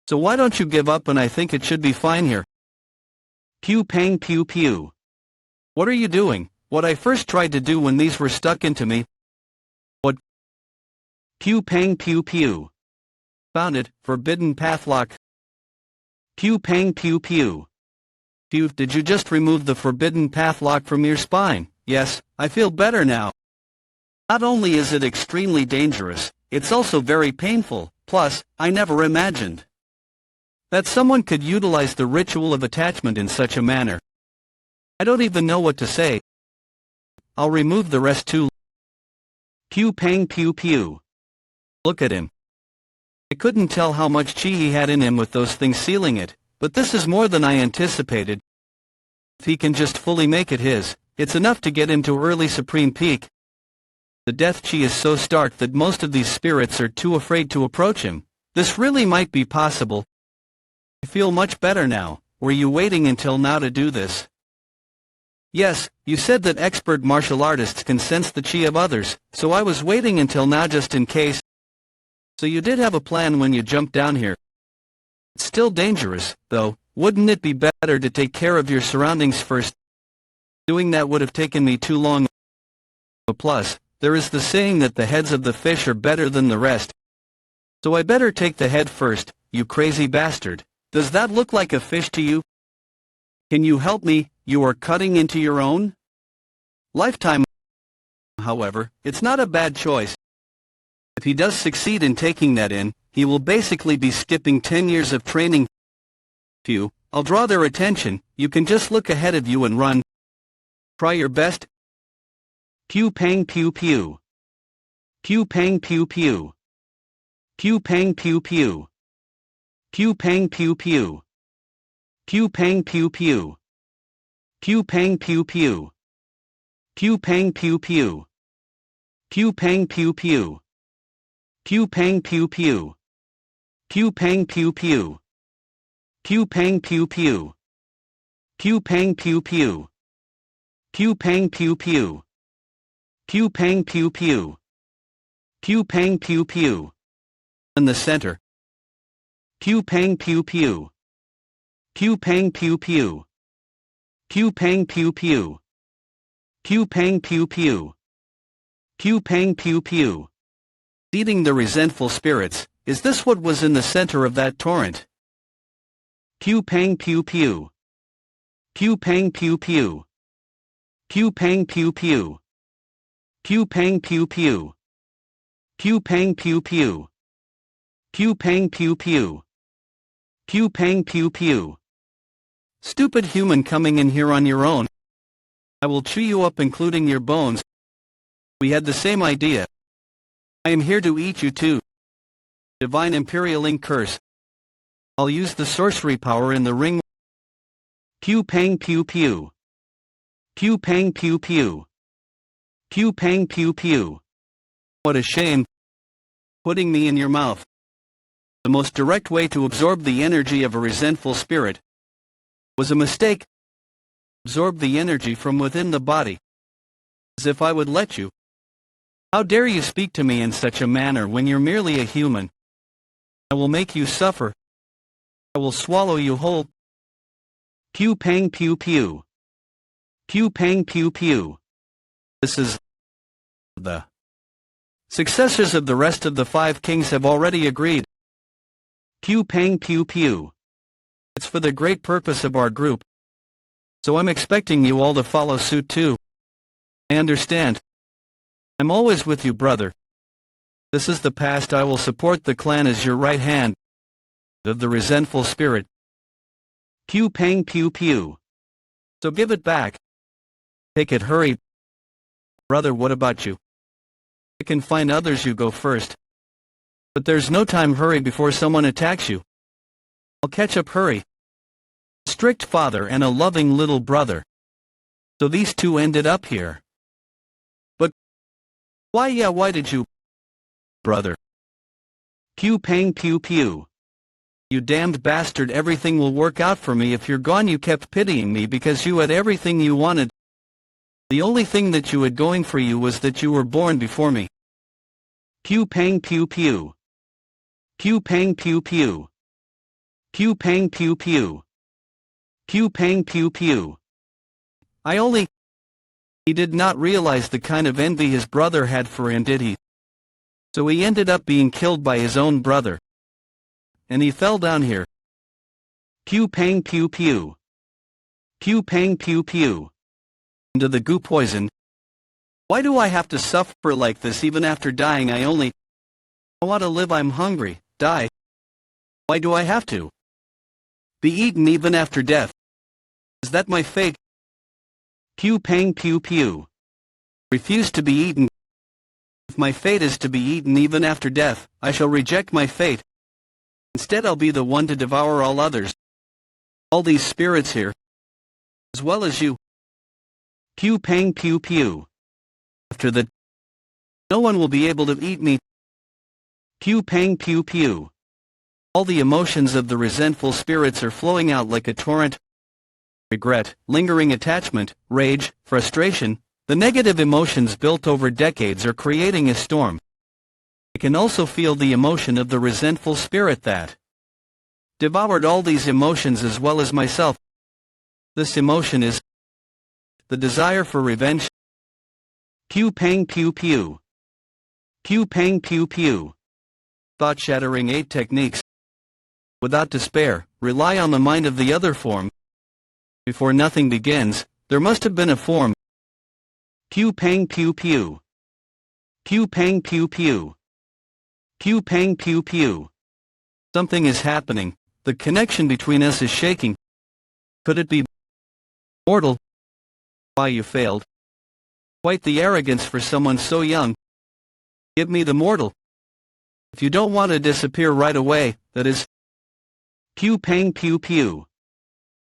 So why don't you give up, and I think it should be fine here. Pew pang pew pew. What are you doing? What I first tried to do when these were stuck into me. What? Pew pang pew pew. Found it, forbidden pathlock. Pew pang pew pew. Pew, did you just remove the forbidden pathlock from your spine? Yes, I feel better now. Not only is it extremely dangerous, it's also very painful. Plus, I never imagined that someone could utilize the ritual of attachment in such a manner. I don't even know what to say. I'll remove the rest too. Pew pang pew pew. Look at him. I couldn't tell how much chi he had in him with those things sealing it, but this is more than I anticipated. If he can just fully make it his, it's enough to get him to early supreme peak. The death chi is so stark that most of these spirits are too afraid to approach him. This really might be possible. I feel much better now. Were you waiting until now to do this? Yes, you said that expert martial artists can sense the chi of others, so I was waiting until now just in case. So you did have a plan when you jumped down here. It's still dangerous, though. Wouldn't it be better to take care of your surroundings first? Doing that would have taken me too long. Plus, there is the saying that the heads of the fish are better than the rest. So I better take the head first, you crazy bastard. Does that look like a fish to you? Can you help me? You are cutting into your own lifetime. However, it's not a bad choice. If he does succeed in taking that in, he will basically be skipping 10 years of training. Phew, I'll draw their attention. You can just look ahead of you and run. Try your best. Pew pang pew pew. Pew pang pew pew. Pew pang pew pew. Pew pang pew pew. Pew pang pew pew. Pew pang pew pew. Pew pang pew pew. Pew pang pew pew. Pew pang pew pew. Pew pang pew pew. Pew pang pew pew. Pew pang pew pew. Pew pang pew pew. Pew pang pew pew. Pew pang pew pew. In the center. Pew pang pew pew. Pew pang pew pew. Pew pang pew pew. Pew pang pew pew. Pew pang pew pew. Eating the resentful spirits, is this what was in the center of that torrent? Pew pang pew pew. Pew pang pew pew. Pew pang pew pew. Pew pang pew pew. Pew pang pew pew. Pew pang pew pew. Pew pang pew pew. Stupid human coming in here on your own. I will chew you up including your bones. We had the same idea. I am here to eat you too. Divine Imperialing curse. I'll use the sorcery power in the ring. Pew pang pew pew. Pew pang pew pew. Pew pang pew pew. What a shame. Putting me in your mouth. The most direct way to absorb the energy of a resentful spirit was a mistake. Absorb the energy from within the body. As if I would let you. How dare you speak to me in such a manner when you're merely a human? I will make you suffer. I will swallow you whole. Pew pang pew pew. Pew pang pew pew. This is the successors of the rest of the 5 kings have already agreed. Pew pang pew pew. It's for the great purpose of our group. So I'm expecting you all to follow suit too. I understand. I'm always with you, brother. This is the past. I will support the clan as your right hand of the resentful spirit. Pew pang pew pew. So give it back. Take it, hurry. Brother, what about you? I can find others, you go first. But there's no time, hurry before someone attacks you. I'll catch up, hurry. A strict father and a loving little brother. So these two ended up here. But why did you, brother? Pew pang pew pew. You damned bastard, everything will work out for me if you're gone. You kept pitying me because you had everything you wanted. The only thing that you had going for you was that you were born before me. Pew pang pew pew. Pew pang pew pew. Pew pang pew pew. Pew pang pew pew. He did not realize the kind of envy his brother had for him, did he? So he ended up being killed by his own brother. And he fell down here. Pew pang pew pew. Pew pang pew pew. Into the goo poison. Why do I have to suffer like this even after dying? I want to live. I'm hungry. Die. Why do I have to be eaten even after death? Is that my fate? Pew pang pew pew. Refuse to be eaten. If my fate is to be eaten even after death, I shall reject my fate. Instead, I'll be the one to devour all others. All these spirits here. As well as you. Pew pang pew pew. After that, no one will be able to eat me. Pew pang pew pew. All the emotions of the resentful spirits are flowing out like a torrent. Regret, lingering attachment, rage, frustration, the negative emotions built over decades are creating a storm. I can also feel the emotion of the resentful spirit that devoured all these emotions as well as myself. This emotion is the desire for revenge. Pew pang pew pew. Pew pang pew pew. Thought-shattering 8 techniques. Without despair, rely on the mind of the other form. Before nothing begins, there must have been a form. Pew pang pew pew. Pew pang pew pew. Pew pang pew pew. Something is happening. The connection between us is shaking. Could it be mortal? Why, you failed. Quite the arrogance for someone so young. Give me the mortal. If you don't want to disappear right away, that is. Pew pang pew pew.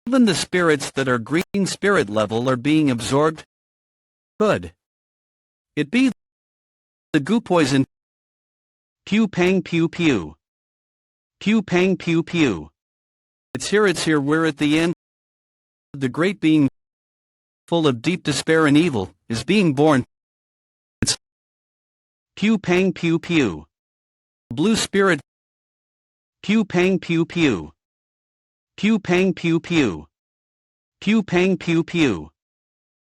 Even the spirits that are green spirit level are being absorbed. Could it be the goo poison? Pew pang pew pew. Pew pang pew pew. It's here, we're at the end. The great being, full of deep despair and evil, is being born. It's pew pang pew pew. Blue spirit. Pew pang pew pew. Pew pang pew pew. Pew pang pew pew.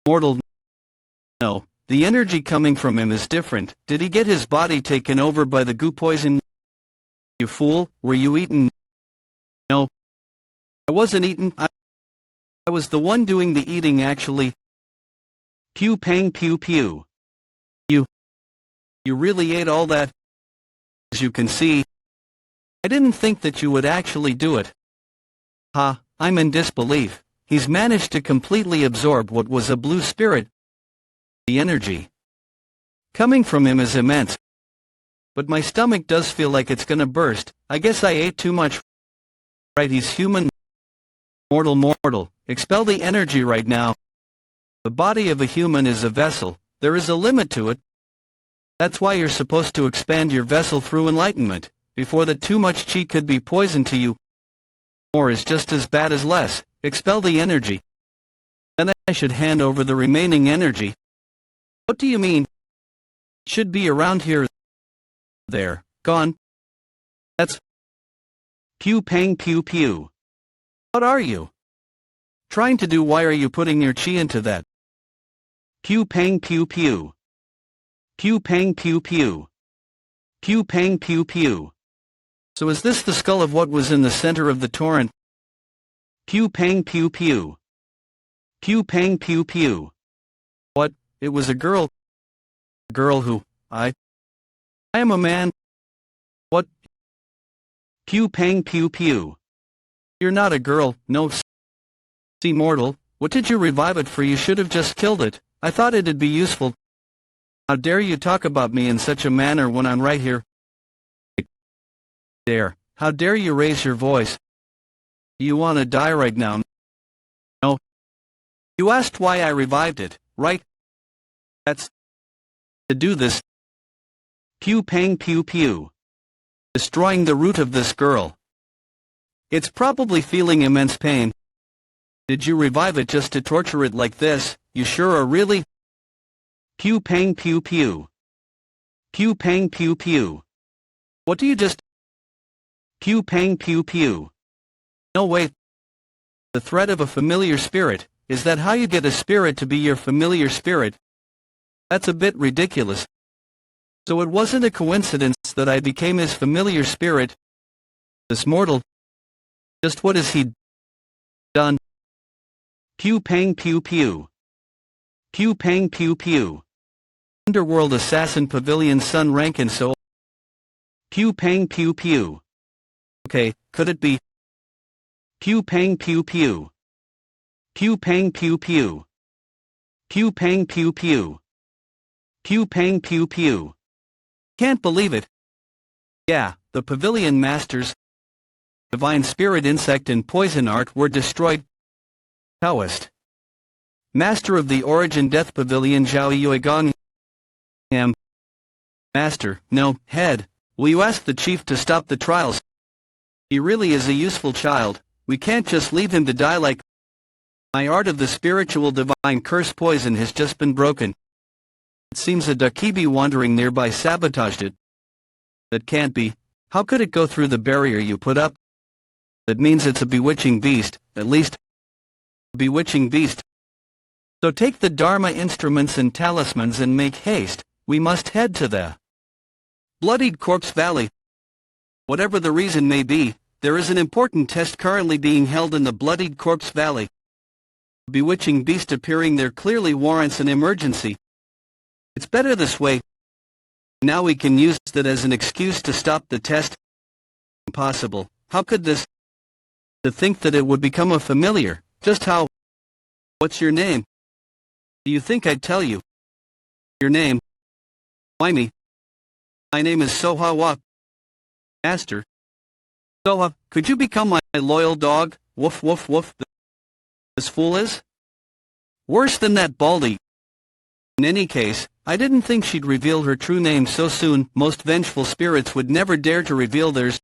Mortal. No, the energy coming from him is different. Did he get his body taken over by the goo poison? You fool, were you eaten? No. I wasn't eaten. I was the one doing the eating actually. Pew pang pew pew. You really ate all that? As you can see, I didn't think that you would actually do it. Ha, I'm in disbelief. He's managed to completely absorb what was a blue spirit. The energy coming from him is immense. but my stomach does feel like it's gonna burst. I guess I ate too much. Right, he's human. Mortal, expel the energy right now. The body of a human is a vessel. There is a limit to it. That's why you're supposed to expand your vessel through enlightenment, before that too much chi could be poison to you. More is just as bad as less. Expel the energy. Then I should hand over the remaining energy. What do you mean? Should be around here. There, gone. That's pew pang pew pew. What are you trying to do? Why are you putting your chi into that? Pew pang pew pew. Pew pang pew pew. Pew pang pew pew. So is this the skull of what was in the center of the torrent? Pew pang pew pew. Pew pang pew pew. What? It was a girl. A girl who, I am a man. What? Pew pang pew pew. You're not a girl, no. See, mortal, what did you revive it for? You should have just killed it. I thought it'd be useful. How dare you talk about me in such a manner when I'm right here? Dare. How dare you raise your voice? You want to die right now? No. You asked why I revived it, right? That's to do this. Pew pang pew pew. Destroying the root of this girl. It's probably feeling immense pain. Did you revive it just to torture it like this? You sure are really? Pew pang pew pew. Pew pang pew pew. What do you just? Pew pang pew pew. No wait. The threat of a familiar spirit, is that how you get a spirit to be your familiar spirit? That's a bit ridiculous. So it wasn't a coincidence that I became his familiar spirit. This mortal. Just what has he done? Pew pang pew pew. Pew pang pew pew. Underworld assassin pavilion sun rank and so. Pew pang pew pew. Okay, could it be? Pew pang pew pew. Pew pang pew pew. Pew pang pew pew. Pew pang pew pew. Can't believe it. Yeah, the pavilion masters, divine spirit, insect and poison art were destroyed. Taoist. Master of the origin death pavilion Zhao Yuegong. Master, no, head. Will you ask the chief to stop the trials? He really is a useful child. We can't just leave him to die like. My art of the spiritual divine curse poison has just been broken. It seems a Dakibi wandering nearby sabotaged it. That can't be. How could it go through the barrier you put up? That means it's a bewitching beast, at least. A bewitching beast. So take the Dharma instruments and talismans and make haste. We must head to the Bloodied Corpse Valley. Whatever the reason may be, there is an important test currently being held in the Bloodied Corpse Valley. A bewitching beast appearing there clearly warrants an emergency. It's better this way. Now we can use that as an excuse to stop the test. Impossible. How could this? To think that it would become a familiar. Just how? What's your name? Do you think I'd tell you? Your name? Why me? My name is Soha. Master. Soha, could you become my loyal dog? Woof woof woof. This fool is? Worse than that baldy. In any case, I didn't think she'd reveal her true name so soon. Most vengeful spirits would never dare to reveal theirs.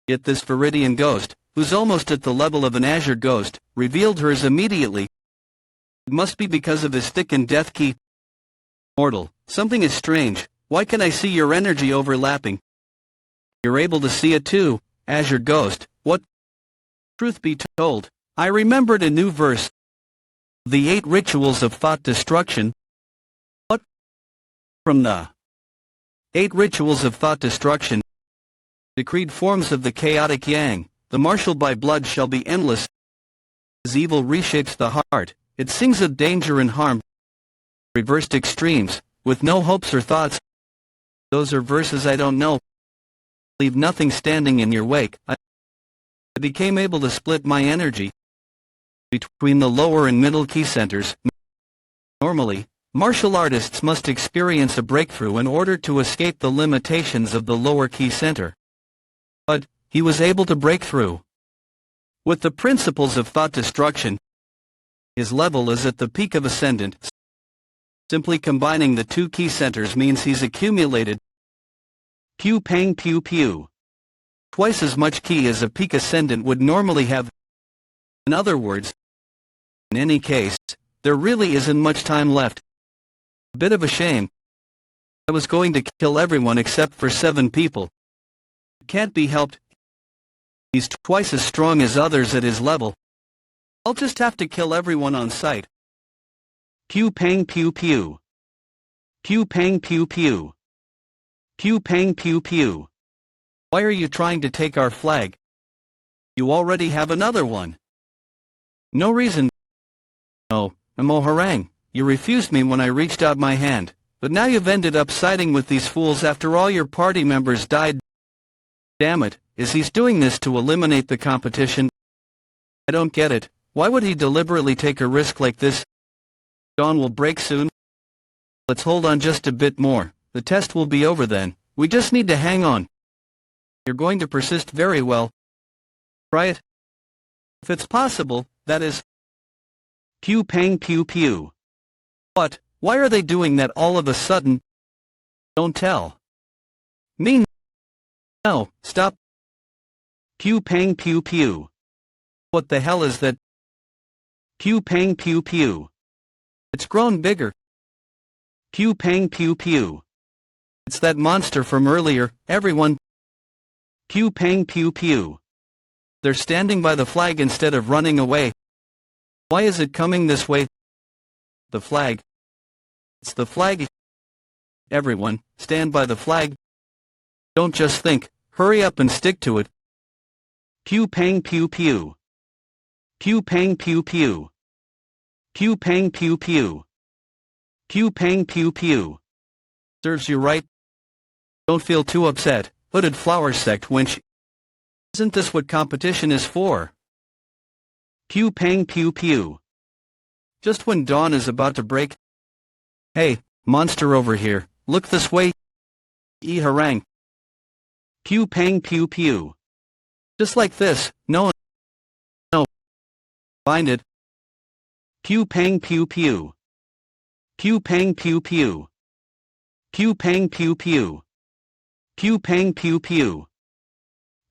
Yet this Viridian ghost, who's almost at the level of an azure ghost, revealed hers immediately. It must be because of his thick and death key. Mortal, something is strange. Why can I see your energy overlapping? You're able to see it too, azure ghost. What? Truth be told, I remembered a new verse. The 8 rituals of thought destruction. What? From the 8 rituals of thought destruction. Decreed forms of the chaotic yang, the martial by blood shall be endless. As evil reshapes the heart, it sings of danger and harm. Reversed extremes, with no hopes or thoughts. Those are verses I don't know. Leave nothing standing in your wake. I became able to split my energy between the lower and middle key centers. Normally, Martial artists must experience a breakthrough in order to escape the limitations of the lower key center. But he was able to break through. With the principles of thought destruction, his level is at the peak of ascendant. Simply combining the two key centers means he's accumulated pew pang pew pew. Twice as much ki as a peak ascendant would normally have. In other words, in any case, there really isn't much time left. A bit of a shame. I was going to kill everyone except for 7 people. It can't be helped. He's twice as strong as others at his level. I'll just have to kill everyone on sight. Pew pang pew pew. Pew pang pew pew. Pew pang pew pew. Why are you trying to take our flag? You already have another one. No reason. No, Amo Harang, you refused me when I reached out my hand, but now you've ended up siding with these fools after all your party members died. Damn it, is he doing this to eliminate the competition? I don't get it. Why would he deliberately take a risk like this? Dawn will break soon. Let's hold on just a bit more. The test will be over then. We just need to hang on. You're going to persist very well. Try it. If it's possible, that is. Pew pang pew pew. What? Why are they doing that all of a sudden? Don't tell me. No, stop. Pew pang pew pew. What the hell is that? Pew pang pew pew. It's grown bigger. Pew pang pew pew. It's that monster from earlier, everyone. Pew pang pew pew. They're standing by the flag instead of running away. Why is it coming this way? The flag. It's the flag. Everyone, stand by the flag. Don't just think, hurry up and stick to it. Pew pang pew pew. Pew pang pew pew. Pew pang pew pew. Pew pang pew pew. Serves you right. Don't feel too upset, hooded flower sect wench. Isn't this what competition is for? Pew pang pew pew. Just when dawn is about to break. Hey, monster over here, look this way. Harang. Pew pang pew pew. Just like this, no. Find it. Pew pang pew pew. Pew pang pew pew. Pew pang pew pew. Pew pang pew pew.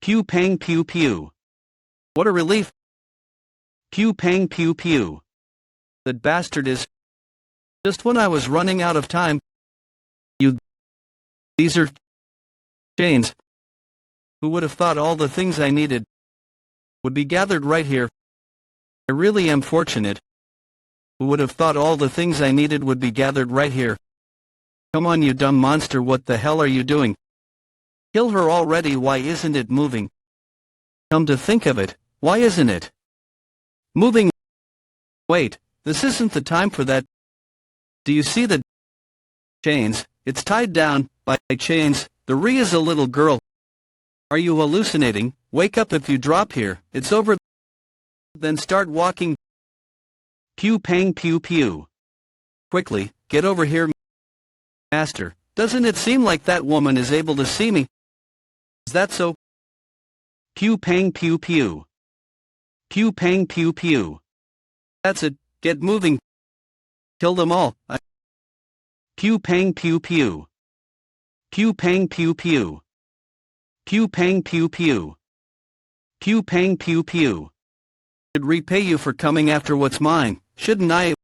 Pew pang pew pew. What a relief. Pew pang pew pew. That bastard is. Just when I was running out of time. These are chains. Who would have thought all the things I needed would be gathered right here? I really am fortunate. Who would have thought all the things I needed would be gathered right here? Come on, you dumb monster, what the hell are you doing? Kill her already, why isn't it moving? Come to think of it, why isn't it moving? Wait, this isn't the time for that. Do you see the chains? It's tied down by chains. The Rhea is a little girl. Are you hallucinating? Wake up if you drop here, it's over. Then start walking. Pew pang pew pew. Quickly, get over here. Master, doesn't it seem like that woman is able to see me? Is that so? Pew pang pew pew. Pew pang pew pew. That's it, get moving. Kill them all. Pew pang pew pew. Pew pang pew pew. Pew pang pew pew. Pew pang pew pew. Should repay you for coming after what's mine, shouldn't I?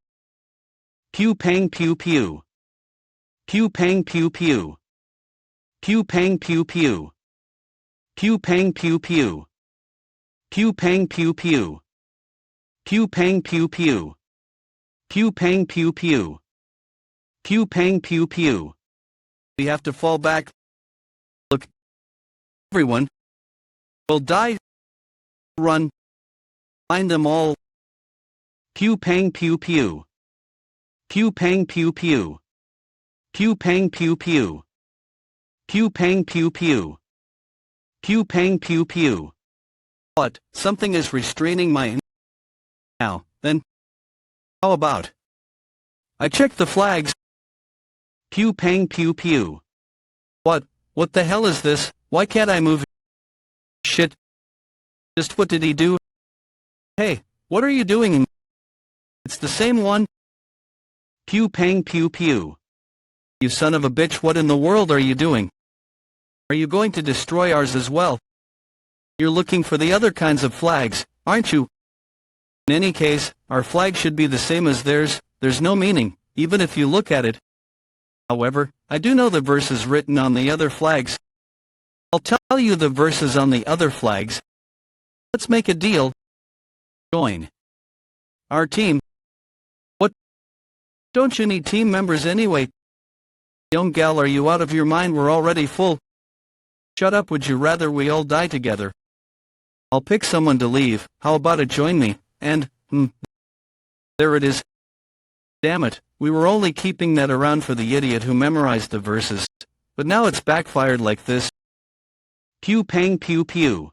Pew pang pew pew. Pew pang pew pew. Pew pang pew pew. Pew pang pew pew. Pew pang pew pew. Pew pang pew pew. Pew pang pew pew. Pew pang pew pew. We have to fall back. Look. Everyone will die. Run. Find them all. Pew pang pew pew. Pew pang pew pew. Pew pang pew pew. Pew pang pew pew. Pew pang pew pew. What? Something is restraining my. Now, then. How about I checked the flags. Pew pang pew pew. What the hell is this? Why can't I move? Shit. Just what did he do? Hey, what are you doing? It's the same one. Pew pang pew pew. You son of a bitch, what in the world are you doing? Are you going to destroy ours as well? You're looking for the other kinds of flags, aren't you? In any case, our flag should be the same as theirs. There's no meaning, even if you look at it. However, I do know the verses written on the other flags. I'll tell you the verses on the other flags. Let's make a deal. Join our team. What? Don't you need team members anyway? Young gal, are you out of your mind? We're already full. Shut up, would you rather we all die together? I'll pick someone to leave. How about it, join me? And, there it is. Damn it, we were only keeping that around for the idiot who memorized the verses. But now it's backfired like this. Pew pang pew pew.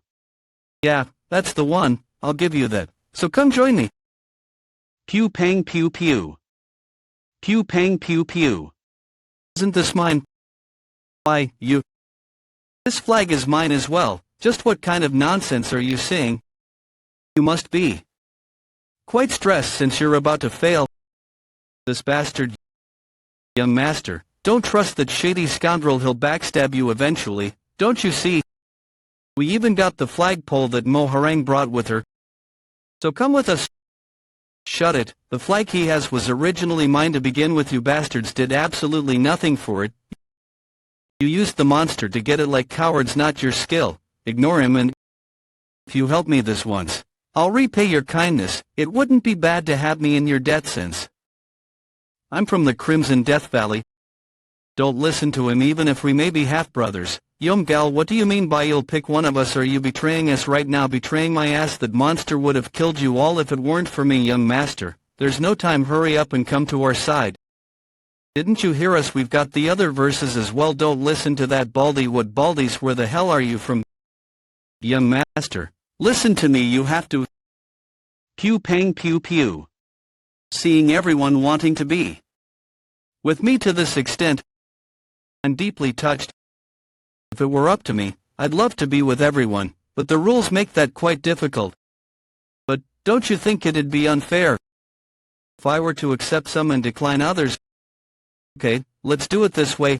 Yeah, that's the one, I'll give you that. So come join me. Pew pang pew pew. Pew pang pew pew. Isn't this mine? Why, you... This flag is mine as well. Just what kind of nonsense are you saying? You must be quite stressed since you're about to fail. This bastard, young master, don't trust that shady scoundrel, he'll backstab you eventually, don't you see? We even got the flagpole that Moharang brought with her. So come with us. Shut it, the flag he has was originally mine to begin with. You bastards did absolutely nothing for it. You used the monster to get it like cowards, not your skill. Ignore him, and if you help me this once, I'll repay your kindness. It wouldn't be bad to have me in your debt since I'm from the Crimson Death Valley. Don't listen to him even if we may be half-brothers. Yum gal, what do you mean by you'll pick one of us? Are you betraying us right now? Betraying my ass? That monster would have killed you all if it weren't for me, young master. There's no time, hurry up and come to our side. Didn't you hear us? We've got the other verses as well. Don't listen to that baldy. What baldies? Where the hell are you from? Young master, listen to me, you have to. Pew pang pew pew. Seeing everyone wanting to be with me to this extent, I'm deeply touched. If it were up to me, I'd love to be with everyone, but the rules make that quite difficult. But don't you think it'd be unfair if I were to accept some and decline others? Okay, let's do it this way.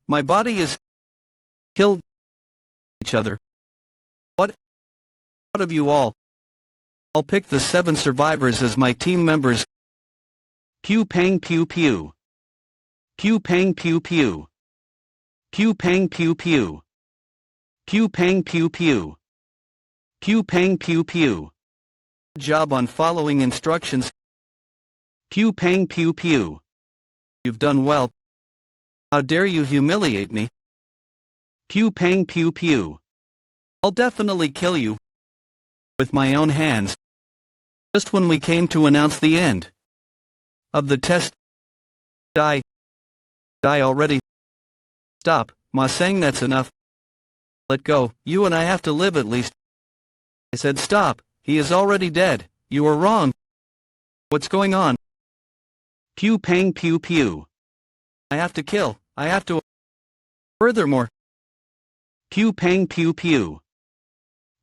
My body is killed each other. What? Out of you all, I'll pick the 7 survivors as my team members. Pew pang pew pew. Pew pang pew pew. Pew pang pew pew. Pew pang pew pew. Pew pang pew pew. Good job on following instructions. Pew pang pew pew. You've done well. How dare you humiliate me? Pew pang pew pew. I'll definitely kill you with my own hands. Just when we came to announce the end of the test. Die already. Stop, Ma Sang, that's enough. Let go, you and I have to live at least. I said stop, he is already dead, you are wrong. What's going on? Pew pang pew pew. I have to kill, I have to. Furthermore. Pew pang pew pew.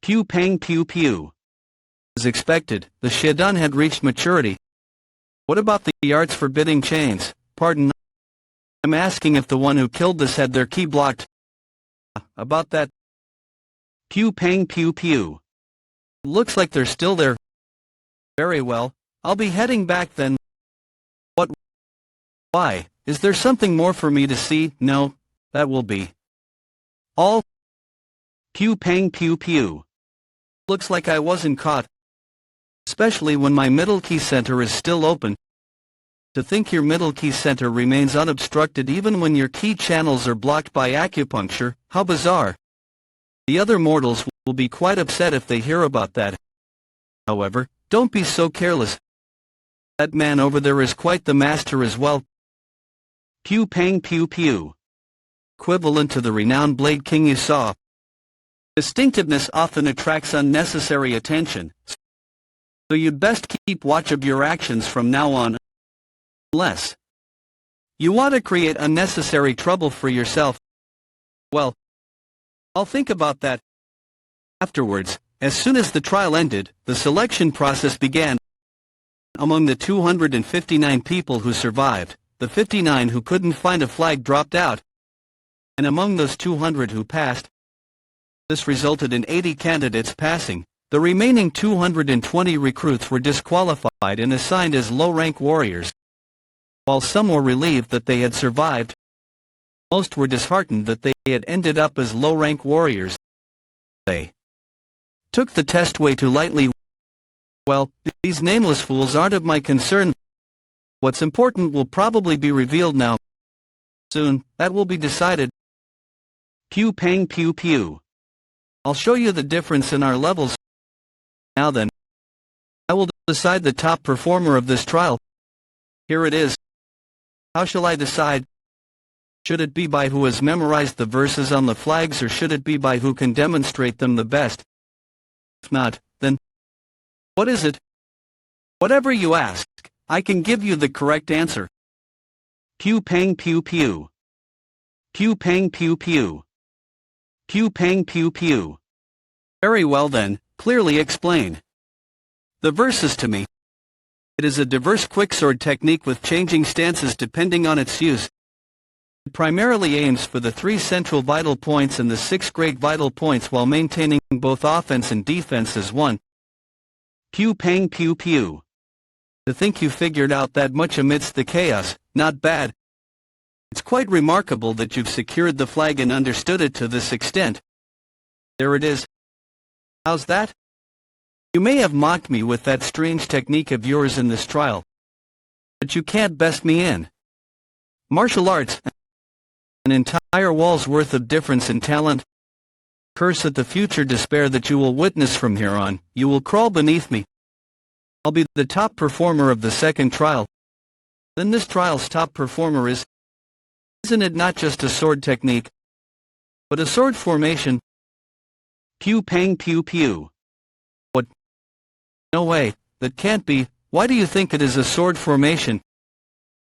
Pew pang pew pew. As expected, the showdown had reached maturity. What about the arts forbidding chains? Pardon, I'm asking if the one who killed this had their key blocked. About that. Pew pang pew pew. Looks like they're still there. Very well, I'll be heading back then. What? Why? Is there something more for me to see? No, that will be all. Pew pang pew pew. Looks like I wasn't caught. Especially when my middle key center is still open. To think your middle key center remains unobstructed even when your key channels are blocked by acupuncture, how bizarre. The other mortals will be quite upset if they hear about that. However, don't be so careless. That man over there is quite the master as well. Pew pang pew pew. Equivalent to the renowned Blade King you saw. Distinctiveness often attracts unnecessary attention, so you'd best keep watch of your actions from now on. Unless you want to create unnecessary trouble for yourself, well, I'll think about that. Afterwards, as soon as the trial ended, the selection process began. Among the 259 people who survived, the 59 who couldn't find a flag dropped out. And among those 200 who passed, this resulted in 80 candidates passing. The remaining 220 recruits were disqualified and assigned as low-rank warriors. While some were relieved that they had survived, most were disheartened that they had ended up as low-rank warriors. They took the test way too lightly. Well, these nameless fools aren't of my concern. What's important will probably be revealed now. Soon, that will be decided. Pew pang pew pew. I'll show you the difference in our levels. Now then, I will decide the top performer of this trial. Here it is. How shall I decide? Should it be by who has memorized the verses on the flags, or should it be by who can demonstrate them the best? If not, then what is it? Whatever you ask, I can give you the correct answer. Pew pang pew pew. Pew pang pew pew. Pew pang pew pew. Very well then, clearly explain the verses to me. It is a diverse quicksword technique with changing stances depending on its use. It primarily aims for the 3 central vital points and the 6 great vital points while maintaining both offense and defense as one. Pew pang pew pew. To think you figured out that much amidst the chaos, not bad. It's quite remarkable that you've secured the flag and understood it to this extent. There it is. How's that? You may have mocked me with that strange technique of yours in this trial, but you can't best me in. Martial arts, an entire wall's worth of difference in talent. Curse at the future despair that you will witness from here on. You will crawl beneath me. I'll be the top performer of the second trial. Then this trial's top performer isn't it not just a sword technique, but a sword formation? Pew pang pew pew. What? No way, that can't be. Why do you think it is a sword formation?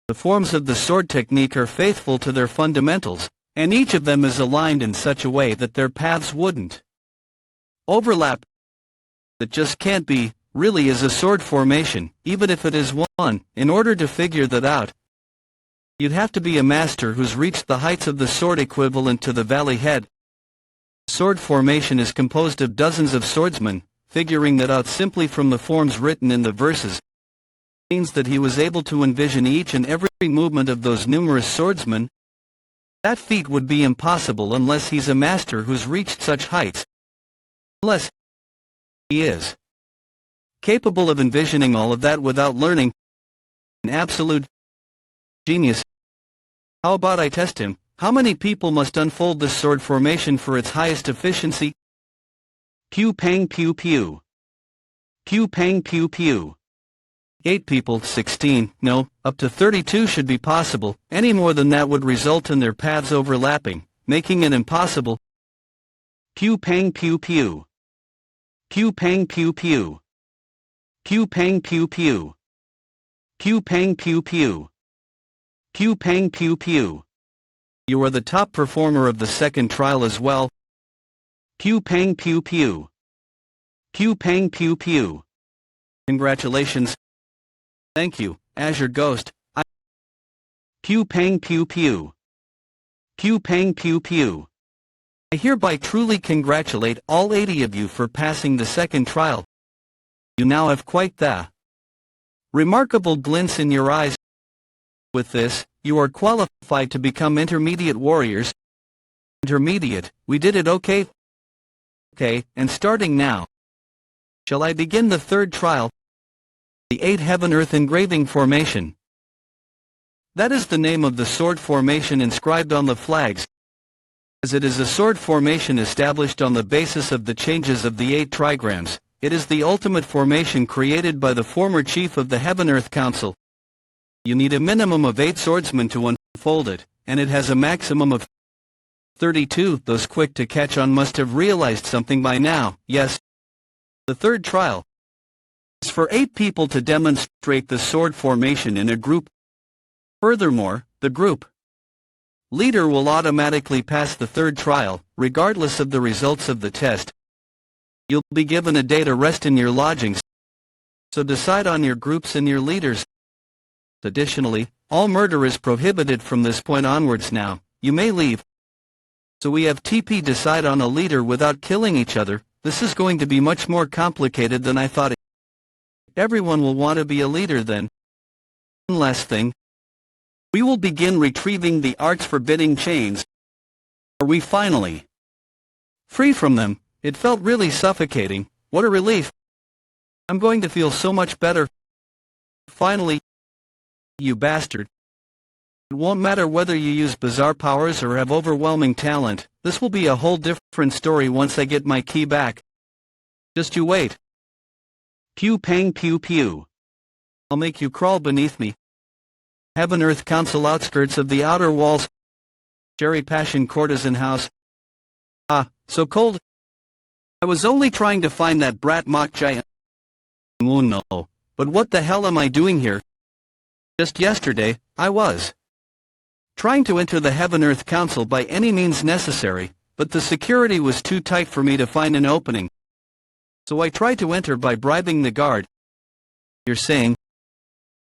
The forms of the sword technique are faithful to their fundamentals, and each of them is aligned in such a way that their paths wouldn't overlap. That just can't be, really is a sword formation, even if it is one. In order to figure that out, you'd have to be a master who's reached the heights of the sword equivalent to the valley head. Sword formation is composed of dozens of swordsmen. Figuring that out simply from the forms written in the verses means that he was able to envision each and every movement of those numerous swordsmen. That feat would be impossible unless he's a master who's reached such heights. Unless he is capable of envisioning all of that without learning. An absolute genius. How about I test him? How many people must unfold this sword formation for its highest efficiency? Pew pang pew pew. Pew pang pew pew. 8 people, 16, no, up to 32 should be possible. Any more than that would result in their paths overlapping, making it impossible. Pew pang pew pew. Pew pang pew pew. Pew pang pew pew. Pew pang pew pew. Pew pang pew pew. You are the top performer of the second trial as well. Pew pang pew pew. Pew pang pew pew. Congratulations. Thank you, Azure Ghost. Pew pang pew pew. Pew pang pew pew. I hereby truly congratulate all 80 of you for passing the second trial. You now have quite the remarkable glints in your eyes. With this, you are qualified to become intermediate warriors. Intermediate, we did it okay? Okay, and starting now. Shall I begin the third trial? The 8 Heaven-Earth Engraving Formation. That is the name of the sword formation inscribed on the flags, as it is a sword formation established on the basis of the changes of the 8 trigrams. It is the ultimate formation created by the former chief of the Heaven-Earth Council. You need a minimum of 8 swordsmen to unfold it, and it has a maximum of 32. Those quick to catch on must have realized something by now. Yes, the third trial is for 8 people to demonstrate the sword formation in a group. Furthermore, the group leader will automatically pass the third trial, regardless of the results of the test. You'll be given a day to rest in your lodgings, so decide on your groups and your leaders. Additionally, all murder is prohibited from this point onwards now. You may leave. So we have TP decide on a leader without killing each other. This is going to be much more complicated than I thought. Everyone will want to be a leader then. One last thing. We will begin retrieving the art's forbidding chains. Are we finally free from them? It felt really suffocating. What a relief. I'm going to feel so much better. Finally, you bastard. It won't matter whether you use bizarre powers or have overwhelming talent. This will be a whole different story once I get my key back. Just you wait. Pew pang pew pew. I'll make you crawl beneath me. Heaven Earth Council outskirts of the outer walls. Cherry Passion Courtesan House. Ah, so cold. I was only trying to find that brat mock giant. Oh no, but what the hell am I doing here? Just yesterday, I was trying to enter the Heaven Earth Council by any means necessary, but the security was too tight for me to find an opening. So I tried to enter by bribing the guard. You're saying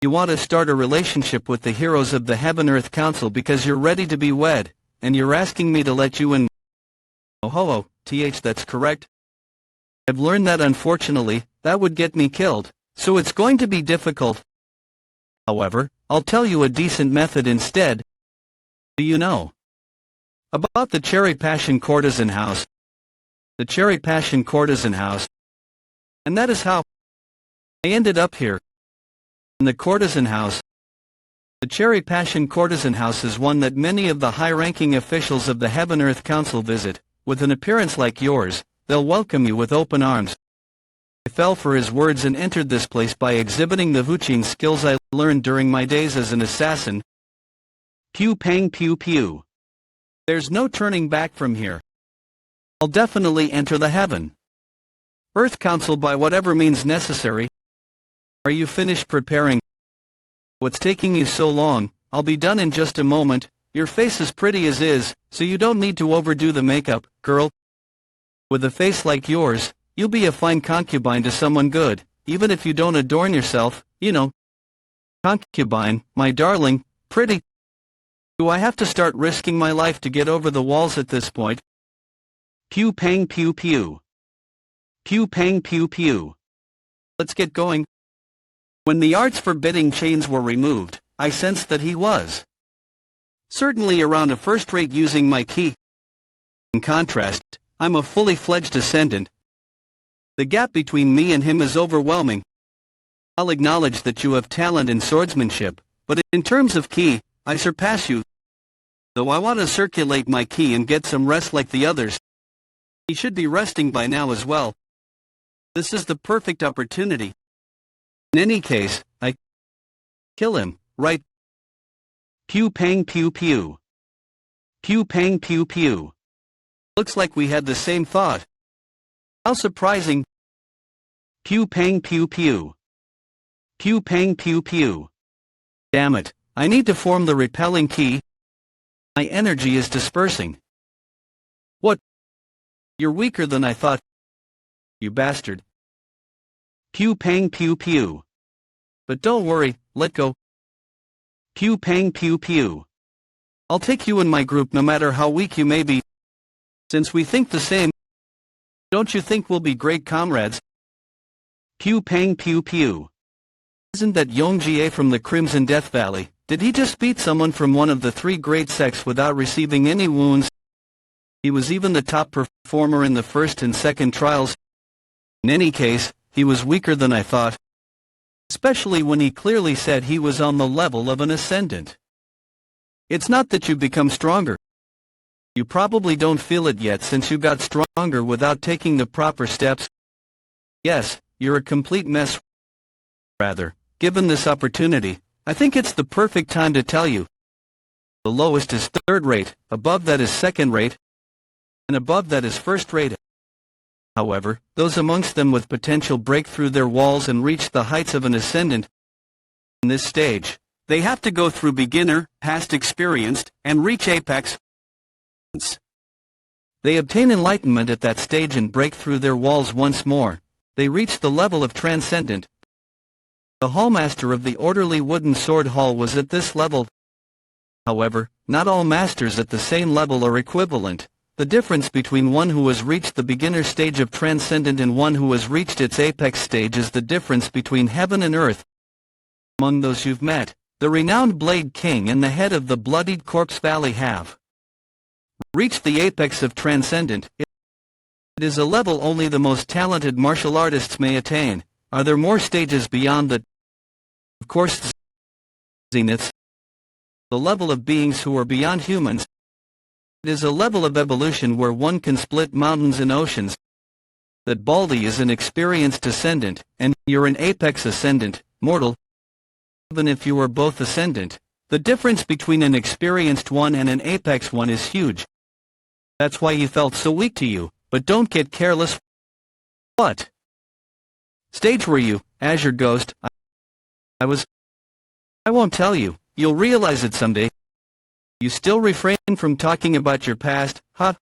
you want to start a relationship with the heroes of the Heaven Earth Council because you're ready to be wed, and you're asking me to let you in. Oh ho, that's correct. I've learned that unfortunately, that would get me killed, so it's going to be difficult. However, I'll tell you a decent method instead. Do you know about the Cherry Passion Courtesan House? The Cherry Passion Courtesan House. And that is how I ended up here. In the Courtesan House. The Cherry Passion Courtesan House is one that many of the high-ranking officials of the Heaven Earth Council visit. With an appearance like yours, they'll welcome you with open arms. I fell for his words and entered this place by exhibiting the Vuching skills I learned during my days as an assassin. Pew pang pew pew. There's no turning back from here. I'll definitely enter the Heaven Earth Council by whatever means necessary. Are you finished preparing? What's taking you so long? I'll be done in just a moment. Your face is pretty as is, so you don't need to overdo the makeup, girl. With a face like yours, you'll be a fine concubine to someone good, even if you don't adorn yourself, you know. Concubine, my darling, pretty. Do I have to start risking my life to get over the walls at this point? Pew pang pew pew. Pew pang pew pew. Let's get going. When the art's forbidding chains were removed, I sensed that he was certainly around a first-rate using my key. In contrast, I'm a fully fledged ascendant. The gap between me and him is overwhelming. I'll acknowledge that you have talent in swordsmanship, but in terms of key, I surpass you. Though I want to circulate my key and get some rest like the others. He should be resting by now as well. This is the perfect opportunity. In any case, I kill him, right? Pew pang pew pew. Pew pang pew pew. Looks like we had the same thought. How surprising. Pew pang pew pew. Pew pang pew pew. Damn it, I need to form the repelling key. My energy is dispersing. What? You're weaker than I thought. You bastard. Pew pang pew pew. But don't worry, let go. Pew pang pew pew. I'll take you in my group no matter how weak you may be. Since we think the same, don't you think we'll be great comrades? Pew pang pew pew. Isn't that Yongjie from the Crimson Death Valley? Did he just beat someone from one of the 3 great sects without receiving any wounds? He was even the top performer in the first and second trials. In any case, he was weaker than I thought. Especially when he clearly said he was on the level of an ascendant. It's not that you become stronger. You probably don't feel it yet since you got stronger without taking the proper steps. Yes, you're a complete mess. Rather, given this opportunity, I think it's the perfect time to tell you. The lowest is third rate, above that is second rate, and above that is first rate. However, those amongst them with potential break through their walls and reach the heights of an ascendant. In this stage, they have to go through beginner, past experienced, and reach apex. They obtain enlightenment at that stage and break through their walls once more. They reach the level of transcendent. The hallmaster of the orderly wooden sword hall was at this level. However, not all masters at the same level are equivalent. The difference between one who has reached the beginner stage of transcendent and one who has reached its apex stage is the difference between heaven and earth. Among those you've met, the renowned Blade King and the head of the bloodied Corpse Valley have reached the apex of transcendent. It is a level only the most talented martial artists may attain. Are there more stages beyond that? Of course, zeniths, the level of beings who are beyond humans. It is a level of evolution where one can split mountains and oceans. That Baldy is an experienced ascendant, and you're an apex ascendant, mortal. Even if you are both ascendant, the difference between an experienced one and an apex one is huge. That's why he felt so weak to you, but don't get careless. What stage were you, Azure Ghost? I won't tell you, you'll realize it someday. You still refrain from talking about your past, huh?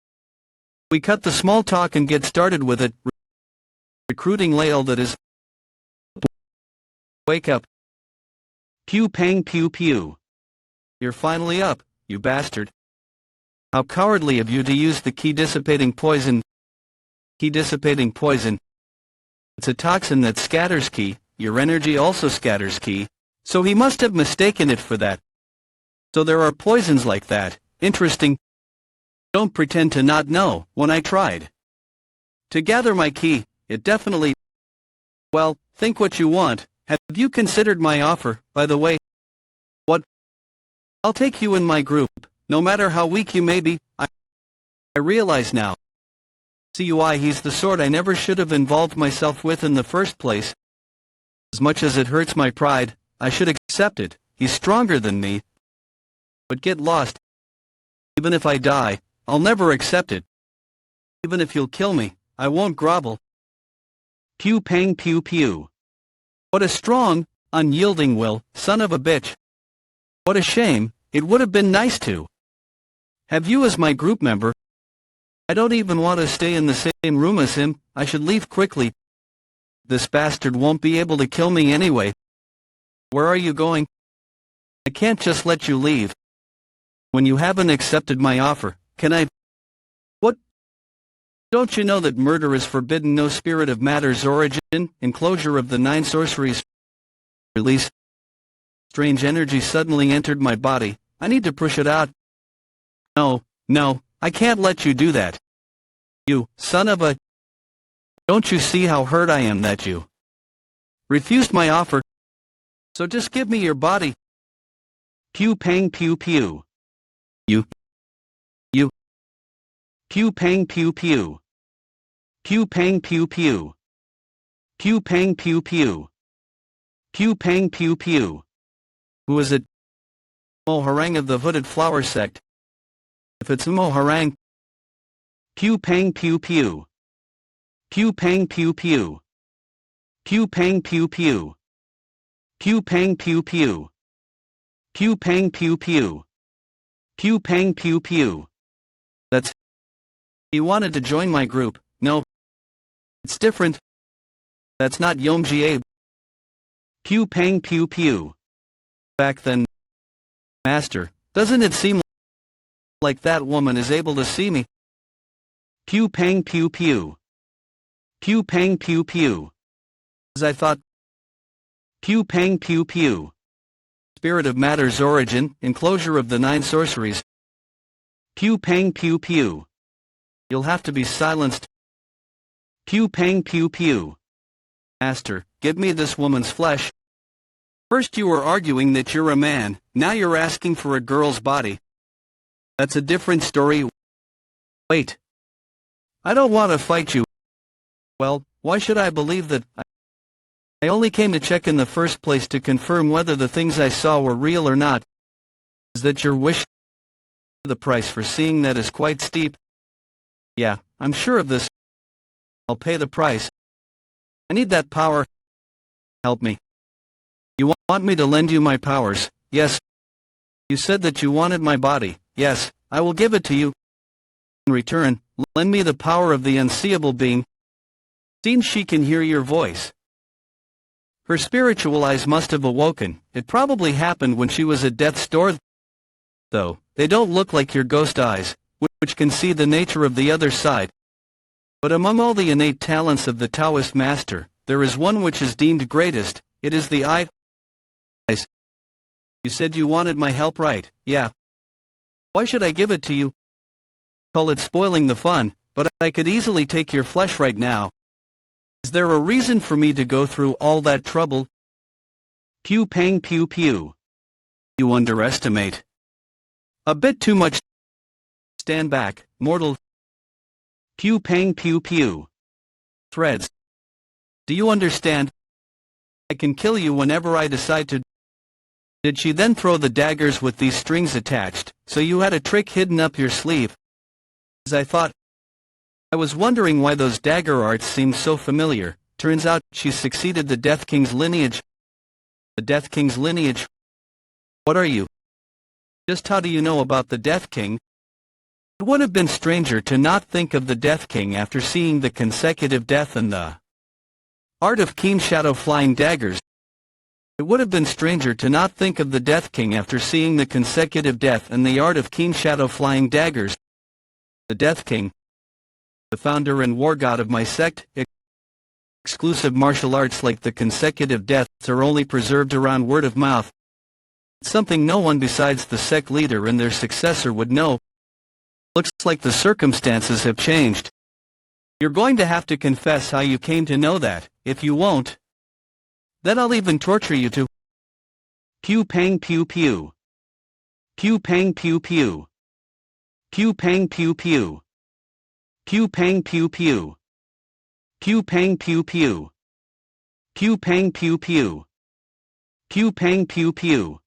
We cut the small talk and get started with it. Recruiting Lael that is. Wake up. Pew pang pew pew. You're finally up, you bastard. How cowardly of you to use the key dissipating poison. Key dissipating poison. It's a toxin that scatters ki, your energy also scatters ki, so he must have mistaken it for that. So there are poisons like that. Interesting. Don't pretend to not know. When I tried to gather my ki, it definitely. Well, think what you want. Have you considered my offer, by the way? What? I'll take you in my group, no matter how weak you may be. I realize now. CUI, he's the sort I never should have involved myself with in the first place. As much as it hurts my pride, I should accept it. He's stronger than me. But get lost. Even if I die, I'll never accept it. Even if you'll kill me, I won't grovel. Pew pang pew pew. What a strong, unyielding will, son of a bitch. What a shame, it would have been nice to have you as my group member. I don't even want to stay in the same room as him. I should leave quickly. This bastard won't be able to kill me anyway. Where are you going? I can't just let you leave. When you haven't accepted my offer, can I? What? Don't you know that murder is forbidden? No spirit of matter's origin, enclosure of the 9 sorceries. Release. Strange energy suddenly entered my body. I need to push it out. No, I can't let you do that. You, son of a... Don't you see how hurt I am that you refused my offer? So just give me your body. Pew pang pew pew. You. Pew pang pew pew. Pew pang pew pew. Pew pang pew pew. Pew pang pew pew. Who is it? Moharang of the Hooded Flower Sect. If it's Moharang. Pew pang pew pew. Pew pang pew pew. Pew pang pew pew. Pew pang pew pew. Pew pang pew pew. Pew pang pew pew. That's... He wanted to join my group. No. It's different. That's not Yomji Abe. Pew pang pew pew. Back then... Master, doesn't it seem like that woman is able to see me? Pew pang pew pew. Pew pang pew pew. As I thought. Pew pang pew pew. Spirit of matter's origin, enclosure of the 9 sorceries. Pew pang pew pew. You'll have to be silenced. Pew pang pew pew. Master, give me this woman's flesh. First you were arguing that you're a man, now you're asking for a girl's body. That's a different story. Wait. I don't want to fight you. Well, why should I believe that? I only came to check in the first place to confirm whether the things I saw were real or not. Is that your wish? The price for seeing that is quite steep. Yeah, I'm sure of this. I'll pay the price. I need that power. Help me. You want me to lend you my powers? Yes. You said that you wanted my body. Yes, I will give it to you. In return, lend me the power of the unseeable being. Seems she can hear your voice. Her spiritual eyes must have awoken. It probably happened when she was at death's door. Though, they don't look like your ghost eyes, which can see the nature of the other side. But among all the innate talents of the Taoist master, there is one which is deemed greatest. It is the eye. You said you wanted my help, right? Yeah. Why should I give it to you? Call it spoiling the fun, but I could easily take your flesh right now. Is there a reason for me to go through all that trouble? Pew pang pew pew. You underestimate. A bit too much. Stand back, mortal. Pew pang pew pew. Threads. Do you understand? I can kill you whenever I decide to. Did she then throw the daggers with these strings attached, so you had a trick hidden up your sleeve? As I thought. I was wondering why those dagger arts seemed so familiar. Turns out, she's succeeded the Death King's lineage. The Death King's lineage? What are you? Just how do you know about the Death King? It would have been stranger to not think of the Death King after seeing the consecutive death and the art of keen shadow flying daggers. It would have been stranger to not think of the Death King after seeing the consecutive death and the art of keen shadow flying daggers. The Death King, the founder and war god of my sect. Exclusive martial arts like the consecutive deaths are only preserved around word of mouth. It's something no one besides the sect leader and their successor would know. Looks like the circumstances have changed. You're going to have to confess how you came to know that. If you won't, then I'll even torture you to. Pew pang pew pew. Pew pang pew pew. Pew pang pew pew. Pew pang pew pew. Pew pang pew pew. Pew pang pew pew. Pew pang pew pew.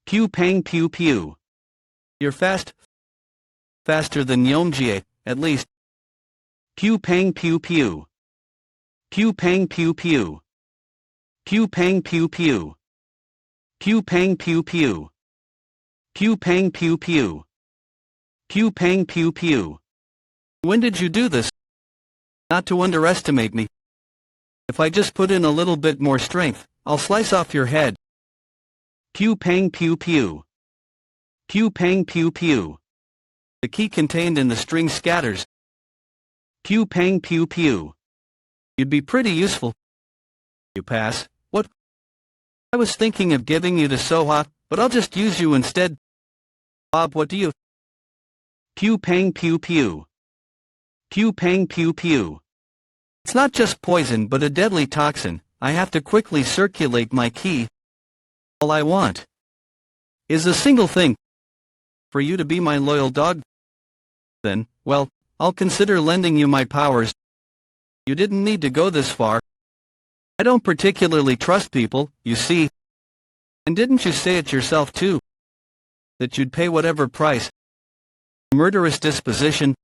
Pew pang pew pew. You're fast. Faster than Yomjie, at least. Pew pang pew pew. Pew pang pew pew. Pew pang pew pew. Pew pang pew pew. Pew pang pew pew. Pew pang pew pew. When did you do this? Not to underestimate me. If I just put in a little bit more strength, I'll slice off your head. Pew pang pew pew. Pew pang pew pew. The key contained in the string scatters. Pew pang pew pew. You'd be pretty useful. You pass. What? I was thinking of giving you to Soha, but I'll just use you instead. Bob, what do you? Pew pang pew pew. Pew pang pew pew. It's not just poison but a deadly toxin. I have to quickly circulate my ki. All I want is a single thing. For you to be my loyal dog. Then, well, I'll consider lending you my powers. You didn't need to go this far. I don't particularly trust people, you see. And didn't you say it yourself too? That you'd pay whatever price. Murderous disposition.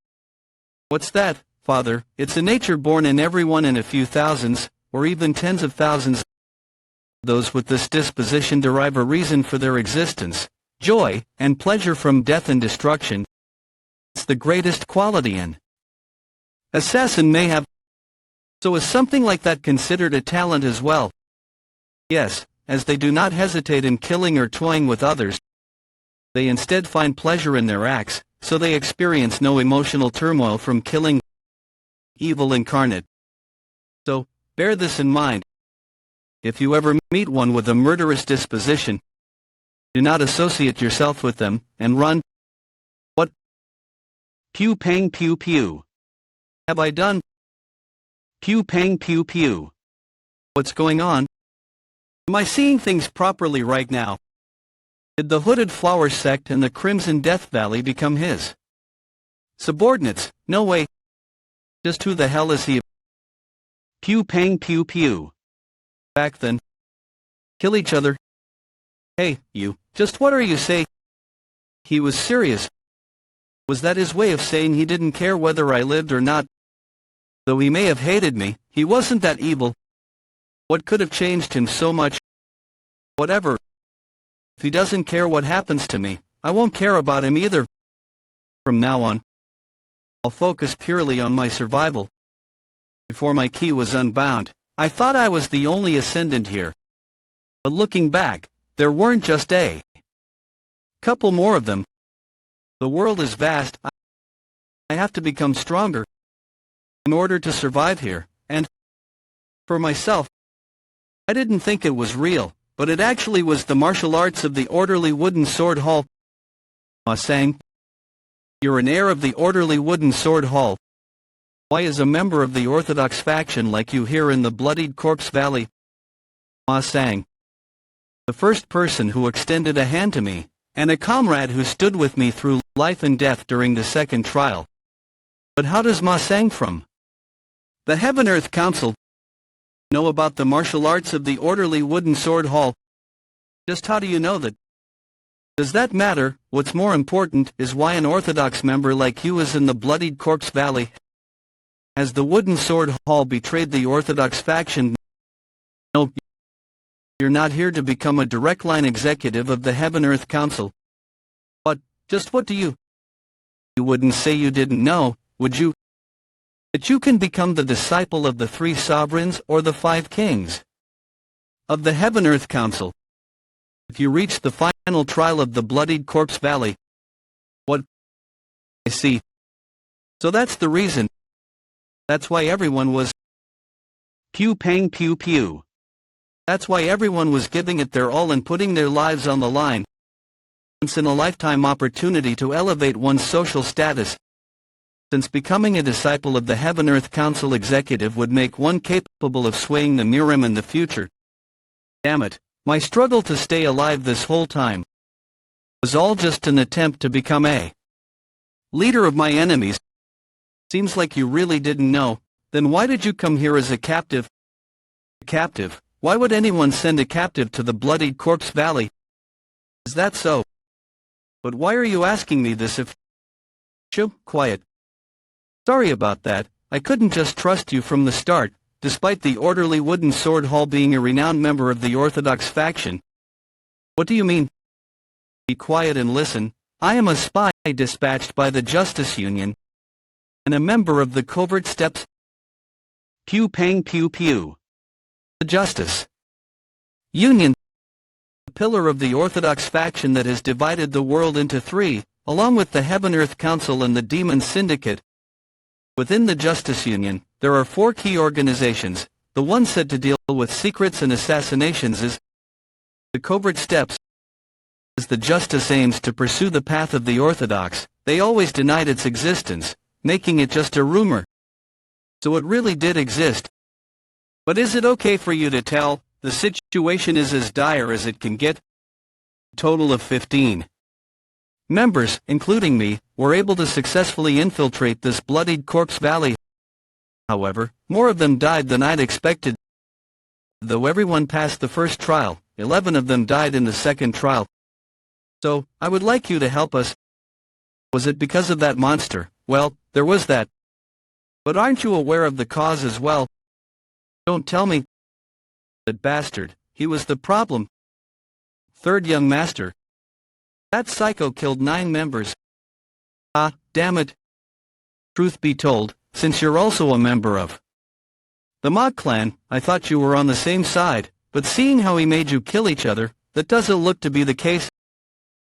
What's that, Father? It's a nature born in everyone, in a few thousands, or even tens of thousands. Those with this disposition derive a reason for their existence, joy, and pleasure from death and destruction. It's the greatest quality an assassin may have. So is something like that considered a talent as well? Yes, as they do not hesitate in killing or toying with others. They instead find pleasure in their acts, so they experience no emotional turmoil from killing evil incarnate. So, bear this in mind. If you ever meet one with a murderous disposition, do not associate yourself with them, and run. What? Pew pang pew pew. Have I done? Pew pang pew pew. What's going on? Am I seeing things properly right now? Did the Hooded Flower sect and the Crimson Death Valley become his subordinates? No way. Just who the hell is he? Pew pang pew pew. Back then. Kill each other. Hey, you, just what are you saying? He was serious. Was that his way of saying he didn't care whether I lived or not? Though he may have hated me, he wasn't that evil. What could have changed him so much? Whatever. If he doesn't care what happens to me, I won't care about him either. From now on, I'll focus purely on my survival. Before my key was unbound, I thought I was the only ascendant here. But looking back, there weren't just a couple more of them. The world is vast. I have to become stronger in order to survive here, and for myself, I didn't think it was real, but it actually was the martial arts of the orderly wooden sword hall. Ma sang, "You're an heir of the orderly wooden sword hall. Why is a member of the Orthodox faction like you here in the bloodied corpse valley?" Ma sang. The first person who extended a hand to me, and a comrade who stood with me through life and death during the second trial. But how does Ma sang from the Heaven-Earth Council know about the martial arts of the orderly wooden sword hall? Just how do you know that? Does that matter? What's more important is why an Orthodox member like you is in the bloodied corpse valley. Has the wooden sword hall betrayed the Orthodox faction? No, you're not here to become a direct line executive of the Heaven-Earth Council. But, just what do you? You wouldn't say you didn't know, would you? That you can become the disciple of the 3 sovereigns or the 5 kings of the Heaven-Earth Council. If you reach the final trial of the bloodied corpse valley. What? I see. So that's the reason. That's why everyone was pew pang pew pew. That's why everyone was giving it their all and putting their lives on the line. Once in a lifetime opportunity to elevate one's social status. Since becoming a disciple of the Heaven-Earth Council executive would make one capable of swaying the Mirim in the future. Damn it, my struggle to stay alive this whole time was all just an attempt to become a leader of my enemies. Seems like you really didn't know. Then why did you come here as a captive? A captive? Why would anyone send a captive to the bloodied corpse valley? Is that so? But why are you asking me this if... Shoo, quiet. Sorry about that. I couldn't just trust you from the start, despite the orderly wooden sword hall being a renowned member of the Orthodox faction. What do you mean? Be quiet and listen. I am a spy dispatched by the Justice Union, and a member of the covert steps. Pew pang pew pew. The Justice Union, the pillar of the Orthodox faction that has divided the world into 3, along with the Heaven-Earth Council and the Demon Syndicate. Within the Justice Union, there are 4 key organizations. The one said to deal with secrets and assassinations is the Covert Steps. As the Justice aims to pursue the path of the Orthodox, they always denied its existence, making it just a rumor. So it really did exist. But is it okay for you to tell? The situation is as dire as it can get. A total of 15 members, including me, were able to successfully infiltrate this bloodied corpse valley. However, more of them died than I'd expected. Though everyone passed the first trial, 11 of them died in the second trial. So, I would like you to help us. Was it because of that monster? Well, there was that. But aren't you aware of the cause as well? Don't tell me. That bastard, he was the problem. Third young master. That psycho killed 9 members. Ah, damn it. Truth be told, since you're also a member of the Mod clan, I thought you were on the same side, but seeing how he made you kill each other, that doesn't look to be the case.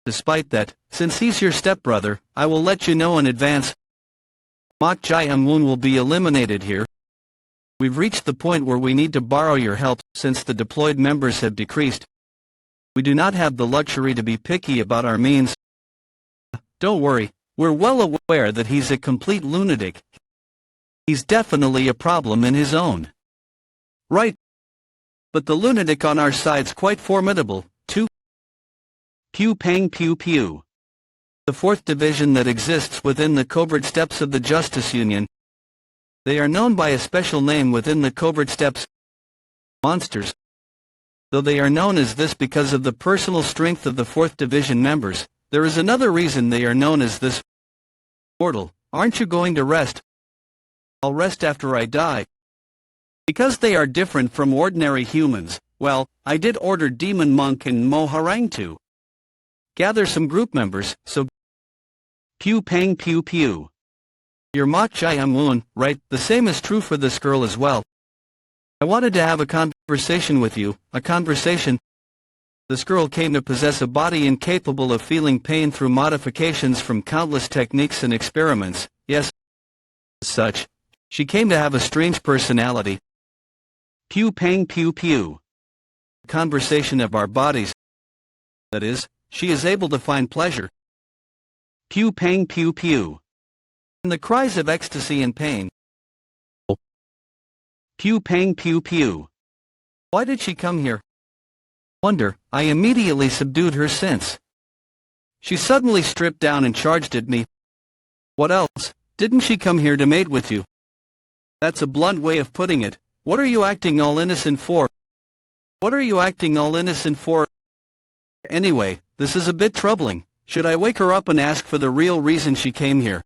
Despite that, since he's your stepbrother, I will let you know in advance. Mok Jae-Moon will be eliminated here. We've reached the point where we need to borrow your help, since the deployed members have decreased. We do not have the luxury to be picky about our means. Don't worry, we're well aware that he's a complete lunatic. He's definitely a problem in his own right. But the lunatic on our side's quite formidable, too. Pew pang pew pew. The 4th division that exists within the covert steps of the Justice Union. They are known by a special name within the covert steps. Monsters. Though they are known as this because of the personal strength of the 4th division members, there is another reason they are known as this. Mortal, aren't you going to rest? I'll rest after I die. Because they are different from ordinary humans, well, I did order Demon Monk and Moharang to gather some group members, so pew pang pew pew. You're Mok Jai Moon, right? The same is true for this girl as well. I wanted to have a conversation with you, a conversation. This girl came to possess a body incapable of feeling pain through modifications from countless techniques and experiments, yes. As such, she came to have a strange personality. Pew pang pew pew. Conversation of our bodies. That is, she is able to find pleasure. Pew pang pew pew. And the cries of ecstasy and pain. Pew pang pew pew. Why did she come here? Wonder, I immediately subdued her since. She suddenly stripped down and charged at me. What else? Didn't she come here to mate with you? That's a blunt way of putting it. What are you acting all innocent for? What are you acting all innocent for? Anyway, this is a bit troubling. Should I wake her up and ask for the real reason she came here?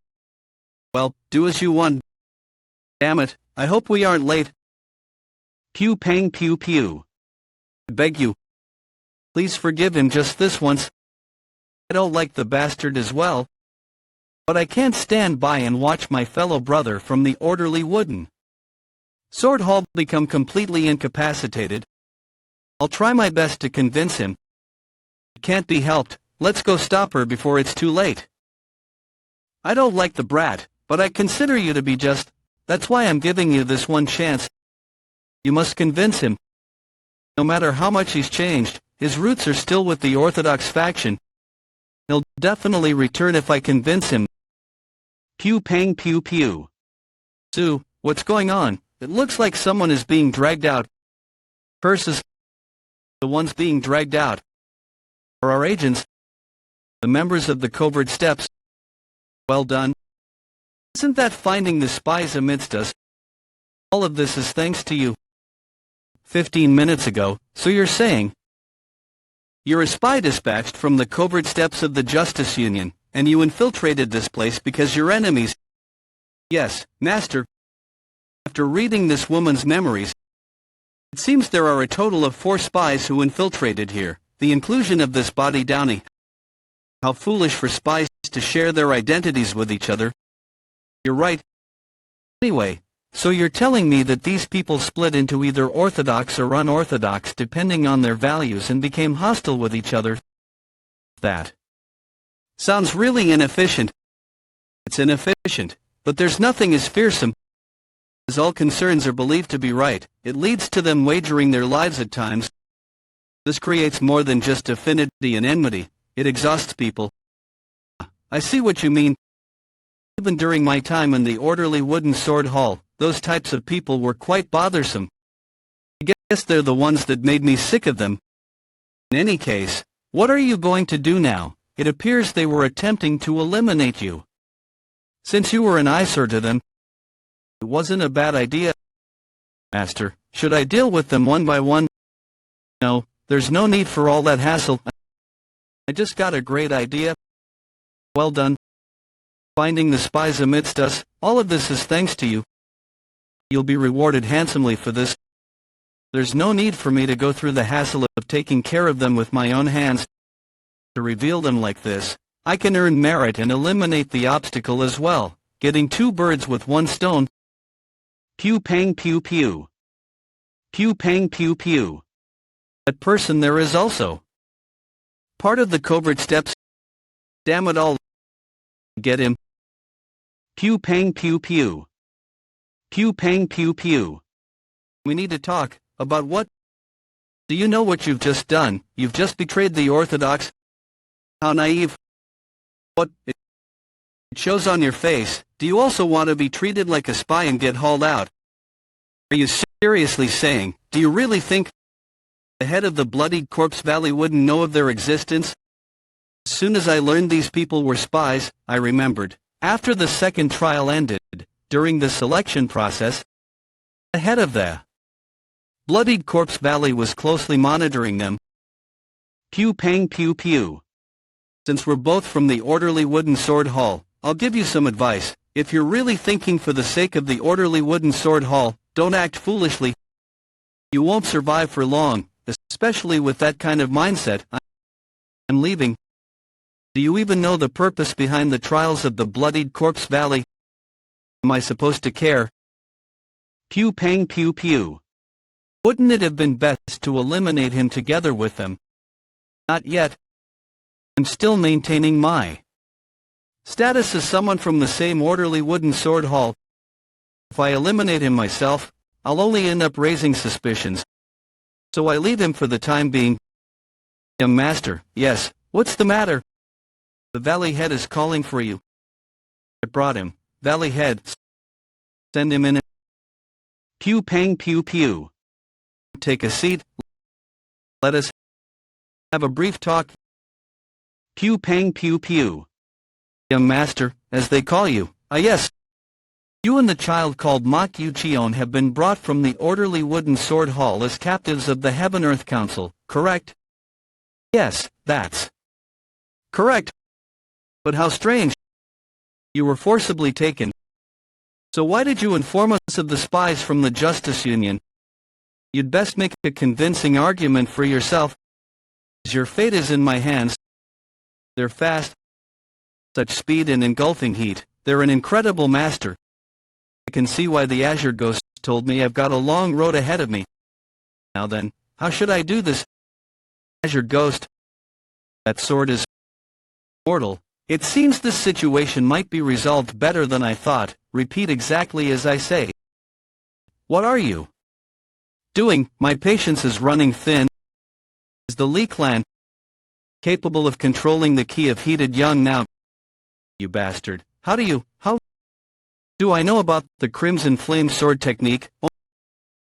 Well, do as you want. Damn it, I hope we aren't late. Pew pang pew pew. I beg you. Please forgive him just this once. I don't like the bastard as well. But I can't stand by and watch my fellow brother from the orderly wooden sword hall become completely incapacitated. I'll try my best to convince him. It can't be helped, let's go stop her before it's too late. I don't like the brat, but I consider you to be just, that's why I'm giving you this one chance. You must convince him. No matter how much he's changed, his roots are still with the Orthodox faction. He'll definitely return if I convince him. Pew pang pew pew. Sue, what's going on? It looks like someone is being dragged out. Curses. The ones being dragged out are our agents, the members of the covert steps. Well done. Isn't that finding the spies amidst us? All of this is thanks to you. 15 minutes ago, so you're saying you're a spy dispatched from the covert steps of the Justice Union, and you infiltrated this place because your enemies. Yes, Master. After reading this woman's memories, it seems there are a total of 4 spies who infiltrated here. The inclusion of this body downy. How foolish for spies to share their identities with each other. You're right. Anyway, so you're telling me that these people split into either orthodox or unorthodox depending on their values and became hostile with each other? That sounds really inefficient. It's inefficient, but there's nothing as fearsome. As all concerns are believed to be right, it leads to them wagering their lives at times. This creates more than just affinity and enmity, it exhausts people. I see what you mean. Even during my time in the orderly wooden sword hall, those types of people were quite bothersome. I guess they're the ones that made me sick of them. In any case, what are you going to do now? It appears they were attempting to eliminate you. Since you were an eyesore to them, it wasn't a bad idea. Master, should I deal with them one by one? No, there's no need for all that hassle. I just got a great idea. Well done. Finding the spies amidst us, all of this is thanks to you. You'll be rewarded handsomely for this. There's no need for me to go through the hassle of taking care of them with my own hands. To reveal them like this, I can earn merit and eliminate the obstacle as well, getting 2 birds with 1 stone. Pew pang pew pew. Pew pang pew pew. That person there is also part of the covert steps. Damn it all. Get him. Pew pang pew pew. Pew pang pew pew. We need to talk. About what? Do you know what you've just done? You've just betrayed the Orthodox. How naive. What? It shows on your face. Do you also want to be treated like a spy and get hauled out? Are you seriously saying, do you really think the head of the bloodied corpse valley wouldn't know of their existence? As soon as I learned these people were spies, I remembered. After the second trial ended, during the selection process, the head of the bloodied corpse valley was closely monitoring them. Pew pang pew pew. Since we're both from the orderly wooden sword hall, I'll give you some advice. If you're really thinking for the sake of the orderly wooden sword hall, don't act foolishly. You won't survive for long, especially with that kind of mindset. I'm leaving. Do you even know the purpose behind the trials of the bloodied corpse valley? Am I supposed to care? Pew pang pew pew. Wouldn't it have been best to eliminate him together with them? Not yet. I'm still maintaining my status as someone from the same orderly wooden sword hall. If I eliminate him myself, I'll only end up raising suspicions. So I leave him for the time being. Master, yes, what's the matter? The Valley Head is calling for you. I brought him. Valley Head. Send him in. Pew pang pew pew. Take a seat. Let us have a brief talk. Pew pang pew pew. Master, as they call you. Ah yes. You and the child called Mak Yu-cheon have been brought from the orderly wooden sword hall as captives of the Heaven-Earth Council, correct? Yes, that's correct. But how strange. You were forcibly taken. So why did you inform us of the spies from the Justice Union? You'd best make a convincing argument for yourself. Your fate is in my hands. They're fast. Such speed and engulfing heat. They're an incredible master. I can see why the Azure Ghost told me I've got a long road ahead of me. Now then, how should I do this? Azure Ghost. That sword is mortal. It seems this situation might be resolved better than I thought. Repeat exactly as I say. What are you doing? My patience is running thin. Is the Lee clan capable of controlling the key of heated young now? You bastard. How do I know about the Crimson Flame sword technique?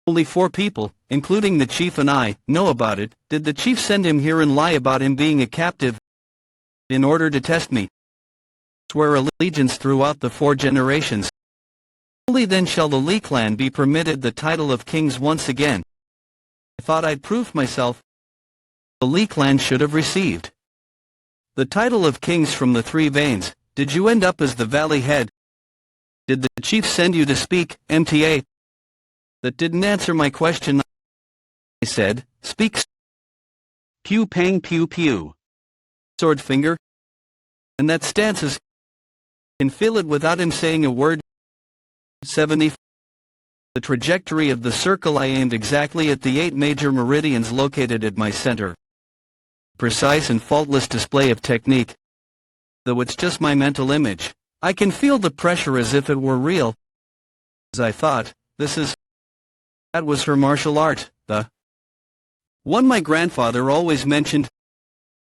Only 4 people, including the chief and I, know about it. Did the chief send him here and lie about him being a captive in order to test me? Swear allegiance throughout the 4 generations. Only then shall the Lee clan be permitted the title of kings once again. I thought I'd proved myself. The Lee clan should have received the title of kings from the 3 veins. Did you end up as the Valley Head? Did the chief send you to speak, MTA? That didn't answer my question. I said, speak. Pew pang pew pew. Sword finger. And that stance is. Can feel it without him saying a word. 70. The trajectory of the circle I aimed exactly at the 8 major meridians located at my center. Precise and faultless display of technique. Though it's just my mental image, I can feel the pressure as if it were real. As I thought, that was her martial art, the one my grandfather always mentioned.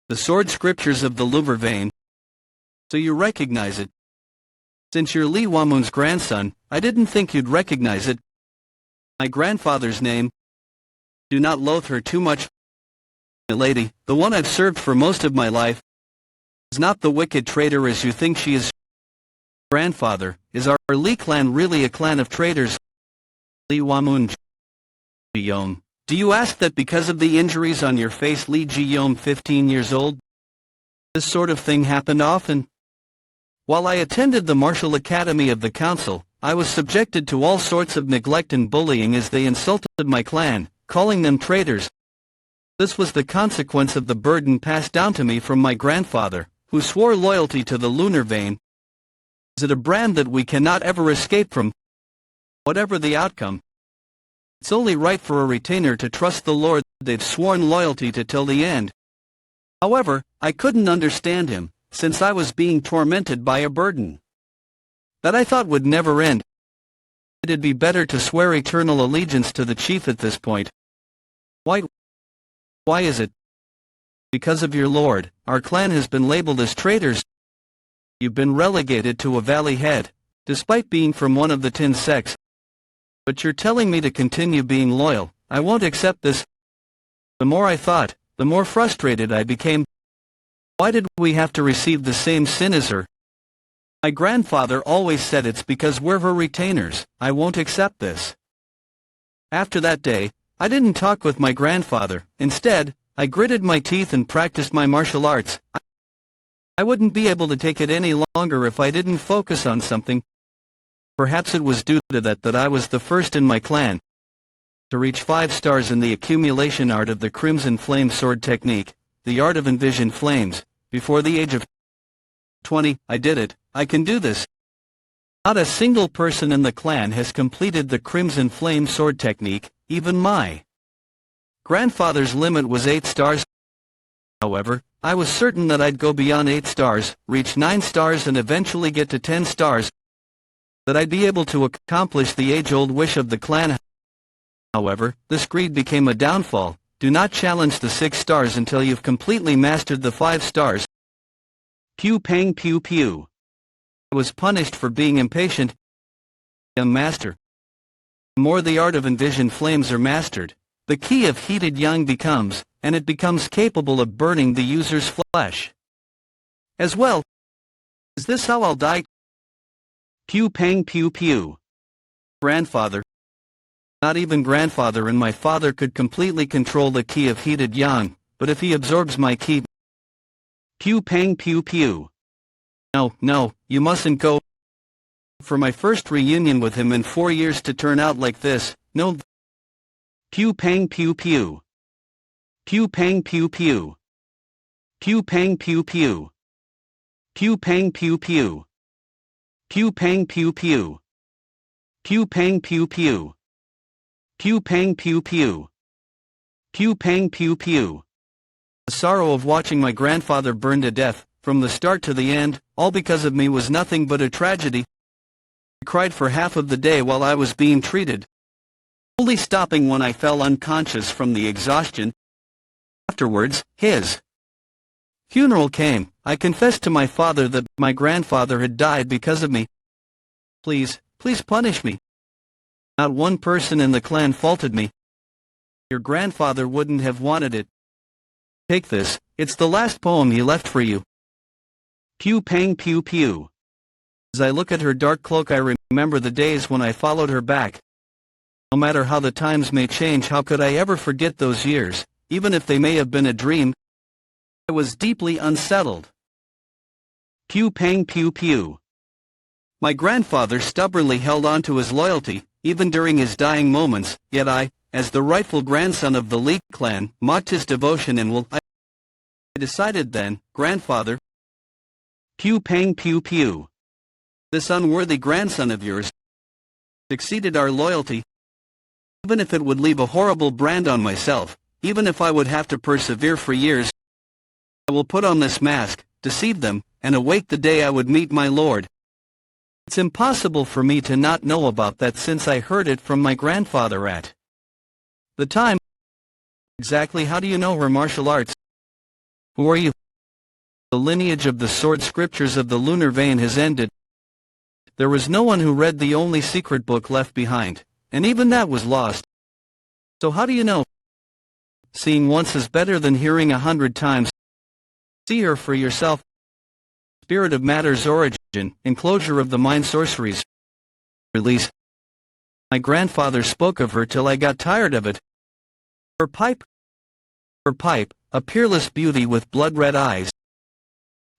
The sword scriptures of the Louvre vein. So you recognize it. Since you're Lee Wamun's grandson, I didn't think you'd recognize it. My grandfather's name. Do not loathe her too much. The lady, the one I've served for most of my life, is not the wicked traitor as you think she is. Grandfather, is our Lee clan really a clan of traitors? Lee Wamun Ji-yom. Do you ask that because of the injuries on your face, Lee Ji-yom 15 years old? This sort of thing happened often. While I attended the martial academy of the council, I was subjected to all sorts of neglect and bullying as they insulted my clan, calling them traitors. This was the consequence of the burden passed down to me from my grandfather, who swore loyalty to the lunar vein. Is it a brand that we cannot ever escape from? Whatever the outcome, it's only right for a retainer to trust the Lord they've sworn loyalty to till the end. However, I couldn't understand him, since I was being tormented by a burden that I thought would never end. It'd be better to swear eternal allegiance to the chief at this point. Why is it? Because of your lord, our clan has been labeled as traitors. You've been relegated to a valley head, despite being from one of the 10 sects. But you're telling me to continue being loyal. I won't accept this. The more I thought, the more frustrated I became. Why did we have to receive the same sin as her? My grandfather always said it's because we're her retainers. I won't accept this. After that day, I didn't talk with my grandfather. Instead, I gritted my teeth and practiced my martial arts. I wouldn't be able to take it any longer if I didn't focus on something. Perhaps it was due to that I was the first in my clan to reach 5 stars in the accumulation art of the Crimson Flame sword technique, the art of envisioned flames, before the age of 20, I did it, I can do this. Not a single person in the clan has completed the Crimson Flame sword technique, even my grandfather's limit was 8 stars. However, I was certain that I'd go beyond 8 stars, reach 9 stars and eventually get to 10 stars, that I'd be able to accomplish the age-old wish of the clan. However, this greed became a downfall. Do not challenge the 6 stars until you've completely mastered the 5 stars. Pew pang pew pew. I was punished for being impatient. Young master. The more the art of envisioned flames are mastered, the key of heated yang becomes, and it becomes capable of burning the user's flesh. As well. Is this how I'll die? Pew pang pew pew. Grandfather. Not even grandfather and my father could completely control the key of heated yang, but if he absorbs my key... Pew pang pew pew. No, no, you mustn't go. For my first reunion with him in 4 years to turn out like this, no. Pew pang pew pew. Pew pang pew pew. Pew pang pew pew. Pew pang pew pew. Pew pang pew pew. Pew pang pew pew. Pew pang pew pew. Pew pang pew pew. The sorrow of watching my grandfather burn to death, from the start to the end, all because of me was nothing but a tragedy. I cried for half of the day while I was being treated, only stopping when I fell unconscious from the exhaustion. Afterwards, his funeral came. I confessed to my father that my grandfather had died because of me. Please, please punish me. Not one person in the clan faulted me. Your grandfather wouldn't have wanted it. Take this, it's the last poem he left for you. Pew pang pew pew. As I look at her dark cloak, I remember the days when I followed her back. No matter how the times may change, how could I ever forget those years, even if they may have been a dream? I was deeply unsettled. Pew pang pew pew. My grandfather stubbornly held on to his loyalty, even during his dying moments, yet I, as the rightful grandson of the Lee clan, mocked his devotion and will. I decided then, grandfather. Pew pang pew pew. This unworthy grandson of yours exceeded our loyalty. Even if it would leave a horrible brand on myself, even if I would have to persevere for years, I will put on this mask, deceive them, and await the day I would meet my lord. It's impossible for me to not know about that since I heard it from my grandfather at the time. Exactly how do you know her martial arts? Who are you? The lineage of the sword scriptures of the lunar vein has ended. There was no one who read the only secret book left behind, and even that was lost. So how do you know? Seeing once is better than hearing 100 times. See her for yourself. Spirit of matter's origin, enclosure of the mind sorceries. Release. My grandfather spoke of her till I got tired of it. Her pipe, a peerless beauty with blood-red eyes.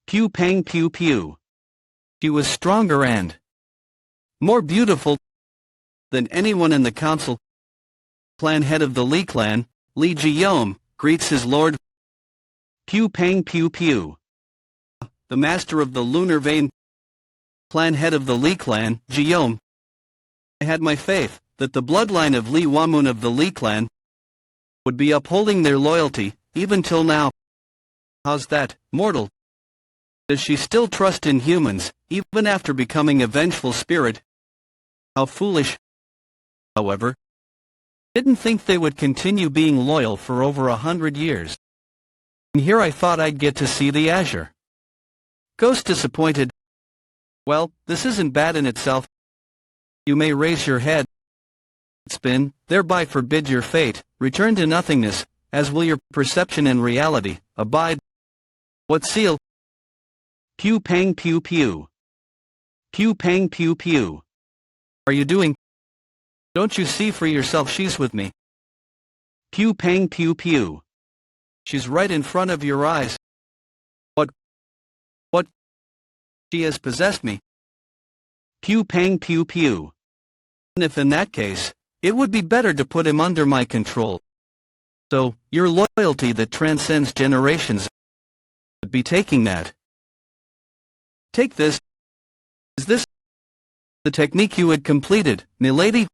Pew pang pew pew. She was stronger and more beautiful than anyone in the council. Clan head of the Lee clan, Lee Ji-yom, greets his lord. Pew pang pew pew. The master of the lunar vein. Clan head of the Lee clan, Ji-yom. I had my faith that the bloodline of Lee Wamun of the Lee clan would be upholding their loyalty, even till now. How's that, mortal? Does she still trust in humans, even after becoming a vengeful spirit? How foolish. However, didn't think they would continue being loyal for over 100 years. And here I thought I'd get to see the azure. Ghost disappointed. Well, this isn't bad in itself. You may raise your head, spin, thereby forbid your fate, return to nothingness, as will your perception and reality, abide. What seal? Pew pang pew pew. Pew pang pew pew. Are you doing? Don't you see for yourself she's with me? Pew pang pew pew. She's right in front of your eyes. What? She has possessed me. Pew pang pew pew. And if in that case, it would be better to put him under my control. So, your loyalty that transcends generations would be taking that. Take this. Is this the technique you had completed, milady?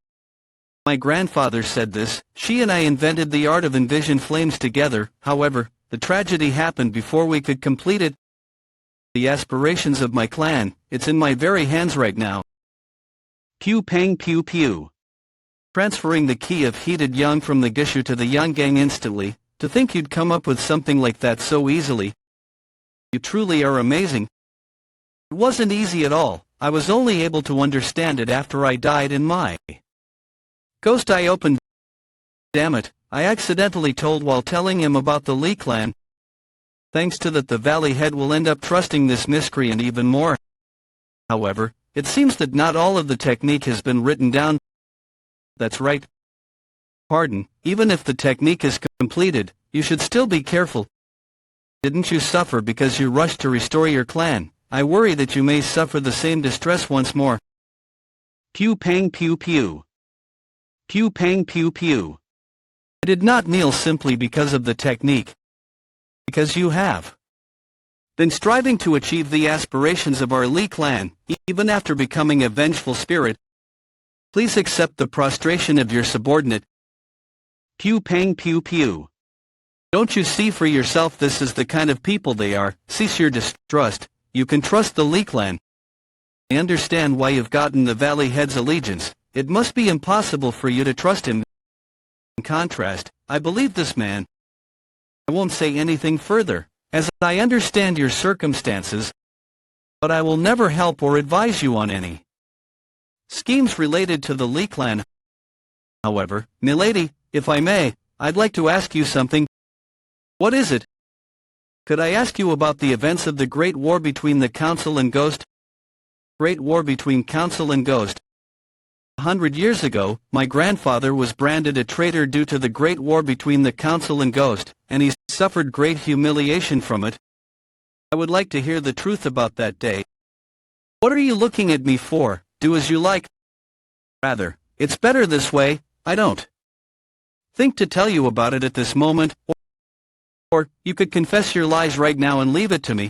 My grandfather said this. She and I invented the art of envision flames together. However, the tragedy happened before we could complete it. The aspirations of my clan, it's in my very hands right now. Pew pang pew pew. Transferring the key of heated yang from the Gishu to the yang gang instantly. To think you'd come up with something like that so easily. You truly are amazing. It wasn't easy at all. I was only able to understand it after I died in my ghost eye opened. Damn it, I accidentally told while telling him about the Lee clan. Thanks to that, the Valley Head will end up trusting this miscreant even more. However, it seems that not all of the technique has been written down. That's right. Pardon, even if the technique is completed, you should still be careful. Didn't you suffer because you rushed to restore your clan? I worry that you may suffer the same distress once more. Pew pang pew pew. Pew pang pew pew. I did not kneel simply because of the technique. Because you have been striving to achieve the aspirations of our Lee clan, even after becoming a vengeful spirit. Please accept the prostration of your subordinate. Pew pang pew pew. Don't you see for yourself this is the kind of people they are? Cease your distrust. You can trust the Lee clan. I understand why you've gotten the Valley Head's allegiance. It must be impossible for you to trust him. In contrast, I believe this man. I won't say anything further, as I understand your circumstances, but I will never help or advise you on any schemes related to the Lee clan. However, milady, if I may, I'd like to ask you something. What is it? Could I ask you about the events of the Great War between the Council and Ghost? Great War between Council and Ghost. 100 years ago, my grandfather was branded a traitor due to the Great War between the Council and Ghost, and he suffered great humiliation from it. I would like to hear the truth about that day. What are you looking at me for? Do as you like. Rather, it's better this way. I don't think to tell you about it at this moment, or you could confess your lies right now and leave it to me.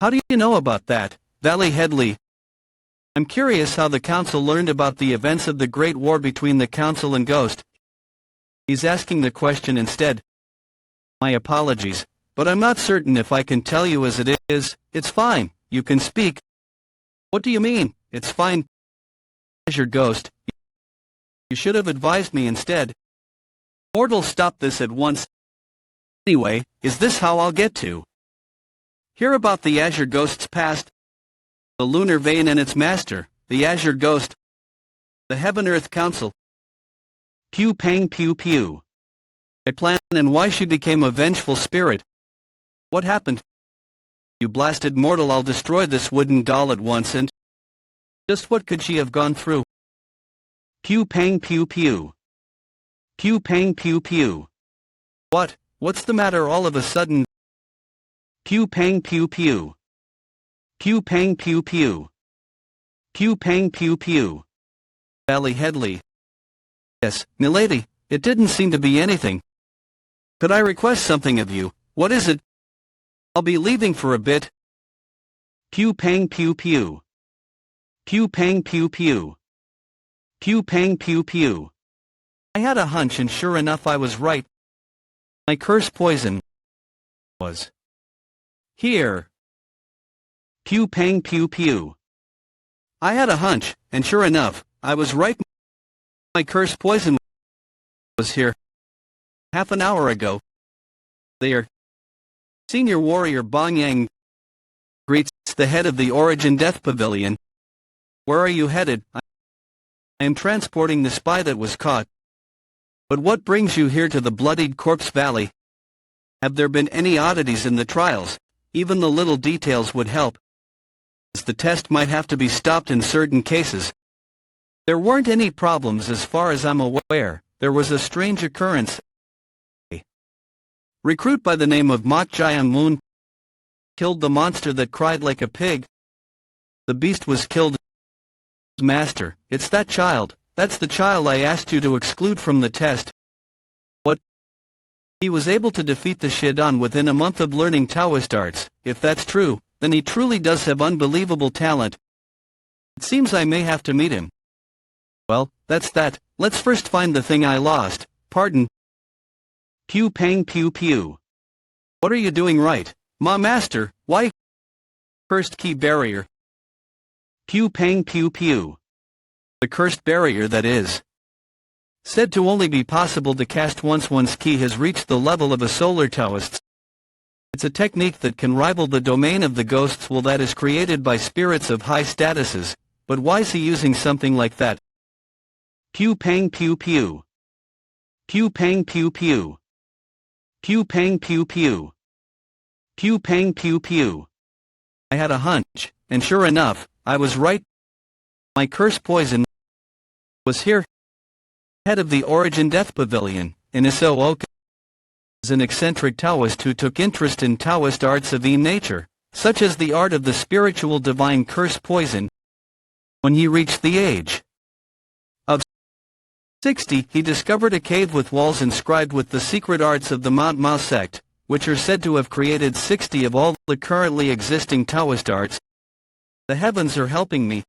How do you know about that, Valley Headley? I'm curious how the Council learned about the events of the Great War between the Council and Ghost. He's asking the question instead. My apologies, but I'm not certain if I can tell you as it is. It's fine, you can speak. What do you mean, it's fine? Azure Ghost, you should have advised me instead. Mortal, stop this at once. Anyway, is this how I'll get to hear about the Azure Ghost's past? The Lunar Vein and its master, the Azure Ghost. The Heaven-Earth Council. Pew pang pew pew. I plan and why she became a vengeful spirit. What happened? You blasted mortal, I'll destroy this wooden doll at once and... Just what could she have gone through? Pew pang pew pew. Pew pang pew pew. What's the matter all of a sudden? Pew pang pew pew. Pew pang pew pew. Pew pang pew pew. Valley Headley. Yes, milady, it didn't seem to be anything. Could I request something of you? What is it? I'll be leaving for a bit. Pew pang pew pew. Pew pang pew pew. Pew pang pew pew. I had a hunch and sure enough I was right. My curse poison was here. Pew pang pew pew. I had a hunch, and sure enough, I was right. My curse poison was here. Half an hour ago. There. Senior Warrior Bong Yang greets the head of the Origin Death Pavilion. Where are you headed? I am transporting the spy that was caught. But what brings you here to the Bloodied Corpse Valley? Have there been any oddities in the trials? Even the little details would help. The test might have to be stopped in certain cases. There weren't any problems as far as I'm aware. There was a strange occurrence. A recruit by the name of Mok Jiang Moon killed the monster that cried like a pig. The beast was killed. Master, it's that child. That's the child I asked you to exclude from the test. What? He was able to defeat the Shidan within a month of learning Taoist arts. If that's true, then he truly does have unbelievable talent. It seems I may have to meet him. Well, that's that. Let's first find the thing I lost. Pardon. Pew pang pew pew. What are you doing right? Ma master, why? Cursed key barrier. Pew pang pew pew. The cursed barrier that is said to only be possible to cast once one's key has reached the level of a solar Taoist. It's a technique that can rival the domain of the ghosts will that is created by spirits of high statuses, but why's he using something like that? Pew pang pew pew. Pew pang pew pew. Pew pang pew pew. Pew pang pew pew. I had a hunch, and sure enough, I was right. My curse poison was here. Head of the Origin Death Pavilion, in Seok, is an eccentric Taoist who took interest in Taoist arts of nature, such as the art of the spiritual divine curse poison. When he reached the age of 60, he discovered a cave with walls inscribed with the secret arts of the Mount Mao sect, which are said to have created 60 of all the currently existing Taoist arts. The heavens are helping me.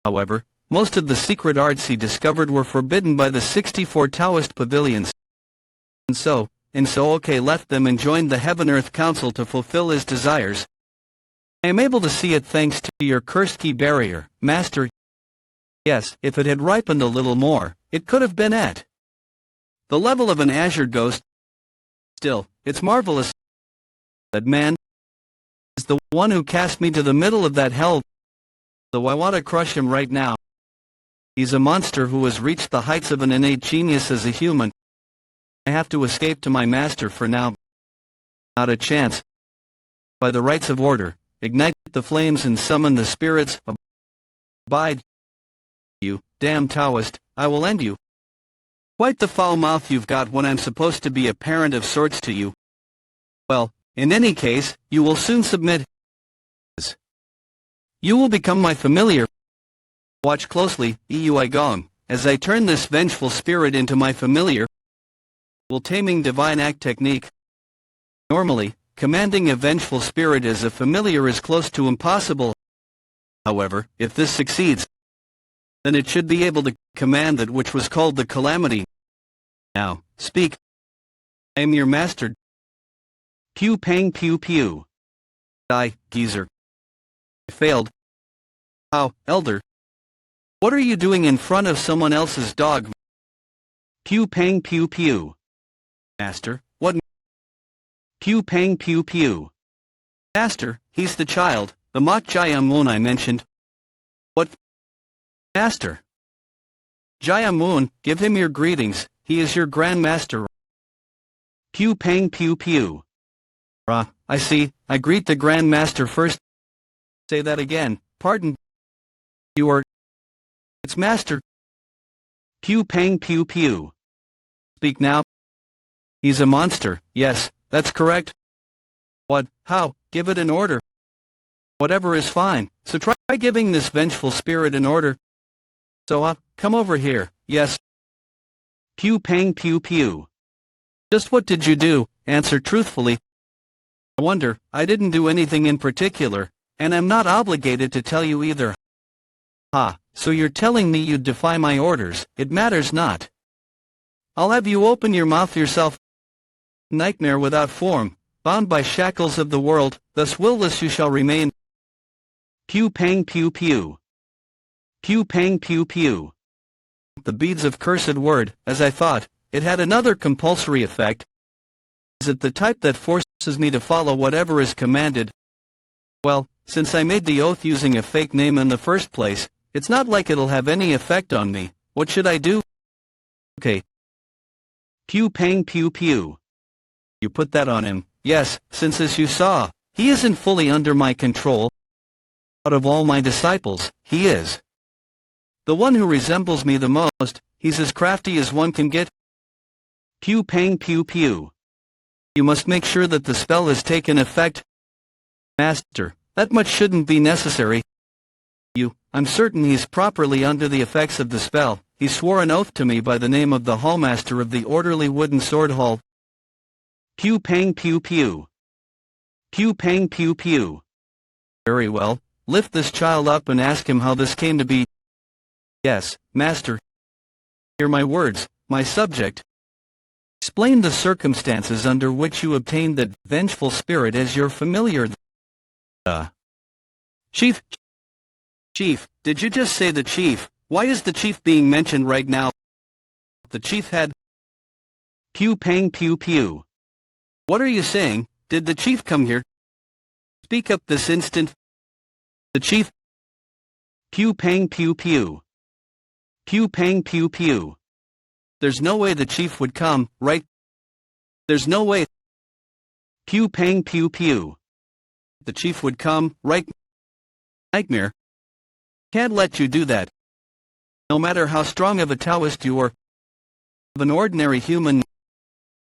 However, most of the secret arts he discovered were forbidden by the 64 Taoist pavilions. And so, Seok left them and joined the Heaven-Earth Council to fulfill his desires. I am able to see it thanks to your cursed key barrier, Master. Yes, if it had ripened a little more, it could have been at the level of an azure ghost. Still, it's marvelous. That man is the one who cast me to the middle of that hell. Though I want to crush him right now. He's a monster who has reached the heights of an innate genius as a human. I have to escape to my master for now. Not a chance. By the rights of order, ignite the flames and summon the spirits. Abide. You, damn Taoist, I will end you. Quite the foul mouth you've got when I'm supposed to be a parent of sorts to you. Well, in any case, you will soon submit. You will become my familiar. Watch closely, Eui as I turn this vengeful spirit into my familiar. Will taming divine act technique. Normally, commanding a vengeful spirit as a familiar is close to impossible. However, if this succeeds, then it should be able to command that which was called the calamity. Now, speak. I am your master. Pew pang pew pew. Die, geezer. I failed. How, elder? What are you doing in front of someone else's dog? Pew pang pew pew. Master, what? Pew pang pew pew. Master, he's the child, the Mok Jayamun I mentioned. What? Master. Jayamun, give him your greetings, he is your grandmaster. Pew pang pew pew. I see, I greet the grandmaster first. Say that again, pardon. You are... It's master. Pew pang pew pew. Speak now. He's a monster, yes, that's correct. What, how, give it an order. Whatever is fine, so try giving this vengeful spirit an order. So come over here, yes. Pew pang pew pew. Just what did you do? Answer truthfully. I wonder, I didn't do anything in particular, and I'm not obligated to tell you either. So you're telling me you'd defy my orders, it matters not. I'll have you open your mouth yourself. Nightmare without form, bound by shackles of the world, thus willless you shall remain. Pew pang pew pew. Pew pang pew pew. The beads of cursed word, as I thought, it had another compulsory effect. Is it the type that forces me to follow whatever is commanded? Well, since I made the oath using a fake name in the first place, it's not like it'll have any effect on me. What should I do? Okay. Pew pang pew pew. You put that on him, yes, since as you saw, he isn't fully under my control. Out of all my disciples, he is the one who resembles me the most. He's as crafty as one can get. Pew pang pew pew. You must make sure that the spell has taken effect. Master, that much shouldn't be necessary. I'm certain he's properly under the effects of the spell. He swore an oath to me by the name of the hallmaster of the orderly wooden sword hall. Pew pang pew pew. Pew pang pew pew. Very well, lift this child up and ask him how this came to be. Yes, master. Hear my words, my subject. Explain the circumstances under which you obtained that vengeful spirit as your familiar. Chief? Chief, did you just say the chief? Why is the chief being mentioned right now? The chief had... Pew pang pew pew. What are you saying? Did the chief come here? Speak up this instant. The chief... Pew pang pew pew. Pew pang pew pew. There's no way the chief would come, right? There's no way. Pew pang pew pew. The chief would come, right? Nightmare. Can't let you do that. No matter how strong of a Taoist you are, of an ordinary human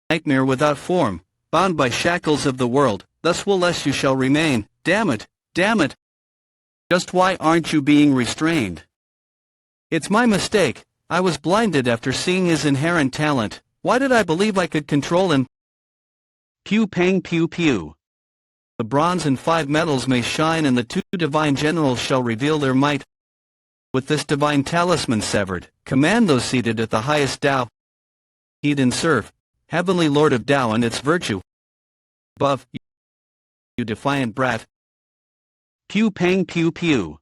nightmare without form, bound by shackles of the world, thus will less you shall remain. Damn it, damn it. Just why aren't you being restrained? It's my mistake. I was blinded after seeing his inherent talent. Why did I believe I could control him? Pew pang pew pew. The bronze and 5 metals may shine and the 2 divine generals shall reveal their might. With this divine talisman severed, command those seated at the highest Tao. Heed and serve, heavenly lord of Tao and its virtue. Above, you defiant brat. Pew pang pew pew.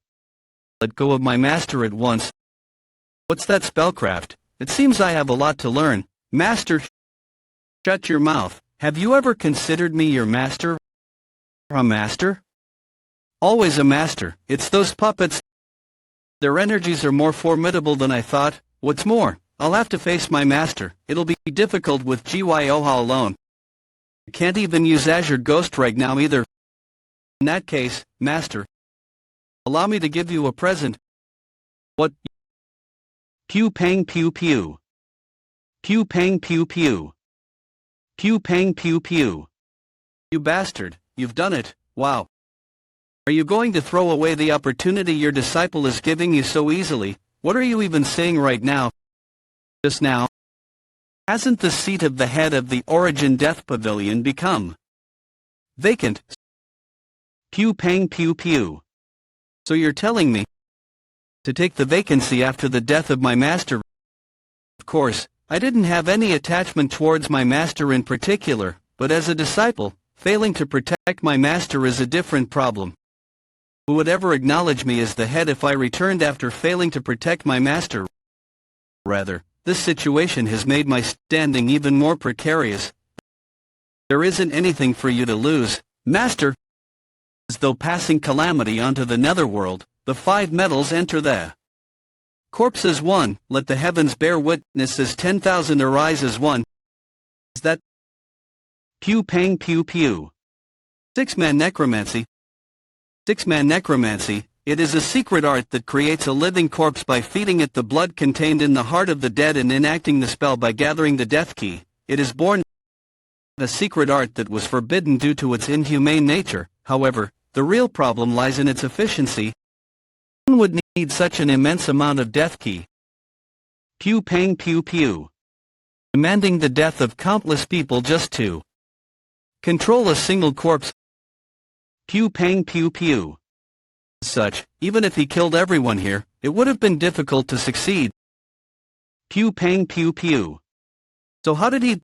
Let go of my master at once. What's that spellcraft? It seems I have a lot to learn. Master, shut your mouth. Have you ever considered me your master? A master? Always a master. It's those puppets. Their energies are more formidable than I thought. What's more, I'll have to face my master. It'll be difficult with Gyoha alone. I can't even use Azure Ghost right now either. In that case, master, allow me to give you a present. What? Pew pang pew pew. Pew pang pew pew. Pew pang pew pew. You bastard, you've done it. Wow. Are you going to throw away the opportunity your disciple is giving you so easily? What are you even saying right now? Just now. Hasn't the seat of the head of the Origin Death Pavilion become vacant? Pew pang pew pew. So you're telling me to take the vacancy after the death of my master? Of course, I didn't have any attachment towards my master in particular, but as a disciple, failing to protect my master is a different problem. Who would ever acknowledge me as the head if I returned after failing to protect my master? Rather, this situation has made my standing even more precarious. There isn't anything for you to lose, master. As though passing calamity onto the netherworld, the 5 metals enter the corpse as one, let the heavens bear witness as 10,000 arise as one. Is that? Pew pang pew pew. 6-man necromancy. 6-man necromancy, it is a secret art that creates a living corpse by feeding it the blood contained in the heart of the dead and enacting the spell by gathering the death key. It is born a secret art that was forbidden due to its inhumane nature. However, the real problem lies in its efficiency. One would need such an immense amount of death key. Pew pang pew pew. Demanding the death of countless people just to control a single corpse. Pew pang pew pew. As such, even if he killed everyone here, it would have been difficult to succeed. Pew pang pew pew. So how did he?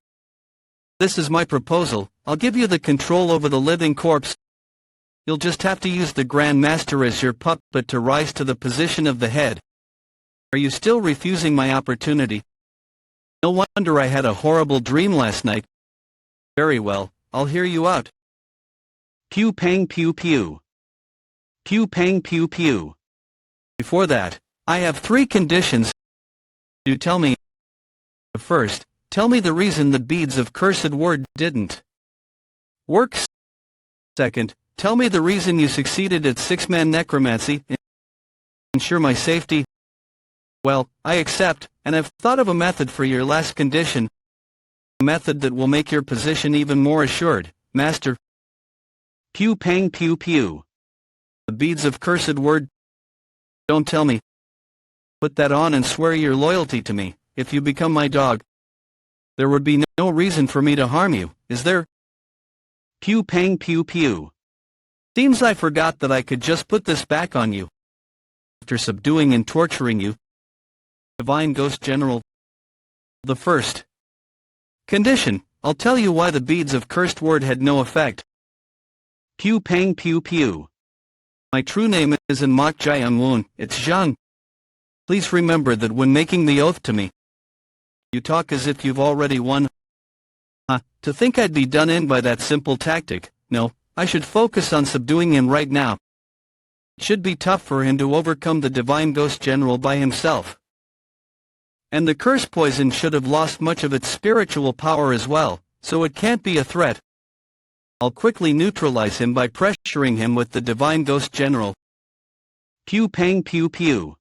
This is my proposal. I'll give you the control over the living corpse. You'll just have to use the Grand Master as your puppet to rise to the position of the head. Are you still refusing my opportunity? No wonder I had a horrible dream last night. Very well, I'll hear you out. Pew pang pew pew. Pew pang pew pew. Before that, I have 3 conditions. Do tell me. First, tell me the reason the beads of cursed word didn't work. Second, tell me the reason you succeeded at 6-man necromancy. Ensure my safety. Well, I accept, and I've thought of a method for your last condition. A method that will make your position even more assured, master. Pew pang pew pew. The beads of cursed word. Don't tell me. Put that on and swear your loyalty to me. If you become my dog, there would be no reason for me to harm you, is there? Pew pang pew pew. Seems I forgot that I could just put this back on you. After subduing and torturing you, Divine Ghost General. The first condition, I'll tell you why the beads of cursed word had no effect. Pew pang pew pew. My true name isn't Mok Jae-Woon, it's Zhang. Please remember that when making the oath to me, you talk as if you've already won. To think I'd be done in by that simple tactic, no, I should focus on subduing him right now. It should be tough for him to overcome the Divine Ghost General by himself. And the curse poison should have lost much of its spiritual power as well, so it can't be a threat. I'll quickly neutralize him by pressuring him with the Divine Ghost General. Pew pang pew pew.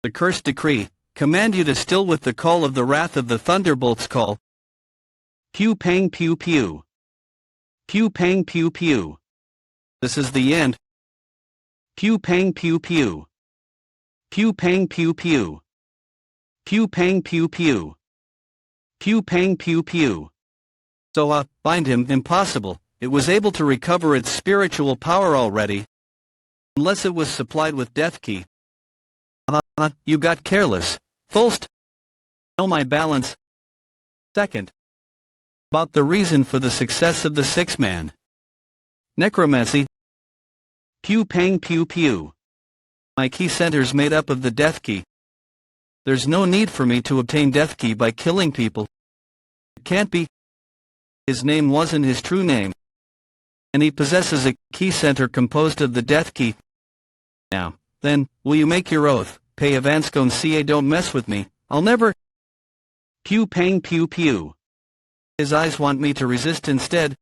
The cursed decree, command you to still with the call of the wrath of the thunderbolts call. Pew pang pew pew. Pew pang pew pew. This is the end. Pew pang pew pew. Pew pang pew pew. Pew pang pew pew. Pew pang pew pew. So bind him, impossible. It was able to recover its spiritual power already. Unless it was supplied with death key. You got careless. First, know my balance. Second, about the reason for the success of the six-man necromancy. Pew pang pew pew. My key center's made up of the death key. There's no need for me to obtain death key by killing people. It can't be. His name wasn't his true name. And he possesses a key center composed of the death key. Now, then, will you make your oath? Pay Avanscone ca don't mess with me, I'll never. Pew pang pew pew. His eyes want me to resist instead.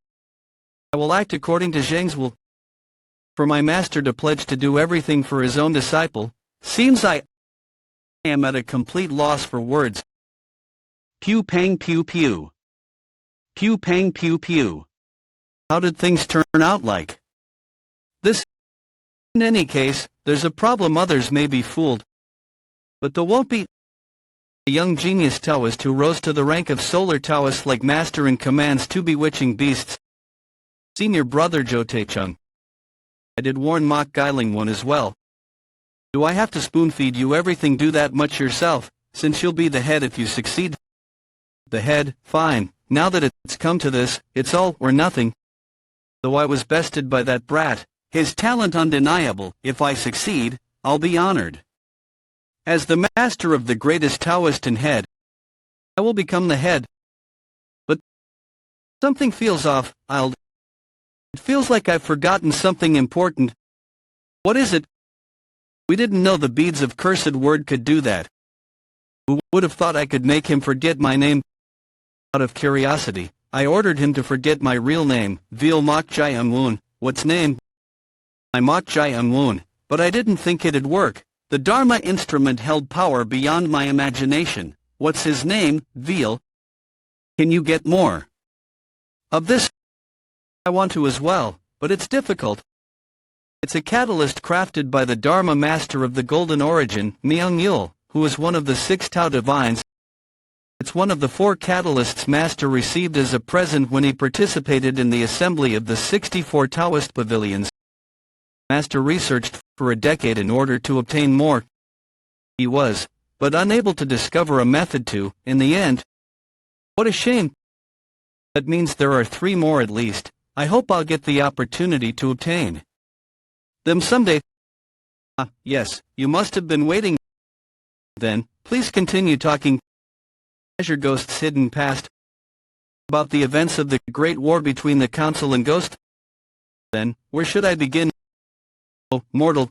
I will act according to Zhang's will. For my master to pledge to do everything for his own disciple, seems I am at a complete loss for words. Pew pang pew pew. Pew pang pew pew. How did things turn out like this? In any case, there's a problem. Others may be fooled, but there won't be. A young genius Taoist who rose to the rank of solar Taoist like master and commands two bewitching beasts. Senior brother Jo Taechung. I did warn Mok Gailing as well. Do I have to spoon-feed you everything? Do that much yourself, since you'll be the head if you succeed. The head, fine, now that it's come to this, it's all or nothing. Though I was bested by that brat, his talent undeniable. If I succeed, I'll be honored. As the master of the greatest Taoist and head, I will become the head. But something feels off. It feels like I've forgotten something important. What is it? We didn't know the beads of cursed word could do that. Who would have thought I could make him forget my name? Out of curiosity, I ordered him to forget my real name, Veal Mok Jae-Woon. What's name? I Mok Jae-Woon, but I didn't think it'd work. The Dharma instrument held power beyond my imagination. What's his name, Veal? Can you get more of this? I want to as well, but it's difficult. It's a catalyst crafted by the Dharma master of the Golden Origin, Myung-Yul, who is one of the 6 Tao divines. It's one of the 4 catalysts master received as a present when he participated in the assembly of the 64 Taoist pavilions. Master researched for a decade in order to obtain more. He was, but unable to discover a method to, in the end. What a shame. That means there are 3 more at least. I hope I'll get the opportunity to obtain them someday. Yes, you must have been waiting. Then, please continue talking. Azure Ghost's hidden past. About the events of the Great War between the Council and Ghost. Then, where should I begin? Oh, mortal.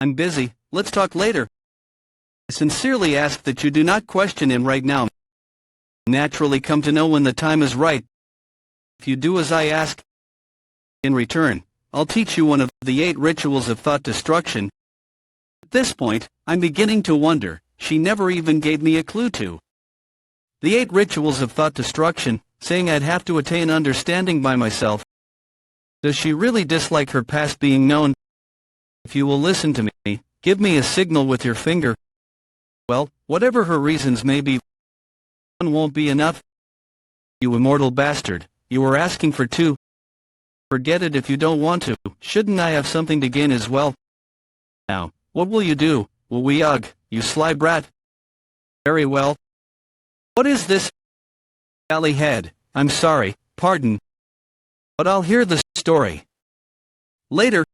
I'm busy, let's talk later. I sincerely ask that you do not question him right now. Naturally come to know when the time is right. If you do as I ask, in return, I'll teach you one of the 8 rituals of thought destruction. At this point, I'm beginning to wonder, she never even gave me a clue to. The 8 rituals of thought destruction, saying I'd have to attain understanding by myself. Does she really dislike her past being known? If you will listen to me, give me a signal with your finger. Well, whatever her reasons may be, one won't be enough. You immortal bastard, you were asking for 2. Forget it if you don't want to. Shouldn't I have something to gain as well? Now, what will you do? Will we ugh, you sly brat? Very well. What is this? Galley head. I'm sorry, pardon. But I'll hear the story. Later,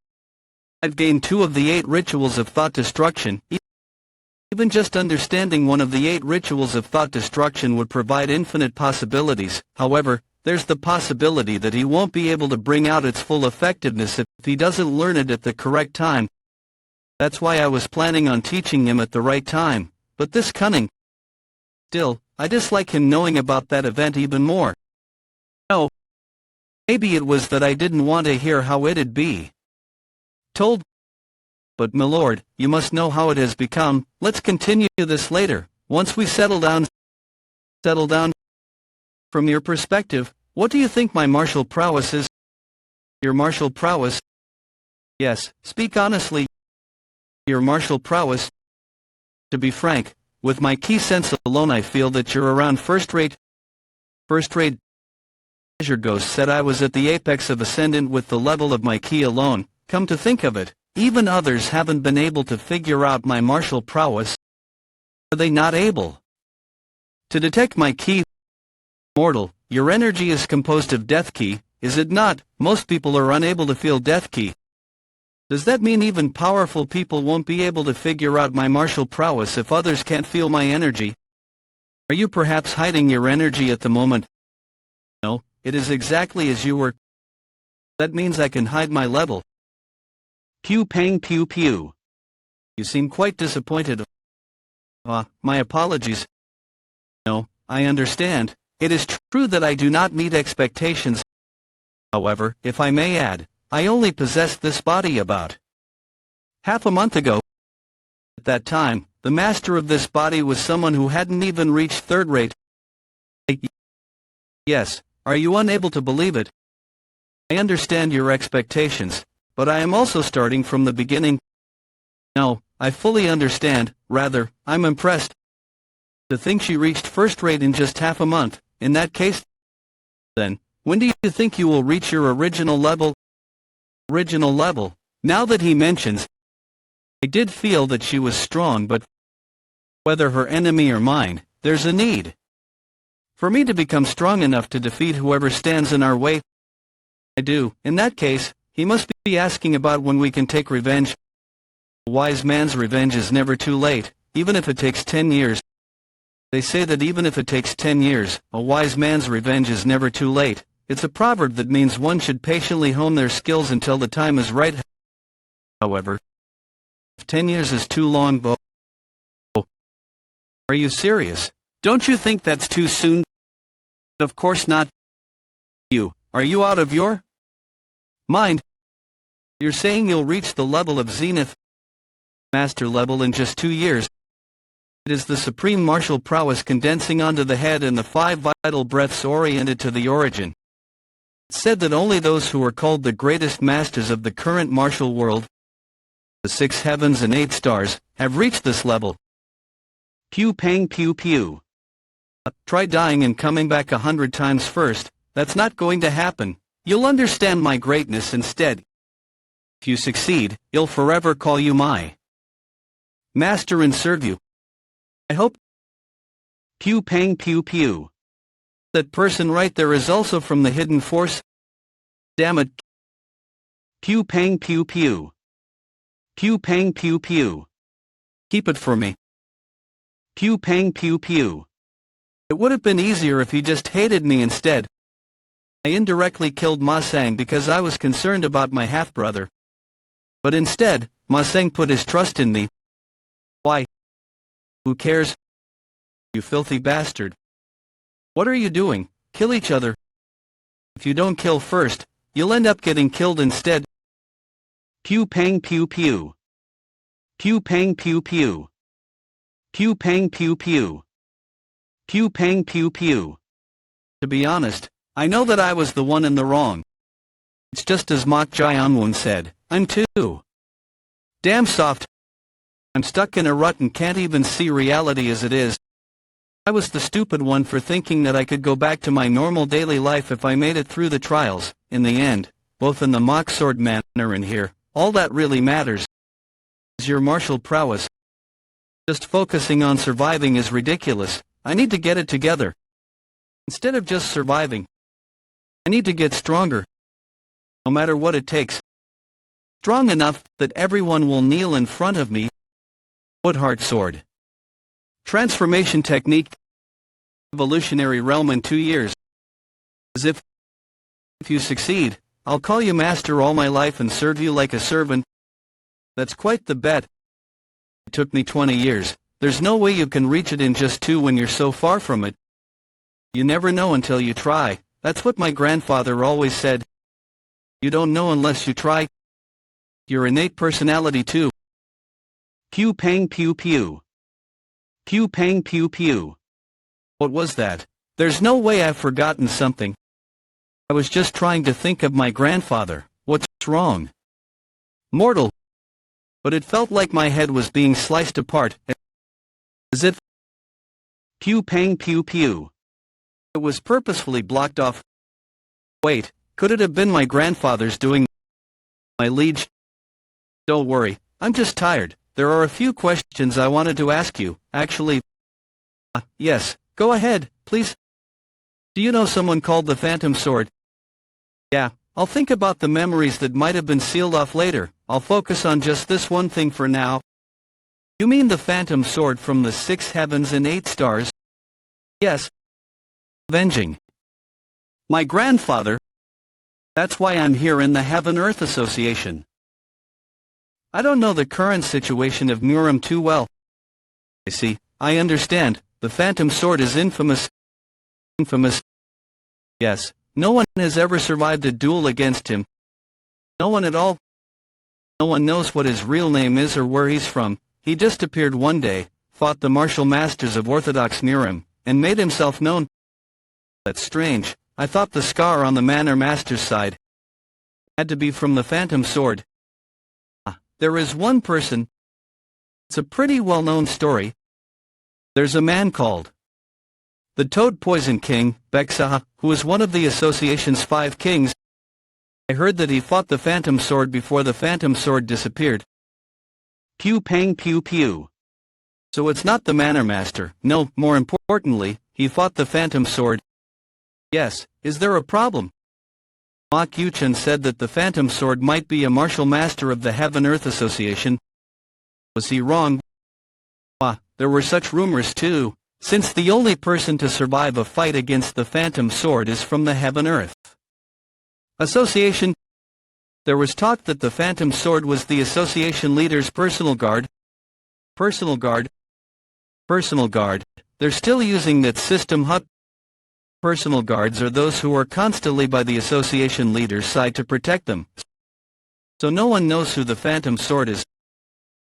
I've gained 2 of the 8 rituals of thought destruction. Even just understanding one of the 8 rituals of thought destruction would provide infinite possibilities. However, there's the possibility that he won't be able to bring out its full effectiveness if he doesn't learn it at the correct time. That's why I was planning on teaching him at the right time, but this cunning. Still, I dislike him knowing about that event even more. No. Maybe it was that I didn't want to hear how it'd be told. But my lord, you must know how it has become. Let's continue this later, once we settle down. Settle down? From your perspective, what do you think my martial prowess is? Your martial prowess? Yes, speak honestly. Your martial prowess? To be frank, with my key sense alone I feel that you're around first-rate. First-rate. Azure Ghost said I was at the apex of Ascendant with the level of my key alone. Come to think of it, even others haven't been able to figure out my martial prowess. Are they not able to detect my key? Mortal, your energy is composed of death key, is it not? Most people are unable to feel death key. Does that mean even powerful people won't be able to figure out my martial prowess if others can't feel my energy? Are you perhaps hiding your energy at the moment? No, it is exactly as you were. That means I can hide my level. Pew pang pew pew. You seem quite disappointed. My apologies. No, I understand. It is true that I do not meet expectations. However, if I may add, I only possessed this body about half a month ago. At that time, the master of this body was someone who hadn't even reached third rate. Yes, are you unable to believe it? I understand your expectations, but I am also starting from the beginning. No, I fully understand, rather, I'm impressed. To think she reached first rate in just half a month. In that case, then, when do you think you will reach your original level? Original level. Now that he mentions, I did feel that she was strong, but whether her enemy or mine, there's a need for me to become strong enough to defeat whoever stands in our way. I do. In that case, he must be asking about when we can take revenge. A wise man's revenge is never too late, even if it takes 10 years. They say that even if it takes 10 years, a wise man's revenge is never too late. It's a proverb that means one should patiently hone their skills until the time is right. However, if 10 years is too long, are you serious? Don't you think that's too soon? Of course not. Are you out of your mind? You're saying you'll reach the level of Zenith Master level in just 2 years. It is the supreme martial prowess condensing onto the head and the 5 vital breaths oriented to the origin. It's said that only those who are called the greatest masters of the current martial world, the 6 heavens and 8 stars, have reached this level. Pew pang pew pew. Try dying and coming back 100 times first. That's not going to happen. You'll understand my greatness instead. If you succeed, I'll forever call you my master and serve you. I hope. Pew pang pew pew. That person right there is also from the hidden force. Damn it. Pew pang pew pew. Pew pang pew pew. Keep it for me. Pew pang pew pew. It would have been easier if he just hated me instead. I indirectly killed Ma Sang because I was concerned about my half-brother. But instead, Ma Sang put his trust in me. Why? Who cares? You filthy bastard. What are you doing? Kill each other. If you don't kill first, you'll end up getting killed instead. Pew pang pew pew. Pew pang pew pew. Pew pang pew pew. Pew pang pew pew. To be honest, I know that I was the one in the wrong. It's just as Mok Jaeonwon said, I'm too damn soft. I'm stuck in a rut and can't even see reality as it is. I was the stupid one for thinking that I could go back to my normal daily life if I made it through the trials. In the end, both in the mock sword manner and here. All that really matters is your martial prowess. Just focusing on surviving is ridiculous. I need to get it together. Instead of just surviving, I need to get stronger. No matter what it takes. Strong enough that everyone will kneel in front of me. Woodheart sword. Transformation technique. Evolutionary realm in 2 years. As if you succeed, I'll call you master all my life and serve you like a servant. That's quite the bet. It took me 20 years. There's no way you can reach it in just 2 when you're so far from it. You never know until you try. That's what my grandfather always said. You don't know unless you try. Your innate personality too. Pew pang pew pew. Pew pang pew pew. What was that? There's no way I've forgotten something. I was just trying to think of my grandfather. What's wrong? Mortal. But it felt like my head was being sliced apart. As if. Pew pang pew pew. It was purposefully blocked off. Wait, could it have been my grandfather's doing? My liege? Don't worry, I'm just tired. There are a few questions I wanted to ask you, actually. Yes, go ahead, please. Do you know someone called the Phantom Sword? Yeah, I'll think about the memories that might have been sealed off later. I'll focus on just this one thing for now. You mean the Phantom Sword from the 6 heavens and 8 stars? Yes. Avenging my grandfather. That's why I'm here in the Heaven-Earth Association. I don't know the current situation of Muram too well. I see, I understand. The Phantom Sword is infamous. Infamous. Yes, no one has ever survived a duel against him. No one at all. No one knows what his real name is or where he's from. He just appeared one day, fought the martial masters of Orthodox Muram, and made himself known. That's strange. I thought the scar on the Manor Master's side had to be from the Phantom Sword. There is one person. It's a pretty well-known story. There's a man called the Toad Poison King, Beksa, who is one of the association's 5 kings. I heard that he fought the Phantom Sword before the Phantom Sword disappeared. Pew pang pew pew. So it's not the Manor Master. No, more importantly, he fought the Phantom Sword. Yes, is there a problem? Mak Yuchen said that the Phantom Sword might be a martial master of the Heaven-Earth Association. Was he wrong? There were such rumors too, since the only person to survive a fight against the Phantom Sword is from the Heaven-Earth Association. There was talk that the Phantom Sword was the association leader's personal guard. Personal guard. Personal guard. They're still using that system. Personal guards are those who are constantly by the association leader's side to protect them. So no one knows who the Phantom Sword is.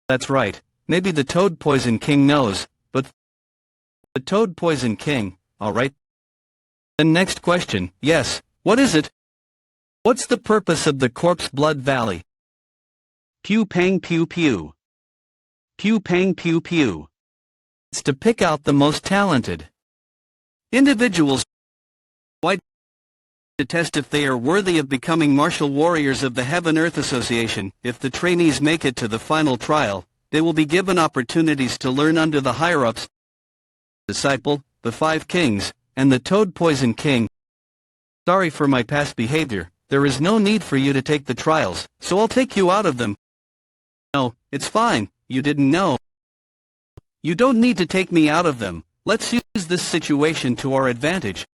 That's right, maybe the Toad Poison King knows, but the Toad Poison King, alright. Then next question, yes, what is it? What's the purpose of the Corpse Blood Valley? Pew pang pew pew. Pew pang pew pew. It's to pick out the most talented individuals. Why? To test if they are worthy of becoming martial warriors of the Heaven-Earth Association. If the trainees make it to the final trial, they will be given opportunities to learn under the higher-ups, Disciple, the 5 kings, and the Toad Poison King. Sorry for my past behavior. There is no need for you to take the trials, so I'll take you out of them. No, it's fine, you didn't know. You don't need to take me out of them. Let's use this situation to our advantage.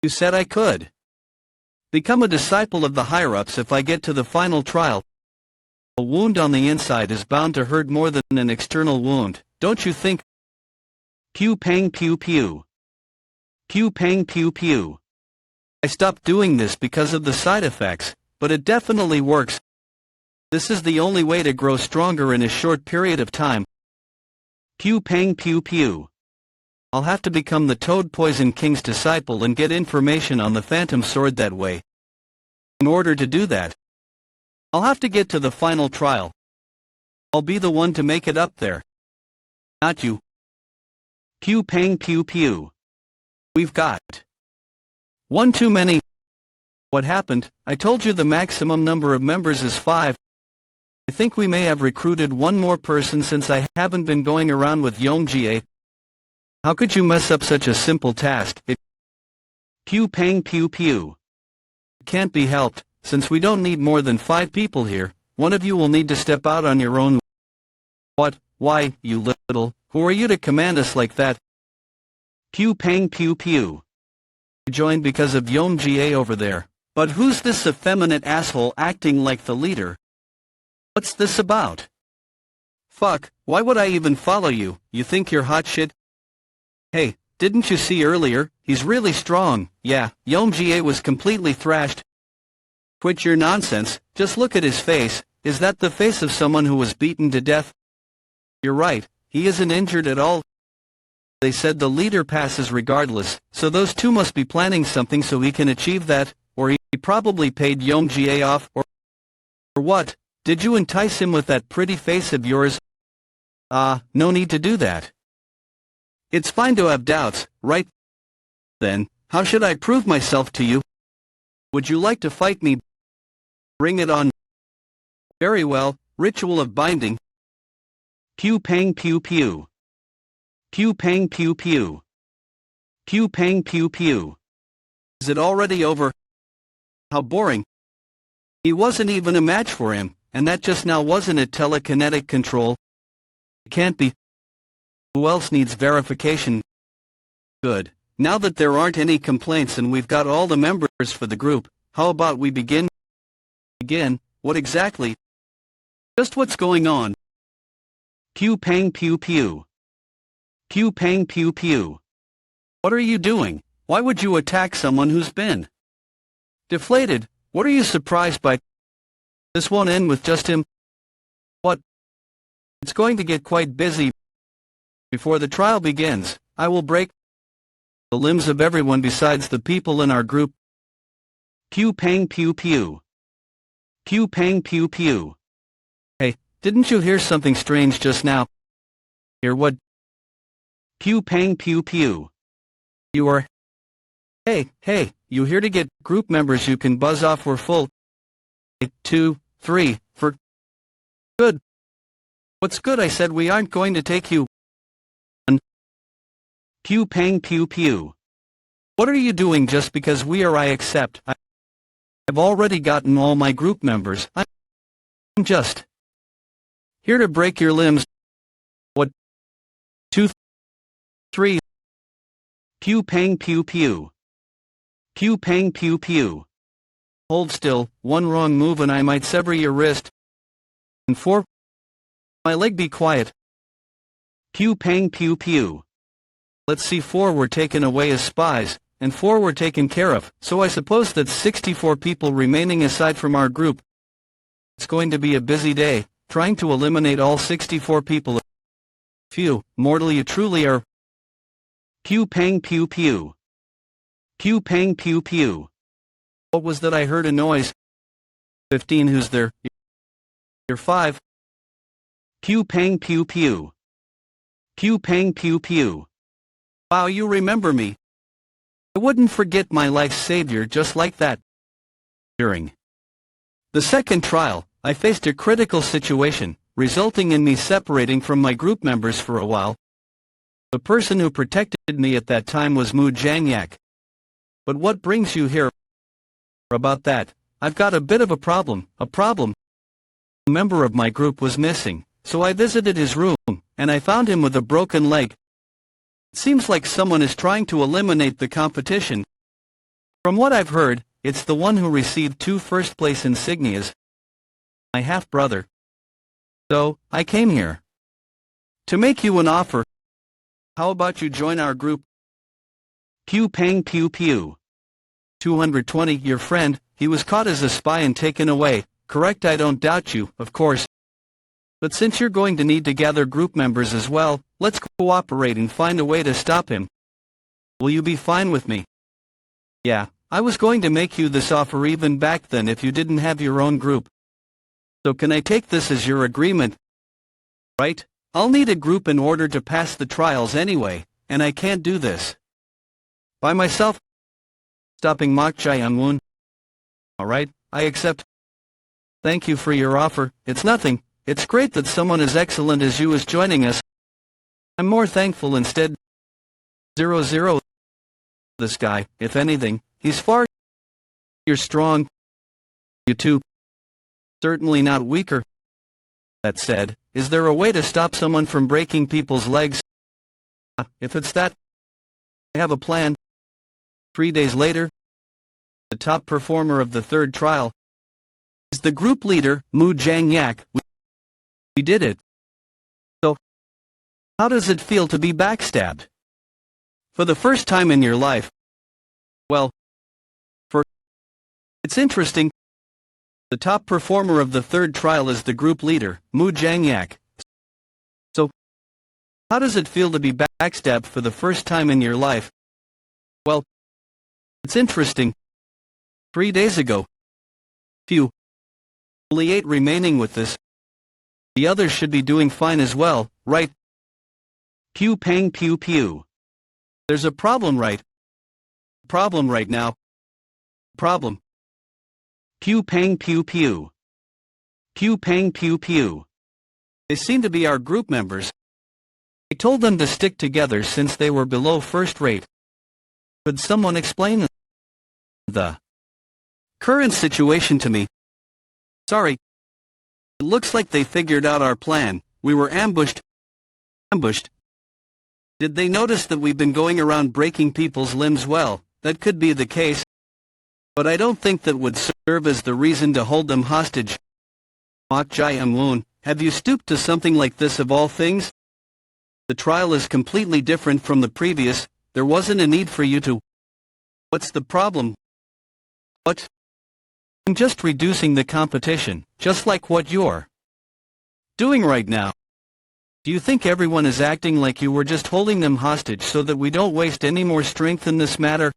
You said I could become a disciple of the higher-ups if I get to the final trial. A wound on the inside is bound to hurt more than an external wound, don't you think? Pew pang pew pew. Pew pang pew pew. I stopped doing this because of the side effects, but it definitely works. This is the only way to grow stronger in a short period of time. Pew pang pew pew. I'll have to become the Toad Poison King's disciple and get information on the Phantom Sword that way. In order to do that, I'll have to get to the final trial. I'll be the one to make it up there. Not you. Pew pang pew pew. We've got one too many. What happened? I told you the maximum number of members is 5. I think we may have recruited one more person since I haven't been going around with Yomjie. How could you mess up such a simple task? Pew pang pew pew. It can't be helped, since we don't need more than 5 people here. One of you will need to step out on your own. What? Why, you little, who are you to command us like that? Pew pang pew pew. I joined because of Yomjie over there. But who's this effeminate asshole acting like the leader? What's this about? Fuck, why would I even follow you? You think you're hot shit? Hey, didn't you see earlier? He's really strong. Yeah, Yomjie was completely thrashed. Quit your nonsense, just look at his face. Is that the face of someone who was beaten to death? You're right, he isn't injured at all. They said the leader passes regardless, so those two must be planning something so he can achieve that, or he probably paid Yomjie off, or what? Did you entice him with that pretty face of yours? No need to do that. It's fine to have doubts, right? Then, how should I prove myself to you? Would you like to fight me? Bring it on. Very well, ritual of binding. Pew pang pew pew. Pew pang pew pew. Pew pang pew pew. Is it already over? How boring. He wasn't even a match for him, and that just now wasn't a telekinetic control. It can't be. Who else needs verification? Good. Now that there aren't any complaints and we've got all the members for the group, how about we begin? Begin? What exactly? Just what's going on? Pew pang pew pew. Pew pang pew pew. What are you doing? Why would you attack someone who's been deflated? What are you surprised by? This won't end with just him. What? It's going to get quite busy. Before the trial begins, I will break the limbs of everyone besides the people in our group. Pew pang pew pew. Pew pang pew pew. Hey, didn't you hear something strange just now? Hear what? Pew pang pew pew. You are... Hey, you here to get group members you can buzz off? We're full. 2, 3, for... Good. What's good? I said we aren't going to take you. Pew pang pew pew. What are you doing just because we are? I accept. I've already gotten all my group members. I'm just here to break your limbs. What? 2, 3. Pew pang pew pew. Pew pang pew pew. Hold still, one wrong move and I might sever your wrist. And 4. My leg, be quiet. Pew pang pew pew. Let's see, 4 were taken away as spies, and 4 were taken care of, so I suppose that's 64 people remaining aside from our group. It's going to be a busy day, trying to eliminate all 64 people. Phew, mortal you truly are. Pew pang pew pew. Pew pang pew pew. What was that? I heard a noise. 15, who's there? You're 5. Pew pang pew pew. Pew pang pew pew. Wow, you remember me. I wouldn't forget my life's savior just like that. During the second trial, I faced a critical situation, resulting in me separating from my group members for a while. The person who protected me at that time was Mu Jangyak. But what brings you here? About that, I've got a bit of a problem. A member of my group was missing, so I visited his room, and I found him with a broken leg. It seems like someone is trying to eliminate the competition. From what I've heard, it's the one who received 2 first-place insignias. My half-brother. So, I came here to make you an offer. How about you join our group? Pew pang pew pew. 220, your friend, he was caught as a spy and taken away. Correct, I don't doubt you, of course. But since you're going to need to gather group members as well, let's cooperate and find a way to stop him. Will you be fine with me? Yeah, I was going to make you this offer even back then if you didn't have your own group. So can I take this as your agreement? Right? I'll need a group in order to pass the trials anyway, and I can't do this by myself. Stopping Mok Jae-woon. Alright, I accept. Thank you for your offer. It's nothing. It's great that someone as excellent as you is joining us. I'm more thankful instead. 00. This guy, if anything, he's far. You're strong. You too. Certainly not weaker. That said, is there a way to stop someone from breaking people's legs? If it's that, I have a plan. 3 days later, the top performer of the third trial is the group leader, Mu Jang-yak. We did it. So, how does it feel to be backstabbed? For the first time in your life? Well, it's interesting. The top performer of the third trial is the group leader, Mu Jang-yak. So, how does it feel to be backstabbed for the first time in your life? Well, it's interesting. 3 days ago. Phew. Only 8 remaining with this. The others should be doing fine as well, right? Pew pang pew pew. There's a problem right now. Problem. Pew pang pew pew. Pew pang pew pew. They seem to be our group members. I told them to stick together since they were below first rate. Could someone explain the current situation to me? Sorry. It looks like they figured out our plan. We were ambushed. Did they notice that we've been going around breaking people's limbs? Well, that could be the case. But I don't think that would serve as the reason to hold them hostage. Mok Jae-woon, have you stooped to something like this of all things? The trial is completely different from the previous. There wasn't a need for you to. What's the problem? What? I'm just reducing the competition, just like what you're doing right now. Do you think everyone is acting like you were just holding them hostage so that we don't waste any more strength in this matter?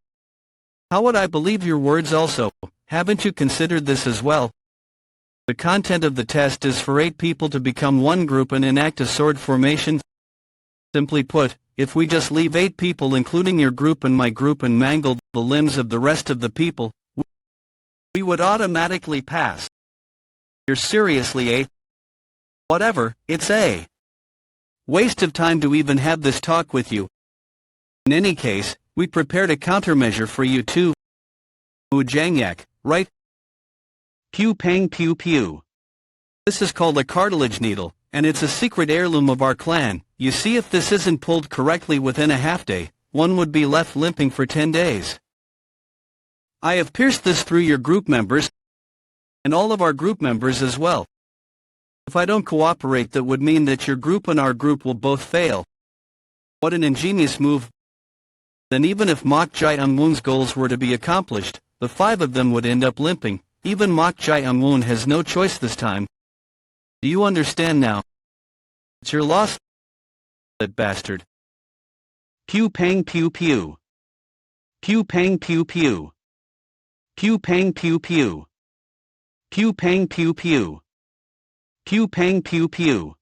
How would I believe your words also? Haven't you considered this as well? The content of the test is for 8 people to become one group and enact a sword formation. Simply put, if we just leave 8 people including your group and my group and mangle the limbs of the rest of the people, we would automatically pass. You're seriously a... Whatever, it's a waste of time to even have this talk with you. In any case, we prepared a countermeasure for you too. Mu Jang-yak, right? Pew pang pew pew. This is called a cartilage needle, and it's a secret heirloom of our clan. You see, if this isn't pulled correctly within a half day, one would be left limping for 10 days. I have pierced this through your group members, and all of our group members as well. If I don't cooperate, that would mean that your group and our group will both fail. What an ingenious move. Then even if Mok Jae-woon's goals were to be accomplished, the 5 of them would end up limping. Even Mok Jae-woon has no choice this time. Do you understand now? It's your loss. That bastard. Pew pang pew pew. Pew pang pew pew. Pew pang pew pew. Pew pang pew pew. Pew pang pew pew.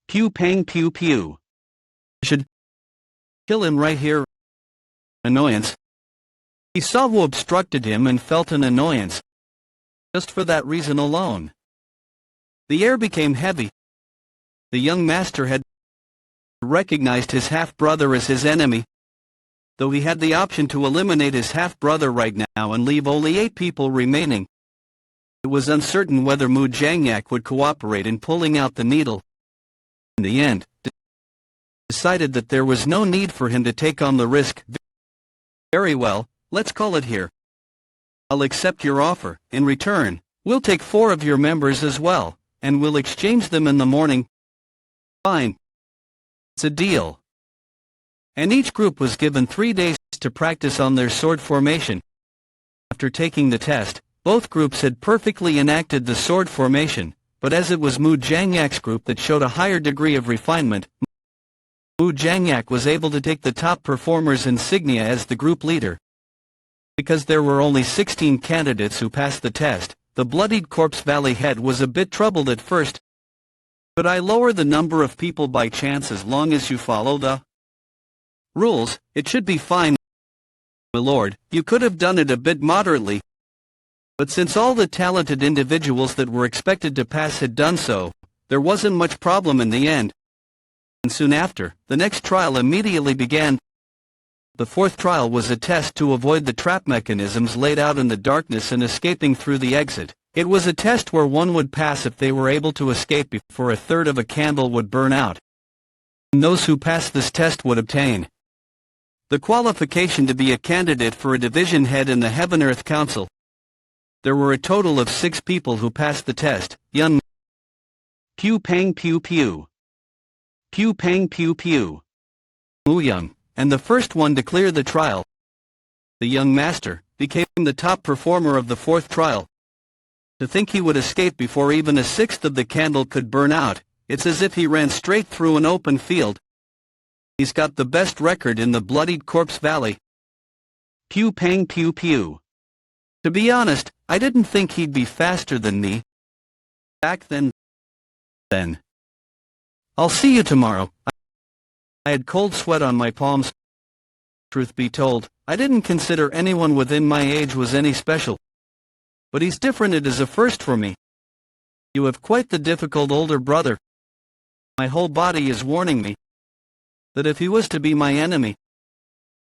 Pew pang pew pew. Should kill him right here. Annoyance. He saw who obstructed him and felt an annoyance. Just for that reason alone. The air became heavy. The young master had recognized his half-brother as his enemy. Though he had the option to eliminate his half-brother right now and leave only 8 people remaining, it was uncertain whether Mu Jang-yak would cooperate in pulling out the needle. In the end, decided that there was no need for him to take on the risk. Very well, let's call it here. I'll accept your offer. In return, we'll take 4 of your members as well, and we'll exchange them in the morning. Fine. It's a deal. And each group was given 3 days to practice on their sword formation. After taking the test, both groups had perfectly enacted the sword formation, but as it was Mu Jang-yak's group that showed a higher degree of refinement, Mu Jang-yak was able to take the top performer's insignia as the group leader. Because there were only 16 candidates who passed the test, the Bloodied Corpse Valley head was a bit troubled at first. Could I lower the number of people by chance as long as you follow the rules? It should be fine. My lord, you could have done it a bit moderately. But since all the talented individuals that were expected to pass had done so, there wasn't much problem in the end. And soon after, the next trial immediately began. The fourth trial was a test to avoid the trap mechanisms laid out in the darkness and escaping through the exit. It was a test where one would pass if they were able to escape before a third of a candle would burn out. And those who passed this test would obtain the qualification to be a candidate for a division head in the Heaven-Earth Council. There were a total of 6 people who passed the test. Young Pew Pang Pew Pew. Pew Pang Pew Pew. Mu Young, and the first one to clear the trial. The young master became the top performer of the fourth trial. To think he would escape before even a sixth of the candle could burn out, it's as if he ran straight through an open field. He's got the best record in the Bloodied Corpse Valley. Pew Pang Pew Pew. To be honest, I didn't think he'd be faster than me back then. I'll see you tomorrow. I had cold sweat on my palms. Truth be told, I didn't consider anyone within my age was any special. But he's different. It is a first for me. You have quite the difficult older brother. My whole body is warning me that if he was to be my enemy,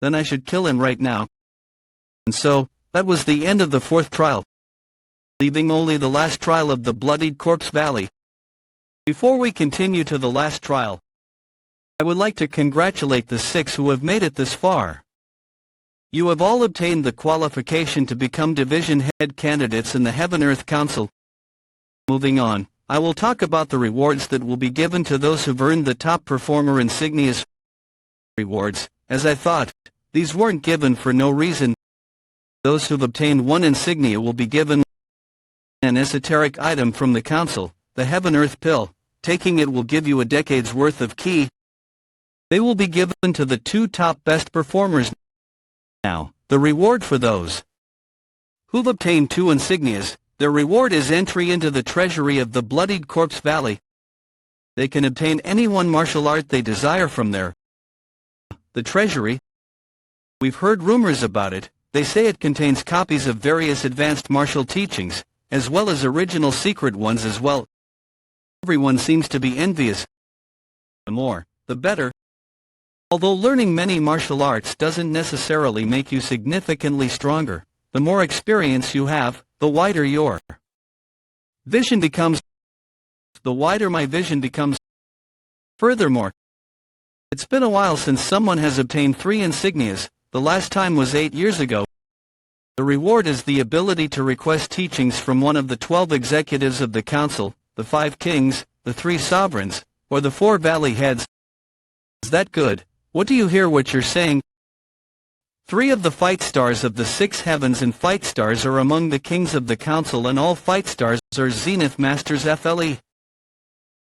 then I should kill him right now. And so, that was the end of the fourth trial, leaving only the last trial of the Bloodied Corpse Valley. Before we continue to the last trial, I would like to congratulate the 6 who have made it this far. You have all obtained the qualification to become division head candidates in the Heaven-Earth Council. Moving on, I will talk about the rewards that will be given to those who've earned the top performer insignias. Rewards, as I thought, these weren't given for no reason. Those who've obtained one insignia will be given an esoteric item from the council, the Heaven-Earth Pill. Taking it will give you a decade's worth of ki. They will be given to the 2 top best performers. Now, the reward for those who've obtained 2 insignias, their reward is entry into the treasury of the Bloodied Corpse Valley. They can obtain any one martial art they desire from there. The treasury? We've heard rumors about it. They say it contains copies of various advanced martial teachings, as well as original secret ones as well. Everyone seems to be envious. The more, the better. Although learning many martial arts doesn't necessarily make you significantly stronger, the more experience you have, the wider your vision becomes. The wider my vision becomes. Furthermore, it's been a while since someone has obtained 3 insignias. The last time was 8 years ago. The reward is the ability to request teachings from one of the 12 executives of the council, the 5 kings, the 3 sovereigns, or the 4 valley heads. Is that good? What do you hear what you're saying? 3 of the fight stars of the 6 heavens and fight stars are among the kings of the council, and all fight stars are zenith masters FLE.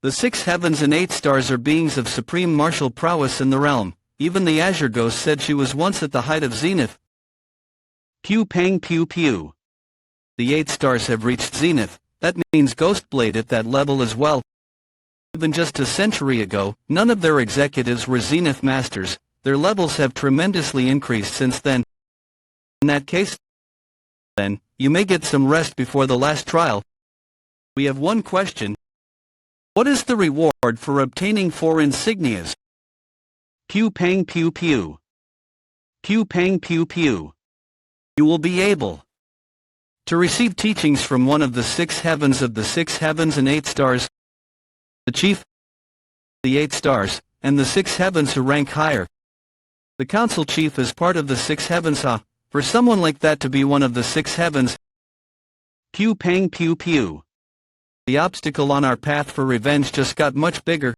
The 6 heavens and 8 stars are beings of supreme martial prowess in the realm. Even the Azure Ghost said she was once at the height of zenith. Pew Pang Pew Pew. The 8 stars have reached zenith. That means Ghostblade at that level as well. Even just a century ago, none of their executives were zenith masters. Their levels have tremendously increased since then. In that case, then, you may get some rest before the last trial. We have one question. What is the reward for obtaining 4 insignias? Pew Pang Pew Pew. Pew Pang Pew Pew. You will be able to receive teachings from one of the 6 heavens of the 6 heavens and 8 stars, the chief, the 8 stars, and the 6 heavens who rank higher. The council chief is part of the 6 heavens. For someone like that to be one of the 6 heavens. Pew Pang Pew Pew. The obstacle on our path for revenge just got much bigger.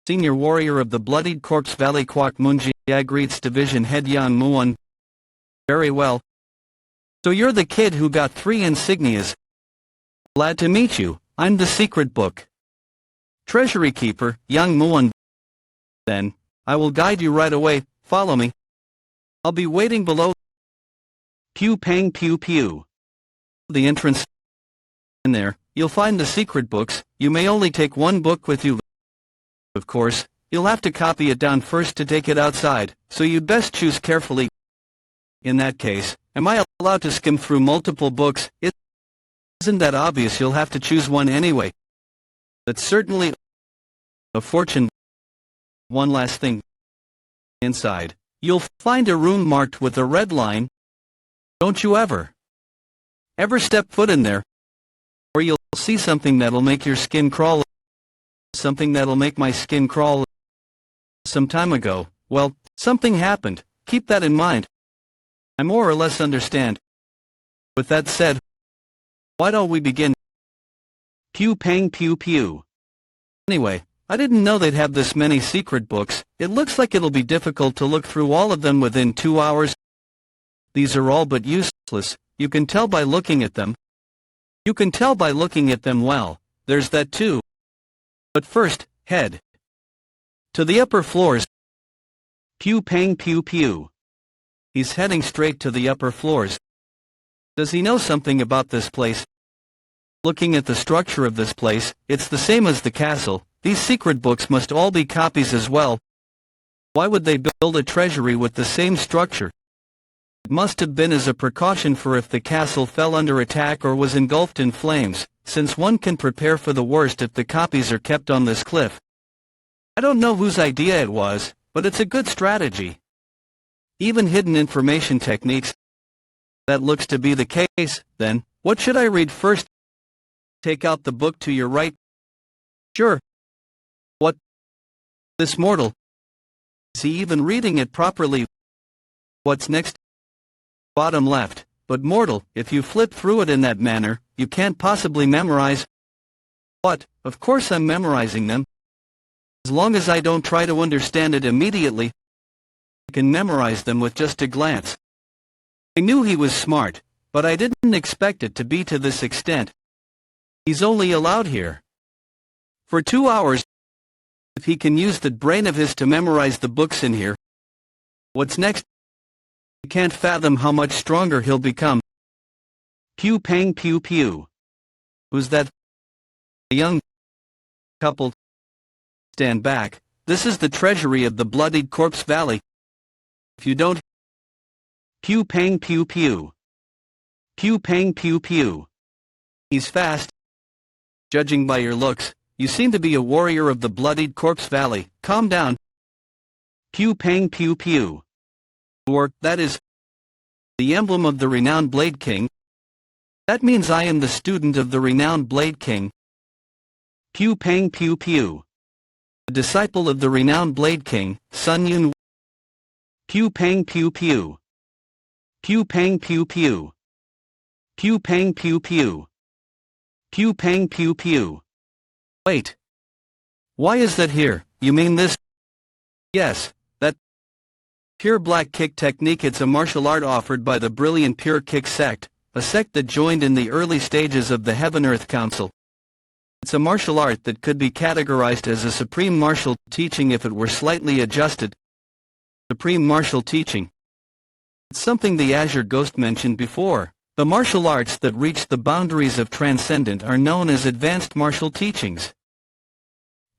Senior warrior of the Bloodied Corpse Valley Kwak Munji greets division head Yan Muon. Very well. So you're the kid who got 3 insignias. Glad to meet you. I'm the secret book treasury keeper, Yang Muon. Then, I will guide you right away. Follow me. I'll be waiting below. Pew Pang Pew Pew. The entrance. In there, you'll find the secret books. You may only take 1 book with you. Of course, you'll have to copy it down first to take it outside, so you'd best choose carefully. In that case, am I allowed to skim through multiple books. Isn't that obvious? You'll have to choose one anyway. That's certainly a fortune. One last thing. Inside, you'll find a room marked with a red line. Don't you ever step foot in there, or you'll see something that'll make your skin crawl. Something that'll make my skin crawl. Some time ago, well, something happened. Keep that in mind. I more or less understand. With that said, why don't we begin? Pew pang pew pew. Anyway, I didn't know they'd have this many secret books. It looks like it'll be difficult to look through all of them within 2 hours. These are all but useless, you can tell by looking at them. You can tell by looking at them well, there's that too. But first, head to the upper floors. Pew pang pew pew. He's heading straight to the upper floors. Does he know something about this place? Looking at the structure of this place, it's the same as the castle. These secret books must all be copies as well. Why would they build a treasury with the same structure? It must have been as a precaution for if the castle fell under attack or was engulfed in flames, since one can prepare for the worst if the copies are kept on this cliff. I don't know whose idea it was, but it's a good strategy. Even hidden information techniques. That looks to be the case, then. What should I read first? Take out the book to your right. Sure. What? This mortal. Is he even reading it properly? What's next? Bottom left. But mortal, if you flip through it in that manner, you can't possibly memorize. What? Of course I'm memorizing them. As long as I don't try to understand it immediately, I can memorize them with just a glance. I knew he was smart, but I didn't expect it to be to this extent. He's only allowed here for 2 hours. If he can use that brain of his to memorize the books in here, what's next? I can't fathom how much stronger he'll become. Pew pang pew pew. Who's that? A young couple. Stand back. This is the treasury of the Bloodied Corpse Valley. If you don't... Pew pang pew pew. Pew pang pew pew. He's fast. Judging by your looks, you seem to be a warrior of the Bloodied Corpse Valley. Calm down. Pew pang pew pew. Or, that is, the emblem of the renowned Blade King. That means I am the student of the renowned Blade King. Pew pang pew pew. A disciple of the renowned Blade King, Sun Yun. Pew pang pew pew. Pew pang pew pew. Pew pang pew pew. Pew pang pew pew. Wait. Why is that here? You mean this? Yes, that pure black kick technique. It's a martial art offered by the brilliant Pure Kick sect, a sect that joined in the early stages of the Heaven-Earth Council. It's a martial art that could be categorized as a supreme martial teaching if it were slightly adjusted. Supreme martial teaching. It's something the Azure Ghost mentioned before. The martial arts that reach the boundaries of transcendent are known as advanced martial teachings.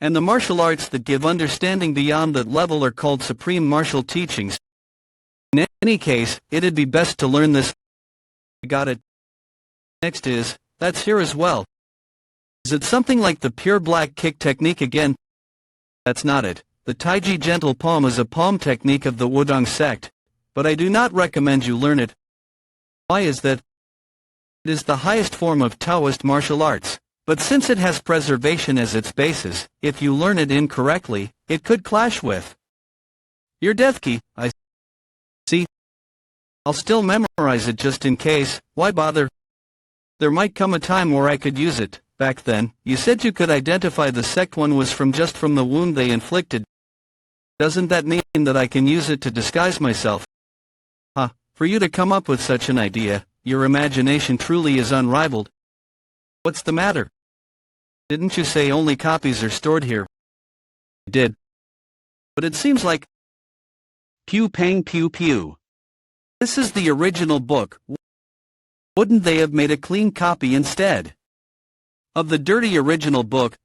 And the martial arts that give understanding beyond that level are called supreme martial teachings. In any case, it'd be best to learn this. Got it. Next is, that's here as well. Is it something like the pure black kick technique again? That's not it. The Taiji gentle palm is a palm technique of the Wudong sect, but I do not recommend you learn it. Why is that? It is the highest form of Taoist martial arts, but since it has preservation as its basis, if you learn it incorrectly, it could clash with your death key. I see. I'll still memorize it just in case. Why bother? There might come a time where I could use it. Back then, you said you could identify the sect one was from just from the wound they inflicted. Doesn't that mean that I can use it to disguise myself? Huh, for you to come up with such an idea, your imagination truly is unrivaled. What's the matter? Didn't you say only copies are stored here? I did. But it seems like... Pew pang pew pew. This is the original book. Wouldn't they have made a clean copy instead of the dirty original book?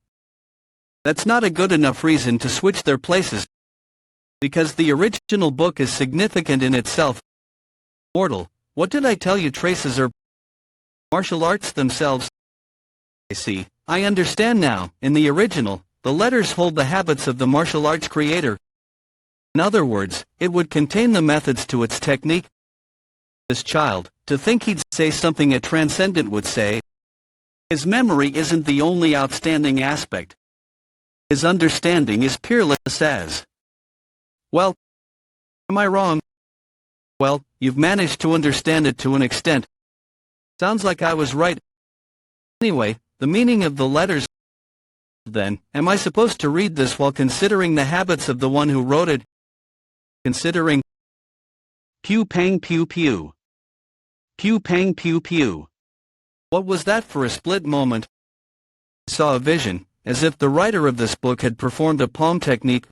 That's not a good enough reason to switch their places, because the original book is significant in itself. Mortal, What did I tell you? Traces are martial arts themselves. I see. I understand now. In the original, the letters hold the habits of the martial arts creator. In other words, it would contain the methods to its technique. This child, to think he'd say something a transcendent would say. His memory isn't the only outstanding aspect. His understanding is peerless as. Well, am I wrong? Well, you've managed to understand it to an extent. Sounds like I was right. Anyway, the meaning of the letters. Then, am I supposed to read this while considering the habits of the one who wrote it? Considering. Pew pang pew pew. Pew pang pew pew. What was that? For a split moment, I saw a vision, as if the writer of this book had performed a palm technique.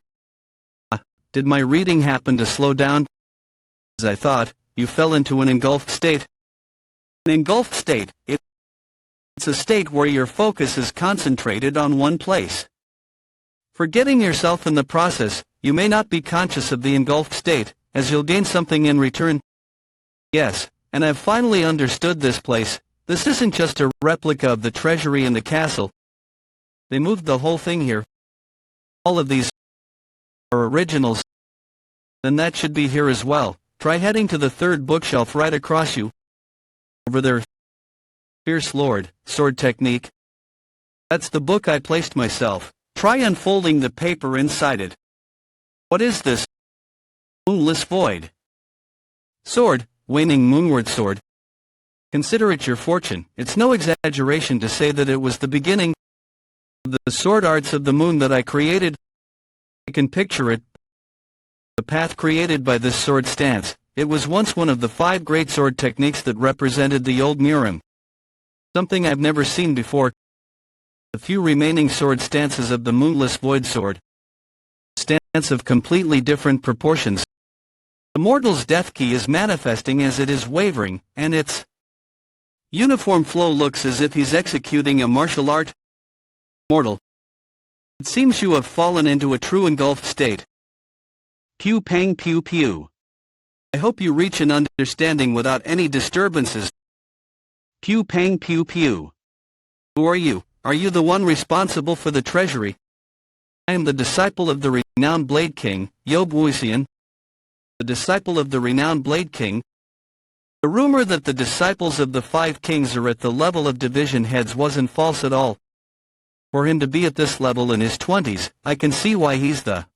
Did my reading happen to slow down? As I thought, you fell into an engulfed state. An engulfed state, it's a state where your focus is concentrated on one place. Forgetting yourself in the process, you may not be conscious of the engulfed state, as you'll gain something in return. Yes, and I've finally understood this place. This isn't just a replica of the treasury in the castle. They moved the whole thing here. All of these are originals. Then that should be here as well. Try heading to the third bookshelf right across you. Over there. Fierce Lord, Sword Technique. That's the book I placed myself. Try unfolding the paper inside it. What is this? Moonless void. Sword, waning moonward sword. Consider it your fortune. It's no exaggeration to say that it was the beginning of the sword arts of the moon that I created. I can picture it. The path created by this sword stance. It was once one of the 5 great sword techniques that represented the old Murim. Something I've never seen before. The few remaining sword stances of the moonless void sword. Stance of completely different proportions. The mortal's death key is manifesting as it is wavering, and its uniform flow looks as if he's executing a martial art. Mortal. It seems you have fallen into a true engulfed state. Pew pang pew pew. I hope you reach an understanding without any disturbances. Pew pang pew pew. Who are you? Are you the one responsible for the treasury? I am the disciple of the renowned Blade King, Yob Wuxian. The disciple of the renowned Blade King. The rumor that the disciples of the 5 kings are at the level of division heads wasn't false at all. For him to be at this level in his 20s, I can see why he's the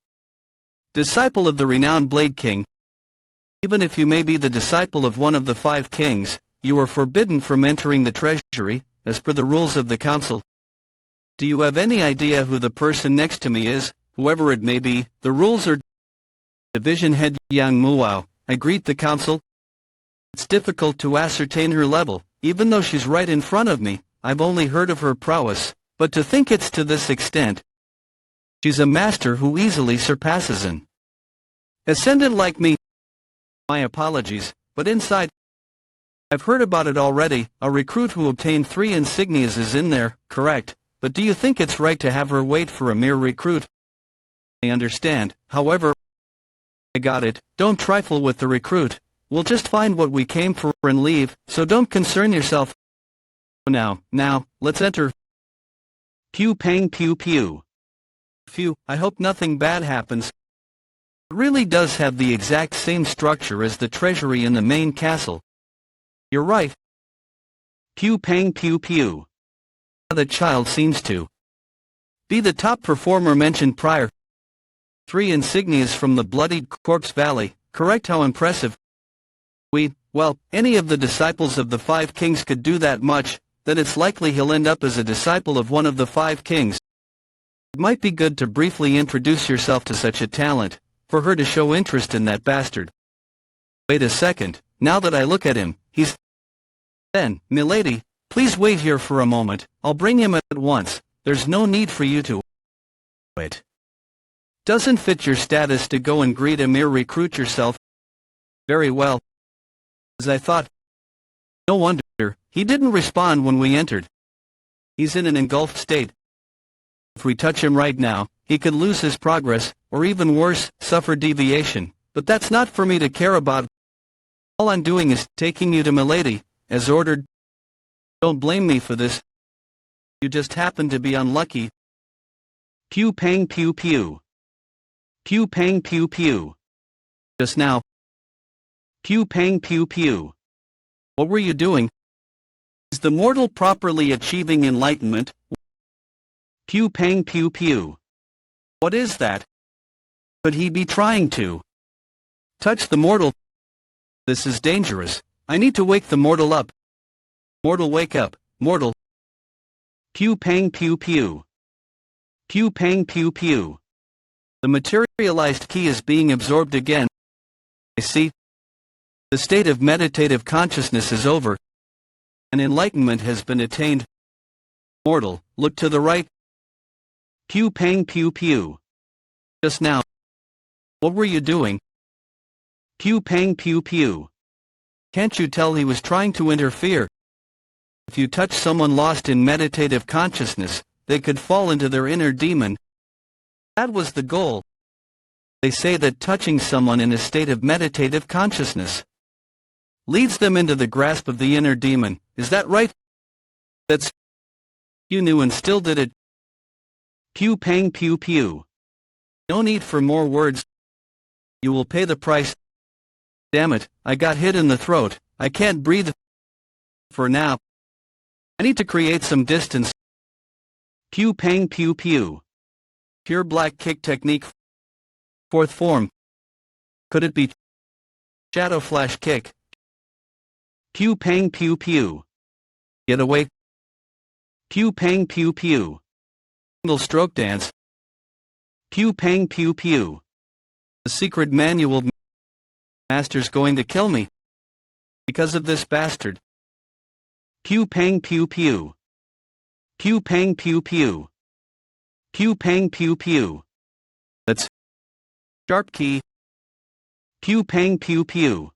disciple of the renowned Blade King. Even if you may be the disciple of one of the 5 kings, you are forbidden from entering the treasury, as per the rules of the council. Do you have any idea who the person next to me is, whoever it may be? The rules are Division Head Yang Muao. I greet the council. It's difficult to ascertain her level, even though she's right in front of me. I've only heard of her prowess, but to think it's to this extent. She's a master who easily surpasses an ascendant like me. My apologies, but inside, I've heard about it already. A recruit who obtained 3 insignias is in there, correct, but do you think it's right to have her wait for a mere recruit? I understand, however, I got it. Don't trifle with the recruit. We'll just find what we came for and leave, so don't concern yourself. Now, let's enter. Pew pang pew pew. Phew, I hope nothing bad happens. It really does have the exact same structure as the treasury in the main castle. You're right. Pew pang pew pew. The child seems to be the top performer mentioned prior. 3 insignias from the bloodied corpse valley, correct? How impressive. Well, any of the disciples of the 5 kings could do that much, then it's likely he'll end up as a disciple of one of the 5 kings. It might be good to briefly introduce yourself to such a talent, for her to show interest in that bastard. Wait a second, now that I look at him, he's... Then, milady, please wait here for a moment, I'll bring him at once. There's no need for you to... Wait. Doesn't fit your status to go and greet a mere recruit yourself. Very well. As I thought. No wonder, he didn't respond when we entered. He's in an engulfed state. If we touch him right now, he could lose his progress, or even worse, suffer deviation, but that's not for me to care about. All I'm doing is taking you to Milady, as ordered. Don't blame me for this. You just happened to be unlucky. Pew pang pew pew. Pew pang pew pew. Just now. Pew pang pew pew. What were you doing? Is the mortal properly achieving enlightenment? Pew pang pew pew. What is that? Could he be trying to touch the mortal? This is dangerous. I need to wake the mortal up. Mortal, wake up, mortal. Pew pang pew pew. Pew pang pew pew. The materialized key is being absorbed again. I see. The state of meditative consciousness is over. And enlightenment has been attained. Mortal, look to the right. Pew pang pew pew. Just now. What were you doing? Pew pang pew pew. Can't you tell he was trying to interfere? If you touch someone lost in meditative consciousness, they could fall into their inner demon. That was the goal. They say that touching someone in a state of meditative consciousness leads them into the grasp of the inner demon. Is that right? That's... You knew and still did it. Pew pang pew pew. No need for more words. You will pay the price. Damn it, I got hit in the throat. I can't breathe. For now. I need to create some distance. Pew pang pew pew. Pure black kick technique. Fourth form. Could it be shadow flash kick? Pew pang pew pew. Get away. Pew pang pew pew. Single stroke dance. Pew pang pew pew. The secret manual. Master's going to kill me because of this bastard. Pew pang pew pew. Pew pang pew pew. Pew pang pew pew. That's sharp key. Pew pang pew pew.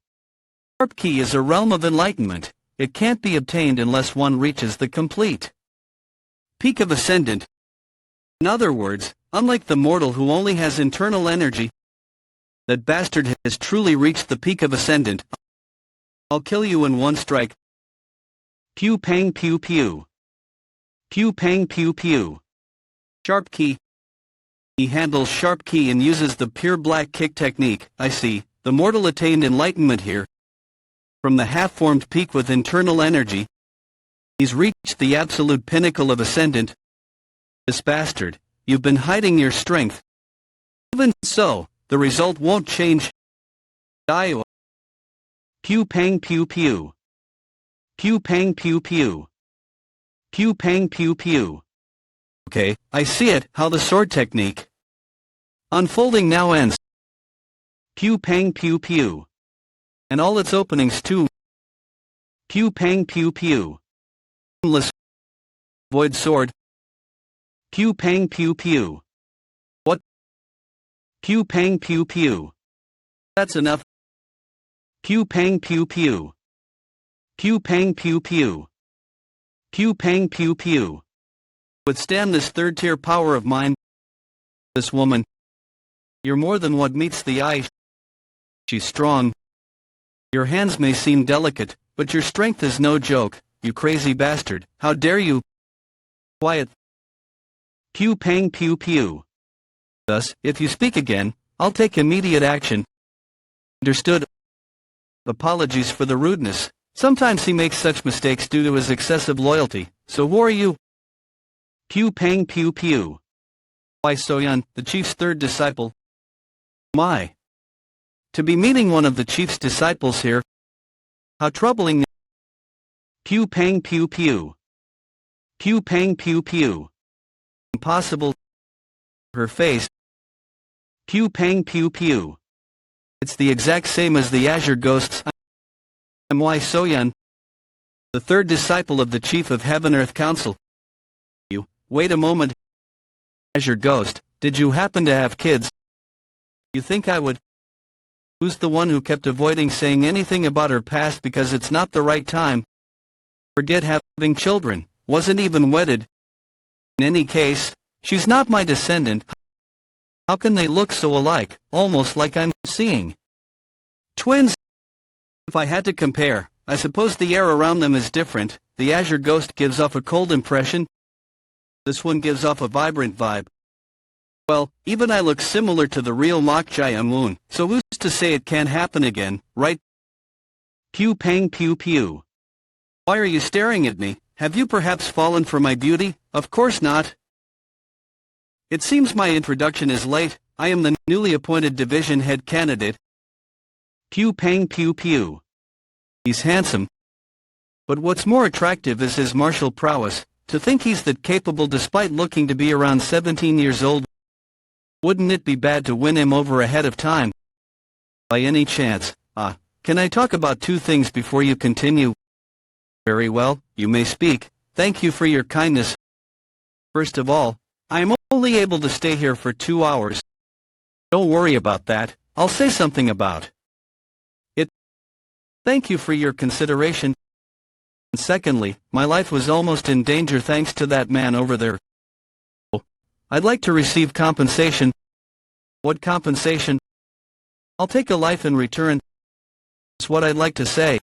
Sharp key is a realm of enlightenment. It can't be obtained unless one reaches the complete peak of ascendant. In other words, unlike the mortal who only has internal energy, that bastard has truly reached the peak of ascendant. I'll kill you in one strike. Pew pang pew pew. Pew pang pew pew. Sharp key. He handles sharp key and uses the pure black kick technique. I see. The mortal attained enlightenment here. From the half-formed peak with internal energy, he's reached the absolute pinnacle of ascendant. This bastard, you've been hiding your strength. Even so, the result won't change. Die. Pew pang pew pew. Pew pang pew pew. Pew pang pew pew. Okay, I see it, how the sword technique unfolding now ends. Pew pang pew pew. And all its openings too. Pew pang pew pew. Endless void sword. Pew pang pew pew. What? Pew pang pew pew. That's enough. Pew pang pew pew. Pew pang pew pew. Pew pang pew pew. Withstand this third-tier power of mine. This woman. You're more than what meets the eye. She's strong. Your hands may seem delicate, but your strength is no joke, you crazy bastard. How dare you? Quiet. Pew pang pew pew. Thus, if you speak again, I'll take immediate action. Understood? Apologies for the rudeness. Sometimes he makes such mistakes due to his excessive loyalty, so who are you? Pew pang pew pew. Why Soyun, the chief's third disciple? My. To be meeting one of the chief's disciples here. How troubling. Pew pang pew pew. Pew pang pew pew. Impossible. Her face. Pew pang pew pew. It's the exact same as the azure ghosts. I'm Wai Soyun, the third disciple of the chief of Heaven-Earth Council. You, wait a moment. Azure ghost, did you happen to have kids? You think I would? Who's the one who kept avoiding saying anything about her past because it's not the right time? Forget having children, wasn't even wedded. In any case, she's not my descendant. How can they look so alike, almost like I'm seeing twins? If I had to compare, I suppose the air around them is different. The azure ghost gives off a cold impression. This one gives off a vibrant vibe. Well, even I look similar to the real Mok Jae-moon, so who's to say it can't happen again, right? Pew pang pew pew. Why are you staring at me? Have you perhaps fallen for my beauty? Of course not. It seems my introduction is late. I am the newly appointed division head candidate. Pew pang pew pew. He's handsome. But what's more attractive is his martial prowess. To think he's that capable despite looking to be around 17 years old. Wouldn't it be bad to win him over ahead of time? By any chance, can I talk about two things before you continue? Very well, you may speak. Thank you for your kindness. First of all, I am only able to stay here for 2 hours. Don't worry about that, I'll say something about it. Thank you for your consideration. And secondly, my life was almost in danger thanks to that man over there. I'd like to receive compensation. What compensation? I'll take a life in return. That's what I'd like to say.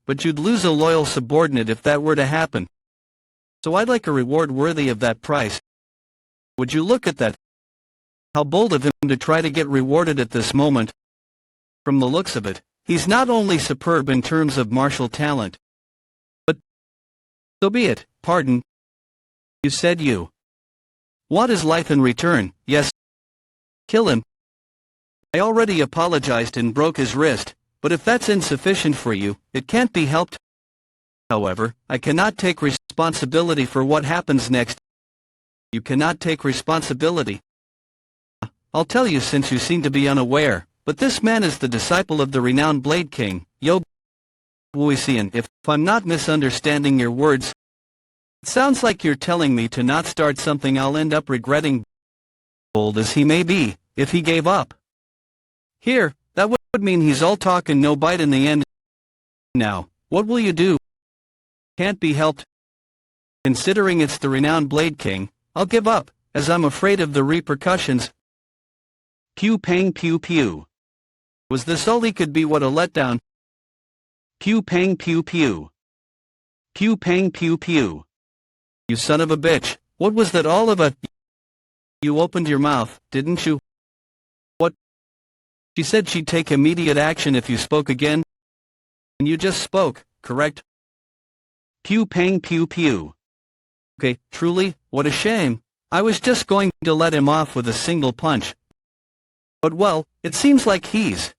But you'd lose a loyal subordinate if that were to happen. So I'd like a reward worthy of that price. Would you look at that? How bold of him to try to get rewarded at this moment. From the looks of it, he's not only superb in terms of martial talent, but so be it. Pardon. You said you want his life in return. Yes. Kill him. I already apologized and broke his wrist, but if that's insufficient for you, it can't be helped. However, I cannot take responsibility for what happens next. You cannot take responsibility. I'll tell you since you seem to be unaware, but this man is the disciple of the renowned Blade King, Yo Wuisian. If I'm not misunderstanding your words, it sounds like you're telling me to not start something I'll end up regretting. Bold as he may be, if he gave up. Here, that would mean he's all talk and no bite in the end. Now, what will you do? Can't be helped. Considering it's the renowned Blade King, I'll give up, as I'm afraid of the repercussions. Pew pang pew pew. Was this all he could be? What a letdown. Pew pang pew pew. Pew pang pew pew. You son of a bitch, what was that all of a... You opened your mouth, didn't you? What? She said she'd take immediate action if you spoke again. And you just spoke, correct? Pew pang pew pew. Okay, truly, what a shame. I was just going to let him off with a single punch. But well, it seems like he's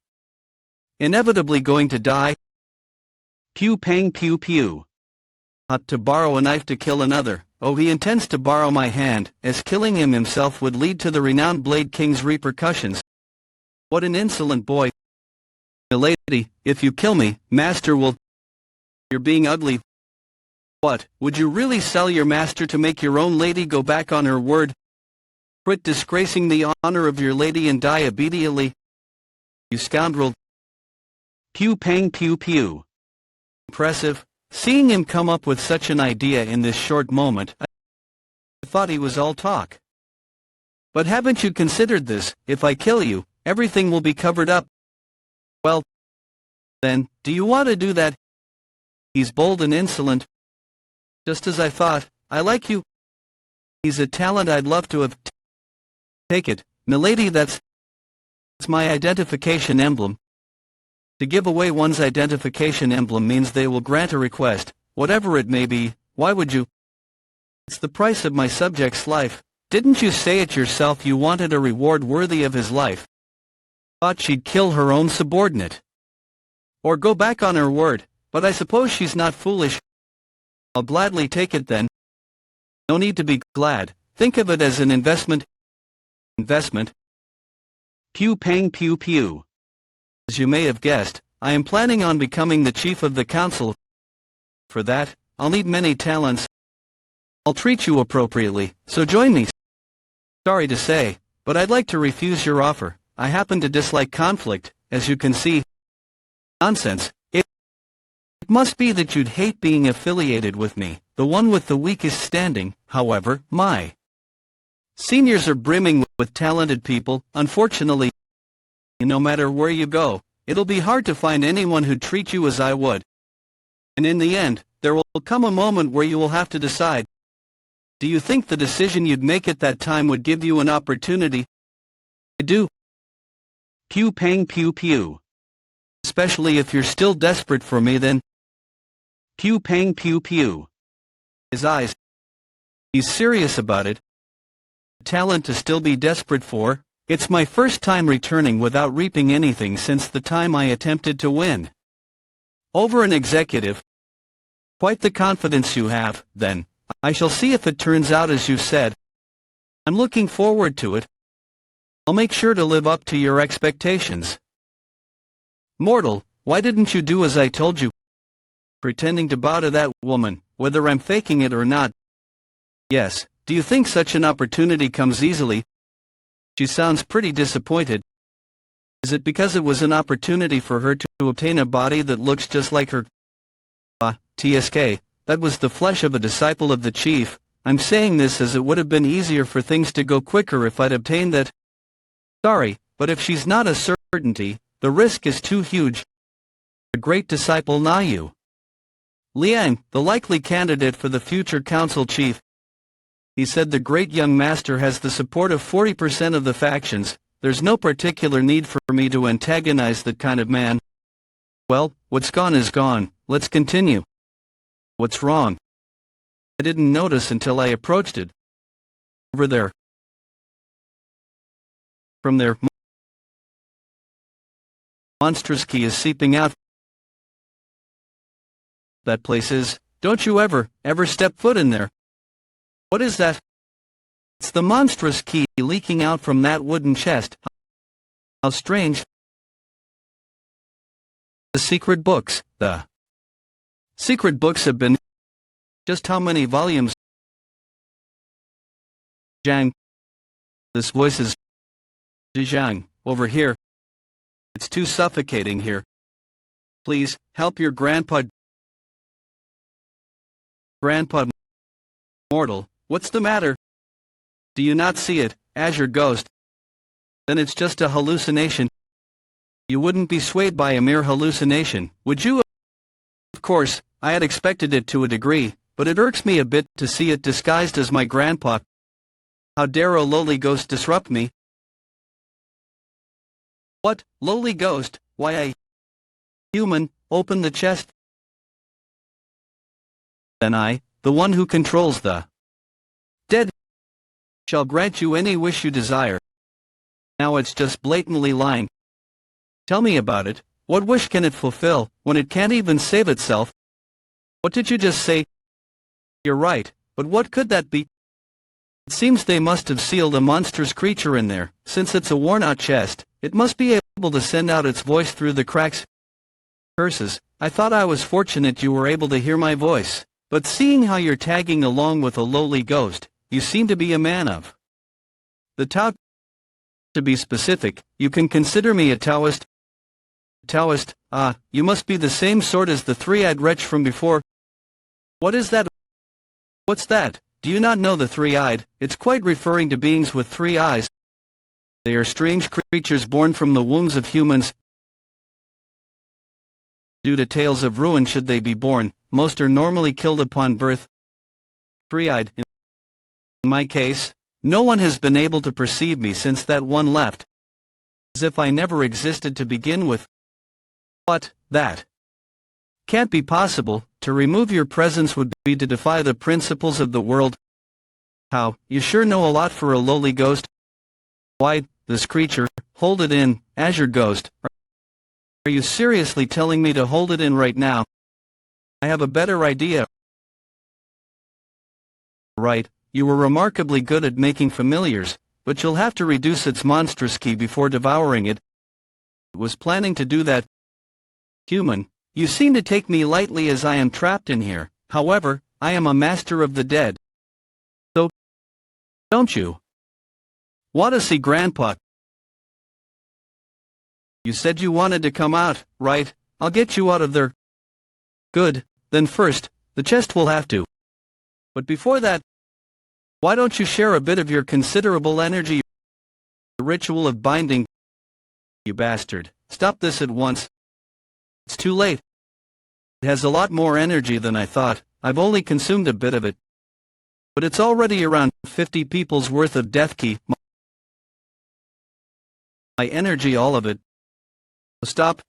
inevitably going to die. Pew pang pew pew. To borrow a knife to kill another. Oh, he intends to borrow my hand, as killing him himself would lead to the renowned Blade King's repercussions. What an insolent boy. Milady, if you kill me, master will... You're being ugly. What, would you really sell your master to make your own lady go back on her word? Quit disgracing the honor of your lady and die immediately. You scoundrel. Pew pang pew pew. Impressive. Seeing him come up with such an idea in this short moment, I thought he was all talk. But haven't you considered this? If I kill you, everything will be covered up. Well, then, do you want to do that? He's bold and insolent. Just as I thought. I like you. He's a talent I'd love to have. Take it, milady. That's my identification emblem. To give away one's identification emblem means they will grant a request, whatever it may be. Why would you? It's the price of my subject's life. Didn't you say it yourself you wanted a reward worthy of his life? Thought she'd kill her own subordinate. Or go back on her word, but I suppose she's not foolish. I'll gladly take it then. No need to be glad, think of it as an investment. Investment? Pew pang pew pew. As you may have guessed, I am planning on becoming the chief of the council. For that, I'll need many talents. I'll treat you appropriately, so join me. Sorry to say, but I'd like to refuse your offer. I happen to dislike conflict, as you can see. Nonsense. It must be that you'd hate being affiliated with me, the one with the weakest standing. However, my seniors are brimming with talented people. Unfortunately, no matter where you go, It'll be hard to find anyone who'd treat you as I would. And in the end, there will come a moment where you will have to decide. Do you think the decision you'd make at that time would give you an opportunity? I do. Pew pang pew pew. Especially if you're still desperate for me then. Pew pang pew pew. His eyes. He's serious about it. Talent to still be desperate for. It's my first time returning without reaping anything since the time I attempted to win. Over an executive. Quite the confidence you have, then. I shall see if it turns out as you said. I'm looking forward to it. I'll make sure to live up to your expectations. Mortal, why didn't you do as I told you? Pretending to bow to that woman, whether I'm faking it or not. Yes, do you think such an opportunity comes easily? She sounds pretty disappointed. Is it because it was an opportunity for her to obtain a body that looks just like her? TSK, that was the flesh of a disciple of the chief. I'm saying this as it would have been easier for things to go quicker if I'd obtained that. Sorry, but if she's not a certainty, the risk is too huge. A great disciple Nayu. Liang, the likely candidate for the future council chief. He said the great young master has the support of 40% of the factions. There's no particular need for me to antagonize that kind of man. Well, what's gone is gone, let's continue. What's wrong? I didn't notice until I approached it. Over there. From there, monstrous key is seeping out. That place is, don't you ever step foot in there. What is that? It's the monstrous key leaking out from that wooden chest. How strange. The secret books, the secret books have been. Just how many volumes? Zhang. This voice is. Zhang, over here. It's too suffocating here. Please, help your grandpa. Grandpa. Mortal, what's the matter? Do you not see it, Azure Ghost? Then it's just a hallucination. You wouldn't be swayed by a mere hallucination, would you? Of course, I had expected it to a degree, but it irks me a bit to see it disguised as my grandpa. How dare a lowly ghost disrupt me? What, lowly ghost? Why I... Human, open the chest. Then I, the one who controls the dead, shall grant you any wish you desire. Now it's just blatantly lying. Tell me about it. What wish can it fulfill, when it can't even save itself? What did you just say? You're right, but what could that be? It seems they must have sealed a monstrous creature in there. Since it's a worn-out chest, it must be able to send out its voice through the cracks. Curses, I thought I was fortunate you were able to hear my voice. But seeing how you're tagging along with a lowly ghost, you seem to be a man of the Tao. To be specific, you can consider me a Taoist. Taoist, you must be the same sort as the three-eyed wretch from before. What is that? What's that? Do you not know the three-eyed? It's quite referring to beings with 3 eyes. They are strange creatures born from the wombs of humans. Due to tales of ruin should they be born, most are normally killed upon birth. Three-eyed. In my case, no one has been able to perceive me since that one left. As if I never existed to begin with. What, that? Can't be possible. To remove your presence would be to defy the principles of the world. How, you sure know a lot for a lowly ghost. Why, this creature, hold it in, Azure Ghost. Are you seriously telling me to hold it in right now? I have a better idea. Right, you were remarkably good at making familiars, but you'll have to reduce its monstrous key before devouring it. I was planning to do that. Human, you seem to take me lightly as I am trapped in here. However, I am a master of the dead. So, don't you want to see Grandpa? You said you wanted to come out, right? I'll get you out of there. Good, then first, the chest will have to. But before that, why don't you share a bit of your considerable energy? The ritual of binding. You bastard, stop this at once. It's too late. It has a lot more energy than I thought. I've only consumed a bit of it. But it's already around 50 people's worth of death key. My energy, all of it. Stop.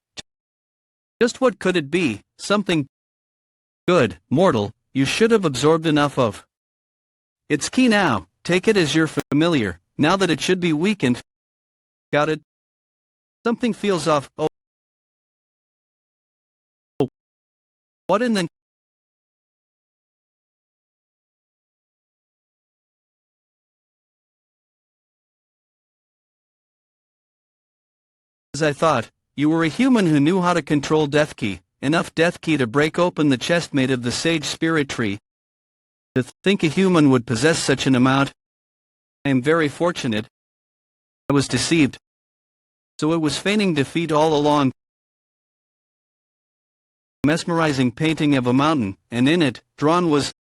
Just what could it be? Something good, mortal, you should have absorbed enough of. It's key now, take it as you're familiar, now that it should be weakened. Got it? Something feels off. Oh. What in the... As I thought, you were a human who knew how to control death key, enough death key to break open the chest made of the sage spirit tree. To think a human would possess such an amount. I am very fortunate. I was deceived. So it was feigning defeat all along. Mesmerizing painting of a mountain, and in it, drawn was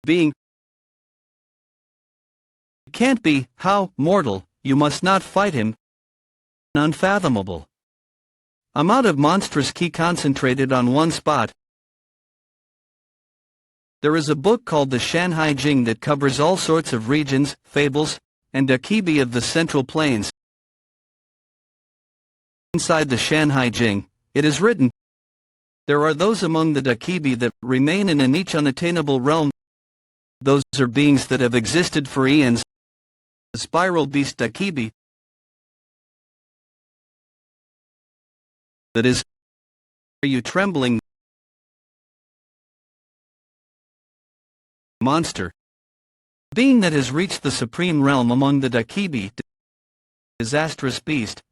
being. It can't be, how, mortal, you must not fight him. Unfathomable. Amount of monstrous key concentrated on one spot. There is a book called the Shanhai Jing that covers all sorts of regions, fables, and dakibi of the Central Plains. Inside the Shanhai Jing, it is written, there are those among the dakibi that remain in a niche unattainable realm. Those are beings that have existed for eons. The spiral beast dakibi. That is, are you trembling? Monster. Being that has reached the supreme realm among the dakibi. Disastrous beast.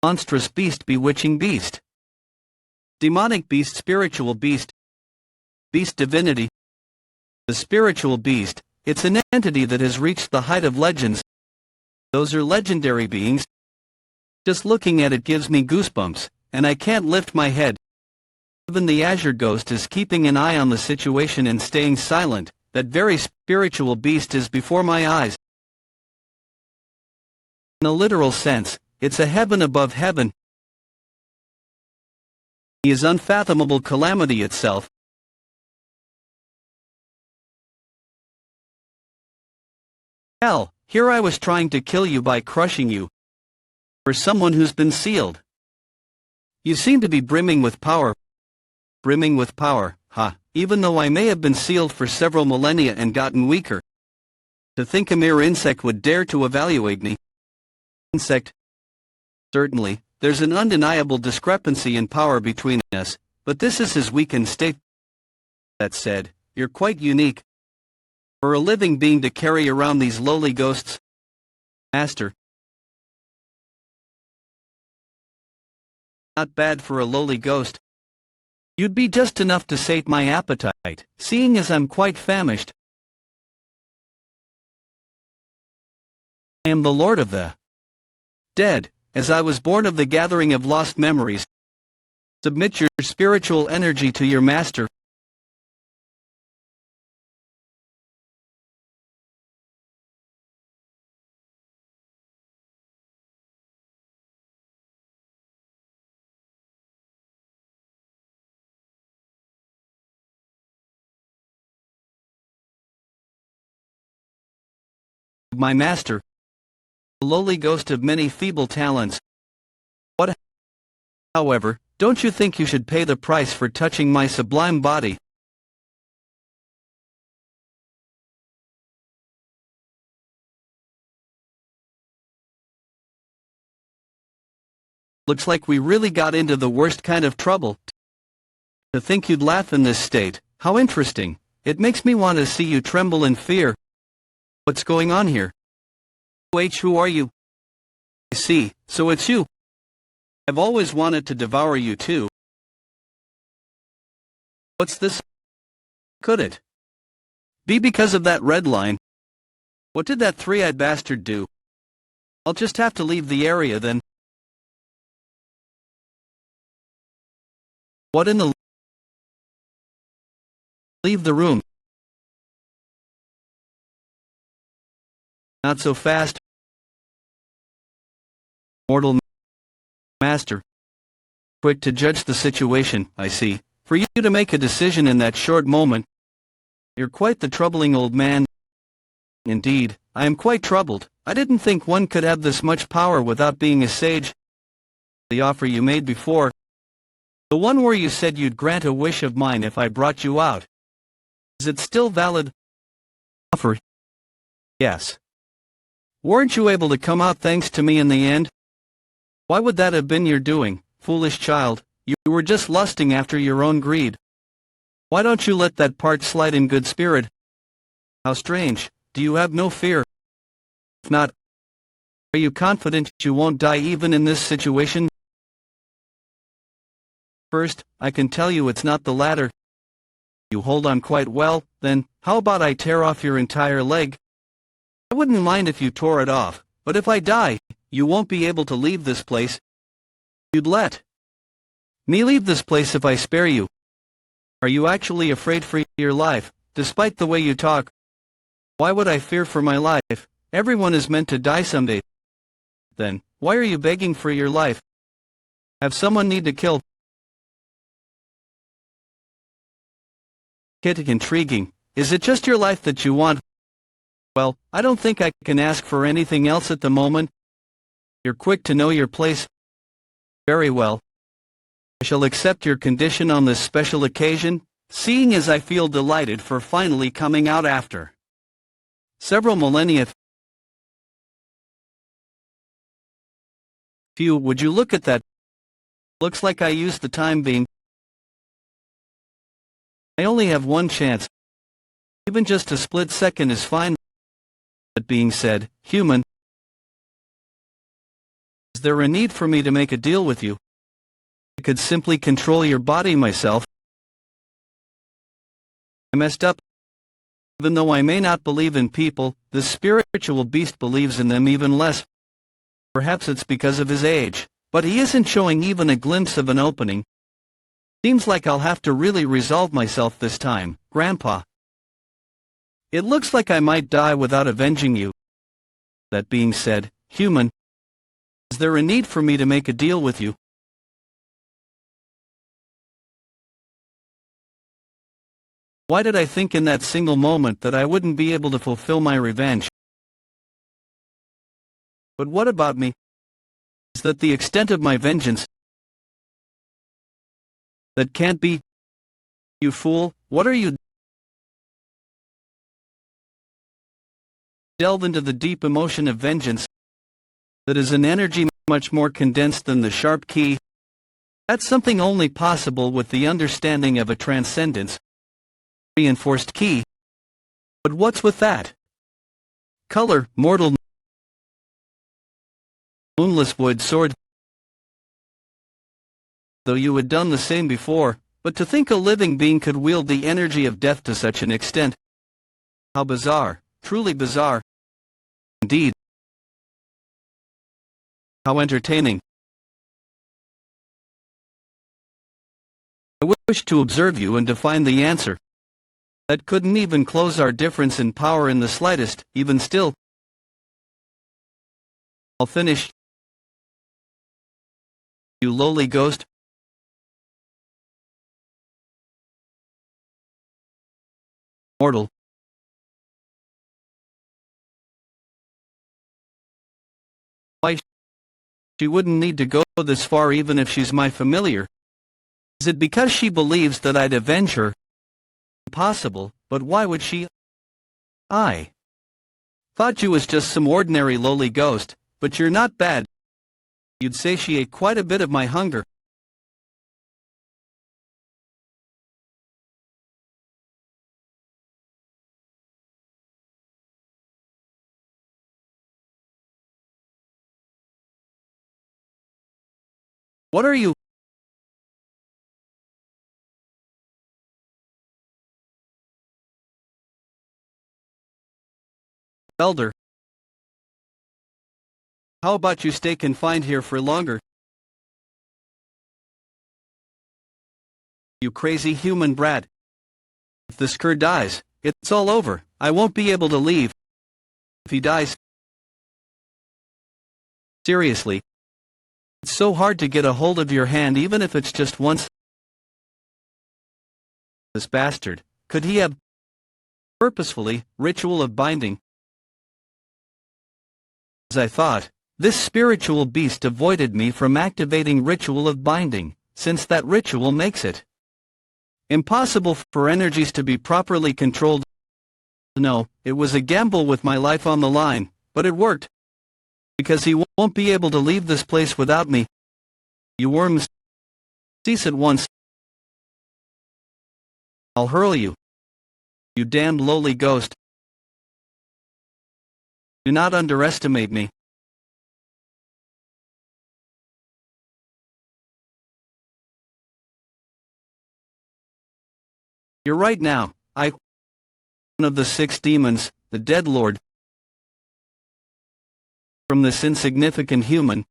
Monstrous beast, bewitching beast. Demonic beast, spiritual beast. Beast divinity. The spiritual beast, it's an entity that has reached the height of legends. Those are legendary beings. Just looking at it gives me goosebumps, and I can't lift my head. Even the azure ghost is keeping an eye on the situation and staying silent. That very spiritual beast is before my eyes. In a literal sense, it's a heaven above heaven. He is unfathomable calamity itself. Hell, here I was trying to kill you by crushing you. For someone who's been sealed. You seem to be brimming with power. Brimming with power, ha, even though I may have been sealed for several millennia and gotten weaker. To think a mere insect would dare to evaluate me. Insect. Certainly, there's an undeniable discrepancy in power between us, but this is his weakened state. That said, you're quite unique. For a living being to carry around these lowly ghosts. Master. Not bad for a lowly ghost. You'd be just enough to sate my appetite, seeing as I'm quite famished. I am the Lord of the Dead, as I was born of the gathering of lost memories. Submit your spiritual energy to your master. My master. A lowly ghost of many feeble talents. What? However, don't you think you should pay the price for touching my sublime body? Looks like we really got into the worst kind of trouble. To think you'd laugh in this state, how interesting. It makes me want to see you tremble in fear. What's going on here? Wait, who are you? I see, so it's you. I've always wanted to devour you too. What's this? Could it be because of that red line? What did that three-eyed bastard do? I'll just have to leave the area then. What in the... Leave the room. Not so fast. Mortal master. Quick to judge the situation, I see. For you to make a decision in that short moment. You're quite the troubling old man. Indeed, I am quite troubled. I didn't think one could have this much power without being a sage. The offer you made before. The one where you said you'd grant a wish of mine if I brought you out. Is it still valid? Offer? Yes. Weren't you able to come out thanks to me in the end? Why would that have been your doing, foolish child? You were just lusting after your own greed. Why don't you let that part slide in good spirit? How strange. Do you have no fear? If not, are you confident you won't die even in this situation? First, I can tell you it's not the latter. You hold on quite well, then, how about I tear off your entire leg? I wouldn't mind if you tore it off, but if I die, you won't be able to leave this place. You'd let me leave this place if I spare you. Are you actually afraid for your life, despite the way you talk? Why would I fear for my life? Everyone is meant to die someday. Then, why are you begging for your life? Have someone need to kill? Intriguing. Is it just your life that you want? Well, I don't think I can ask for anything else at the moment. You're quick to know your place. Very well. I shall accept your condition on this special occasion, seeing as I feel delighted for finally coming out after several millennia. Phew, would you look at that? Looks like I used the time being. I only have one chance. Even just a split second is fine. That being said, human, is there a need for me to make a deal with you? I could simply control your body myself. I messed up. Even though I may not believe in people, the spiritual beast believes in them even less. Perhaps it's because of his age, but he isn't showing even a glimpse of an opening. Seems like I'll have to really resolve myself this time, Grandpa. It looks like I might die without avenging you. That being said, human, is there a need for me to make a deal with you? Why did I think in that single moment that I wouldn't be able to fulfill my revenge? But what about me? Is that the extent of my vengeance? That can't be. You fool, what are you? Delve into the deep emotion of vengeance. That is an energy much more condensed than the sharp key. That's something only possible with the understanding of a transcendence. Reinforced key. But what's with that? Color, mortal. Moonless wood sword. Though you had done the same before, but to think a living being could wield the energy of death to such an extent. How bizarre, truly bizarre. Indeed. How entertaining. I wish to observe you and to find the answer. That couldn't even close our difference in power in the slightest, even still. I'll finish. You lowly ghost. Mortal. Why, she wouldn't need to go this far even if she's my familiar. Is it because she believes that I'd avenge her? Impossible, but why would she? I thought you was just some ordinary lowly ghost, but you're not bad. You'd satiate quite a bit of my hunger. What are you? Elder. How about you stay confined here for longer? You crazy human brat. If this cur dies, it's all over. I won't be able to leave. If he dies. Seriously. It's so hard to get a hold of your hand even if it's just once. This bastard, could he have purposefully, ritual of binding? As I thought, this spiritual beast avoided me from activating ritual of binding, since that ritual makes it impossible for energies to be properly controlled. No, it was a gamble with my life on the line, but it worked. Because he won't be able to leave this place without me. You worms, cease at once. I'll hurl you. You damned lowly ghost. Do not underestimate me. You're right now, one of the 6 demons, the dead lord. From this insignificant human.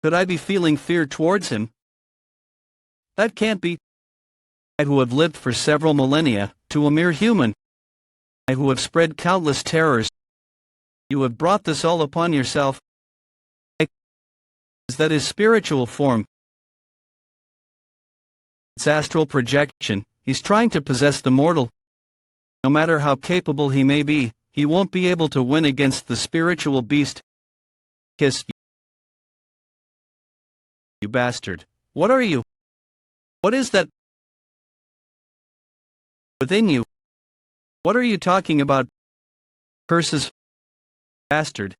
Could I be feeling fear towards him? That can't be. I who have lived for several millennia, to a mere human. I who have spread countless terrors. You have brought this all upon yourself. Is that his spiritual form? It's astral projection. He's trying to possess the mortal. No matter how capable he may be, he won't be able to win against the spiritual beast. Kiss you bastard. What are you? What is that within you? What are you talking about? Curses, bastard.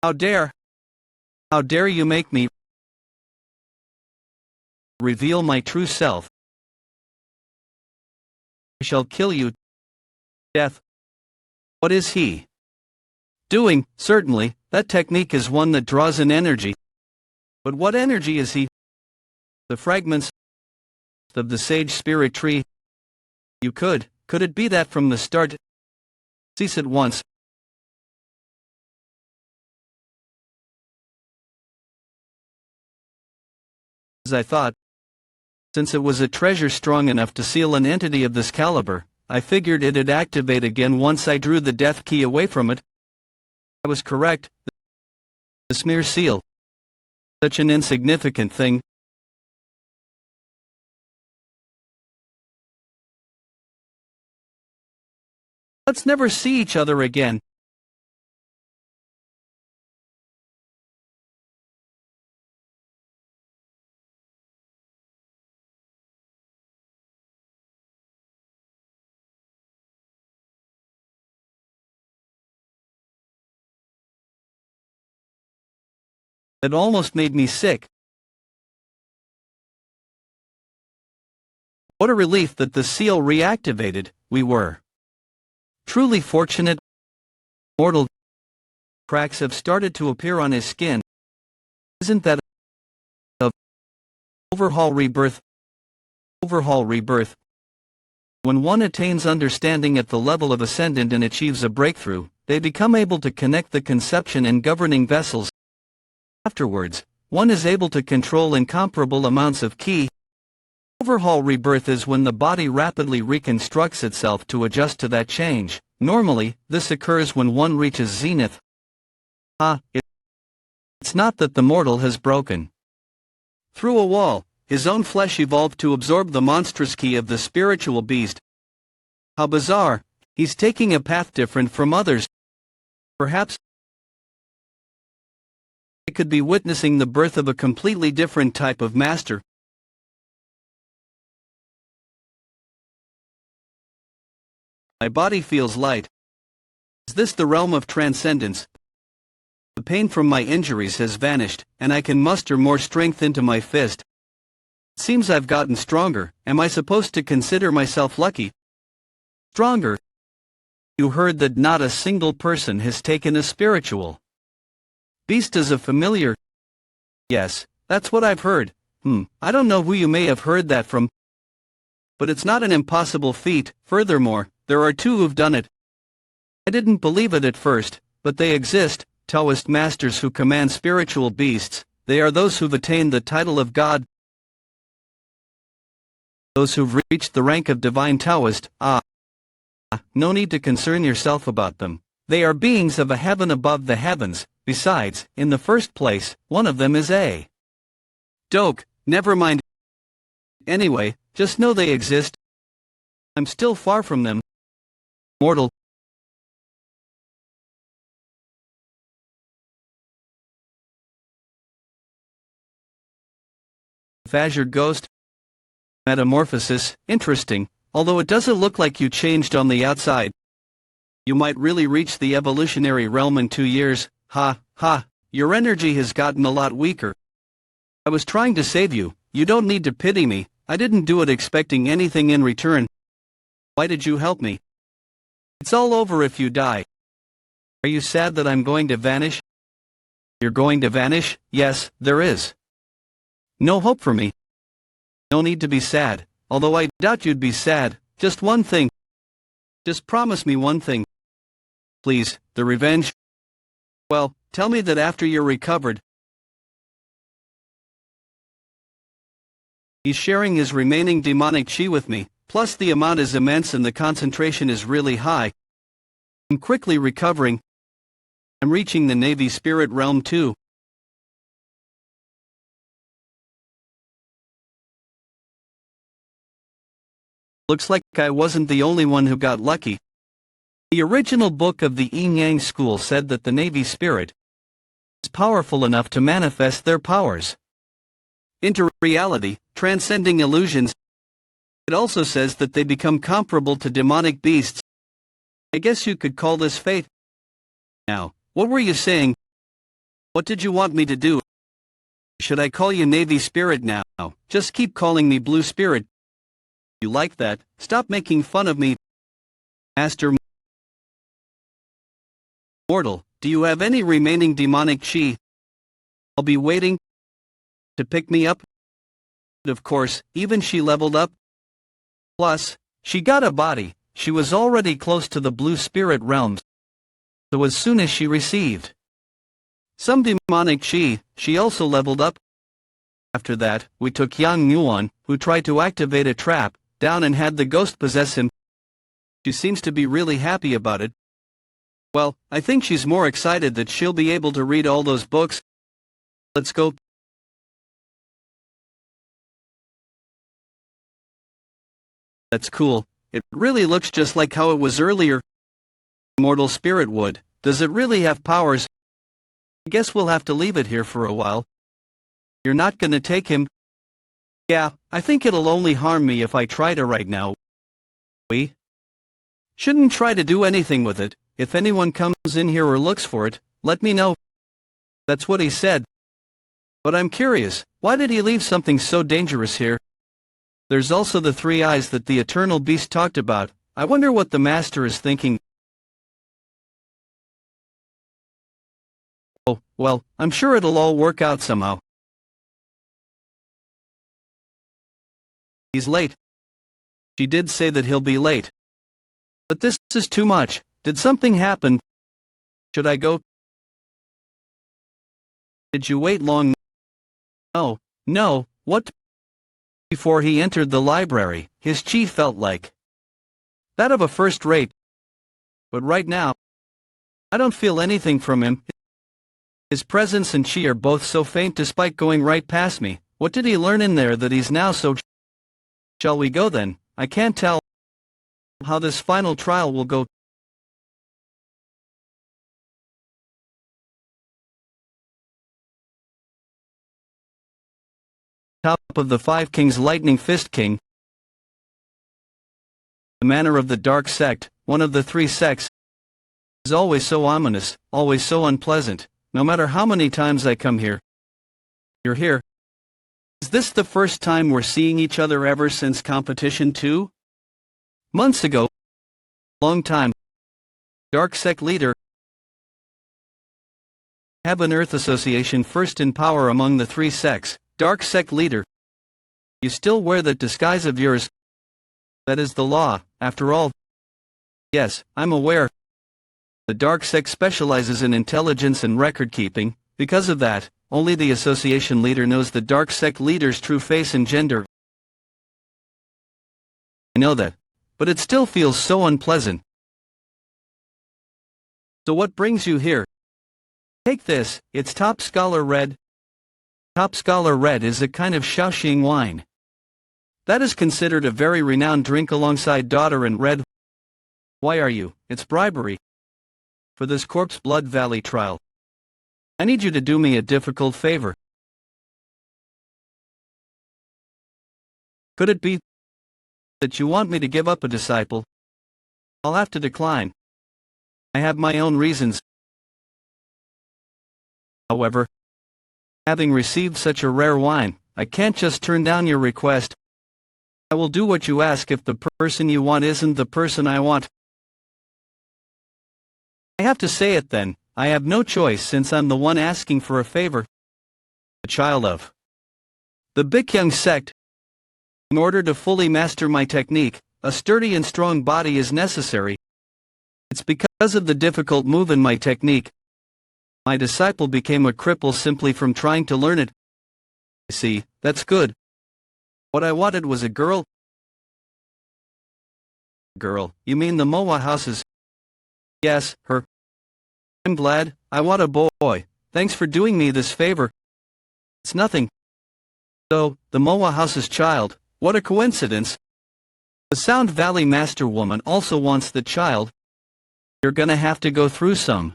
How dare you make me reveal my true self? I shall kill you. Death. What is he doing? Certainly, that technique is one that draws in energy. But what energy is he? The fragments of the sage spirit tree. Could it be that from the start? Cease at once. As I thought. Since it was a treasure strong enough to seal an entity of this caliber, I figured it'd activate again once I drew the death key away from it. I was correct. The smear seal. Such an insignificant thing. Let's never see each other again. It almost made me sick. What a relief that the seal reactivated. We were truly fortunate. Mortal cracks have started to appear on his skin. Isn't that a overhaul rebirth? Overhaul rebirth. When one attains understanding at the level of ascendant and achieves a breakthrough, they become able to connect the conception and governing vessels. Afterwards, one is able to control incomparable amounts of ki. Overhaul rebirth is when the body rapidly reconstructs itself to adjust to that change. Normally, this occurs when one reaches zenith. It's not that the mortal has broken through a wall. His own flesh evolved to absorb the monstrous ki of the spiritual beast. How bizarre. He's taking a path different from others. Perhaps I could be witnessing the birth of a completely different type of master. My body feels light. Is this the realm of transcendence? The pain from my injuries has vanished, and I can muster more strength into my fist. It seems I've gotten stronger. Am I supposed to consider myself lucky? Stronger? You heard that not a single person has taken a spiritual beast as a familiar. Yes, that's what I've heard. I don't know who you may have heard that from. But it's not an impossible feat. Furthermore, there are 2 who've done it. I didn't believe it at first, but they exist. Taoist masters who command spiritual beasts. They are those who've attained the title of God. Those who've reached the rank of divine Taoist. No need to concern yourself about them. They are beings of a heaven above the heavens. Besides, in the first place, one of them is a doke. Never mind. Anyway, just know they exist. I'm still far from them. Mortal. Azure ghost. Metamorphosis. Interesting, although it doesn't look like you changed on the outside. You might really reach the evolutionary realm in 2 years. Ha, ha, your energy has gotten a lot weaker. I was trying to save you. You don't need to pity me. I didn't do it expecting anything in return. Why did you help me? It's all over if you die. Are you sad that I'm going to vanish? You're going to vanish? Yes, there is no hope for me. No need to be sad, although I doubt you'd be sad. Just one thing. Just promise me one thing. Please, the revenge. Well, tell me that after you're recovered. He's sharing his remaining demonic chi with me, plus the amount is immense and the concentration is really high. I'm quickly recovering. I'm reaching the Navy spirit realm too. Looks like I wasn't the only one who got lucky. The original book of the Yin Yang school said that the Navy spirit is powerful enough to manifest their powers into reality, transcending illusions. It also says that they become comparable to demonic beasts. I guess you could call this fate. Now, what were you saying? What did you want me to do? Should I call you Navy Spirit now? Just keep calling me Blue Spirit. You like that? Stop making fun of me. Master Mortal, do you have any remaining demonic chi? I'll be waiting to pick me up. Of course, even she leveled up. Plus, she got a body. She was already close to the Blue Spirit realms. So as soon as she received some demonic chi, she also leveled up. After that, we took Yang Yuan, who tried to activate a trap, down and had the ghost possess him. She seems to be really happy about it. Well, I think she's more excited that she'll be able to read all those books. Let's go. That's cool. It really looks just like how it was earlier. Immortal spirit would. Does it really have powers? I guess we'll have to leave it here for a while. You're not gonna take him? Yeah, I think it'll only harm me if I try to right now. We shouldn't try to do anything with it. If anyone comes in here or looks for it, let me know. That's what he said. But I'm curious, why did he leave something so dangerous here? There's also the 3 eyes that the Eternal Beast talked about. I wonder what the Master is thinking. Oh, well, I'm sure it'll all work out somehow. He's late. She did say that he'll be late. But this is too much. Did something happen? Should I go? Did you wait long? No, what? Before he entered the library, his chi felt like that of a first rate. But right now, I don't feel anything from him. His presence and chi are both so faint despite going right past me. What did he learn in there that he's now so... Shall we go then? I can't tell how this final trial will go. Top of the 5 Kings Lightning Fist King. The manner of the dark sect, one of the 3 sects, is always so ominous, always so unpleasant, no matter how many times I come here. You're here. Is this the first time we're seeing each other ever since competition 2? Months ago. Long time. Dark sect leader. Heaven Earth Association first in power among the 3 sects. Dark sect leader. You still wear that disguise of yours. That is the law, after all. Yes, I'm aware. The dark sect specializes in intelligence and record keeping. Because of that, only the association leader knows the dark sect leader's true face and gender. I know that, but it still feels so unpleasant. So what brings you here? Take this, it's Top Scholar Red. Top Scholar Red is a kind of Shaoxing wine. That is considered a very renowned drink alongside Daughter and Red. Why are you? It's bribery. For this Corpse Blood Valley trial, I need you to do me a difficult favor. Could it be that you want me to give up a disciple? I'll have to decline. I have my own reasons. However, having received such a rare wine, I can't just turn down your request. I will do what you ask if the person you want isn't the person I want. I have to say it then, I have no choice since I'm the one asking for a favor. A child of the Bikyung sect. In order to fully master my technique, a sturdy and strong body is necessary. It's because of the difficult move in my technique. My disciple became a cripple simply from trying to learn it. See, that's good. What I wanted was a girl. Girl, you mean the Moa houses? Yes, her. I'm glad, I want a boy. Thanks for doing me this favor. It's nothing. So, the Moa house's child, what a coincidence. The Sound Valley Master woman also wants the child. You're gonna have to go through some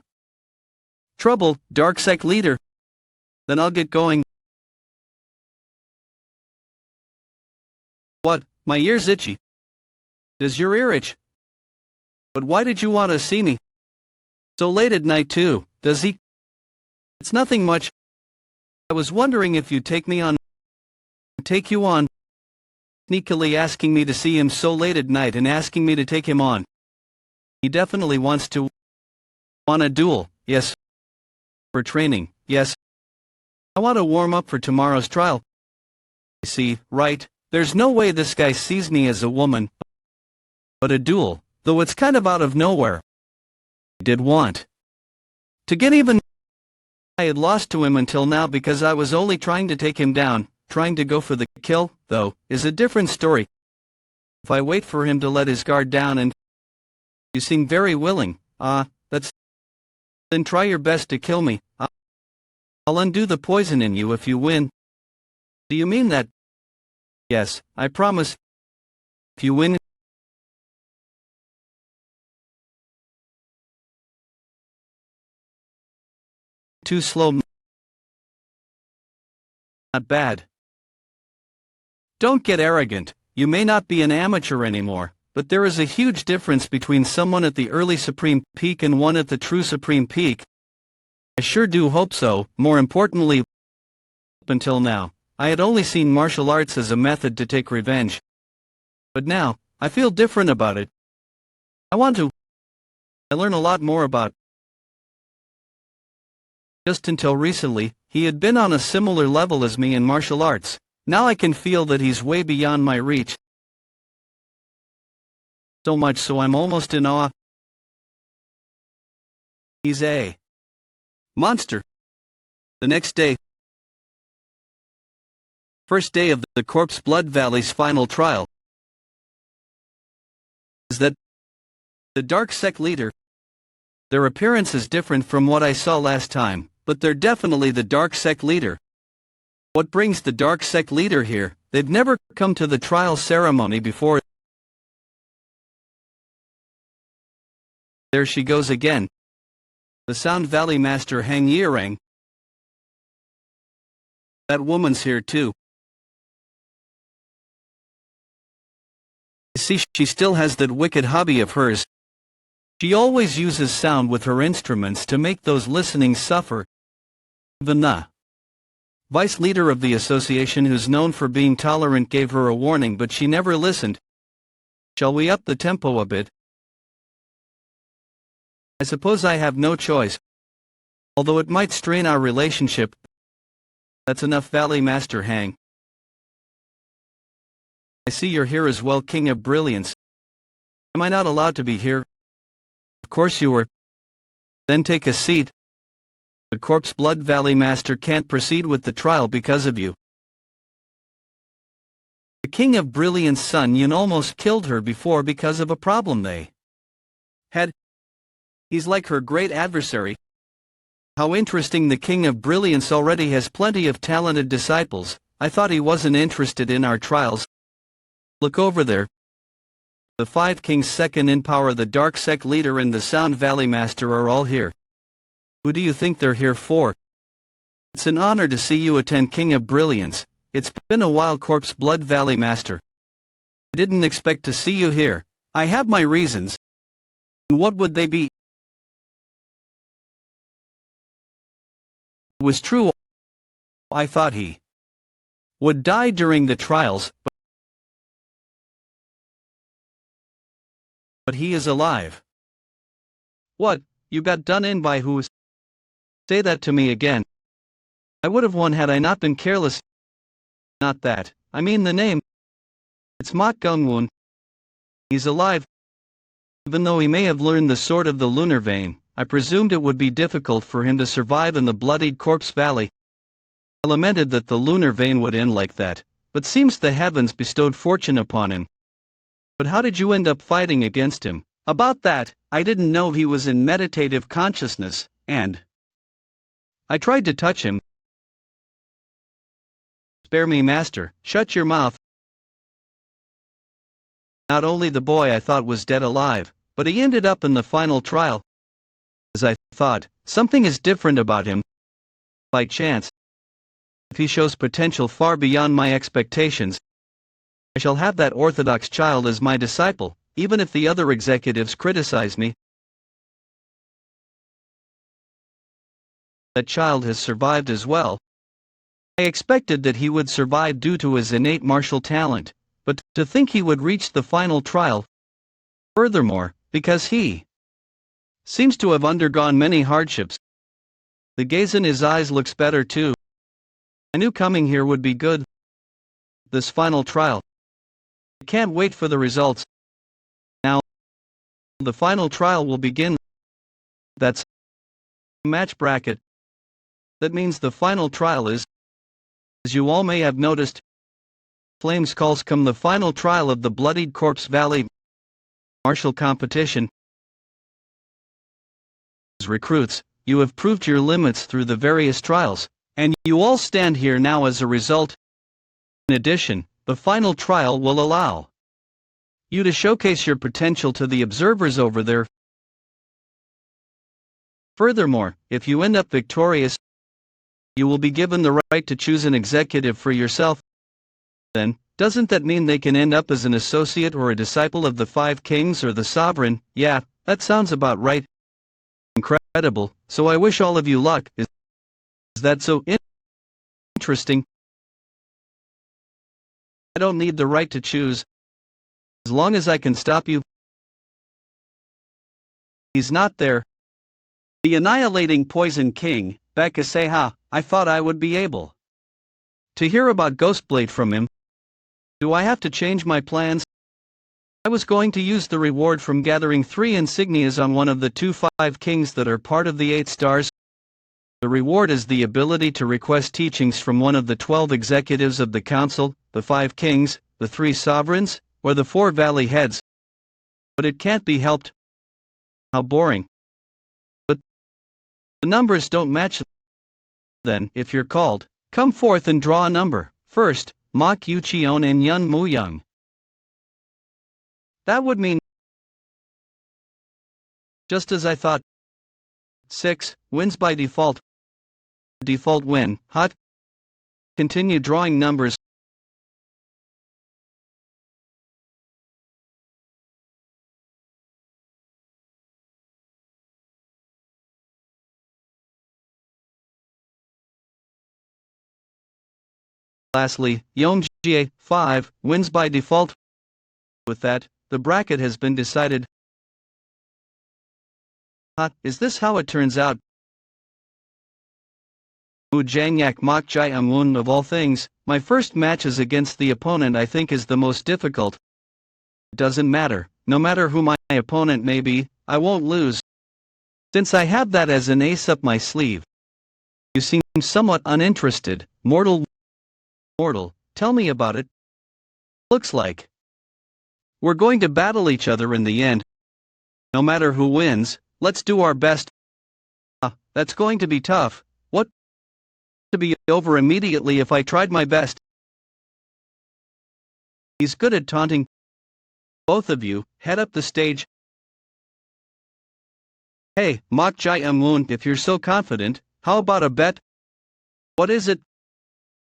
trouble, Dark Sect leader. Then I'll get going. What, my ear's itchy. Does your ear itch? But why did you want to see me? So late at night too, does he? It's nothing much. I was wondering if you'd take me on. Take you on. Sneakily asking me to see him so late at night and asking me to take him on. He definitely wants to. Want a duel, yes. For training, yes. I want to warm up for tomorrow's trial. See, right, there's no way this guy sees me as a woman. But a duel, though it's kind of out of nowhere. I did want to get even. I had lost to him until now because I was only trying to take him down. Trying to go for the kill, though, is a different story. If I wait for him to let his guard down and you seem very willing, that's. Then try your best to kill me. I'll undo the poison in you if you win. Do you mean that? Yes, I promise. If you win. Too slow. Not bad. Don't get arrogant, you may not be an amateur anymore, but there is a huge difference between someone at the early Supreme Peak and one at the true Supreme Peak. I sure do hope so. More importantly, up until now, I had only seen martial arts as a method to take revenge. But now, I feel different about it. I want to. I learn a lot more about. Just until recently, he had been on a similar level as me in martial arts. Now I can feel that he's way beyond my reach. So much so I'm almost in awe. He's a monster. The next day, first day of the Corpse Blood Valley's final trial, is that the Dark Sect leader. Their appearance is different from what I saw last time, but they're definitely the Dark Sect leader. What brings the Dark Sect leader here? They've never come to the trial ceremony before. There she goes again. The Sound Valley Master Heir. That woman's here too. See, she still has that wicked hobby of hers. She always uses sound with her instruments to make those listening suffer. Even the vice leader of the association, who's known for being tolerant, gave her a warning, but she never listened. Shall we up the tempo a bit? I suppose I have no choice. Although it might strain our relationship. That's enough, Valley Master Hang. I see you're here as well, King of Brilliance. Am I not allowed to be here? Of course you were. Then take a seat. The Corpse Blood Valley Master can't proceed with the trial because of you. The King of Brilliance Sun Yun almost killed her before because of a problem they had. He's like her great adversary. How interesting, the King of Brilliance already has plenty of talented disciples. I thought he wasn't interested in our trials. Look over there. The 5 kings, second in power, the Dark Sect leader and the Sound Valley Master are all here. Who do you think they're here for? It's an honor to see you attend, King of Brilliance. It's been a while, Corpse Blood Valley Master. I didn't expect to see you here. I have my reasons. What would they be? It was true. I thought he would die during the trials, but he is alive. What, you got done in by who? Say that to me again. I would have won had I not been careless. Not that, I mean the name. It's Mok Gungwon. He's alive. Even though he may have learned the sword of the lunar vein, I presumed it would be difficult for him to survive in the bloodied Corpse Valley. I lamented that the lunar vein would end like that, but seems the heavens bestowed fortune upon him. But how did you end up fighting against him? About that, I didn't know he was in meditative consciousness, and I tried to touch him. Spare me, Master, shut your mouth. Not only the boy I thought was dead alive, but he ended up in the final trial. As I thought, something is different about him. By chance, if he shows potential far beyond my expectations, I shall have that orthodox child as my disciple, even if the other executives criticize me. That child has survived as well. I expected that he would survive due to his innate martial talent, but to think he would reach the final trial. Furthermore, because he seems to have undergone many hardships. The gaze in his eyes looks better too. I knew coming here would be good. This final trial. I can't wait for the results. Now, the final trial will begin. That's a match bracket. That means the final trial is, as you all may have noticed, Flames calls come the final trial of the bloodied Corpse Valley martial competition. As recruits, you have proved your limits through the various trials, and you all stand here now as a result. In addition, the final trial will allow you to showcase your potential to the observers over there. Furthermore, if you end up victorious, you will be given the right to choose an executive for yourself. Then, doesn't that mean they can end up as an associate or a disciple of the 5 kings or the sovereign? Yeah, that sounds about right. Incredible, so I wish all of you luck. Is that so interesting? I don't need the right to choose. As long as I can stop you. He's not there. The annihilating Poison King, Bekaseha, I thought I would be able to hear about Ghostblade from him. Do I have to change my plans? I was going to use the reward from gathering 3 insignias on one of the 5 kings that are part of the 8 stars. The reward is the ability to request teachings from one of the 12 executives of the council, the 5 kings, the 3 sovereigns, or the 4 valley heads. But it can't be helped. How boring. But the numbers don't match. Then, if you're called, come forth and draw a number. First, Mok Yuchion and Yun Muyang. That would mean, just as I thought, 6 wins by default. Default win, hot. Continue drawing numbers. Lastly, Yeomjie, 5, wins by default. With that, the bracket has been decided. Is this how it turns out? Janyak Mokjai Angun, of all things, my first match is against the opponent I think is the most difficult. It doesn't matter, no matter who my opponent may be, I won't lose. Since I have that as an ace up my sleeve. You seem somewhat uninterested, Mortal, tell me about it. Looks like we're going to battle each other in the end. No matter who wins, let's do our best. That's going to be tough. What? To be over immediately if I tried my best. He's good at taunting. Both of you, head up the stage. Hey, Mok Jai Woon, if you're so confident, how about a bet? What is it?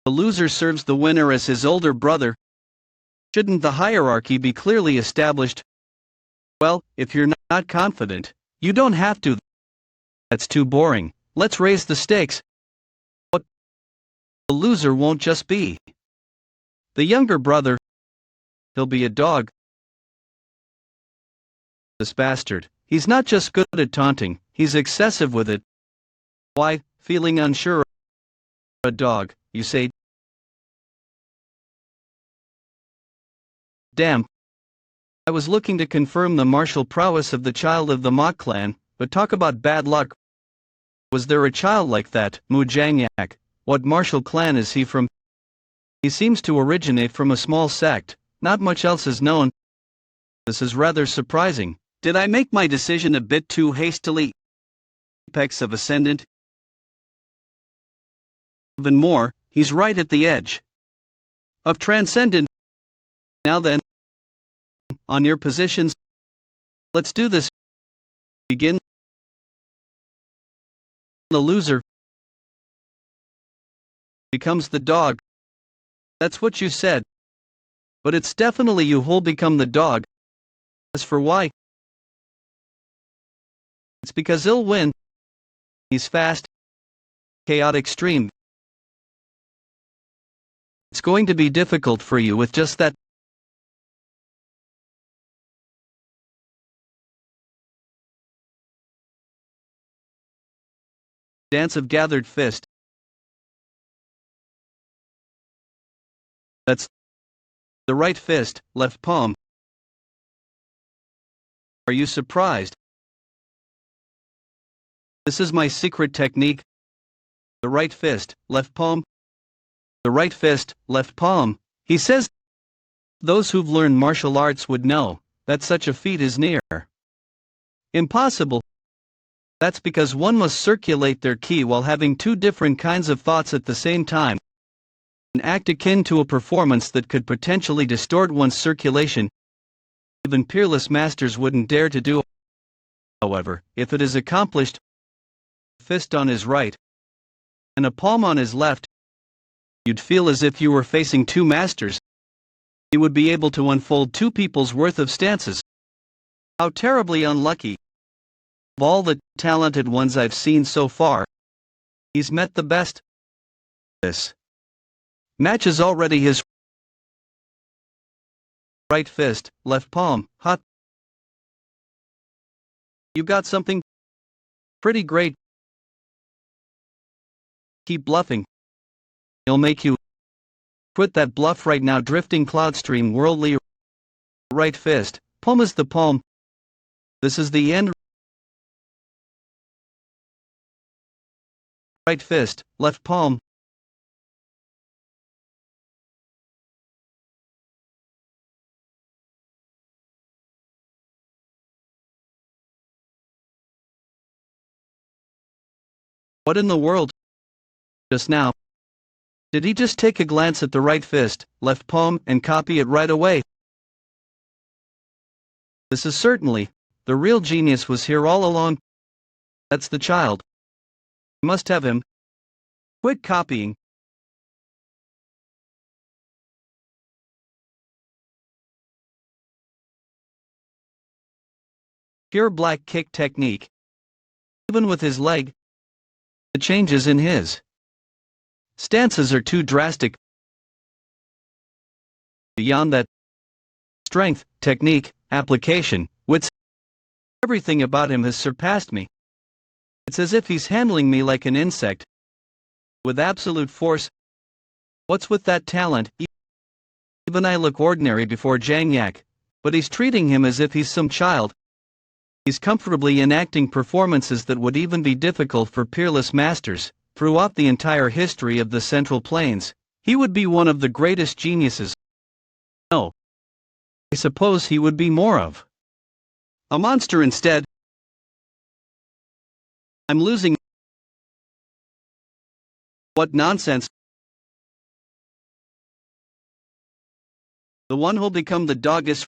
The loser serves the winner as his older brother. Shouldn't the hierarchy be clearly established? Well, if you're not confident, you don't have to. That's too boring. Let's raise the stakes. What? The loser won't just be the younger brother. He'll be a dog. This bastard. He's not just good at taunting, he's excessive with it. Why, feeling unsure? A dog, you say? Damn. I was looking to confirm the martial prowess of the child of the Mok clan, but talk about bad luck. Was there a child like that, Mu Jangyak? What martial clan is he from? He seems to originate from a small sect, not much else is known. This is rather surprising. Did I make my decision a bit too hastily? Apex of Ascendant? Even more, he's right at the edge of Transcendent. Now then, on your positions, let's do this. Begin. The loser becomes the dog. That's what you said. But it's definitely you who'll become the dog. As for why? It's because he'll win. He's fast, chaotic stream. It's going to be difficult for you with just that. Dance of gathered fist. That's the right fist, left palm. Are you surprised? This is my secret technique. The right fist, left palm. The right fist, left palm. He says those who've learned martial arts would know that such a feat is near impossible. That's because one must circulate their ki while having two different kinds of thoughts at the same time. An act akin to a performance that could potentially distort one's circulation. Even peerless masters wouldn't dare to do. However, if it is accomplished, fist on his right and a palm on his left, you'd feel as if you were facing two masters. You would be able to unfold two people's worth of stances. How terribly unlucky. Of all the talented ones I've seen so far, he's met the best. This match is already his right fist, left palm, hot. You got something pretty great. Keep bluffing. He'll make you quit that bluff right now. Drifting cloud stream, worldly. Right fist, palm is the palm. This is the end. Right fist, left palm. What in the world? Just now. Did he just take a glance at the right fist, left palm, and copy it right away? This is certainly, the real genius was here all along. That's the child. Must have him. Quit copying. Pure black kick technique. Even with his leg, the changes in his stances are too drastic. Beyond that, strength, technique, application, wits, everything about him has surpassed me. It's as if he's handling me like an insect. With absolute force. What's with that talent? Even I look ordinary before Jangyak, but he's treating him as if he's some child. He's comfortably enacting performances that would even be difficult for peerless masters. Throughout the entire history of the Central Plains, he would be one of the greatest geniuses. No. I suppose he would be more of a monster instead. I'm losing. What nonsense. The one who'll become the dog is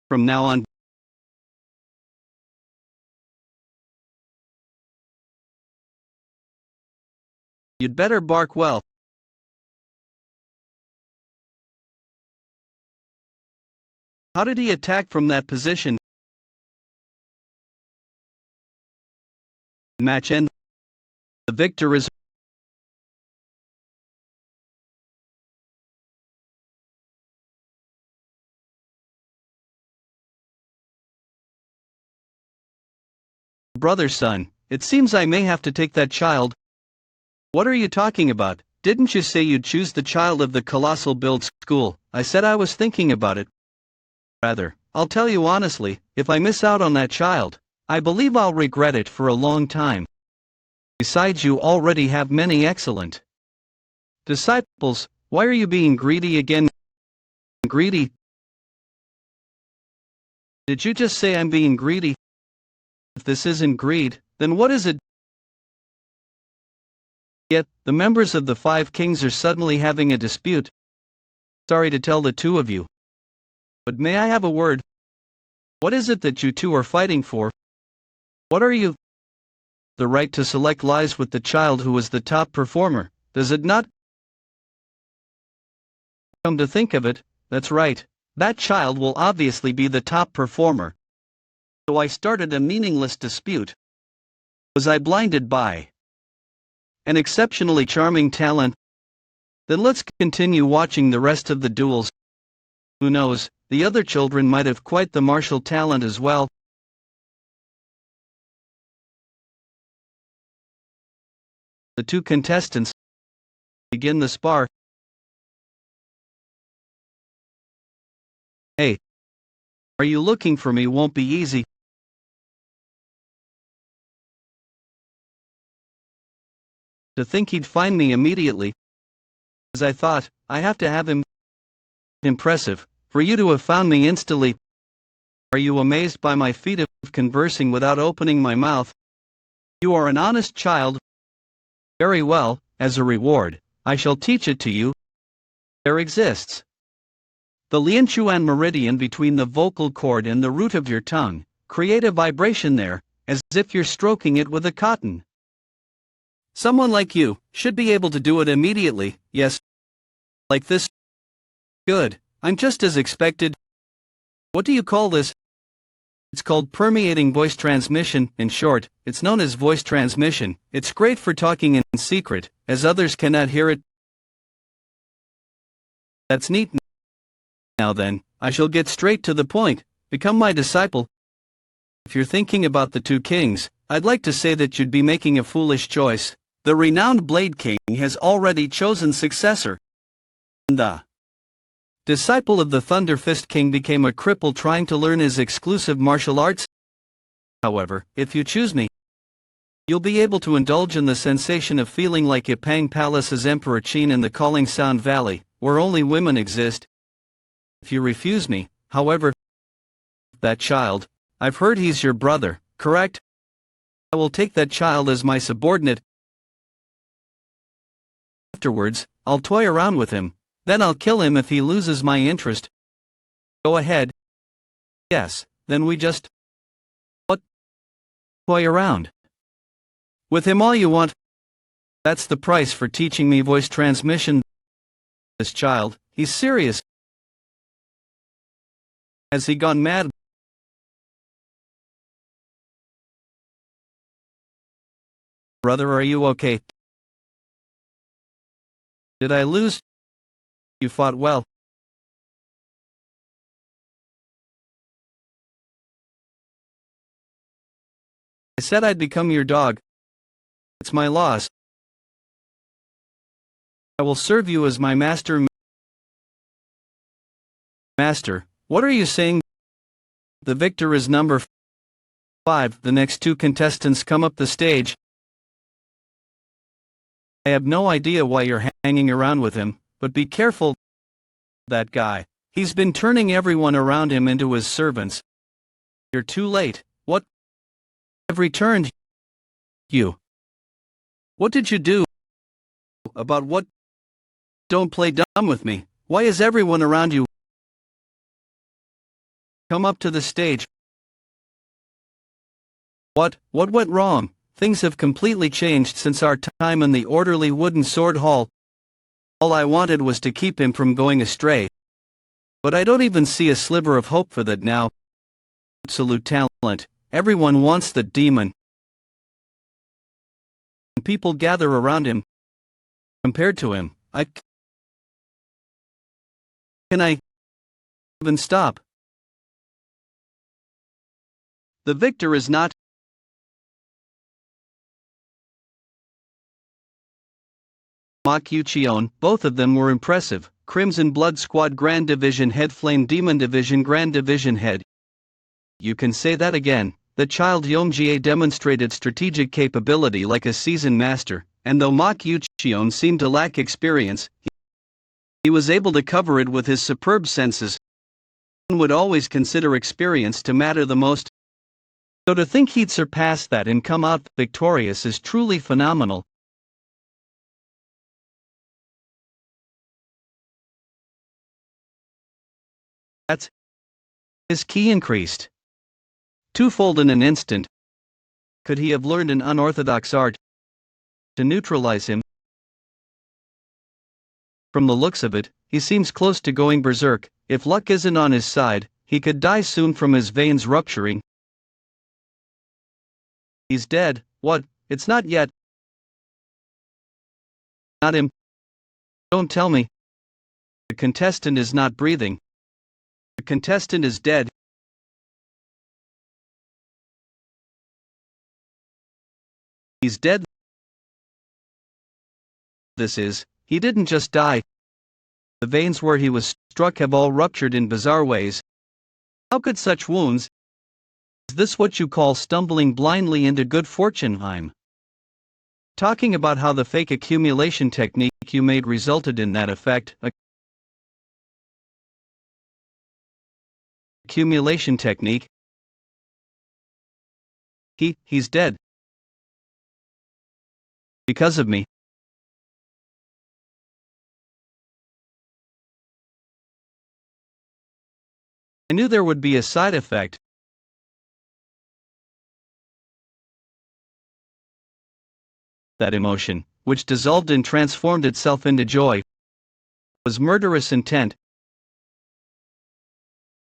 from now on. You'd better bark well. How did he attack from that position? Match end. The victor is brother's son. It seems I may have to take that child. What are you talking about? Didn't you say you'd choose the child of the colossal build school? I said I was thinking about it. Rather, I'll tell you honestly, if I miss out on that child, I believe I'll regret it for a long time. Besides, you already have many excellent disciples. Why are you being greedy again? Greedy? Did you just say I'm being greedy? If this isn't greed, then what is it? Yet, the members of the Five Kings are suddenly having a dispute. Sorry to tell the two of you. But may I have a word? What is it that you two are fighting for? What are you? The right to select lies with the child who is the top performer, does it not? Come to think of it, that's right. That child will obviously be the top performer. So I started a meaningless dispute. Was I blinded by an exceptionally charming talent? Then let's continue watching the rest of the duels. Who knows, the other children might have quite the martial talent as well. The two contestants begin the spar. Hey, are you looking for me? Won't be easy. To think he'd find me immediately. As I thought, I have to have him. Impressive, for you to have found me instantly. Are you amazed by my feat of conversing without opening my mouth? You are an honest child. Very well, as a reward, I shall teach it to you. There exists the Lianchuan meridian between the vocal cord and the root of your tongue. Create a vibration there, as if you're stroking it with a cotton. Someone like you should be able to do it immediately, yes. Like this. Good, I'm just as expected. What do you call this? It's called permeating voice transmission. In short, it's known as voice transmission. It's great for talking in secret, as others cannot hear it. That's neat. Now then, I shall get straight to the point. Become my disciple. If you're thinking about the two kings, I'd like to say that you'd be making a foolish choice. The renowned Blade King has already chosen successor. The disciple of the Thunder Fist King became a cripple trying to learn his exclusive martial arts. However, if you choose me, you'll be able to indulge in the sensation of feeling like Ipang Palace's Emperor Qin in the Calling Sound Valley, where only women exist. If you refuse me, however, that child, I've heard he's your brother, correct? I will take that child as my subordinate. Afterwards, I'll toy around with him, then I'll kill him if he loses my interest. Go ahead. Yes, then we just... What? Toy around. With him all you want. That's the price for teaching me voice transmission. This child, he's serious. Has he gone mad? Brother, are you okay? Did I lose? You fought well. I said I'd become your dog. It's my loss. I will serve you as my master. Master, what are you saying? The victor is number 5. The next two contestants come up the stage. I have no idea why you're hanging around with him, but be careful. That guy. He's been turning everyone around him into his servants. You're too late. What? I've returned you. What did you do? About what? Don't play dumb with me. Why is everyone around you? Come up to the stage. What went wrong? Things have completely changed since our time in the orderly wooden sword hall. All I wanted was to keep him from going astray. But I don't even see a sliver of hope for that now. Absolute talent. Everyone wants the demon. People gather around him. Compared to him, can I even stop? The victor is not Mokyuchion. Both of them were impressive. Crimson Blood Squad Grand Division Head, Flame Demon Division Grand Division Head. You can say that again. The child Yomjie demonstrated strategic capability like a seasoned master, and though Mokyuchion seemed to lack experience, he was able to cover it with his superb senses. One would always consider experience to matter the most. So to think he'd surpass that and come out victorious is truly phenomenal. That's his ki increased twofold in an instant. Could he have learned an unorthodox art to neutralize him? From the looks of it, he seems close to going berserk. If luck isn't on his side, he could die soon from his veins rupturing. He's dead. What? It's not yet. Not him. Don't tell me. The contestant is not breathing. The contestant is dead. He's dead. He didn't just die. The veins where he was struck have all ruptured in bizarre ways. How could such wounds? Is this what you call stumbling blindly into good fortune? I'm talking about how the fake accumulation technique you made resulted in that effect. Accumulation technique. He's dead. Because of me. I knew there would be a side effect. That emotion, which dissolved and transformed itself into joy, was murderous intent.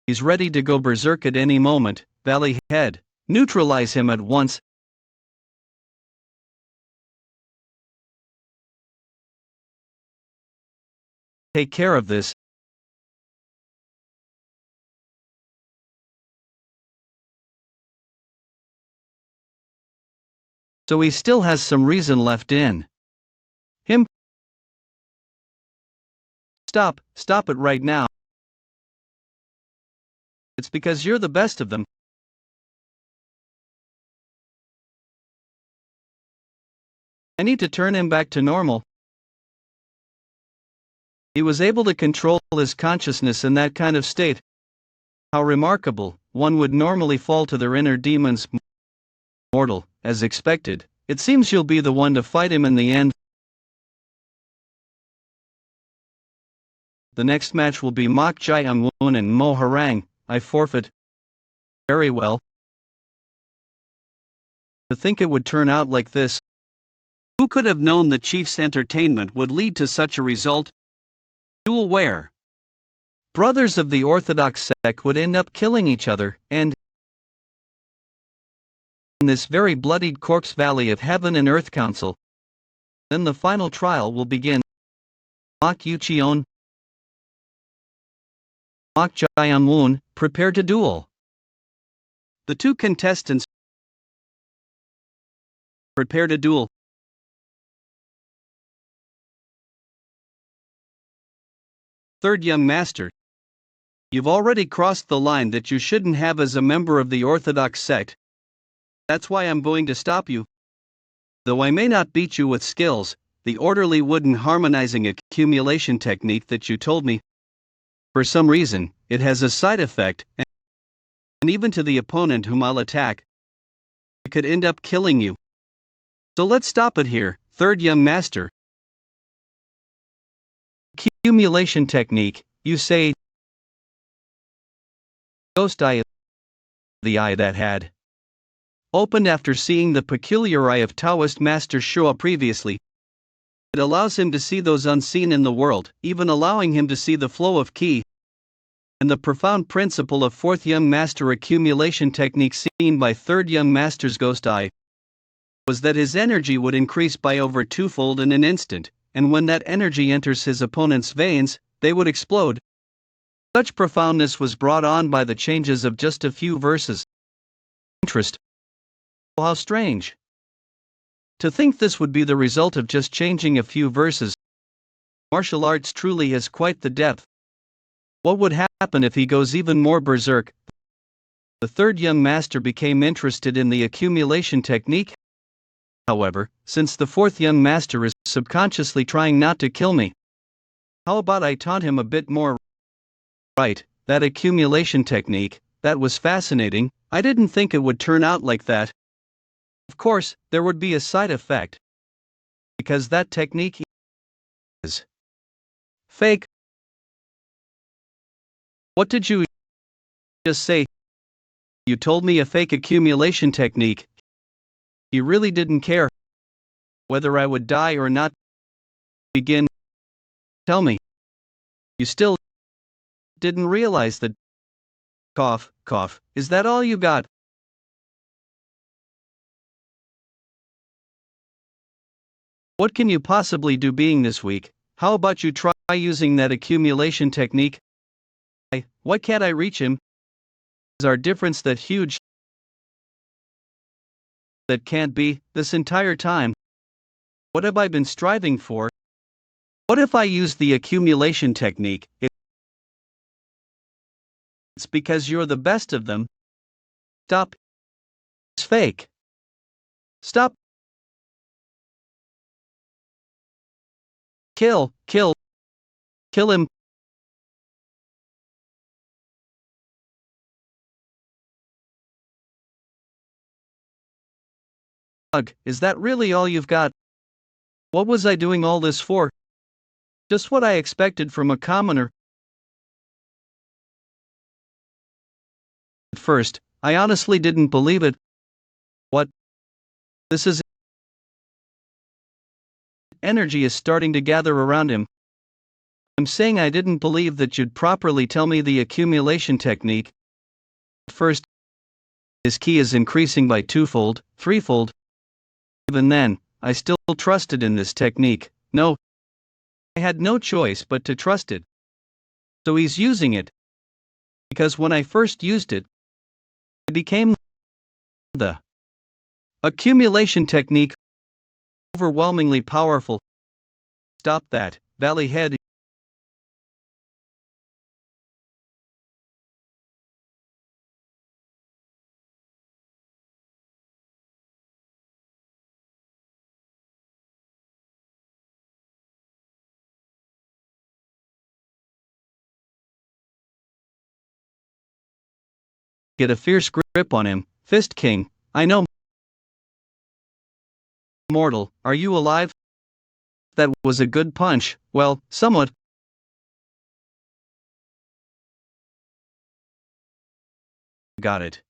He's ready to go berserk at any moment. Valley Head, neutralize him at once. Take care of this. So he still has some reason left in him. Stop it right now. It's because you're the best of them. I need to turn him back to normal. He was able to control his consciousness in that kind of state. How remarkable. One would normally fall to their inner demons. Mortal, as expected. It seems you'll be the one to fight him in the end. The next match will be Mok Jae-woon and Mo Harang. I forfeit. Very well. To think it would turn out like this. Who could have known the chief's entertainment would lead to such a result? Duel where brothers of the Orthodox sect would end up killing each other, and in this very bloodied corpse valley of heaven and earth council. Then the final trial will begin. Mokyuchion, Mok Jae-woon, prepare to duel. The two contestants prepare to duel. Third young master, you've already crossed the line that you shouldn't have as a member of the Orthodox sect. That's why I'm going to stop you. Though I may not beat you with skills, the orderly wooden harmonizing accumulation technique that you told me, For some reason, it has a side effect, and even to the opponent whom I'll attack, it could end up killing you. So let's stop it here. Third young master. Accumulation technique, you say. Ghost eye. The eye that had opened after seeing the peculiar eye of Taoist master Showa previously. It allows him to see those unseen in the world, even allowing him to see the flow of ki. And the profound principle of fourth young master accumulation technique seen by third young master's ghost eye was that his energy would increase by over twofold in an instant, and when that energy enters his opponent's veins, they would explode. Such profoundness was brought on by the changes of just a few verses. Interest. Oh, how strange. To think this would be the result of just changing a few verses. Martial arts truly has quite the depth. What would happen if he goes even more berserk? The third young master became interested in the accumulation technique. However, since the fourth young master is subconsciously trying not to kill me, how about I taunt him a bit more? Right, that accumulation technique, that was fascinating. I didn't think it would turn out like that. Of course, there would be a side effect. Because that technique is fake. What did you just say? You told me a fake accumulation technique. You really didn't care whether I would die or not. Begin. Tell me. You still didn't realize that. Cough, cough. Is that all you got? What can you possibly do being this weak? How about you try using that accumulation technique? Why can't I reach him? Is our difference that huge? That can't be, this entire time. What have I been striving for? What if I use the accumulation technique? It's because you're the best of them. Stop. It's fake. Stop. Kill, kill. Kill him. Is that really all you've got? What was I doing all this for? Just what I expected from a commoner. At first, I honestly didn't believe it. What? This is energy is starting to gather around him. I'm saying I didn't believe that you'd properly tell me the accumulation technique. At first, his ki is increasing by twofold, threefold. Even then, I still trusted in this technique. No, I had no choice but to trust it. So he's using it. Because when I first used it, it became the accumulation technique, overwhelmingly powerful. Stop that, Valley Head. Get a fierce grip on him, Fist King. I know. Mortal, are you alive? That was a good punch, well, somewhat. Got it.